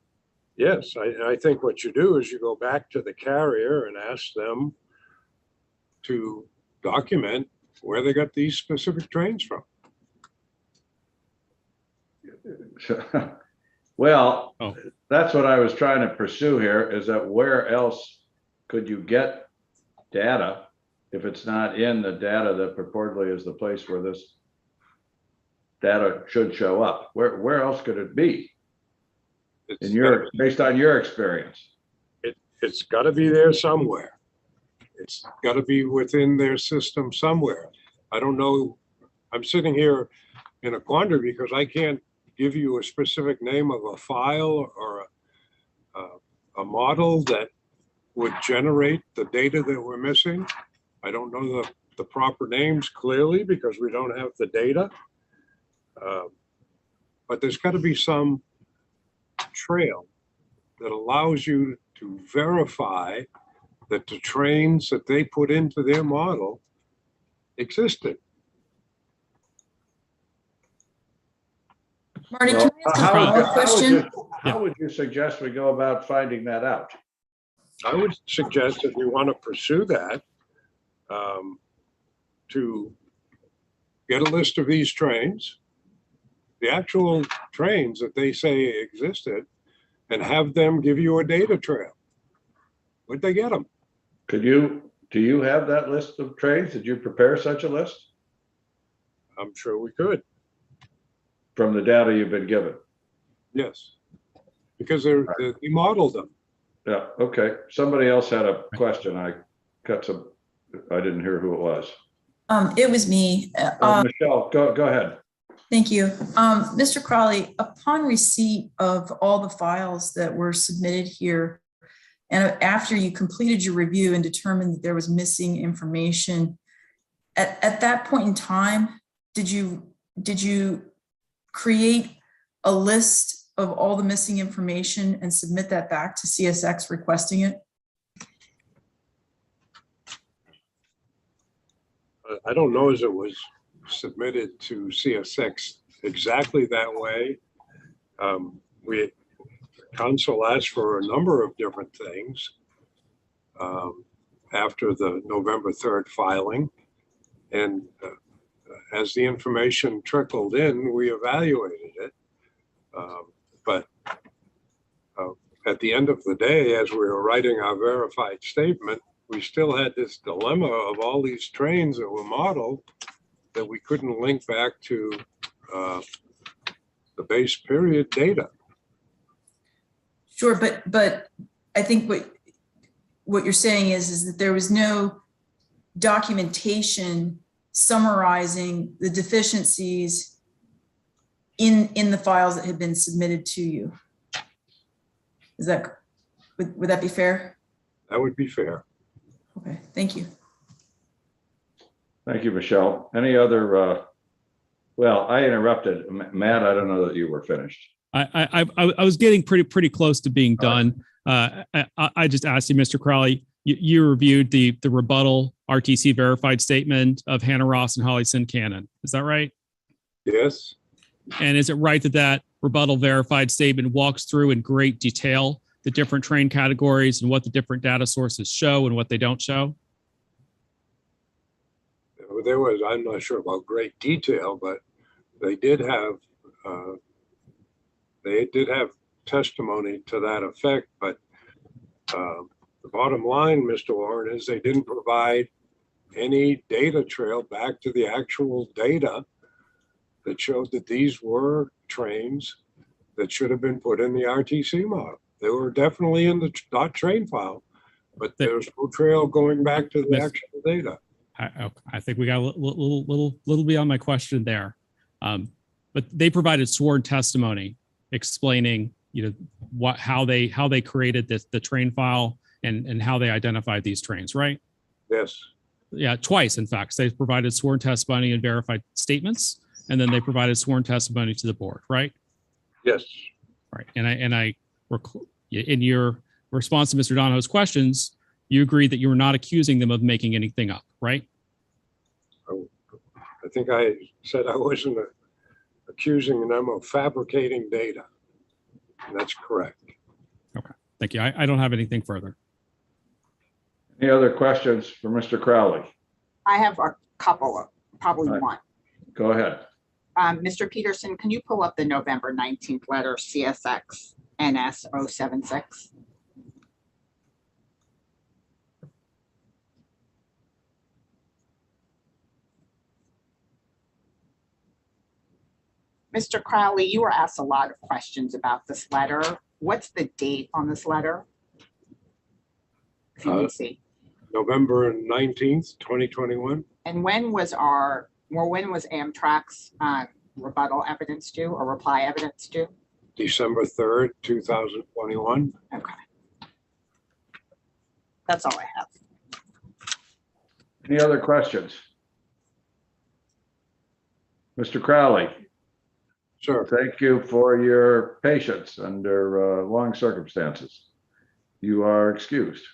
Yes, I think what you do is you go back to the carrier and ask them to document where they got these specific trains from. Well, that's what I was trying to pursue here, is that where else could you get data if it's not in the data that purportedly is the place where this data should show up? Where else could it be? Based on your experience? It's got to be there somewhere. It's got to be within their system somewhere. I don't know. I'm sitting here in a quandary because I can't give you a specific name of a file or a model that would generate the data that we're missing. I don't know the proper names clearly because we don't have the data. But there's got to be some trail that allows you to verify that the trains that they put into their model existed. Marty, can I ask a follow-up question? How would you suggest we go about finding that out? I would suggest if you want to pursue that, to get a list of these trains, the actual trains that they say existed, and have them give you a data trail. Where'd they get them? Do you have that list of trains? Did you prepare such a list I'm sure we could. from the data you've been given? Yes. Because we modeled them. Yeah, okay. Somebody else had a question. I didn't hear who it was. It was me. Michelle, go ahead. Thank you. Mr. Crowley, upon receipt of all the files that were submitted here, and after you completed your review and determined that there was missing information, at that point in time, did you create a list of all the missing information and submit that back to CSX requesting it? I don't know as it was submitted to CSX exactly that way. Council asked for a number of different things after the November 3rd filing. And as the information trickled in, we evaluated it. But at the end of the day, as we were writing our verified statement, we still had this dilemma of all these trains that were modeled that we couldn't link back to the base period data. Sure, but I think what you're saying is that there was no documentation summarizing the deficiencies in the files that had been submitted to you. Is that, would that be fair? That would be fair. Okay, thank you. Thank you, Michelle. Any other, well, I interrupted. Matt, I don't know that you were finished. I was getting pretty close to being done. I just asked you, Mr. Crowley, you reviewed the rebuttal RTC verified statement of Hannah Ross and Holly Sincannon. Is that right? Yes. And is it right that rebuttal verified statement walks through in great detail the different train categories and what the different data sources show and what they don't show? There was, I'm not sure about great detail, but they did have testimony to that effect. But the bottom line, Mr. Warren, is they didn't provide any data trail back to the actual data that showed that these were trains that should have been put in the RTC model. They were definitely in the dot train file, but there's no trail going back to the actual data. I think we got a little beyond my question there, but they provided sworn testimony explaining, how they created the train file and how they identified these trains, right? Yes. Yeah, twice in fact. They provided sworn testimony and verified statements, and then they provided sworn testimony to the board, right? Yes. Right. And I in your response to Mr. Donahoe's questions, you agreed that you were not accusing them of making anything up, right? I think I said I wasn't accusing them of fabricating data. And that's correct. Okay, thank you. I don't have anything further. Any other questions for Mr. Crowley? I have a couple, probably one. Go ahead. Mr. Peterson, can you pull up the November 19th letter, CSX NS 076? Mr. Crowley, you were asked a lot of questions about this letter. What's the date on this letter? If you can see. November 19th, 2021. And when was Amtrak's rebuttal evidence due or reply evidence due? December 3rd, 2021. Okay. That's all I have. Any other questions? Mr. Crowley. Sure. Thank you for your patience under long circumstances. You are excused.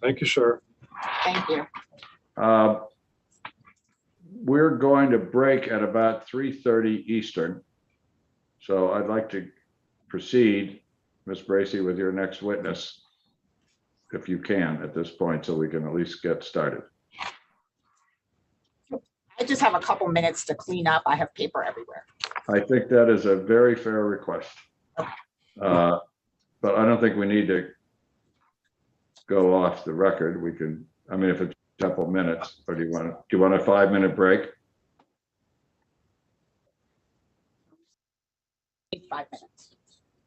Thank you, sir. Thank you. We're going to break at about 3:30 Eastern. So I'd like to proceed, Ms. Bracy, with your next witness, if you can at this point, so we can at least get started. I just have a couple minutes to clean up. I have paper everywhere. I think that is a very fair request. But I don't think we need to go off the record, we can, I mean, if it's a couple minutes, or do you want a 5-minute break? 5 minutes.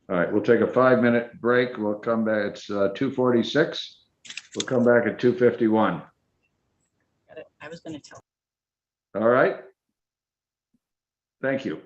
All right, we'll take a 5-minute break. We'll come back. It's 2:46. We'll come back at 2:51. I was going to tell. All right. Thank you.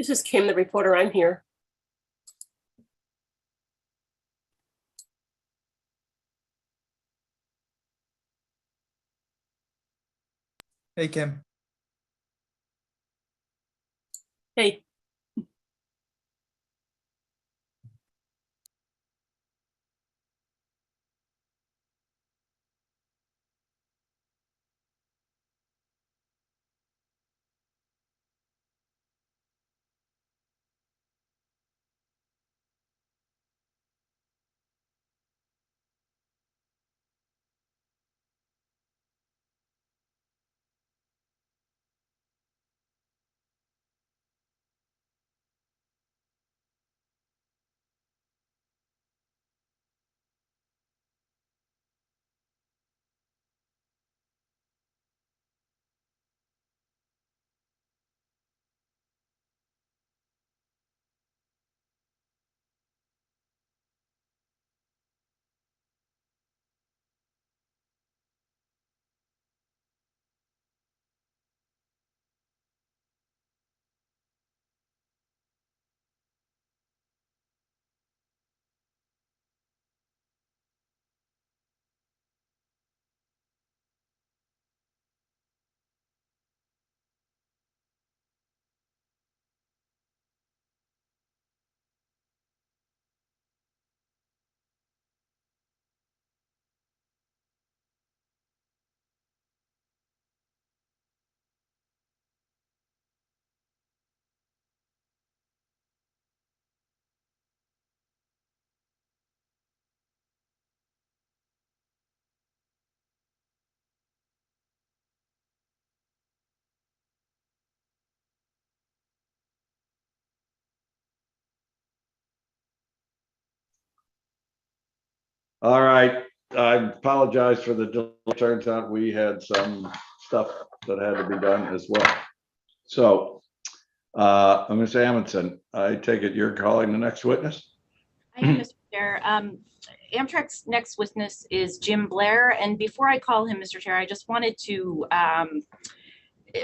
This is Kim, the reporter. I'm here. Hey, Kim. Hey, All right, I apologize for the delay. Turns out we had some stuff that had to be done as well. So, Ms. Amundson, I take it you're calling the next witness? I am, Mr. Chair. Amtrak's next witness is Jim Blair. And before I call him, Mr. Chair, I just wanted to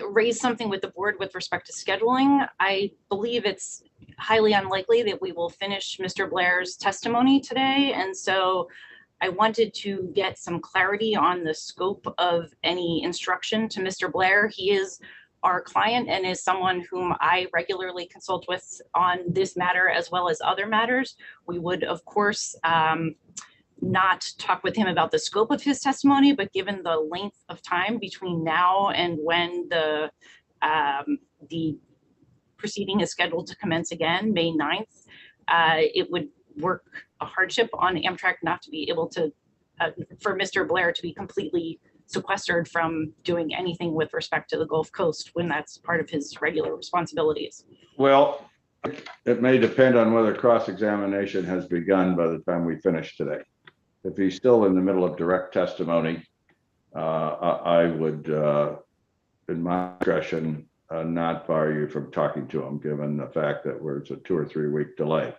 raise something with the board with respect to scheduling. I believe it's highly unlikely that we will finish Mr. Blair's testimony today. And so I wanted to get some clarity on the scope of any instruction to Mr. Blair. He is our client and is someone whom I regularly consult with on this matter as well as other matters. We would, of course, not talk with him about the scope of his testimony, but given the length of time between now and when the proceeding is scheduled to commence again, May 9th, it would work a hardship on Amtrak not to be able to, for Mr. Blair to be completely sequestered from doing anything with respect to the Gulf Coast when that's part of his regular responsibilities. Well, it may depend on whether cross-examination has begun by the time we finish today. If he's still in the middle of direct testimony, I would, in my discretion, not bar you from talking to him, given the fact that it's a 2 or 3 week delay.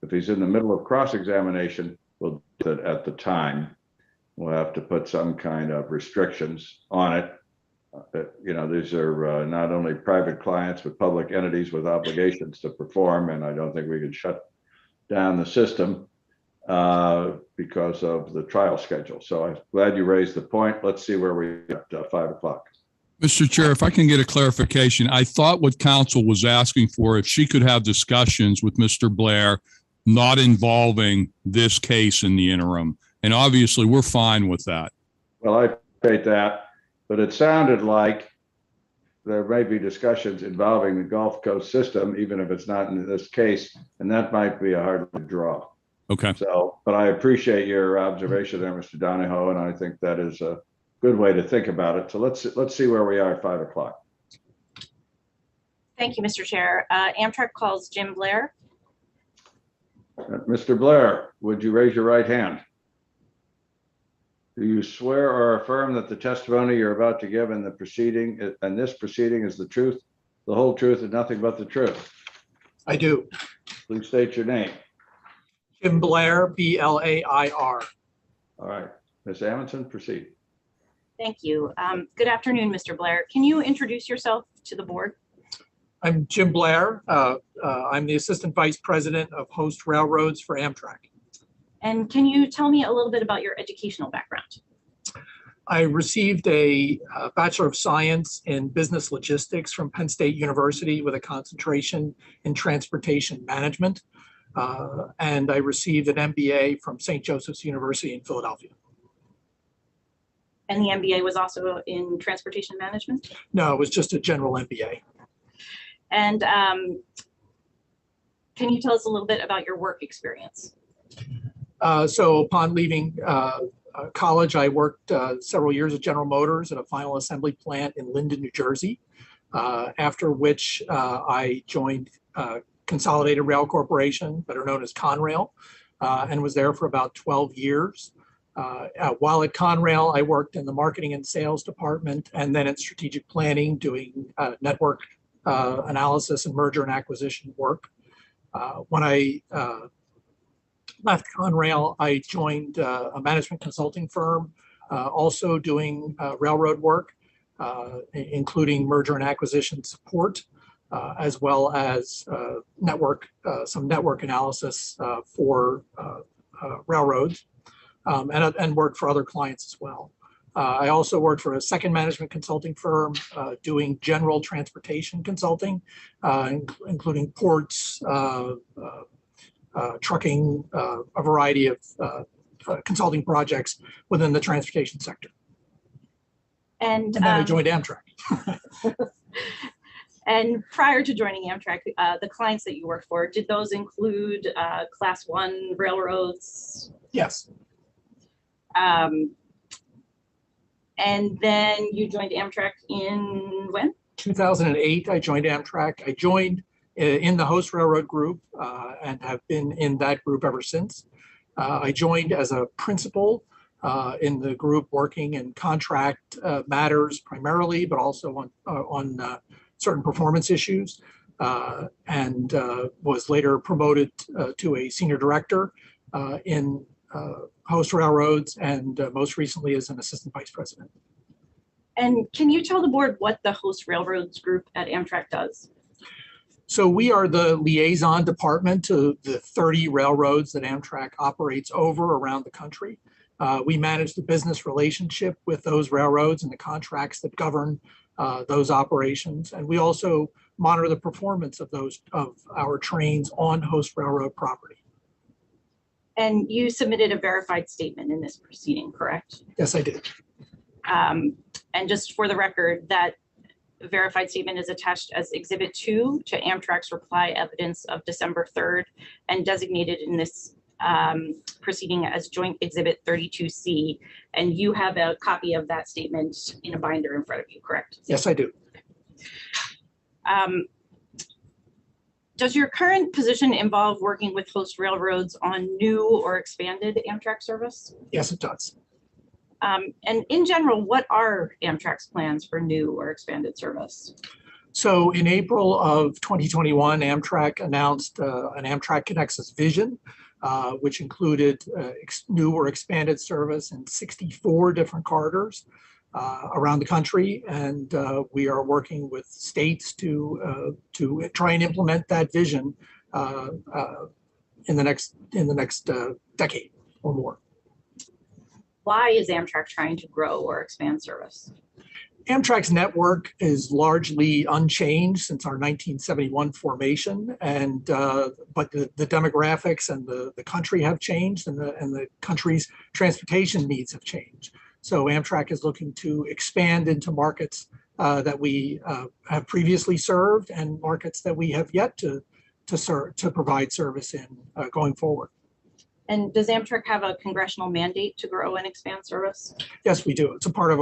If he's in the middle of cross-examination, we'll do it at the time. We'll have to put some kind of restrictions on it. You know, these are not only private clients, but public entities with obligations to perform. And I don't think we can shut down the system because of the trial schedule. So I'm glad you raised the point. Let's see where we at 5 o'clock. Mr. Chair, if I can get a clarification, I thought what counsel was asking for, if she could have discussions with Mr. Blair, not involving this case in the interim. And obviously we're fine with that. Well, I appreciate that, but it sounded like there may be discussions involving the Gulf Coast system, even if it's not in this case, and that might be a hard one to draw. Okay. So, but I appreciate your observation there, Mr. Donahoe, and I think that is a good way to think about it. So let's see where we are at 5 o'clock. Thank you, Mr. Chair. Amtrak calls Jim Blair. Mr. Blair, would you raise your right hand? Do you swear or affirm that the testimony you're about to give in the proceeding, and this proceeding, is the truth, the whole truth, and nothing but the truth? I do. Please state your name. Jim Blair, B-L-A-I-R. All right, Ms. Amundson, proceed. Thank you. Good afternoon, Mr. Blair. Can you introduce yourself to the board? I'm Jim Blair. I'm the Assistant Vice President of Host Railroads for Amtrak. And can you tell me a little bit about your educational background? I received a Bachelor of Science in Business Logistics from Penn State University with a concentration in Transportation Management. And I received an MBA from St. Joseph's University in Philadelphia. And the MBA was also in Transportation Management? No, it was just a general MBA. And can you tell us a little bit about your work experience? So upon leaving college, I worked several years at General Motors at a final assembly plant in Linden, New Jersey, after which I joined Consolidated Rail Corporation, better known as Conrail, and was there for about 12 years. While at Conrail, I worked in the marketing and sales department and then in strategic planning, doing network analysis and merger and acquisition work. When I left Conrail, I joined a management consulting firm, also doing railroad work, including merger and acquisition support, as well as some network analysis for railroads, and worked for other clients as well. I also worked for a second management consulting firm doing general transportation consulting, including ports, trucking, a variety of consulting projects within the transportation sector. And then I joined Amtrak. And prior to joining Amtrak, the clients that you worked for, did those include Class 1 railroads? Yes. And then you joined Amtrak in when? 2008, I joined Amtrak. I joined in the Host Railroad group and have been in that group ever since. I joined as a principal in the group working in contract matters primarily, but also on certain performance issues, and was later promoted to a senior director in Host Railroads, and most recently as an assistant vice president. And can you tell the board what the Host Railroads group at Amtrak does? So we are the liaison department to the 30 railroads that Amtrak operates over around the country. We manage the business relationship with those railroads and the contracts that govern those operations. And we also monitor the performance of our trains on Host Railroad property. And you submitted a verified statement in this proceeding, correct? Yes, I did. And just for the record, that verified statement is attached as Exhibit 2 to Amtrak's reply evidence of December 3rd and designated in this proceeding as Joint Exhibit 32C. And you have a copy of that statement in a binder in front of you, correct? Yes, I do. Does your current position involve working with Host Railroads on new or expanded Amtrak service? Yes, it does. And in general, what are Amtrak's plans for new or expanded service? So in April of 2021, Amtrak announced an Amtrak Connexus vision, which included new or expanded service in 64 different corridors around the country. And we are working with states to try and implement that vision in the next decade or more. Why is Amtrak trying to grow or expand service? Amtrak's network is largely unchanged since our 1971 formation, and but the demographics and the country have changed, and the country's transportation needs have changed. So Amtrak is looking to expand into markets that we have previously served and markets that we have yet to provide service in going forward. And does Amtrak have a congressional mandate to grow and expand service? Yes, we do. It's a part of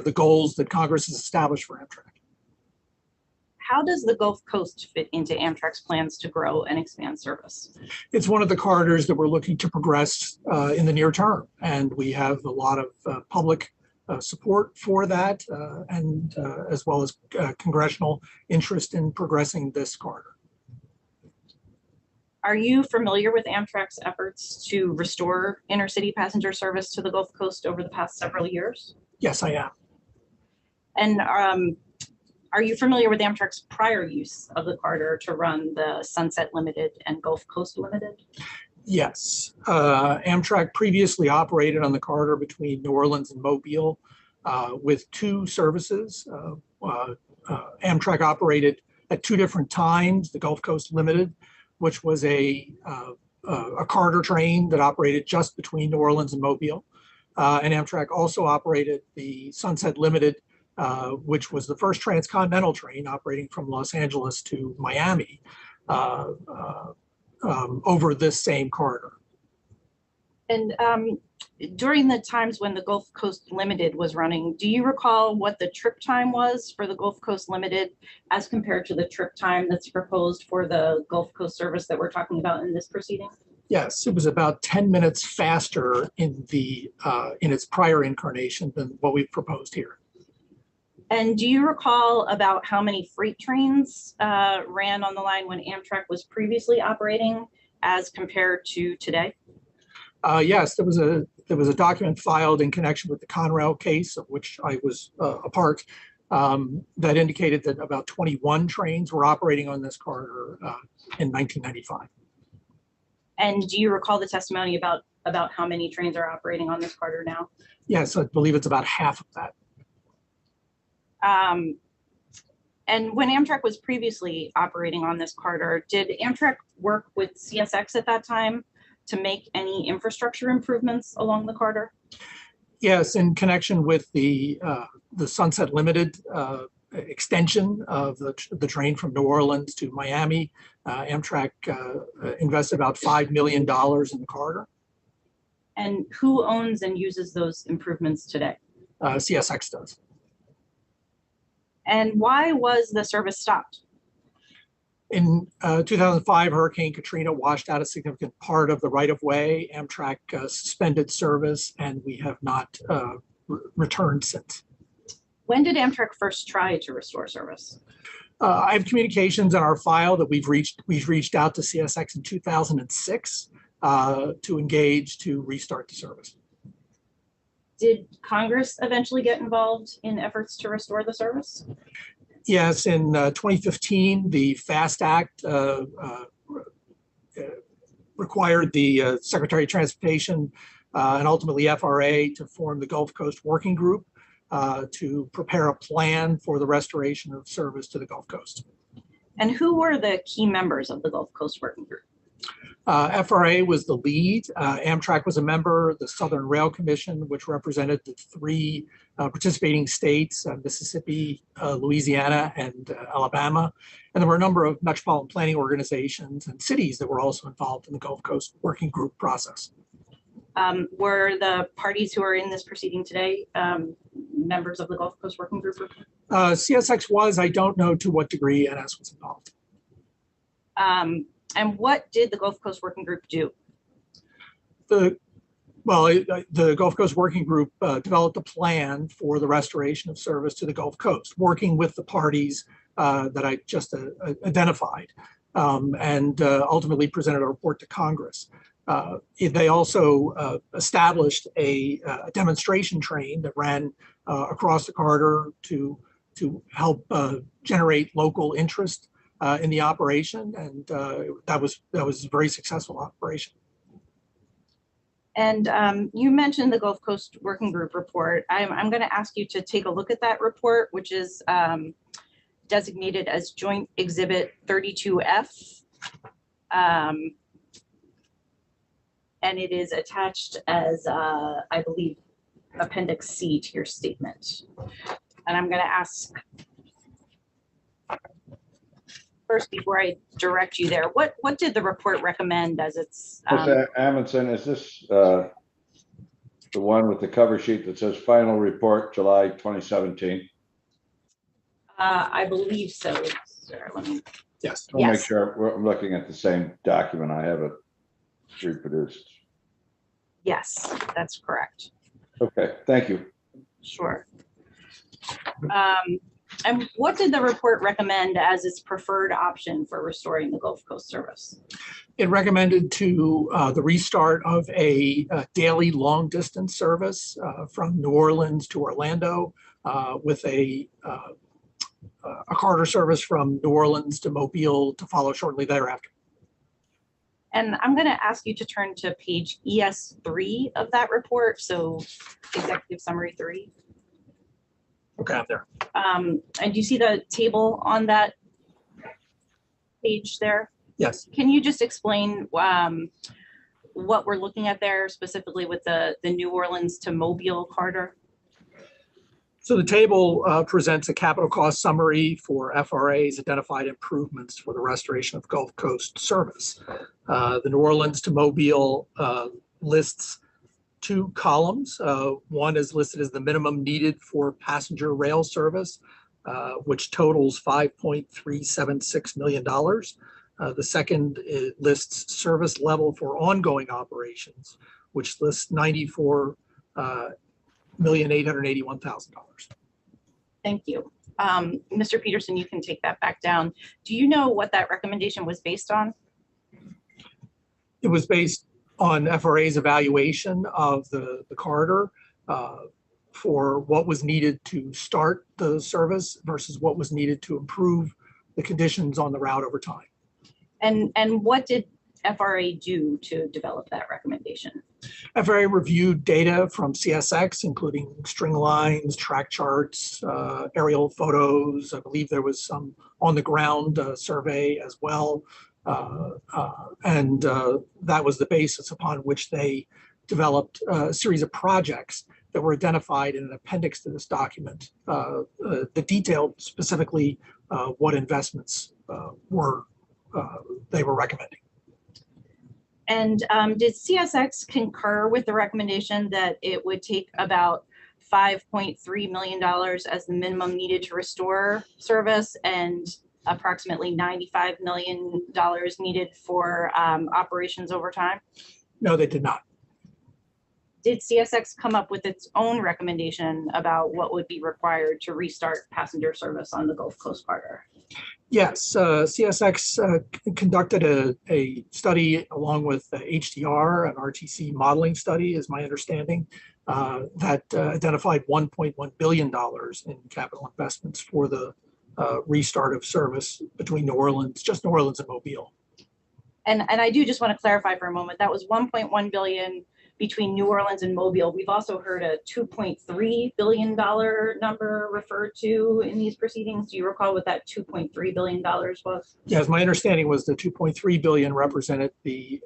the goals that Congress has established for Amtrak. How does the Gulf Coast fit into Amtrak's plans to grow and expand service? It's one of the corridors that we're looking to progress in the near term, and we have a lot of public support for that, and as well as congressional interest in progressing this corridor. Are you familiar with Amtrak's efforts to restore intercity passenger service to the Gulf Coast over the past several years? Yes, I am. And Are you familiar with Amtrak's prior use of the corridor to run the Sunset Limited and Gulf Coast Limited? Yes, Amtrak previously operated on the corridor between New Orleans and Mobile with two services. Amtrak operated at two different times, the Gulf Coast Limited, which was a corridor train that operated just between New Orleans and Mobile. And Amtrak also operated the Sunset Limited, which was the first transcontinental train operating from Los Angeles to Miami over this same corridor. And during the times when the Gulf Coast Limited was running, do you recall what the trip time was for the Gulf Coast Limited as compared to the trip time that's proposed for the Gulf Coast service that we're talking about in this proceeding? Yes, it was about 10 minutes faster in its prior incarnation than what we've proposed here. And do you recall about how many freight trains ran on the line when Amtrak was previously operating as compared to today? Yes, there was a document filed in connection with the Conrail case, of which I was a part, that indicated that about 21 trains were operating on this corridor in 1995. And do you recall the testimony about how many trains are operating on this corridor now? Yes, I believe it's about half of that. And when Amtrak was previously operating on this corridor, did Amtrak work with CSX at that time to make any infrastructure improvements along the corridor? Yes, in connection with the Sunset Limited extension of the train from New Orleans to Miami, Amtrak invested about $5 million in the corridor. And who owns and uses those improvements today? CSX does. And why was the service stopped? In 2005, Hurricane Katrina washed out a significant part of the right-of-way. Amtrak suspended service, and we have not returned since. When did Amtrak first try to restore service? I have communications in our file that we've reached out to CSX in 2006 to engage to restart the service. Did Congress eventually get involved in efforts to restore the service? Yes, in 2015, the FAST Act required the Secretary of Transportation and ultimately FRA to form the Gulf Coast Working Group to prepare a plan for the restoration of service to the Gulf Coast. And who were the key members of the Gulf Coast Working Group? FRA was the lead. Amtrak was a member. The Southern Rail Commission, which represented the three participating states, Mississippi, Louisiana, and Alabama. And there were a number of metropolitan planning organizations and cities that were also involved in the Gulf Coast Working Group process. Were the parties who are in this proceeding today members of the Gulf Coast Working Group? CSX was. I don't know to what degree NS was involved. And what did the Gulf Coast Working Group do? The Gulf Coast Working Group developed a plan for the restoration of service to the Gulf Coast, working with the parties that I just identified, and ultimately presented a report to Congress. They also established a demonstration train that ran across the corridor to help generate local interest in the operation, and that was a very successful operation. And you mentioned the Gulf Coast Working Group report. I'm going to ask you to take a look at that report, which is designated as Joint Exhibit 32F. And it is attached as, I believe, Appendix C to your statement. And I'm going to ask first, before I direct you there, what did the report recommend as its? Mr. Amundson, is this the one with the cover sheet that says final report July 2017? I believe so, sir. Let me. Yes. I'll make sure I'm looking at the same document. I have it reproduced. Yes, that's correct. Okay, thank you. Sure. And what did the report recommend as its preferred option for restoring the Gulf Coast service? It recommended the restart of a daily long distance service from New Orleans to Orlando with a a corridor service from New Orleans to Mobile to follow shortly thereafter. And I'm going to ask you to turn to page ES3 of that report. So executive summary 3. Okay, I'm there. And you see the table on that page there? Yes. Can you just explain what we're looking at there, specifically with the New Orleans to Mobile corridor? So the table presents a capital cost summary for FRA's identified improvements for the restoration of Gulf Coast service. The New Orleans to Mobile lists 2 columns. One is listed as the minimum needed for passenger rail service, which totals $5.376 million. The second lists service level for ongoing operations, which lists $94,881,000. Thank you. Mr. Peterson, you can take that back down. Do you know what that recommendation was based on? It was based on FRA's evaluation of the corridor for what was needed to start the service versus what was needed to improve the conditions on the route over time. And what did FRA do to develop that recommendation? FRA reviewed data from CSX, including string lines, track charts, aerial photos. I believe there was some on the ground survey as well. And that was the basis upon which they developed a series of projects that were identified in an appendix to this document that detailed specifically what investments they were recommending. And did CSX concur with the recommendation that it would take about $5.3 million as the minimum needed to restore service and approximately $95 million needed for operations over time? No, they did not. Did CSX come up with its own recommendation about what would be required to restart passenger service on the Gulf Coast corridor? Yes, CSX conducted a study along with HDR, an RTC modeling study, is my understanding, that identified $1.1 billion in capital investments for the restart of service between New Orleans, just New Orleans and Mobile. And I do just want to clarify for a moment, that was $1.1 billion between New Orleans and Mobile. We've also heard a $2.3 billion number referred to in these proceedings. Do you recall what that $2.3 billion was? Yes, my understanding was the $2.3 billion represented the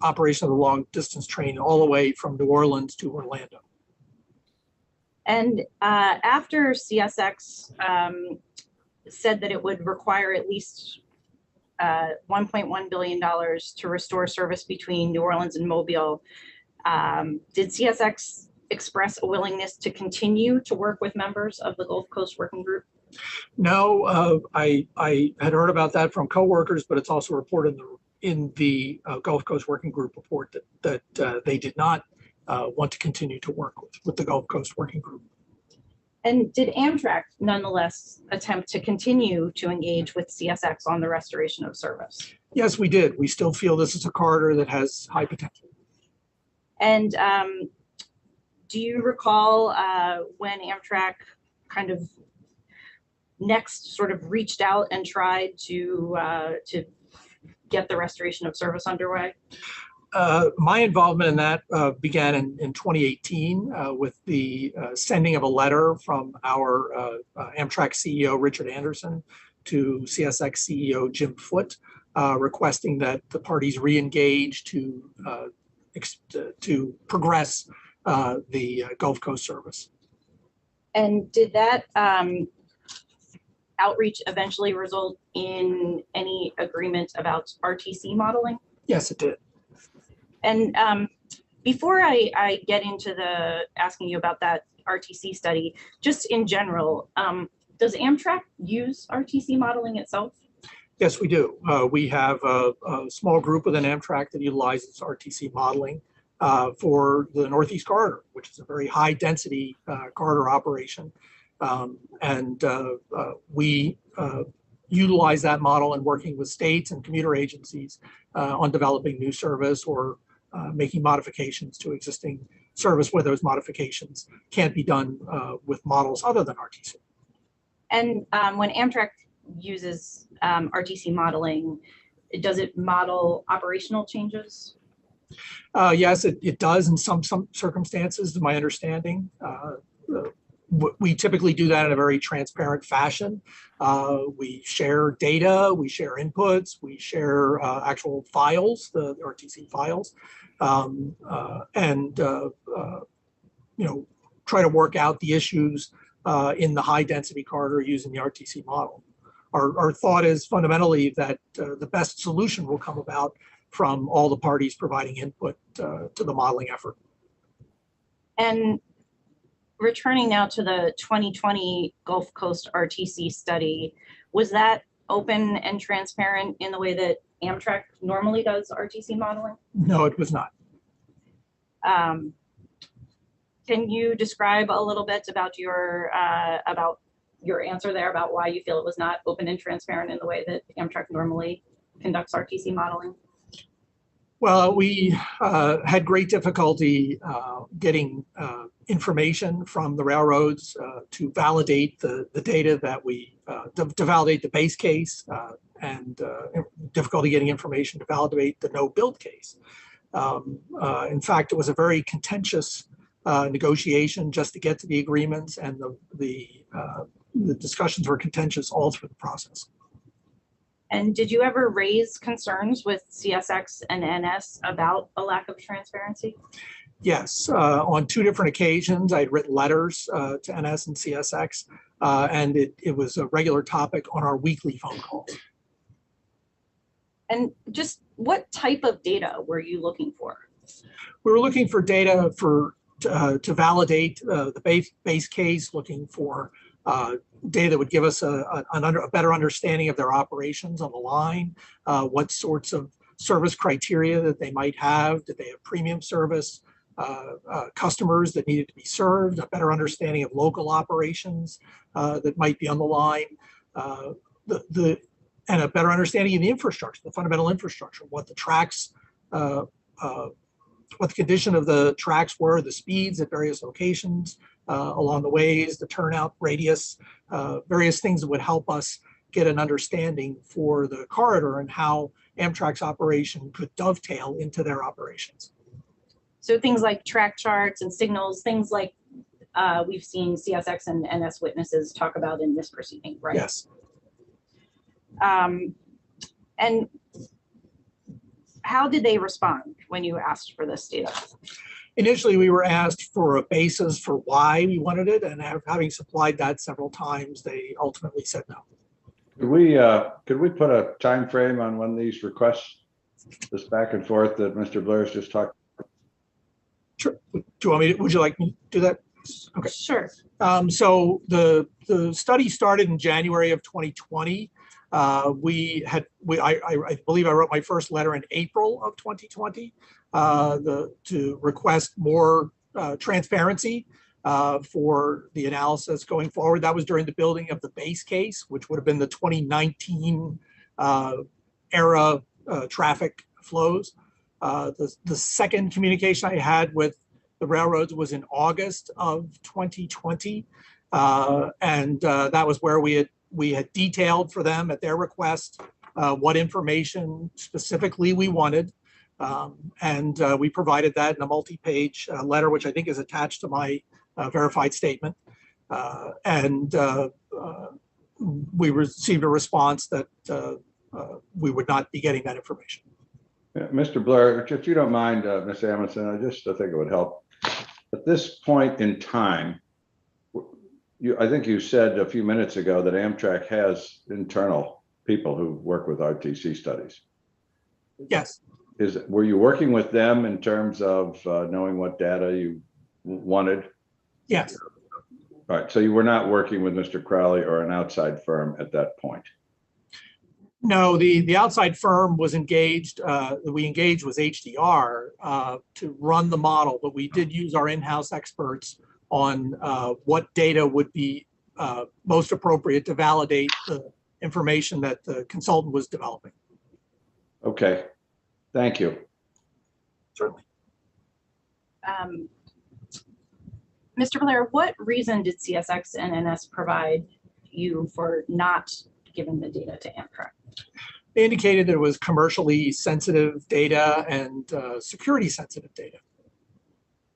operation of the long distance train all the way from New Orleans to Orlando. And after CSX said that it would require at least $1.1 billion to restore service between New Orleans and Mobile, did CSX express a willingness to continue to work with members of the Gulf Coast Working Group? No, I had heard about that from coworkers, but it's also reported in the Gulf Coast Working Group report that they did not want to continue to work with the Gulf Coast Working Group. And did Amtrak nonetheless attempt to continue to engage with CSX on the restoration of service? Yes, we did. We still feel this is a corridor that has high potential. And do you recall when Amtrak kind of next sort of reached out and tried to get the restoration of service underway? My involvement in that began in 2018 with the sending of a letter from our Amtrak CEO, Richard Anderson, to CSX CEO, Jim Foote, requesting that the parties re-engage to progress the Gulf Coast service. And did that outreach eventually result in any agreement about RTC modeling? Yes, it did. And before I get into asking you about that RTC study, just in general, does Amtrak use RTC modeling itself? Yes, we do. We have a small group within Amtrak that utilizes RTC modeling for the Northeast Corridor, which is a very high density corridor operation. And we utilize that model in working with states and commuter agencies on developing new service or making modifications to existing service where those modifications can't be done with models other than RTC. And when Amtrak uses RTC modeling, does it model operational changes? Yes, it does in some circumstances, to my understanding. We typically do that in a very transparent fashion. We share data, we share inputs, we share actual files, the RTC files, and try to work out the issues in the high density corridor using the RTC model. Our thought is fundamentally that the best solution will come about from all the parties providing input to the modeling effort. And returning now to the 2020 Gulf Coast RTC study, was that open and transparent in the way that Amtrak normally does RTC modeling? No, it was not. Can you describe a little bit about your answer there about why you feel it was not open and transparent in the way that Amtrak normally conducts RTC modeling? Well, we had great difficulty getting information from the railroads to validate the data that to validate the base case, and difficulty getting information to validate the no build case. In fact, it was a very contentious negotiation just to get to the agreements, and the discussions were contentious all through the process. And did you ever raise concerns with CSX and NS about a lack of transparency? Yes, on 2 different occasions, I'd written letters to NS and CSX, and it was a regular topic on our weekly phone calls. And just what type of data were you looking for? We were looking for data to validate the base case, looking for data that would give us a better understanding of their operations on the line, what sorts of service criteria that they might have. Did they have premium service, customers that needed to be served, a better understanding of local operations that might be on the line, and a better understanding of the infrastructure, the fundamental infrastructure, what the tracks, what the condition of the tracks were, the speeds at various locations along the ways, the turnout radius, various things that would help us get an understanding for the corridor and how Amtrak's operation could dovetail into their operations. So things like track charts and signals, things like we've seen CSX and NS witnesses talk about in this proceeding, right? Yes. And how did they respond when you asked for this data? Initially, we were asked for a basis for why we wanted it, and having supplied that several times, they ultimately said no. Could we put a time frame on when these requests, this back and forth that Mr. Blair's just talked? Sure. Do you want me to, would you like me to do that? Okay. Sure. So the study started in January of 2020. I believe I wrote my first letter in April of 2020 to request more transparency for the analysis going forward. That was during the building of the base case, which would have been the 2019 era traffic flows. The second communication I had with the railroads was in August of 2020. And that was where we had detailed for them at their request what information specifically we wanted. And we provided that in a multi-page letter, which I think is attached to my verified statement. And we received a response that we would not be getting that information. Mr. Blair, if you don't mind, Ms. Amundsen, I think it would help. At this point in time, I think you said a few minutes ago that Amtrak has internal people who work with RTC studies. Yes. Were you working with them in terms of knowing what data you wanted? Yes. All right. So you were not working with Mr. Crowley or an outside firm at that point? No, the outside firm was engaged, that we engaged was HDR to run the model, but we did use our in-house experts on what data would be most appropriate to validate the information that the consultant was developing. Okay, thank you. Certainly. Mr. Blair, what reason did CSX and NS provide you for not giving the data to Amtrak? They indicated that it was commercially sensitive data and security sensitive data.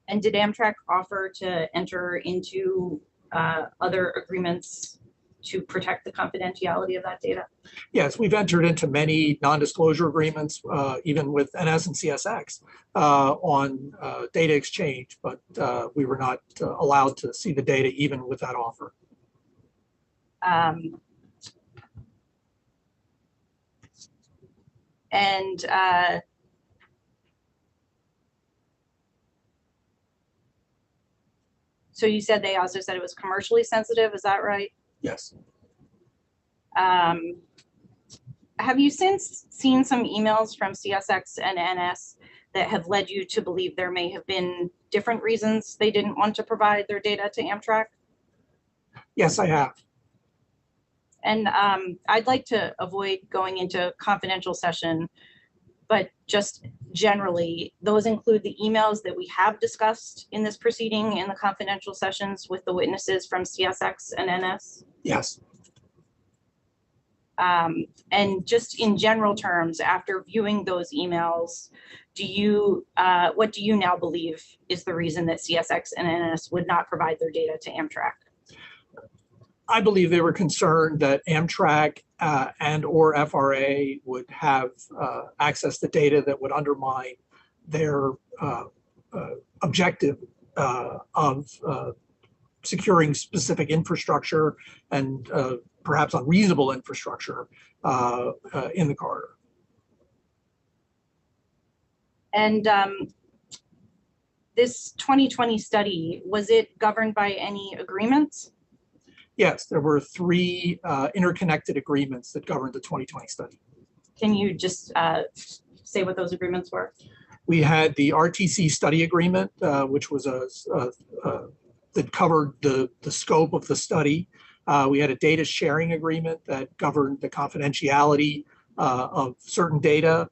And did Amtrak offer to enter into other agreements to protect the confidentiality of that data? Yes, we've entered into many non-disclosure agreements, even with NS and CSX, on data exchange, but we were not allowed to see the data even with that offer. So you said they also said it was commercially sensitive, is that right? Yes. Have you since seen some emails from CSX and NS that have led you to believe there may have been different reasons they didn't want to provide their data to Amtrak? Yes, I have. And I'd like to avoid going into confidential session, but just generally, those include the emails that we have discussed in this proceeding in the confidential sessions with the witnesses from CSX and NS? Yes. And just in general terms, after viewing those emails, what do you now believe is the reason that CSX and NS would not provide their data to Amtrak? I believe they were concerned that Amtrak and or FRA would have access to data that would undermine their objective of securing specific infrastructure and perhaps unreasonable infrastructure in the corridor. And this 2020 study, was it governed by any agreements? Yes, there were 3 interconnected agreements that governed the 2020 study. Can you just say what those agreements were? We had the RTC study agreement, which was that covered the scope of the study. We had a data sharing agreement that governed the confidentiality of certain data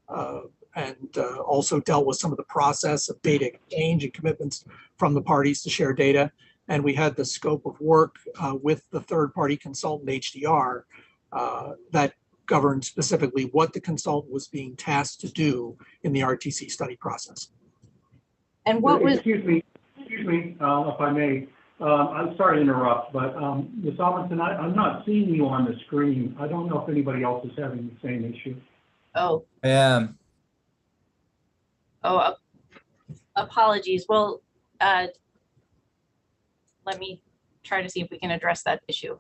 and also dealt with some of the process of data exchange and commitments from the parties to share data. And we had the scope of work with the third-party consultant HDR that governed specifically what the consultant was being tasked to do in the RTC study process. And what was— Excuse me, if I may. I'm sorry to interrupt, but Ms. Robinson, I'm not seeing you on the screen. I don't know if anybody else is having the same issue. Oh. I am. Oh, apologies. Well, let me try to see if we can address that issue.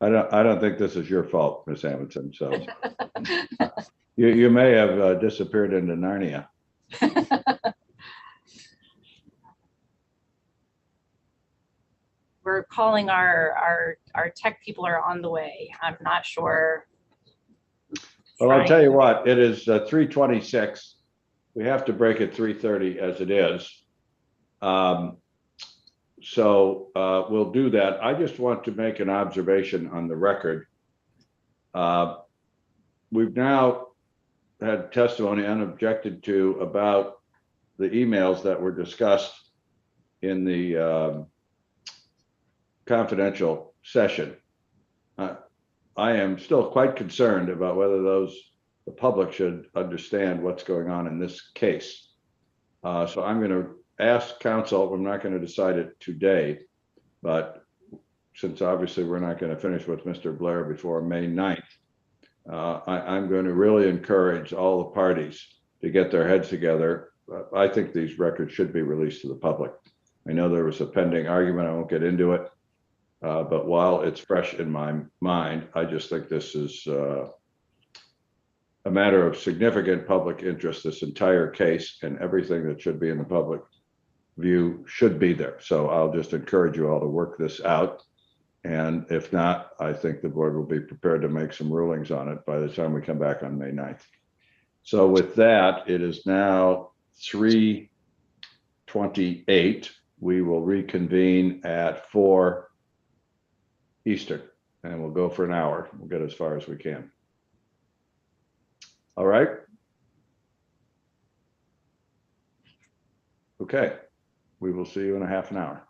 I don't think this is your fault, Ms. Hamilton. So you may have disappeared into Narnia. We're calling our tech people are on the way. I'm not sure. Well, I'll tell you what, it is 3:26. We have to break at 3:30 as it is. So we'll do that. I just want to make an observation on the record. We've now had testimony unobjected to about the emails that were discussed in the confidential session. I am still quite concerned about whether the public should understand what's going on in this case. So I'm going to ask counsel, I'm not going to decide it today, but since obviously we're not going to finish with Mr. Blair before May 9th, I'm going to really encourage all the parties to get their heads together. I think these records should be released to the public. I know there was a pending argument, I won't get into it. But while it's fresh in my mind, I just think this is a matter of significant public interest. This entire case and everything that should be in the public view should be there. So I'll just encourage you all to work this out. And if not, I think the board will be prepared to make some rulings on it by the time we come back on May 9th. So with that, it is now 3:28. We will reconvene at 4 Eastern, and we'll go for an hour. We'll get as far as we can. All right. Okay, we will see you in a half an hour.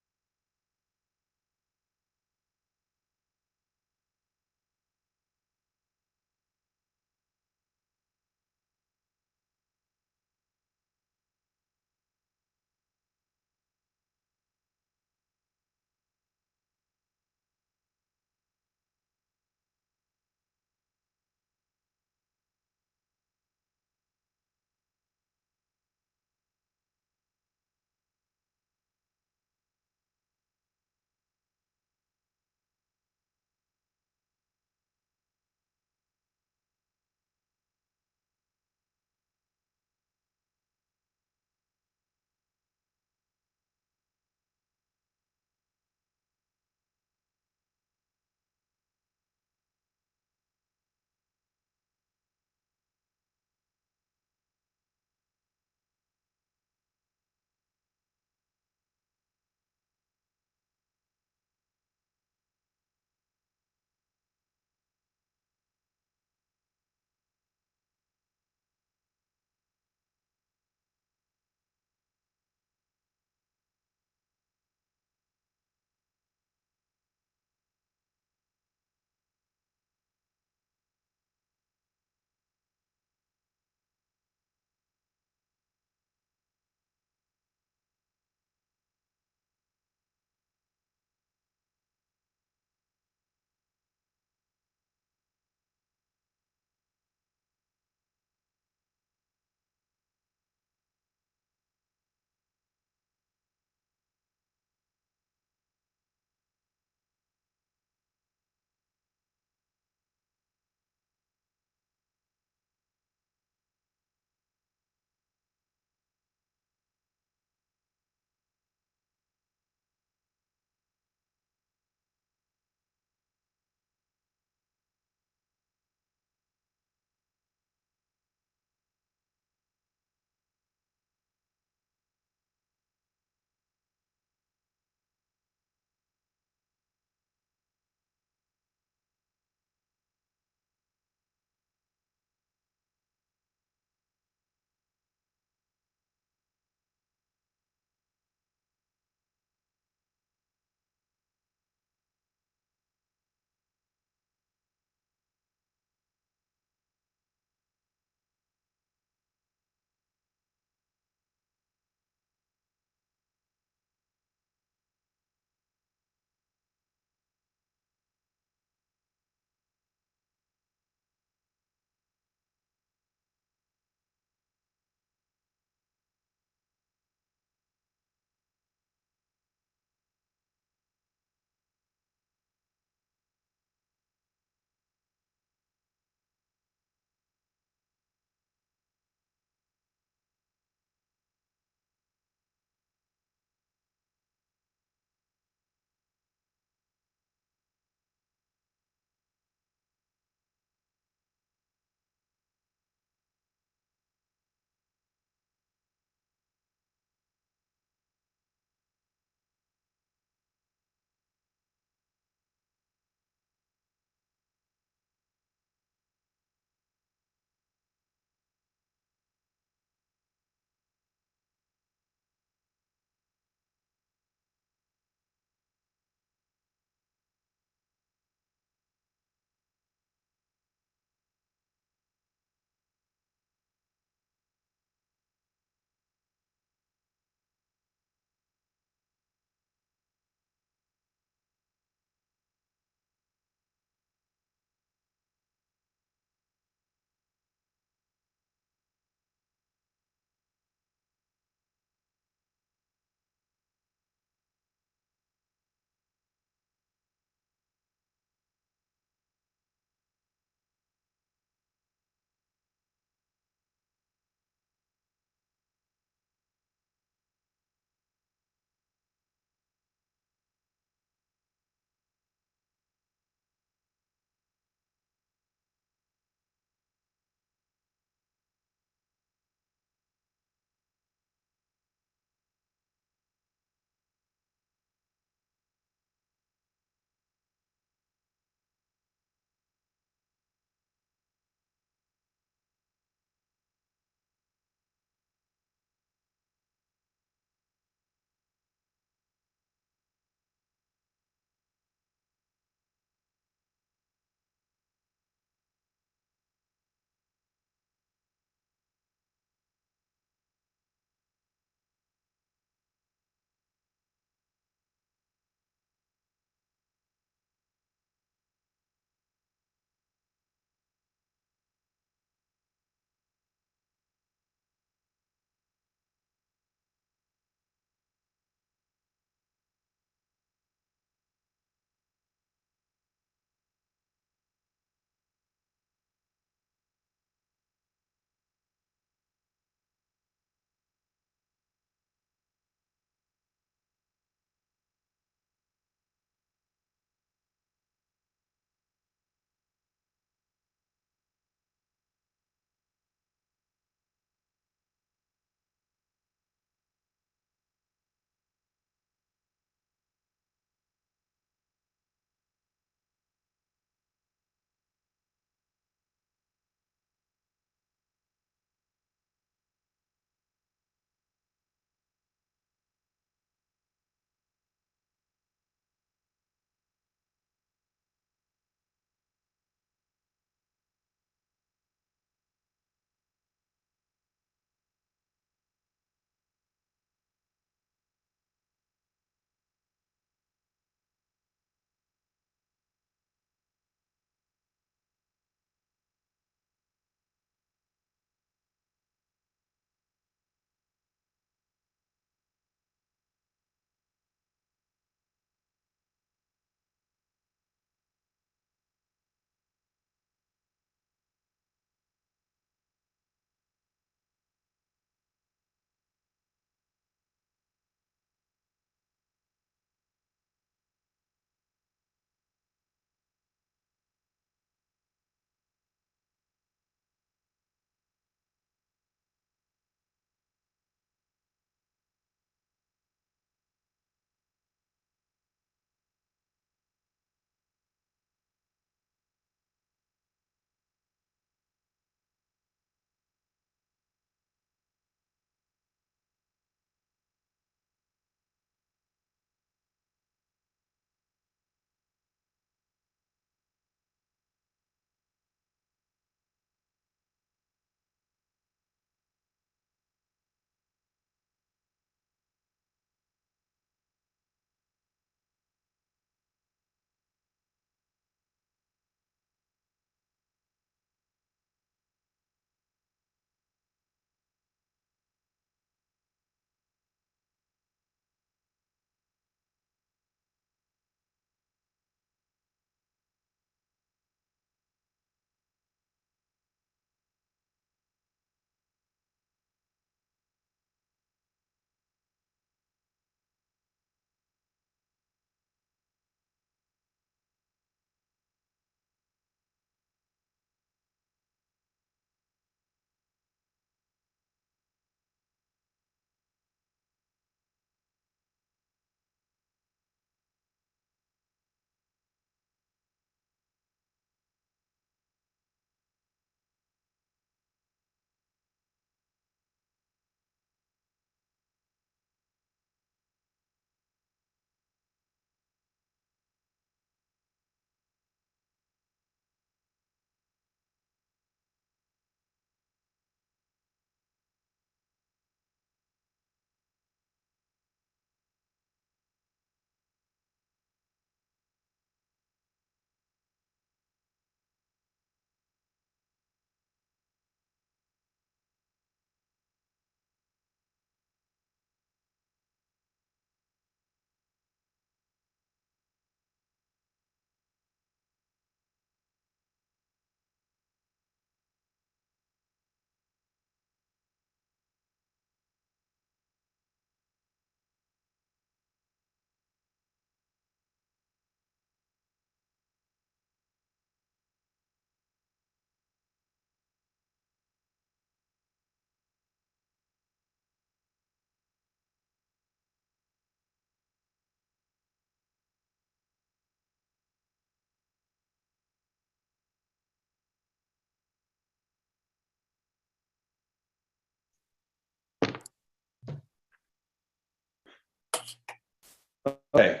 Okay,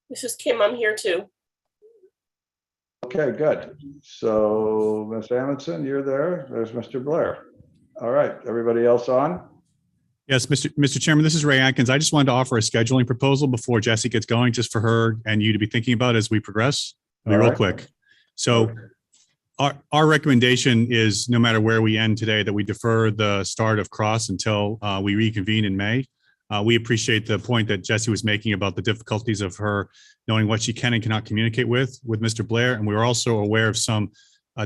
This is Kim. I'm here too. okay, good. So, Ms. Amundson, you're there. There's Mr. Blair. All right, everybody else on? Yes, Mr. Chairman, this is Ray Atkins. I just wanted to offer a scheduling proposal before Jessie gets going, just for her and you to be thinking about as we progress. It'll be All real right. quick. So our recommendation is, no matter where we end today, that we defer the start of Cross until we reconvene in May. We appreciate the point that Jessie was making about the difficulties of her knowing what she can and cannot communicate with Mr. Blair. And we're also aware of some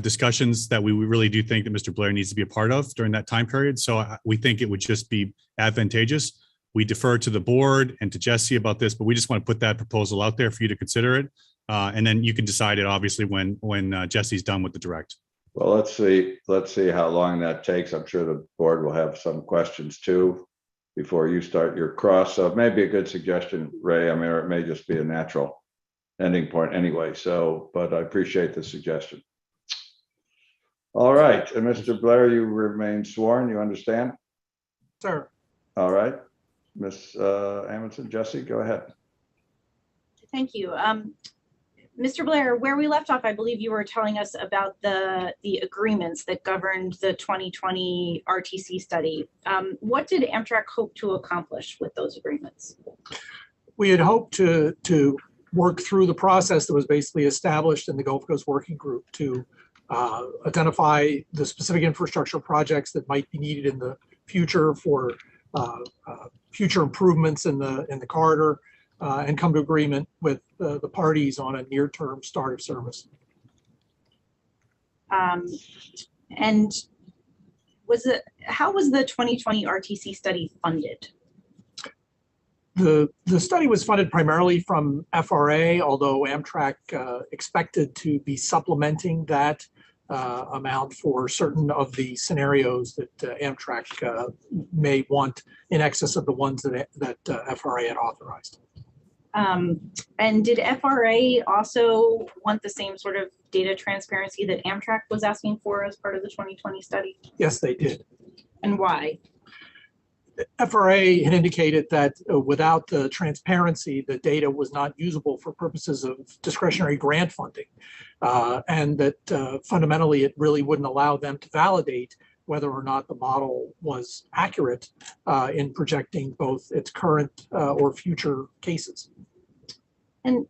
discussions that we really do think that Mr. Blair needs to be a part of during that time period. So we think it would just be advantageous. We defer to the board and to Jessie about this, but we just want to put that proposal out there for you to consider it. And then you can decide it obviously when Jessie's done with the direct. Well, let's see how long that takes. I'm sure the board will have some questions too before you start your cross. So it may be a good suggestion, Ray. I mean, or it may just be a natural ending point anyway. So, but I appreciate the suggestion. All right, and Mr. Blair, you remain sworn, you understand? Sir. All right, Ms. Amundson, Jessie, go ahead. Thank you. Mr. Blair, where we left off, I believe you were telling us about the agreements that governed the 2020 RTC study. What did Amtrak hope to accomplish with those agreements? We had hoped to work through the process that was basically established in the Gulf Coast Working Group to identify the specific infrastructure projects that might be needed in the future for future improvements in the corridor, and come to agreement with the parties on a near-term start of service. And how was the 2020 RTC study funded? The study was funded primarily from FRA, although Amtrak expected to be supplementing that amount for certain of the scenarios that Amtrak may want in excess of the ones that FRA had authorized. And did FRA also want the same sort of data transparency that Amtrak was asking for as part of the 2020 study? Yes, they did. And why? FRA had indicated that without the transparency, the data was not usable for purposes of discretionary grant funding, and that fundamentally it really wouldn't allow them to validate whether or not the model was accurate in projecting both its current or future cases. And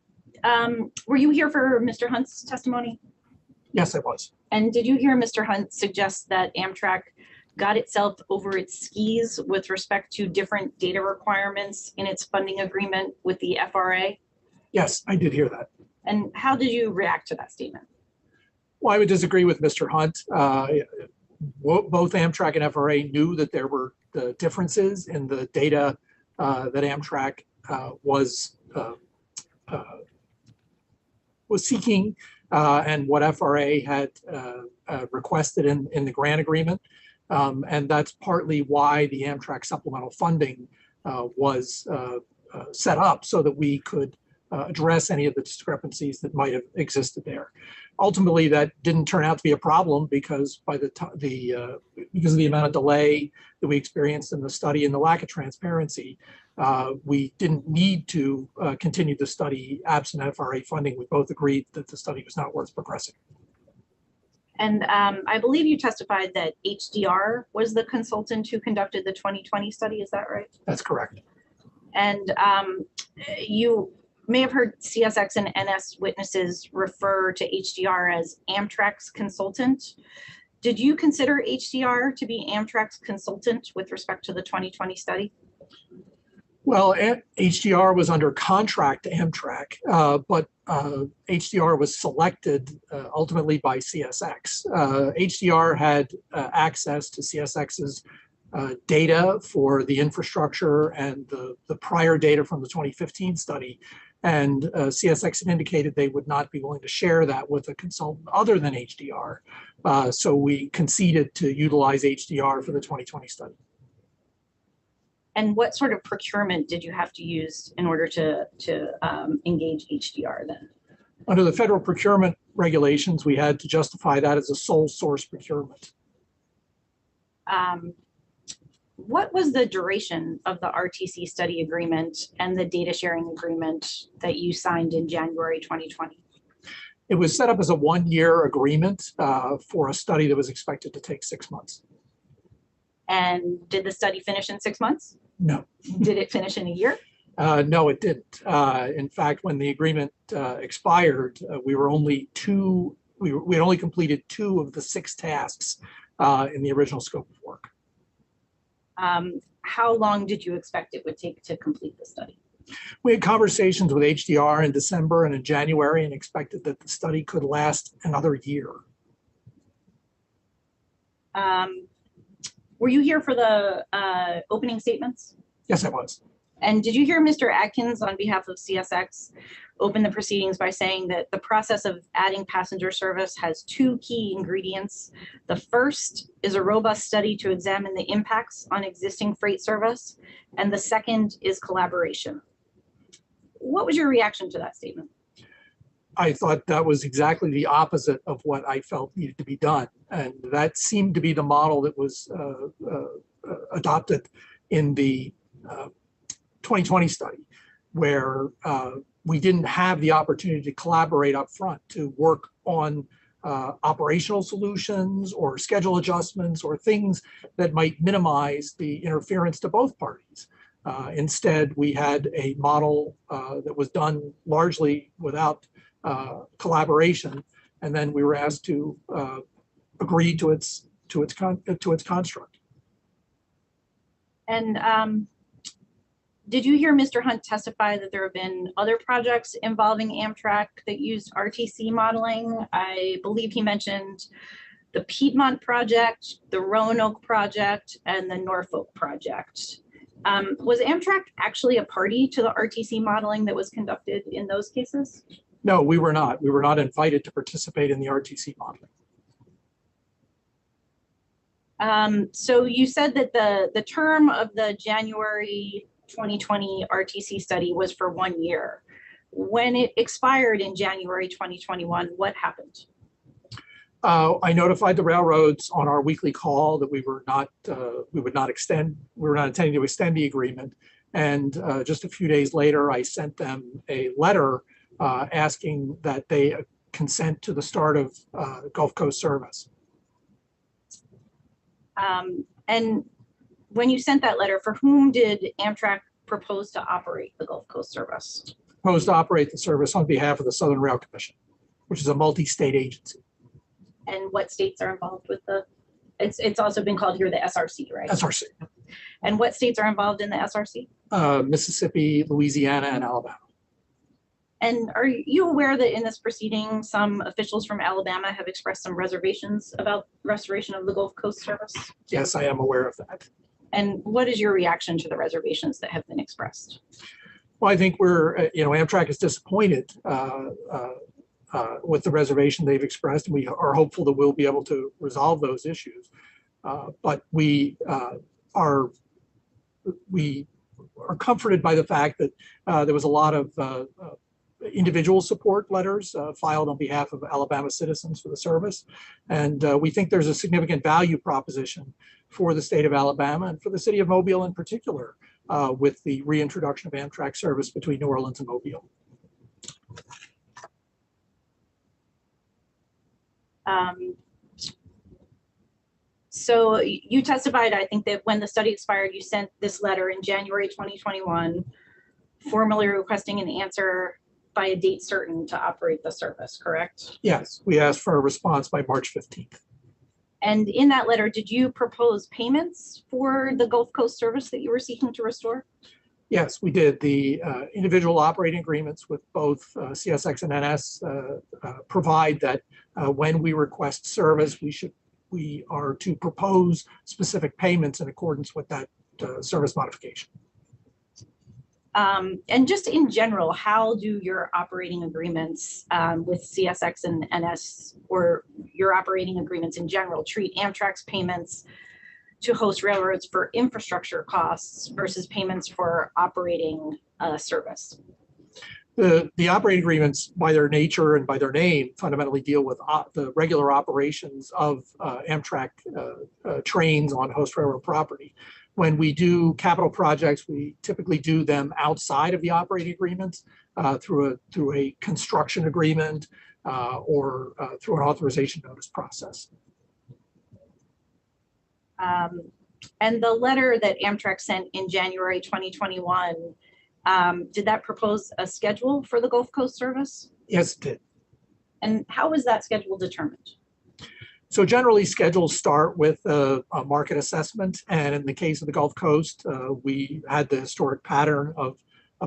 were you here for Mr. Hunt's testimony? Yes, I was. And did you hear Mr. Hunt suggest that Amtrak got itself over its skis with respect to different data requirements in its funding agreement with the FRA? Yes, I did hear that. And how did you react to that statement? Well, I would disagree with Mr. Hunt. Both Amtrak and FRA knew that there were the differences in the data that Amtrak was seeking and what FRA had requested in the grant agreement. And that's partly why the Amtrak supplemental funding was set up, so that we could address any of the discrepancies that might have existed there. Ultimately, that didn't turn out to be a problem because because of the amount of delay that we experienced in the study and the lack of transparency, we didn't need to continue the study absent FRA funding. We both agreed that the study was not worth progressing. And I believe you testified that HDR was the consultant who conducted the 2020 study. Is that right? That's correct. And you may have heard CSX and NS witnesses refer to HDR as Amtrak's consultant. Did you consider HDR to be Amtrak's consultant with respect to the 2020 study? Well, HDR was under contract to Amtrak, but HDR was selected ultimately by CSX. HDR had access to CSX's data for the infrastructure and the prior data from the 2015 study. And CSX had indicated they would not be willing to share that with a consultant other than HDR. So we conceded to utilize HDR for the 2020 study. And what sort of procurement did you have to use in order to engage HDR then? Under the federal procurement regulations, we had to justify that as a sole source procurement. What was the duration of the RTC study agreement and the data sharing agreement that you signed in January 2020? It was set up as a one-year agreement for a study that was expected to take 6 months. And did the study finish in 6 months? No. Did it finish in a year? No, it didn't. In fact, when the agreement expired, we had only completed 2 of the 6 tasks in the original scope of work. How long did you expect it would take to complete the study? We had conversations with HDR in December and in January and expected that the study could last another year. Were you here for the opening statements? Yes, I was. And did you hear Mr. Atkins on behalf of CSX open the proceedings by saying that the process of adding passenger service has 2 key ingredients? The first is a robust study to examine the impacts on existing freight service, and the second is collaboration. What was your reaction to that statement? I thought that was exactly the opposite of what I felt needed to be done. And that seemed to be the model that was adopted in the 2020 study, where we didn't have the opportunity to collaborate up front to work on operational solutions or schedule adjustments or things that might minimize the interference to both parties. Instead, we had a model that was done largely without collaboration, and then we were asked to agree to its construct. And did you hear Mr. Hunt testify that there have been other projects involving Amtrak that used RTC modeling? I believe he mentioned the Piedmont project, the Roanoke project, and the Norfolk project. Was Amtrak actually a party to the RTC modeling that was conducted in those cases? No, we were not. We were not invited to participate in the RTC modeling. So you said that the term of the January 2020 RTC study was for 1 year. When it expired in January 2021, what happened? I notified the railroads on our weekly call that we were not intending to extend the agreement. And just a few days later, I sent them a letter asking that they consent to the start of Gulf Coast service. And when you sent that letter, for whom did Amtrak propose to operate the Gulf Coast service? Proposed to operate the service on behalf of the Southern Rail Commission, which is a multi-state agency. And what states are involved with it's also been called here the SRC, right? SRC. And what states are involved in the SRC? Mississippi, Louisiana, and Alabama. And are you aware that in this proceeding, some officials from Alabama have expressed some reservations about restoration of the Gulf Coast service? Yes, I am aware of that. And what is your reaction to the reservations that have been expressed? Well, I think Amtrak is disappointed with the reservation they've expressed, and we are hopeful that we'll be able to resolve those issues. But we are comforted by the fact that there was a lot of individual support letters filed on behalf of Alabama citizens for the service. And we think there's a significant value proposition for the state of Alabama and for the city of Mobile in particular with the reintroduction of Amtrak service between New Orleans and Mobile. So you testified, I think, that when the study expired, you sent this letter in January 2021, formally requesting an answer by a date certain to operate the service, correct? Yes, we asked for a response by March 15th. And in that letter, did you propose payments for the Gulf Coast service that you were seeking to restore? Yes, we did. The individual operating agreements with both CSX and NS provide that when we request service, we are to propose specific payments in accordance with that service modification. And just in general, how do your operating agreements with CSX and NS, or your operating agreements in general, treat Amtrak's payments to host railroads for infrastructure costs versus payments for operating service? The operating agreements, by their nature and by their name, fundamentally deal with the regular operations of Amtrak trains on host railroad property. when we do capital projects, we typically do them outside of the operating agreements through a construction agreement or through an authorization notice process. And the letter that Amtrak sent in January 2021, did that propose a schedule for the Gulf Coast service? Yes, it did. And how was that schedule determined? So generally, schedules start with a market assessment. And in the case of the Gulf Coast, we had the historic pattern of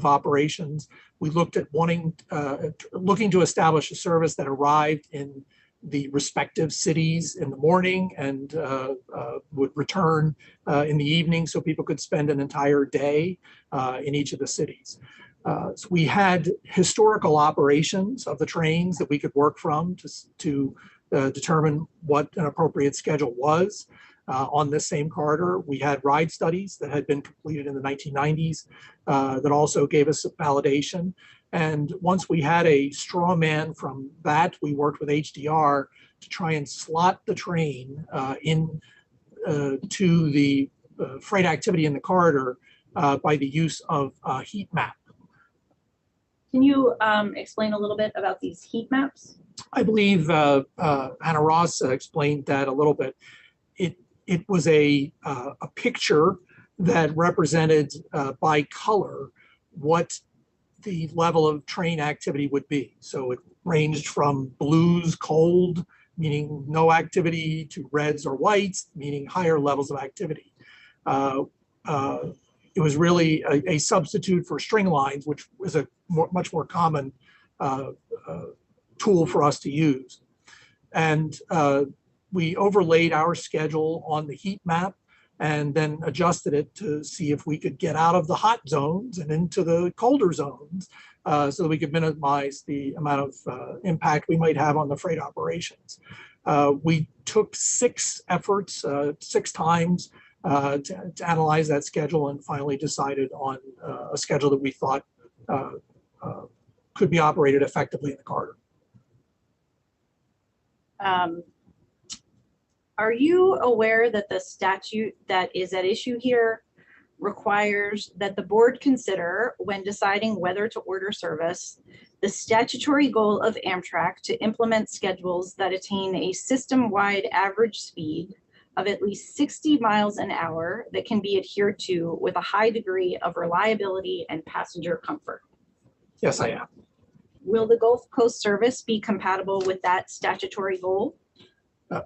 operations. We looked at looking to establish a service that arrived in the respective cities in the morning and would return in the evening so people could spend an entire day in each of the cities. So we had historical operations of the trains that we could work from to determine what an appropriate schedule was on this same corridor. We had ride studies that had been completed in the 1990s that also gave us validation. And once we had a straw man from that, we worked with HDR to try and slot the train in to the freight activity in the corridor by the use of a heat map. Can you explain a little bit about these heat maps? I believe Hannah Ross explained that a little bit. It was a picture that represented by color what the level of train activity would be. So it ranged from blues, cold, meaning no activity, to reds or whites, meaning higher levels of activity. It was really a substitute for string lines, which was a much more common tool for us to use. And we overlaid our schedule on the heat map and then adjusted it to see if we could get out of the hot zones and into the colder zones so that we could minimize the amount of impact we might have on the freight operations. We took 6 efforts, 6 times to analyze that schedule and finally decided on a schedule that we thought could be operated effectively in the corridor. Are you aware that the statute that is at issue here requires that the board consider, when deciding whether to order service, the statutory goal of Amtrak to implement schedules that attain a system-wide average speed of at least 60 miles an hour that can be adhered to with a high degree of reliability and passenger comfort? Yes, I am. Will the Gulf Coast service be compatible with that statutory goal?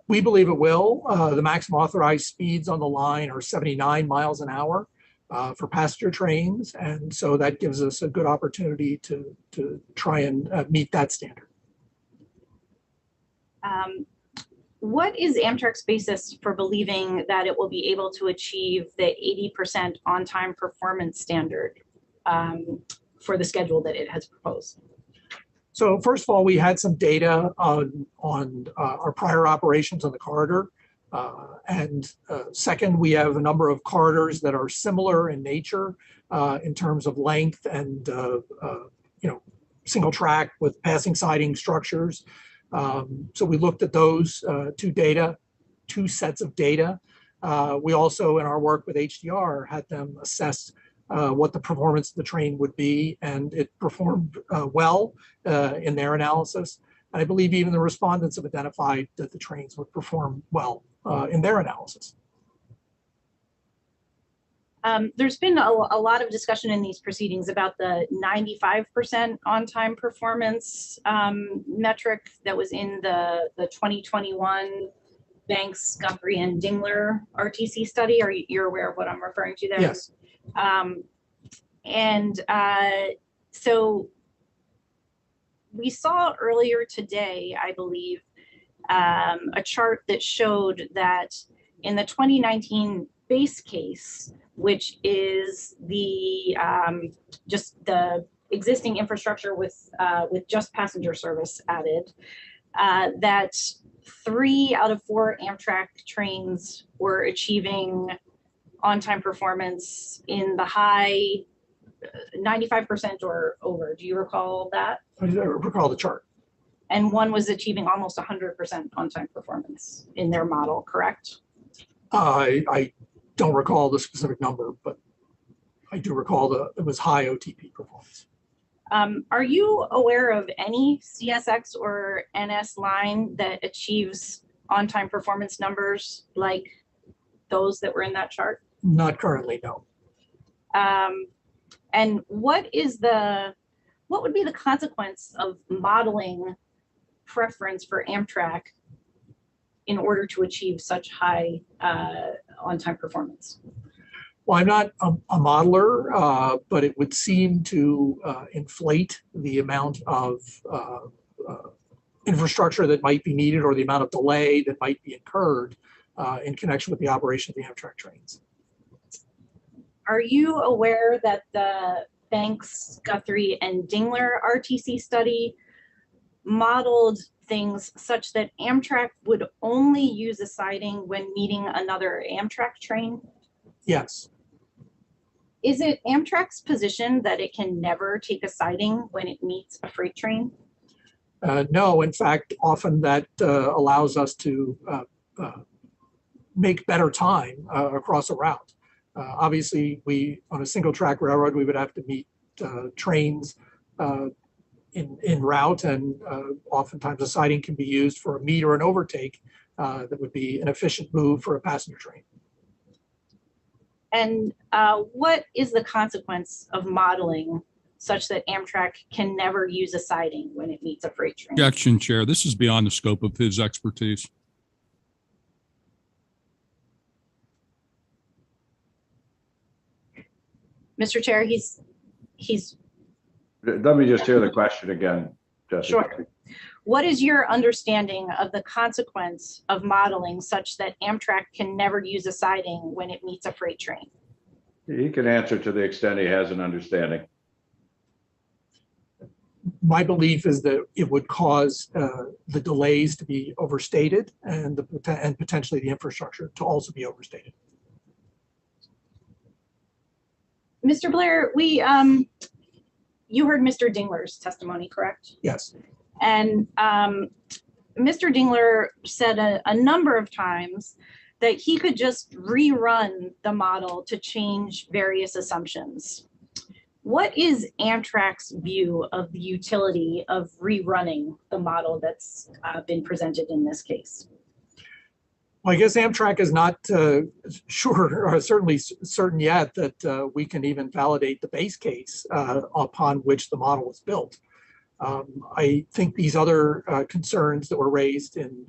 We believe it will. The maximum authorized speeds on the line are 79 miles an hour for passenger trains. And so that gives us a good opportunity to try and meet that standard. What is Amtrak's basis for believing that it will be able to achieve the 80% on-time performance standard for the schedule that it has proposed? So first of all, we had some data on our prior operations on the corridor. And second, we have a number of corridors that are similar in nature in terms of length and single track with passing siding structures. So we looked at those two sets of data. We also, in our work with HDR, had them assess what the performance of the train would be, and it performed well in their analysis. And I believe even the respondents have identified that the trains would perform well in their analysis. There's been a lot of discussion in these proceedings about the 95% on-time performance metric that was in the 2021 Banks, Guthrie, and Dingler RTC study. Are you aware of what I'm referring to there? Yes. So we saw earlier today, I believe, a chart that showed that in the 2019 base case, which is the just the existing infrastructure with just passenger service added, that 3 out of 4 Amtrak trains were achieving on-time performance in the high 95% or over. Do you recall that? I recall the chart. And one was achieving almost 100% on-time performance in their model, correct? I don't recall the specific number, but I do recall it was high OTP performance. Are you aware of any CSX or NS line that achieves on-time performance numbers like those that were in that chart? Not currently, no. And what would be the consequence of modeling preference for Amtrak in order to achieve such high on-time performance? Well, I'm not a modeler, but it would seem to inflate the amount of infrastructure that might be needed or the amount of delay that might be incurred in connection with the operation of the Amtrak trains. Are you aware that the Banks, Guthrie, and Dingler RTC study modeled things such that Amtrak would only use a siding when meeting another Amtrak train? Yes. Is it Amtrak's position that it can never take a siding when it meets a freight train? No, in fact, often that allows us to make better time across a route. Obviously, on a single track railroad, we would have to meet trains in route, and oftentimes a siding can be used for a meet or an overtake that would be an efficient move for a passenger train. And what is the consequence of modeling such that Amtrak can never use a siding when it meets a freight train? Objection, Chair. This is beyond the scope of his expertise. Mr. Chair, he's. Let me just hear the question again, Jesse. Sure. What is your understanding of the consequence of modeling such that Amtrak can never use a siding when it meets a freight train? He can answer to the extent he has an understanding. My belief is that it would cause the delays to be overstated and potentially the infrastructure to also be overstated. Mr. Blair, you heard Mr. Dingler's testimony, correct? Yes. And Mr. Dingler said a number of times that he could just rerun the model to change various assumptions. What is Amtrak's view of the utility of rerunning the model that's been presented in this case? Well, I guess Amtrak is not sure, or certainly certain yet, that we can even validate the base case upon which the model was built. I think these other concerns that were raised in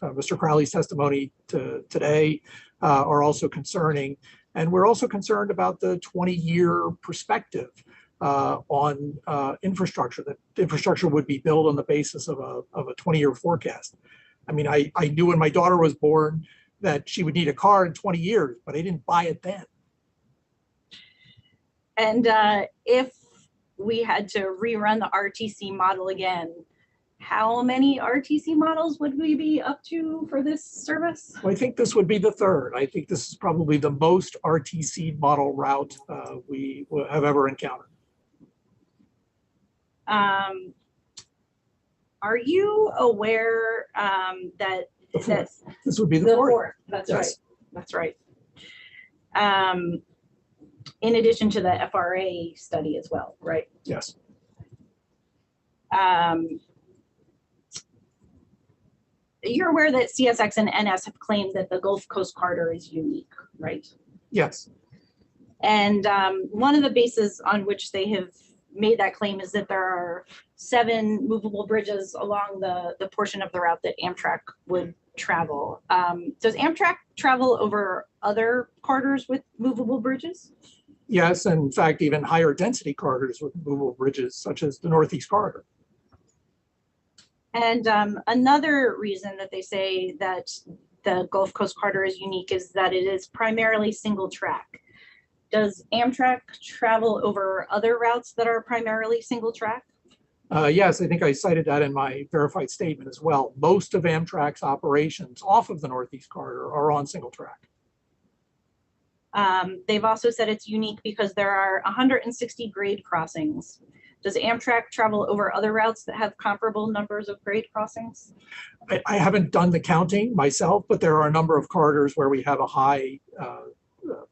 Mr. Crowley's testimony today are also concerning. And we're also concerned about the 20-year perspective on infrastructure, that infrastructure would be built on the basis of a 20-year forecast. I mean, I knew when my daughter was born that she would need a car in 20 years, but I didn't buy it then. And if we had to rerun the RTC model again, how many RTC models would we be up to for this service? Well, I think this would be the third. I think this is probably the most RTC model route we have ever encountered. Are you aware that this would be the fourth? That's yes. Right. That's right. In addition to the FRA study as well, right? Yes. You're aware that CSX and NS have claimed that the Gulf Coast corridor is unique, right? Yes. And one of the bases on which they have made that claim is that there are 7 movable bridges along the portion of the route that Amtrak would travel. Does Amtrak travel over other corridors with movable bridges? Yes, and in fact, even higher density corridors with movable bridges, such as the Northeast Corridor. And another reason that they say that the Gulf Coast corridor is unique is that it is primarily single track. Does Amtrak travel over other routes that are primarily single track? Yes, I think I cited that in my verified statement as well. Most of Amtrak's operations off of the Northeast Corridor are on single track. They've also said it's unique because there are 160 grade crossings. Does Amtrak travel over other routes that have comparable numbers of grade crossings? I haven't done the counting myself, but there are a number of corridors where we have a high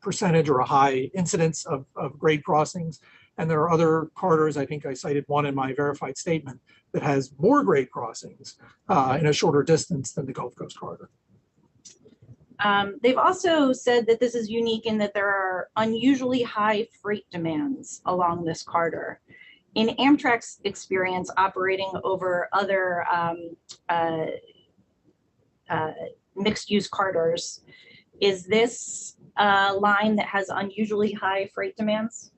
percentage or a high incidence of grade crossings. And there are other corridors, I think I cited one in my verified statement, that has more grade crossings in a shorter distance than the Gulf Coast corridor. They've also said that this is unique in that there are unusually high freight demands along this corridor. In Amtrak's experience operating over other mixed-use corridors, is this a line that has unusually high freight demands?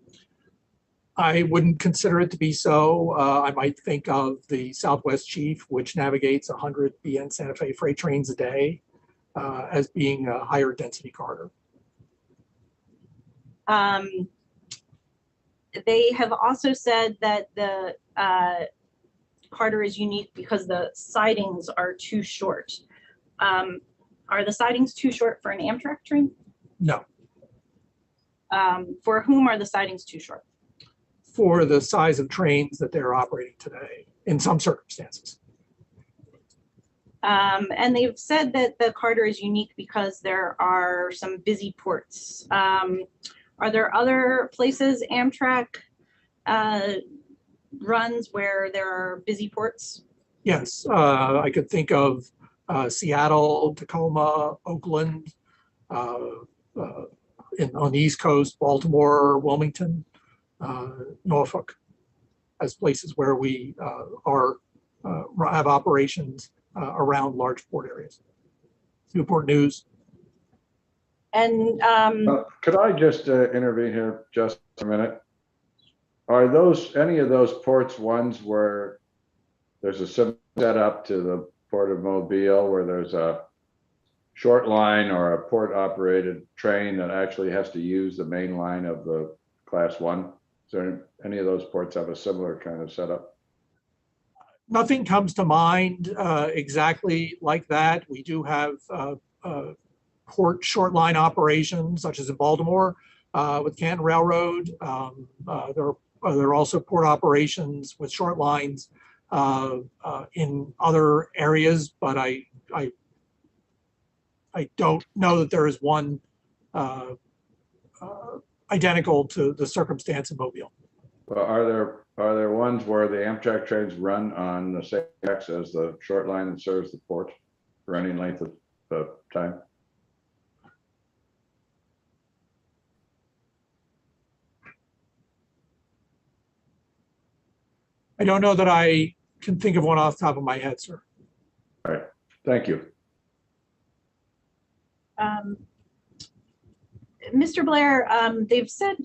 I wouldn't consider it to be so. I might think of the Southwest Chief, which navigates 100 BN Santa Fe freight trains a day, as being a higher density corridor. They have also said that the corridor is unique because the sidings are too short. Are the sidings too short for an Amtrak train? No. For whom are the sidings too short? For the size of trains that they're operating today in some circumstances. And they've said that the corridor is unique because there are some busy ports. Are there other places Amtrak runs where there are busy ports? Yes, I could think of Seattle, Tacoma, Oakland, on the East Coast, Baltimore, Wilmington, Norfolk, as places where we have operations around large port areas. Newport News. And could I just intervene here just a minute? Are those any of those ports ones where there's a similar setup to the Port of Mobile, where there's a short line or a port operated train that actually has to use the main line of the Class 1? Is there any of those ports have a similar kind of setup? Nothing comes to mind exactly like that. We do have port short line operations, such as in Baltimore with Canton Railroad. There are also port operations with short lines in other areas, but I don't know that there is one identical to the circumstance in Mobile. Well, are there ones where the Amtrak trains run on the same tracks as the short line that serves the port for any length of time? I don't know that I can think of one off the top of my head, sir. All right, thank you. Mr. Blair, they've said,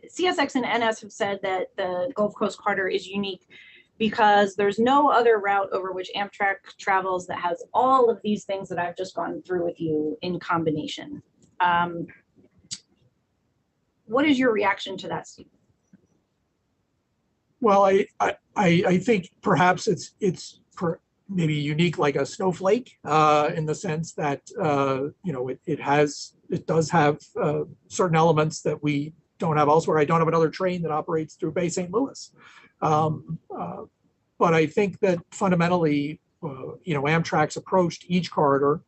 CSX and NS have said that the Gulf Coast corridor is unique because there's no other route over which Amtrak travels that has all of these things that I've just gone through with you in combination. What is your reaction to that, Steve? Well, I think perhaps it's maybe unique like a snowflake in the sense that it does have certain elements that we don't have elsewhere. I don't have another train that operates through Bay St. Louis, but I think that fundamentally, Amtrak's approach to each corridor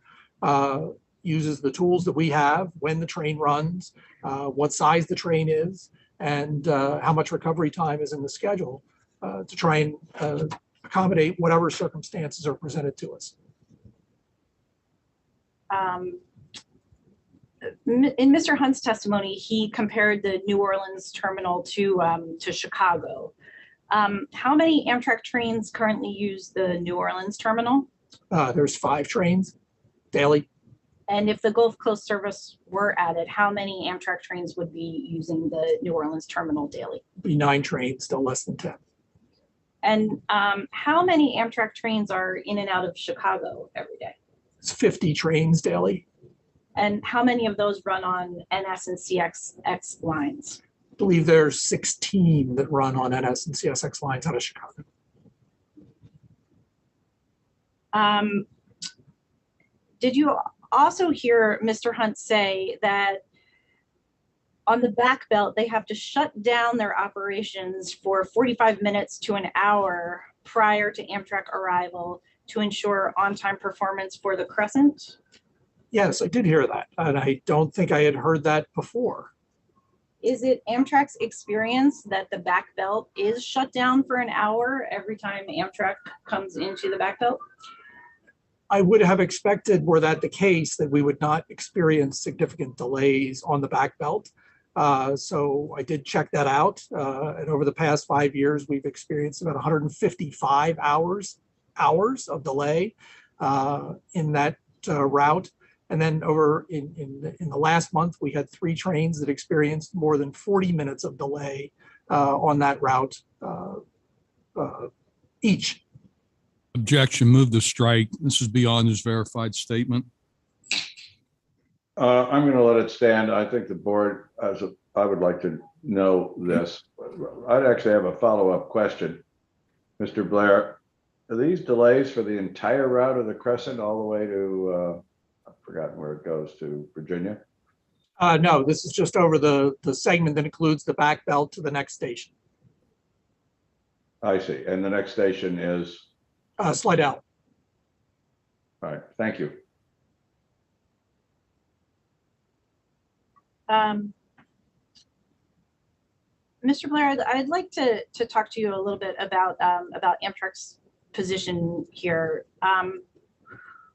uses the tools that we have when the train runs, what size the train is, and how much recovery time is in the schedule to try and accommodate whatever circumstances are presented to us. In Mr. Hunt's testimony, he compared the New Orleans terminal to Chicago. How many Amtrak trains currently use the New Orleans terminal? There's 5 trains daily. And if the Gulf Coast service were added, how many Amtrak trains would be using the New Orleans terminal daily? Be 9 trains, still less than 10. And how many Amtrak trains are in and out of Chicago every day? It's 50 trains daily. And how many of those run on NS and CSX lines? I believe there's 16 that run on NS and CSX lines out of Chicago. Did you also hear Mr. Hunt say that on the back belt, they have to shut down their operations for 45 minutes to an hour prior to Amtrak arrival to ensure on-time performance for the Crescent? Yes, I did hear that, and I don't think I had heard that before. Is it Amtrak's experience that the back belt is shut down for an hour every time Amtrak comes into the back belt? I would have expected, were that the case, that we would not experience significant delays on the back belt. So I did check that out. And over the past 5 years, we've experienced about 155 hours of delay in that route. And then over in the last month, we had 3 trains that experienced more than 40 minutes of delay on that route each. Objection, move the strike. This is beyond his verified statement. I'm going to let it stand. I think the board, I would like to know this. I'd actually have a follow-up question. Mr. Blair, are these delays for the entire route of the Crescent all the way to, I've forgotten where it goes, to Virginia? No, this is just over the segment that includes the back belt to the next station. I see. And the next station is? Slidell. All right, thank you. Mr. Blair, I'd like to talk to you a little bit about Amtrak's position here.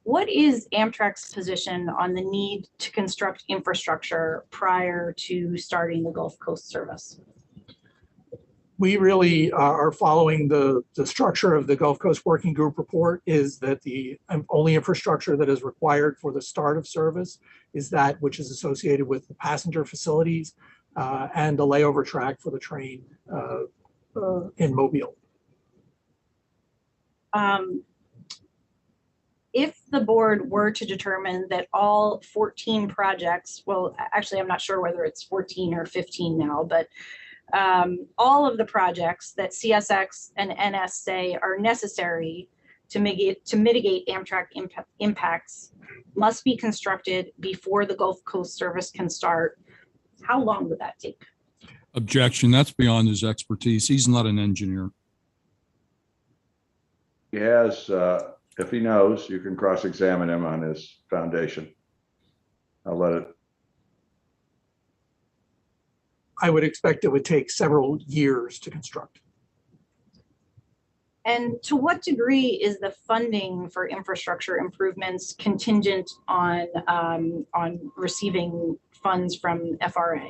What is Amtrak's position on the need to construct infrastructure prior to starting the Gulf Coast service? We really are following the structure of the Gulf Coast Working Group report, is that the only infrastructure that is required for the start of service is that which is associated with the passenger facilities and the layover track for the train in Mobile. If the board were to determine that all 14 projects, well, actually, I'm not sure whether it's 14 or 15 now, but all of the projects that CSX and NS say are necessary to mitigate Amtrak impacts must be constructed before the Gulf Coast service can start, how long would that take? Objection, that's beyond his expertise. He's not an engineer. He has, if he knows, you can cross-examine him on his foundation. I'll let it. I would expect it would take several years to construct. And to what degree is the funding for infrastructure improvements contingent on receiving funds from FRA?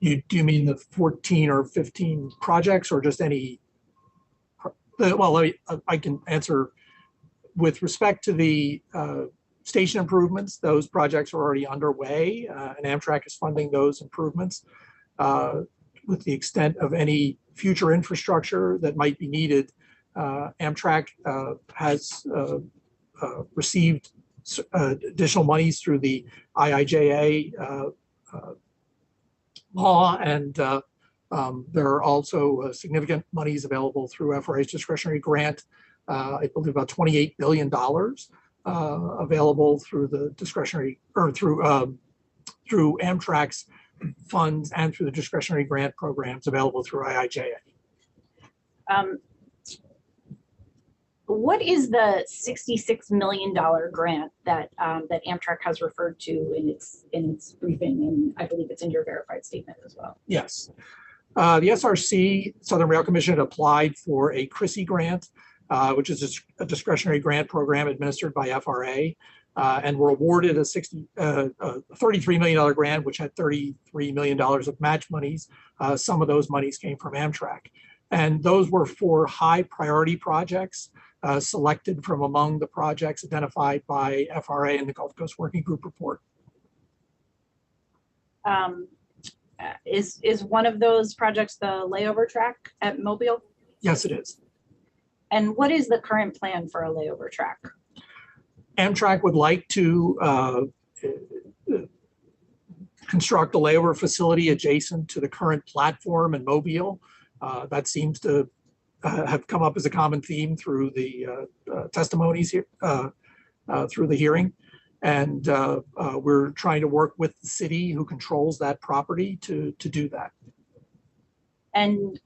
Do you mean the 14 or 15 projects, or just any? Well, I can answer with respect to the station improvements. Those projects are already underway, and Amtrak is funding those improvements. With the extent of any future infrastructure that might be needed, Amtrak has received additional monies through the IIJA law, and there are also significant monies available through FRA's discretionary grant. I believe about $28 billion available through the discretionary, or through Amtrak's funds and through the discretionary grant programs available through IIJA. What is the $66 million grant that that Amtrak has referred to in its briefing, and I believe it's in your verified statement as well? Yes. The SRC, Southern Rail Commission, applied for a CRISI grant, which is a discretionary grant program administered by FRA, and were awarded a $33 million grant, which had $33 million of match monies. Some of those monies came from Amtrak. And those were for high priority projects selected from among the projects identified by FRA in the Gulf Coast Working Group report. Is one of those projects the layover track at Mobile? Yes, it is. And what is the current plan for a layover track? Amtrak would like to construct a layover facility adjacent to the current platform in Mobile. That seems to have come up as a common theme through the testimonies here, through the hearing. And we're trying to work with the city who controls that property to do that. And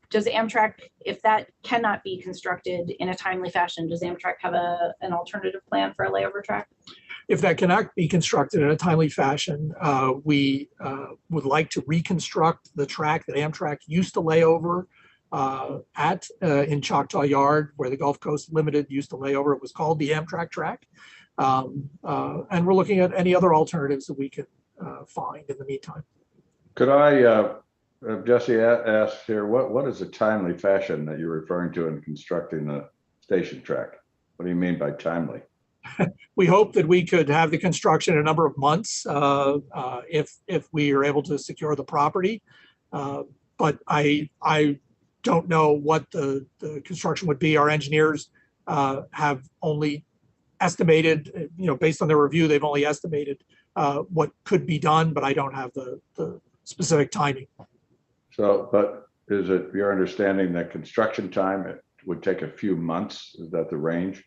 does Amtrak, if that cannot be constructed in a timely fashion, does Amtrak have an alternative plan for a layover track? If that cannot be constructed in a timely fashion, we would like to reconstruct the track that Amtrak used to lay over in Choctaw Yard, where the Gulf Coast Limited used to lay over. It was called the Amtrak track. And we're looking at any other alternatives that we can find in the meantime. Could I, Jesse asked here, what is the timely fashion that you're referring to in constructing the station track? What do you mean by timely? We hope that we could have the construction in a number of months if we are able to secure the property. But I don't know what the construction would be. Our engineers have only estimated, based on their review, they've only estimated what could be done, but I don't have the specific timing. So, but is it your understanding that construction time it would take a few months? Is that the range?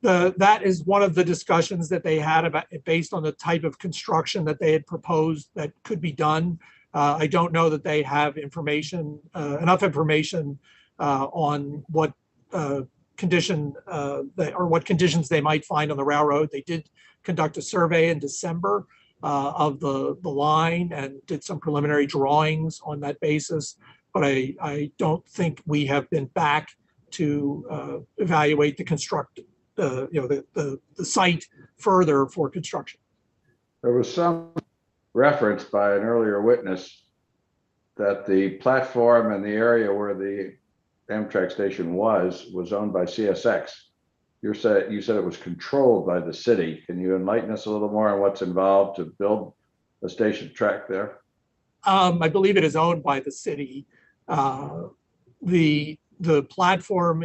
That is one of the discussions that they had about based on the type of construction that they had proposed that could be done. I don't know that they have information, enough information on what condition what conditions they might find on the railroad. They did conduct a survey in December of the line and did some preliminary drawings on that basis. But I don't think we have been back to evaluate the the site further for construction. There was some reference by an earlier witness that the platform and the area where the Amtrak station was owned by CSX. You said it was controlled by the city. Can you enlighten us a little more on what's involved to build a station track there? I believe it is owned by the city. The platform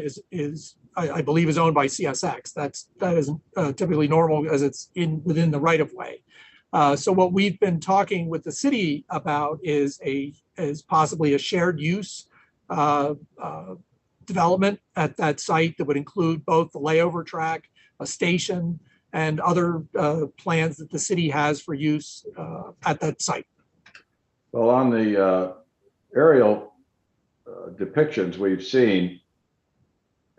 I believe is owned by CSX. That is typically normal as it's within the right of way. So what we've been talking with the city about is possibly a shared use development at that site that would include both the layover track, a station, and other plans that the city has for use at that site. Well, on the aerial depictions we've seen,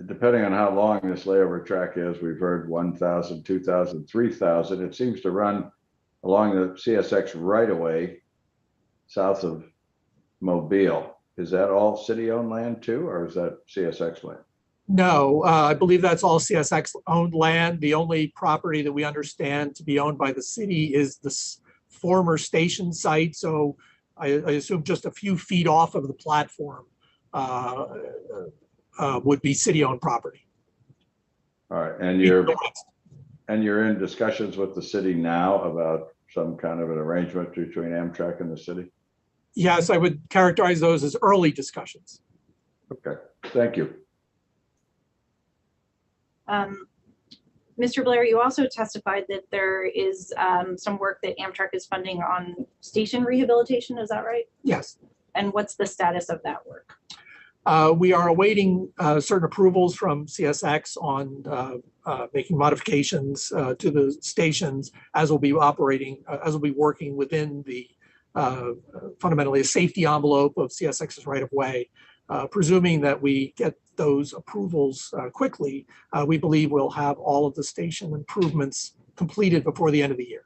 depending on how long this layover track is, we've heard 1,000, 2,000, 3,000. It seems to run along the CSX right away south of Mobile. Is that all city-owned land too, or is that CSX land? No, I believe that's all CSX-owned land. The only property that we understand to be owned by the city is the former station site. So I assume just a few feet off of the platform would be city-owned property. All right, and you're in discussions with the city now about some kind of an arrangement between Amtrak and the city? Yes, I would characterize those as early discussions. Okay, thank you. Mr. Blair, you also testified that there is some work that Amtrak is funding on station rehabilitation. Is that right? Yes. And what's the status of that work? We are awaiting certain approvals from CSX on making modifications to the stations as we'll be working within the fundamentally a safety envelope of CSX's right of way. Presuming that we get those approvals quickly, we believe we'll have all of the station improvements completed before the end of the year.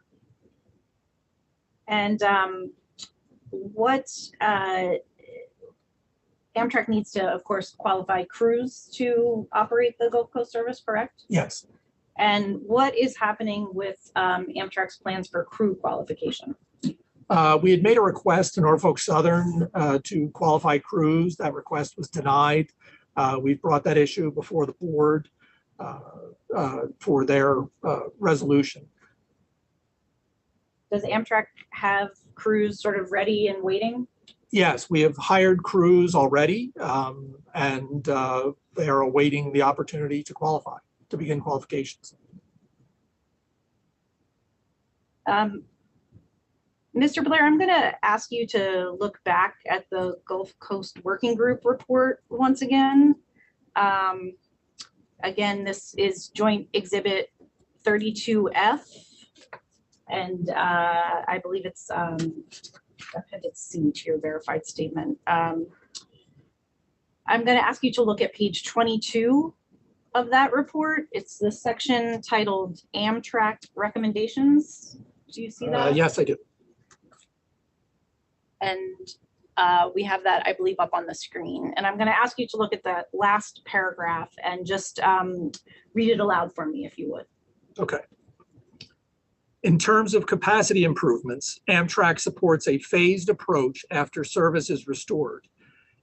And what Amtrak needs to, of course, qualify crews to operate the Gulf Coast service, correct? Yes. And what is happening with Amtrak's plans for crew qualification? We had made a request to Norfolk Southern to qualify crews. That request was denied. We've brought that issue before the board for their resolution. Does Amtrak have crews sort of ready and waiting? Yes, we have hired crews already, and they are awaiting the opportunity to qualify, to begin qualifications. Mr. Blair, I'm going to ask you to look back at the Gulf Coast Working Group report once again. Again, this is Joint Exhibit 32F, and I believe it's Appendix C to your verified statement. I'm going to ask you to look at page 22 of that report. It's the section titled Amtrak Recommendations. Do you see that? Yes, I do. And we have that, I believe, up on the screen. And I'm going to ask you to look at that last paragraph and just read it aloud for me, if you would. Okay. In terms of capacity improvements, Amtrak supports a phased approach after service is restored.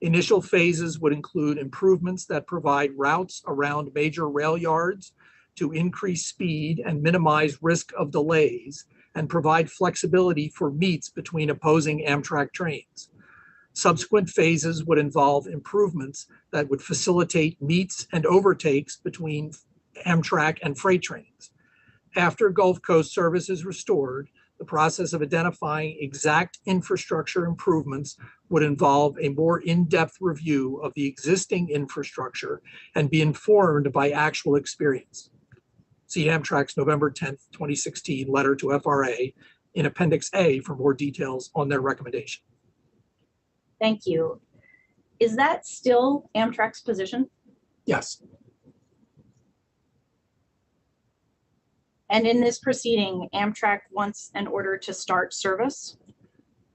Initial phases would include improvements that provide routes around major rail yards to increase speed and minimize risk of delays, and provide flexibility for meets between opposing Amtrak trains. Subsequent phases would involve improvements that would facilitate meets and overtakes between Amtrak and freight trains. After Gulf Coast service is restored, the process of identifying exact infrastructure improvements would involve a more in-depth review of the existing infrastructure and be informed by actual experience. See Amtrak's November 10th, 2016 letter to FRA in Appendix A for more details on their recommendation. Thank you. Is that still Amtrak's position? Yes. And in this proceeding, Amtrak wants an order to start service?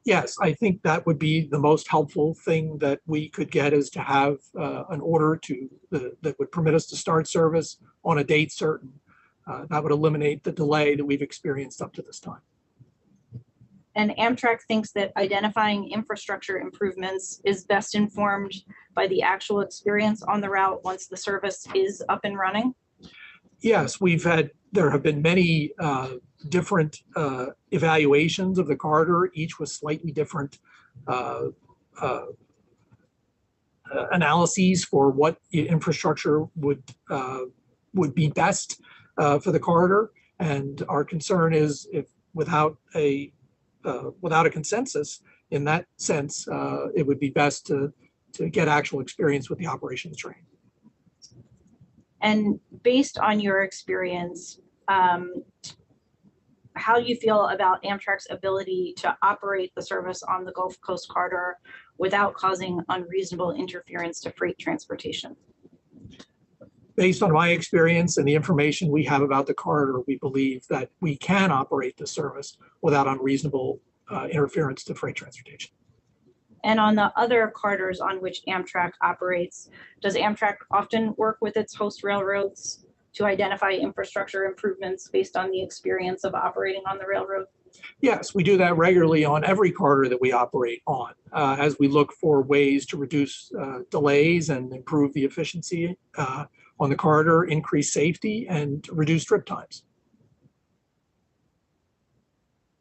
Yes, I think that would be the most helpful thing that we could get, is to have an order that would permit us to start service on a date certain. That would eliminate the delay that we've experienced up to this time. And Amtrak thinks that identifying infrastructure improvements is best informed by the actual experience on the route once the service is up and running? Yes, there have been many different evaluations of the corridor, each with slightly different analyses for what infrastructure would be best for the corridor. And our concern is, if without a consensus in that sense, it would be best to get actual experience with the operation of the train. And based on your experience, how do you feel about Amtrak's ability to operate the service on the Gulf Coast corridor without causing unreasonable interference to freight transportation? Based on my experience and the information we have about the corridor, we believe that we can operate the service without unreasonable interference to freight transportation. And on the other corridors on which Amtrak operates, does Amtrak often work with its host railroads to identify infrastructure improvements based on the experience of operating on the railroad? Yes, we do that regularly on every corridor that we operate on, as we look for ways to reduce delays and improve the efficiency on the corridor, increase safety, and reduce trip times.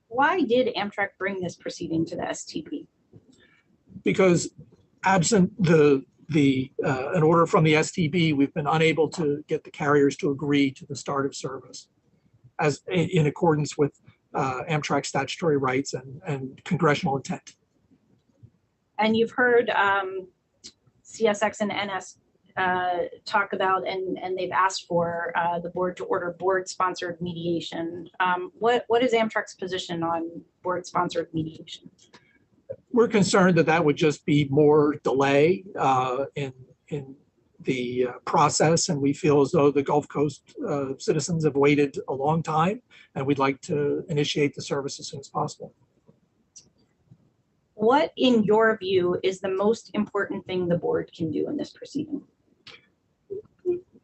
Why did Amtrak bring this proceeding to the STB? Because absent an order from the STB, we've been unable to get the carriers to agree to the start of service, as in accordance with Amtrak statutory rights and congressional intent. And you've heard CSX and NS talk about, and they've asked for the board to order board-sponsored mediation. What is Amtrak's position on board-sponsored mediation? We're concerned that that would just be more delay in the process, and we feel as though the Gulf Coast citizens have waited a long time, and we'd like to initiate the service as soon as possible. What, in your view, is the most important thing the board can do in this proceeding?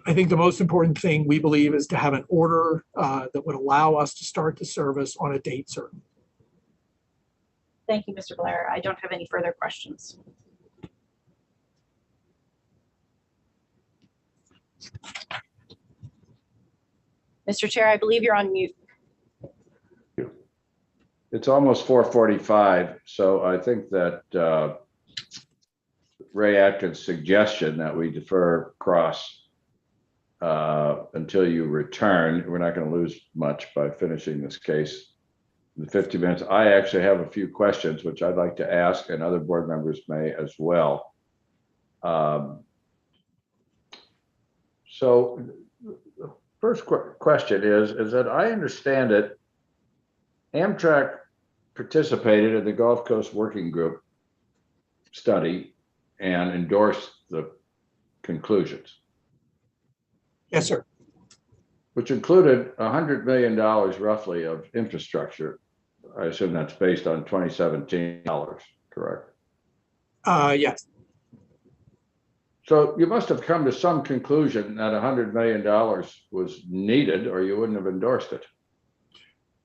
I think the most important thing, we believe, is to have an order that would allow us to start the service on a date certain. Thank you, Mr. Blair. I don't have any further questions. Mr. Chair, I believe you're on mute. It's almost 4:45, so I think that Ray Atkins' suggestion that we defer cross until you return, we're not going to lose much by finishing this case in the 50 minutes. I actually have a few questions which I'd like to ask, and other board members may as well. So the first question is that I understand that Amtrak participated in the Gulf Coast Working Group study and endorsed the conclusions, Yes, sir. which included $100 million roughly of infrastructure. I assume that's based on 2017 dollars, correct? Yes. So you must have come to some conclusion that $100 million was needed, or you wouldn't have endorsed it.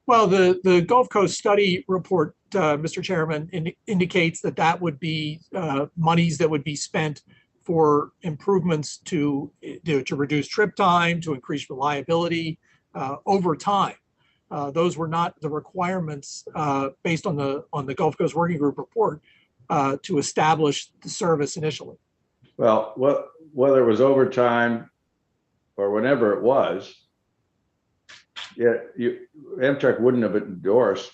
Well, the Gulf Coast study report, Mr. Chairman, indicates that that would be monies that would be spent for improvements to reduce trip time, to increase reliability over time. Those were not the requirements based on the Gulf Coast Working Group report to establish the service initially. Well, whether it was overtime or whenever it was, yeah, Amtrak wouldn't have endorsed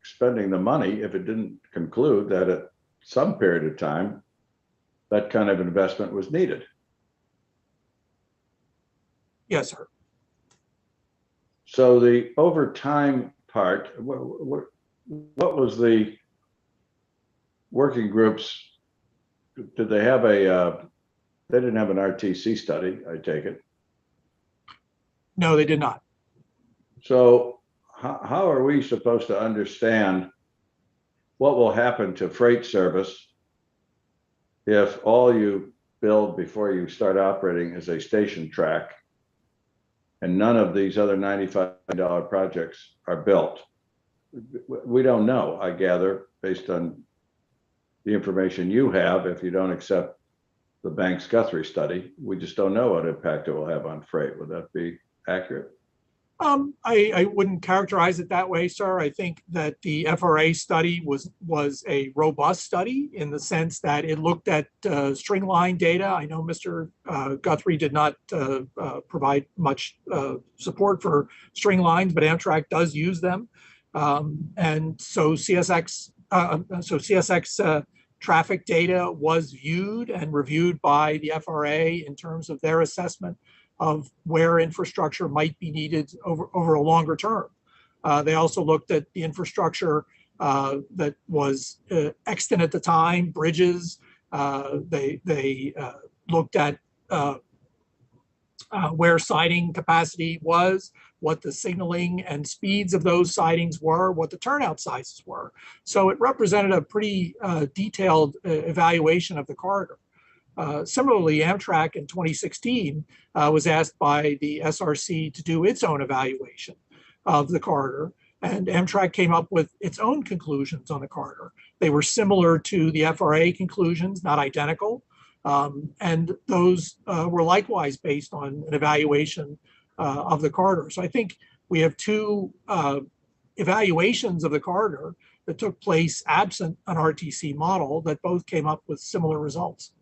spending the money if it didn't conclude that at some period of time, that kind of investment was needed. Yes, sir. So the overtime part, what was the working groups? Did they have they didn't have an RTC study, I take it? No, they did not. So how are we supposed to understand what will happen to freight service if all you build before you start operating is a station track and none of these other $95 projects are built? We don't know, I gather, based on the information you have. If you don't accept the Banks-Guthrie study, we just don't know what impact it will have on freight. Would that be accurate? I wouldn't characterize it that way, sir. I think that the FRA study was a robust study in the sense that it looked at string line data. I know Mr. Guthrie did not provide much support for string lines, but Amtrak does use them. And so CSX traffic data was viewed and reviewed by the FRA in terms of their assessment of where infrastructure might be needed over a longer term. They also looked at the infrastructure that was extant at the time, bridges. They looked at where siding capacity was, what the signaling and speeds of those sidings were, what the turnout sizes were. So it represented a pretty detailed evaluation of the corridor. Similarly, Amtrak in 2016 was asked by the SRC to do its own evaluation of the corridor, and Amtrak came up with its own conclusions on the corridor. They were similar to the FRA conclusions, not identical, and those were likewise based on an evaluation of the corridor. So I think we have two evaluations of the corridor that took place absent an RTC model that both came up with similar results.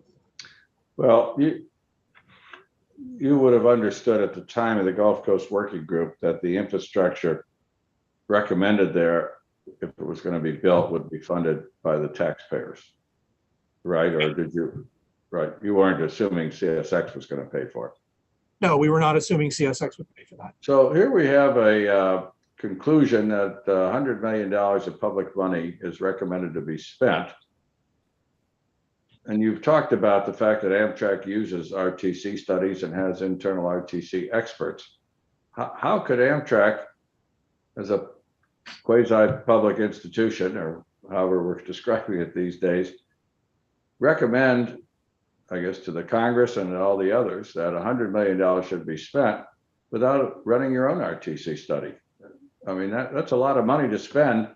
Well, you would have understood at the time of the Gulf Coast Working Group that the infrastructure recommended there, if it was going to be built, would be funded by the taxpayers, right? Or did you, right? You weren't assuming CSX was going to pay for it. No, we were not assuming CSX would pay for that. So here we have a conclusion that $100 million of public money is recommended to be spent. And you've talked about the fact that Amtrak uses RTC studies and has internal RTC experts. How could Amtrak, as a quasi-public institution, or however we're describing it these days, recommend, I guess, to the Congress and all the others that $100 million should be spent without running your own RTC study? I mean, that's a lot of money to spend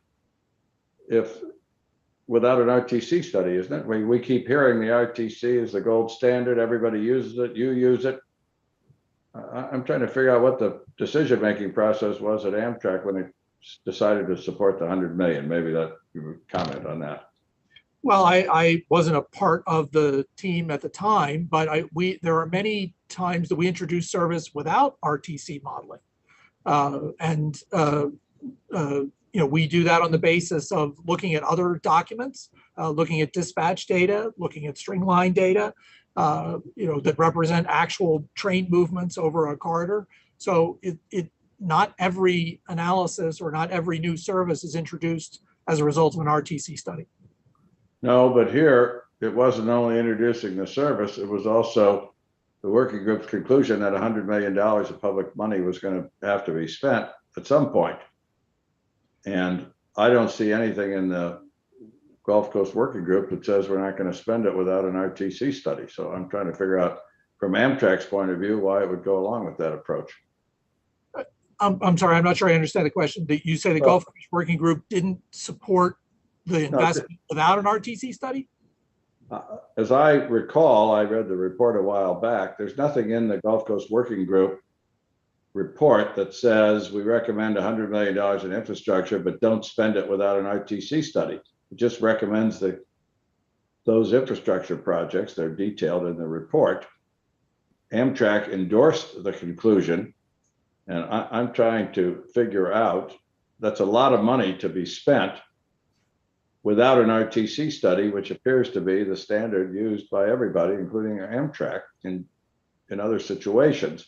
without an RTC study, isn't it? We keep hearing the RTC is the gold standard. Everybody uses it. You use it. I'm trying to figure out what the decision-making process was at Amtrak when it decided to support the $100 million. Maybe that you would comment on that. Well, I wasn't a part of the team at the time, but there are many times that we introduced service without RTC modeling, we do that on the basis of looking at other documents, looking at dispatch data, looking at string line data, that represent actual train movements over a corridor. So not every analysis or not every new service is introduced as a result of an RTC study. No, but here it wasn't only introducing the service, it was also the working group's conclusion that $100 million of public money was going to have to be spent at some point. And I don't see anything in the Gulf Coast Working Group that says we're not going to spend it without an RTC study. So I'm trying to figure out from Amtrak's point of view why it would go along with that approach. I'm sorry, I'm not sure I understand the question. Did you say the Gulf Coast Working Group didn't support the investment without an RTC study? As I recall, I read the report a while back. There's nothing in the Gulf Coast Working Group report that says we recommend $100 million in infrastructure, but don't spend it without an RTC study. It just recommends that those infrastructure projects, they're detailed in the report. Amtrak endorsed the conclusion, and I'm trying to figure out, that's a lot of money to be spent without an RTC study, which appears to be the standard used by everybody, including Amtrak in other situations.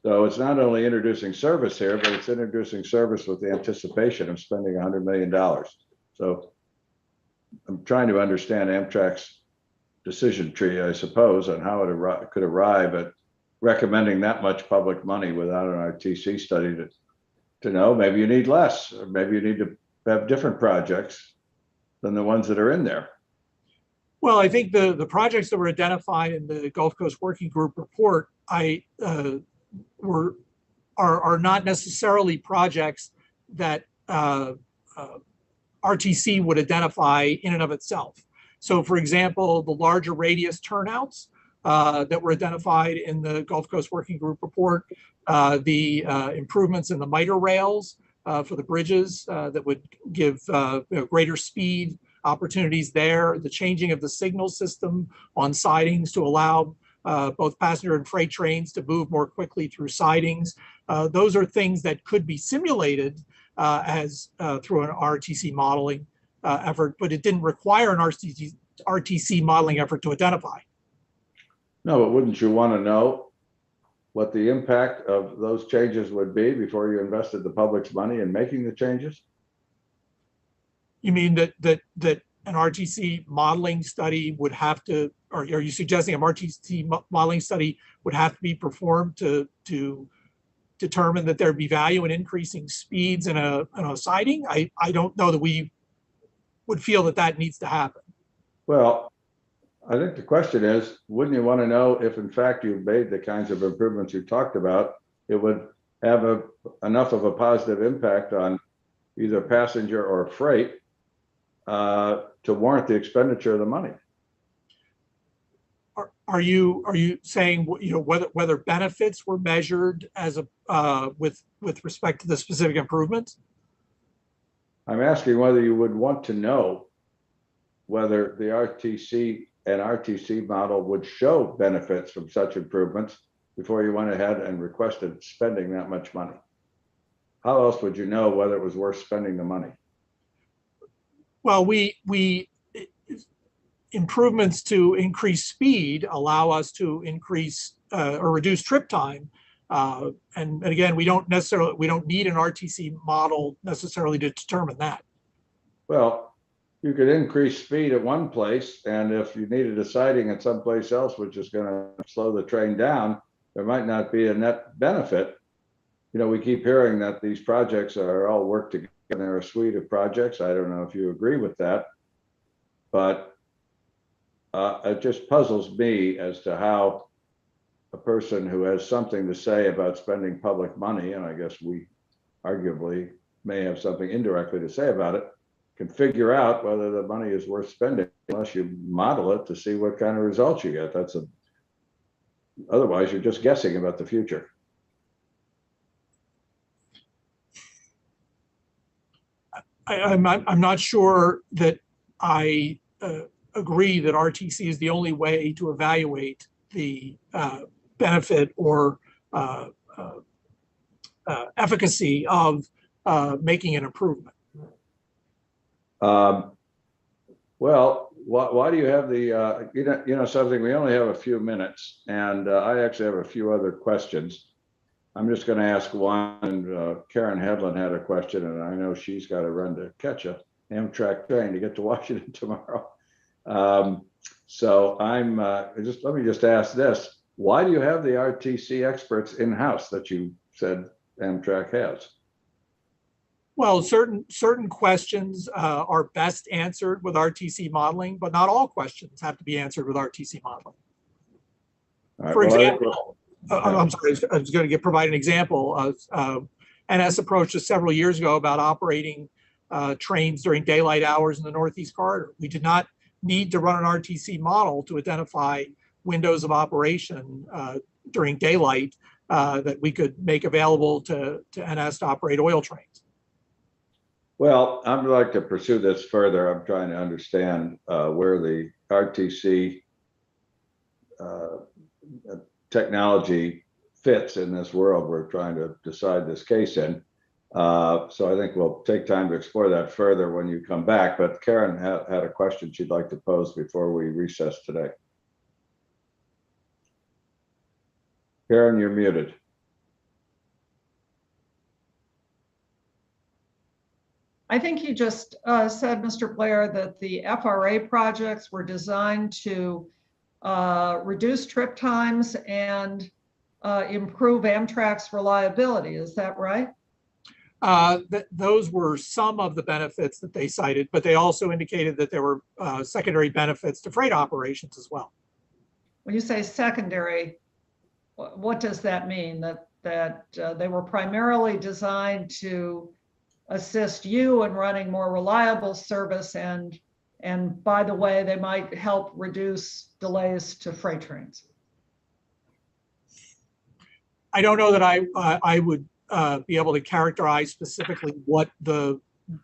So it's not only introducing service here, but it's introducing service with the anticipation of spending $100 million. So I'm trying to understand Amtrak's decision tree, I suppose, on how it could arrive at recommending that much public money without an RTC study to know. Maybe you need less, or maybe you need to have different projects than the ones that are in there. Well, I think the projects that were identified in the Gulf Coast Working Group report, are not necessarily projects that RTC would identify in and of itself. So, for example, the larger radius turnouts that were identified in the Gulf Coast Working Group report, the improvements in the miter rails for the bridges that would give greater speed opportunities there, the changing of the signal system on sidings to allow both passenger and freight trains to move more quickly through sidings. Those are things that could be simulated as through an RTC modeling effort, but it didn't require an RTC modeling effort to identify. No, but wouldn't you want to know what the impact of those changes would be before you invested the public's money in making the changes? You mean that an RTC modeling study would have to, or are you suggesting an RTC modeling study would have to be performed to determine that there'd be value in increasing speeds in a siding? I don't know that we would feel that needs to happen. Well, I think the question is, wouldn't you want to know if in fact you've made the kinds of improvements you talked about, it would have enough of a positive impact on either passenger or freight to warrant the expenditure of the money? Are you saying, whether benefits were measured as with respect to the specific improvements? I'm asking whether you would want to know whether the RTC model would show benefits from such improvements before you went ahead and requested spending that much money. How else would you know whether it was worth spending the money? Well, we improvements to increase speed allow us to increase or reduce trip time. And again, we don't need an RTC model necessarily to determine that. Well, you could increase speed at one place, and if you needed a siding at someplace else, which is going to slow the train down, there might not be a net benefit. We keep hearing that these projects are all work together. They're a suite of projects. I don't know if you agree with that, but it just puzzles me as to how a person who has something to say about spending public money, and I guess we arguably may have something indirectly to say about it, can figure out whether the money is worth spending unless you model it to see what kind of results you get. Otherwise you're just guessing about the future. I'm not sure that I agree that RTC is the only way to evaluate the benefit or efficacy of making an improvement. Well, why do you have the, something, we only have a few minutes, and I actually have a few other questions. I'm just going to ask one, and Karen Hedlund had a question, and I know she's got to run to catch a Amtrak train to get to Washington tomorrow. So I'm let me just ask this. Why do you have the RTC experts in-house that you said Amtrak has? Well, certain questions are best answered with RTC modeling, but not all questions have to be answered with RTC modeling. All right, For well, example, I'm sorry, I was going to provide an example. NS approached us several years ago about operating trains during daylight hours in the Northeast Corridor. We did not need to run an RTC model to identify windows of operation during daylight that we could make available to NS to operate oil trains. Well, I'd like to pursue this further. I'm trying to understand where the RTC technology fits in this world we're trying to decide this case in. So I think we'll take time to explore that further when you come back. But Karen had a question she'd like to pose before we recess today. Karen, you're muted. I think you just said, Mr. Blair, that the FRA projects were designed to reduce trip times and improve Amtrak's reliability. Is that right? Those were some of the benefits that they cited, but they also indicated that there were secondary benefits to freight operations as well. When you say secondary, what does that mean? That they were primarily designed to assist you in running more reliable service, and by the way, they might help reduce delays to freight trains. I don't know that I would be able to characterize specifically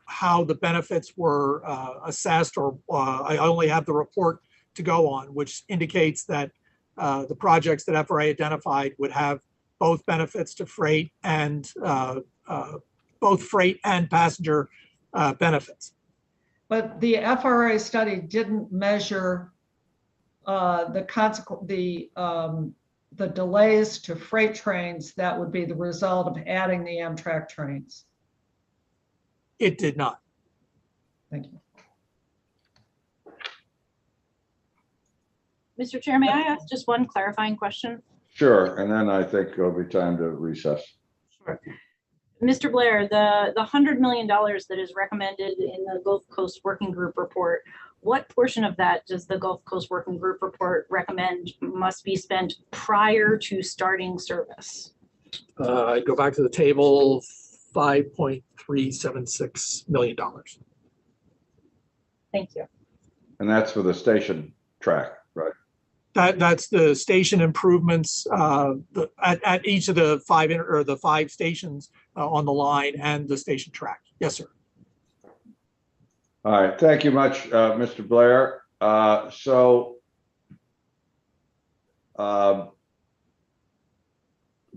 how the benefits were assessed, or I only have the report to go on, which indicates that the projects that FRA identified would have both benefits to freight and both freight and passenger benefits. But the FRA study didn't measure the delays to freight trains that would be the result of adding the Amtrak trains. It did not. Thank you. Mr. Chair, may I ask just one clarifying question? Sure, and then I think it'll be time to recess. Sure. Mr. Blair, the $100 million that is recommended in the Gulf Coast Working Group report, what portion of that does the Gulf Coast Working Group report recommend must be spent prior to starting service? I go back to the table, $5.376 million. Thank you. And that's for the station track, right? That's the station improvements at each of the five stations on the line and the station track. Yes, sir. All right, thank you much, Mr. Blair.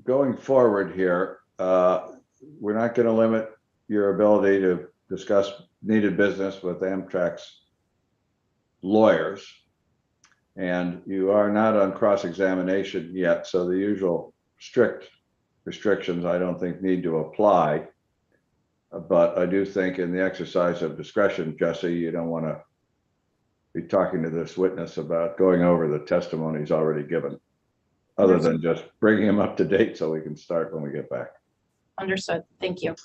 Going forward here, we're not going to limit your ability to discuss needed business with Amtrak's lawyers. And you are not on cross-examination yet, so the usual strict restrictions I don't think need to apply. But I do think in the exercise of discretion, Jesse, you don't want to be talking to this witness about going over the testimonies already given, other than just bringing him up to date so we can start when we get back. Understood. Thank you.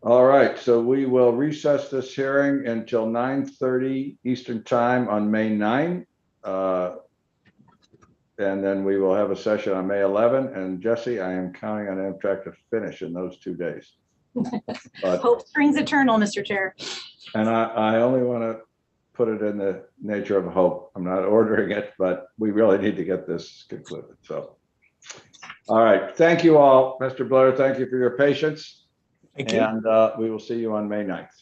All right, so we will recess this hearing until 9:30 Eastern Time on May 9. And then we will have a session on May 11. And Jesse, I am counting on Amtrak to finish in those 2 days. But, hope springs eternal, Mr. Chair. And I only want to put it in the nature of hope. I'm not ordering it, but we really need to get this concluded. So, all right. Thank you all. Mr. Blair, thank you for your patience. Thank you. And we will see you on May 9th.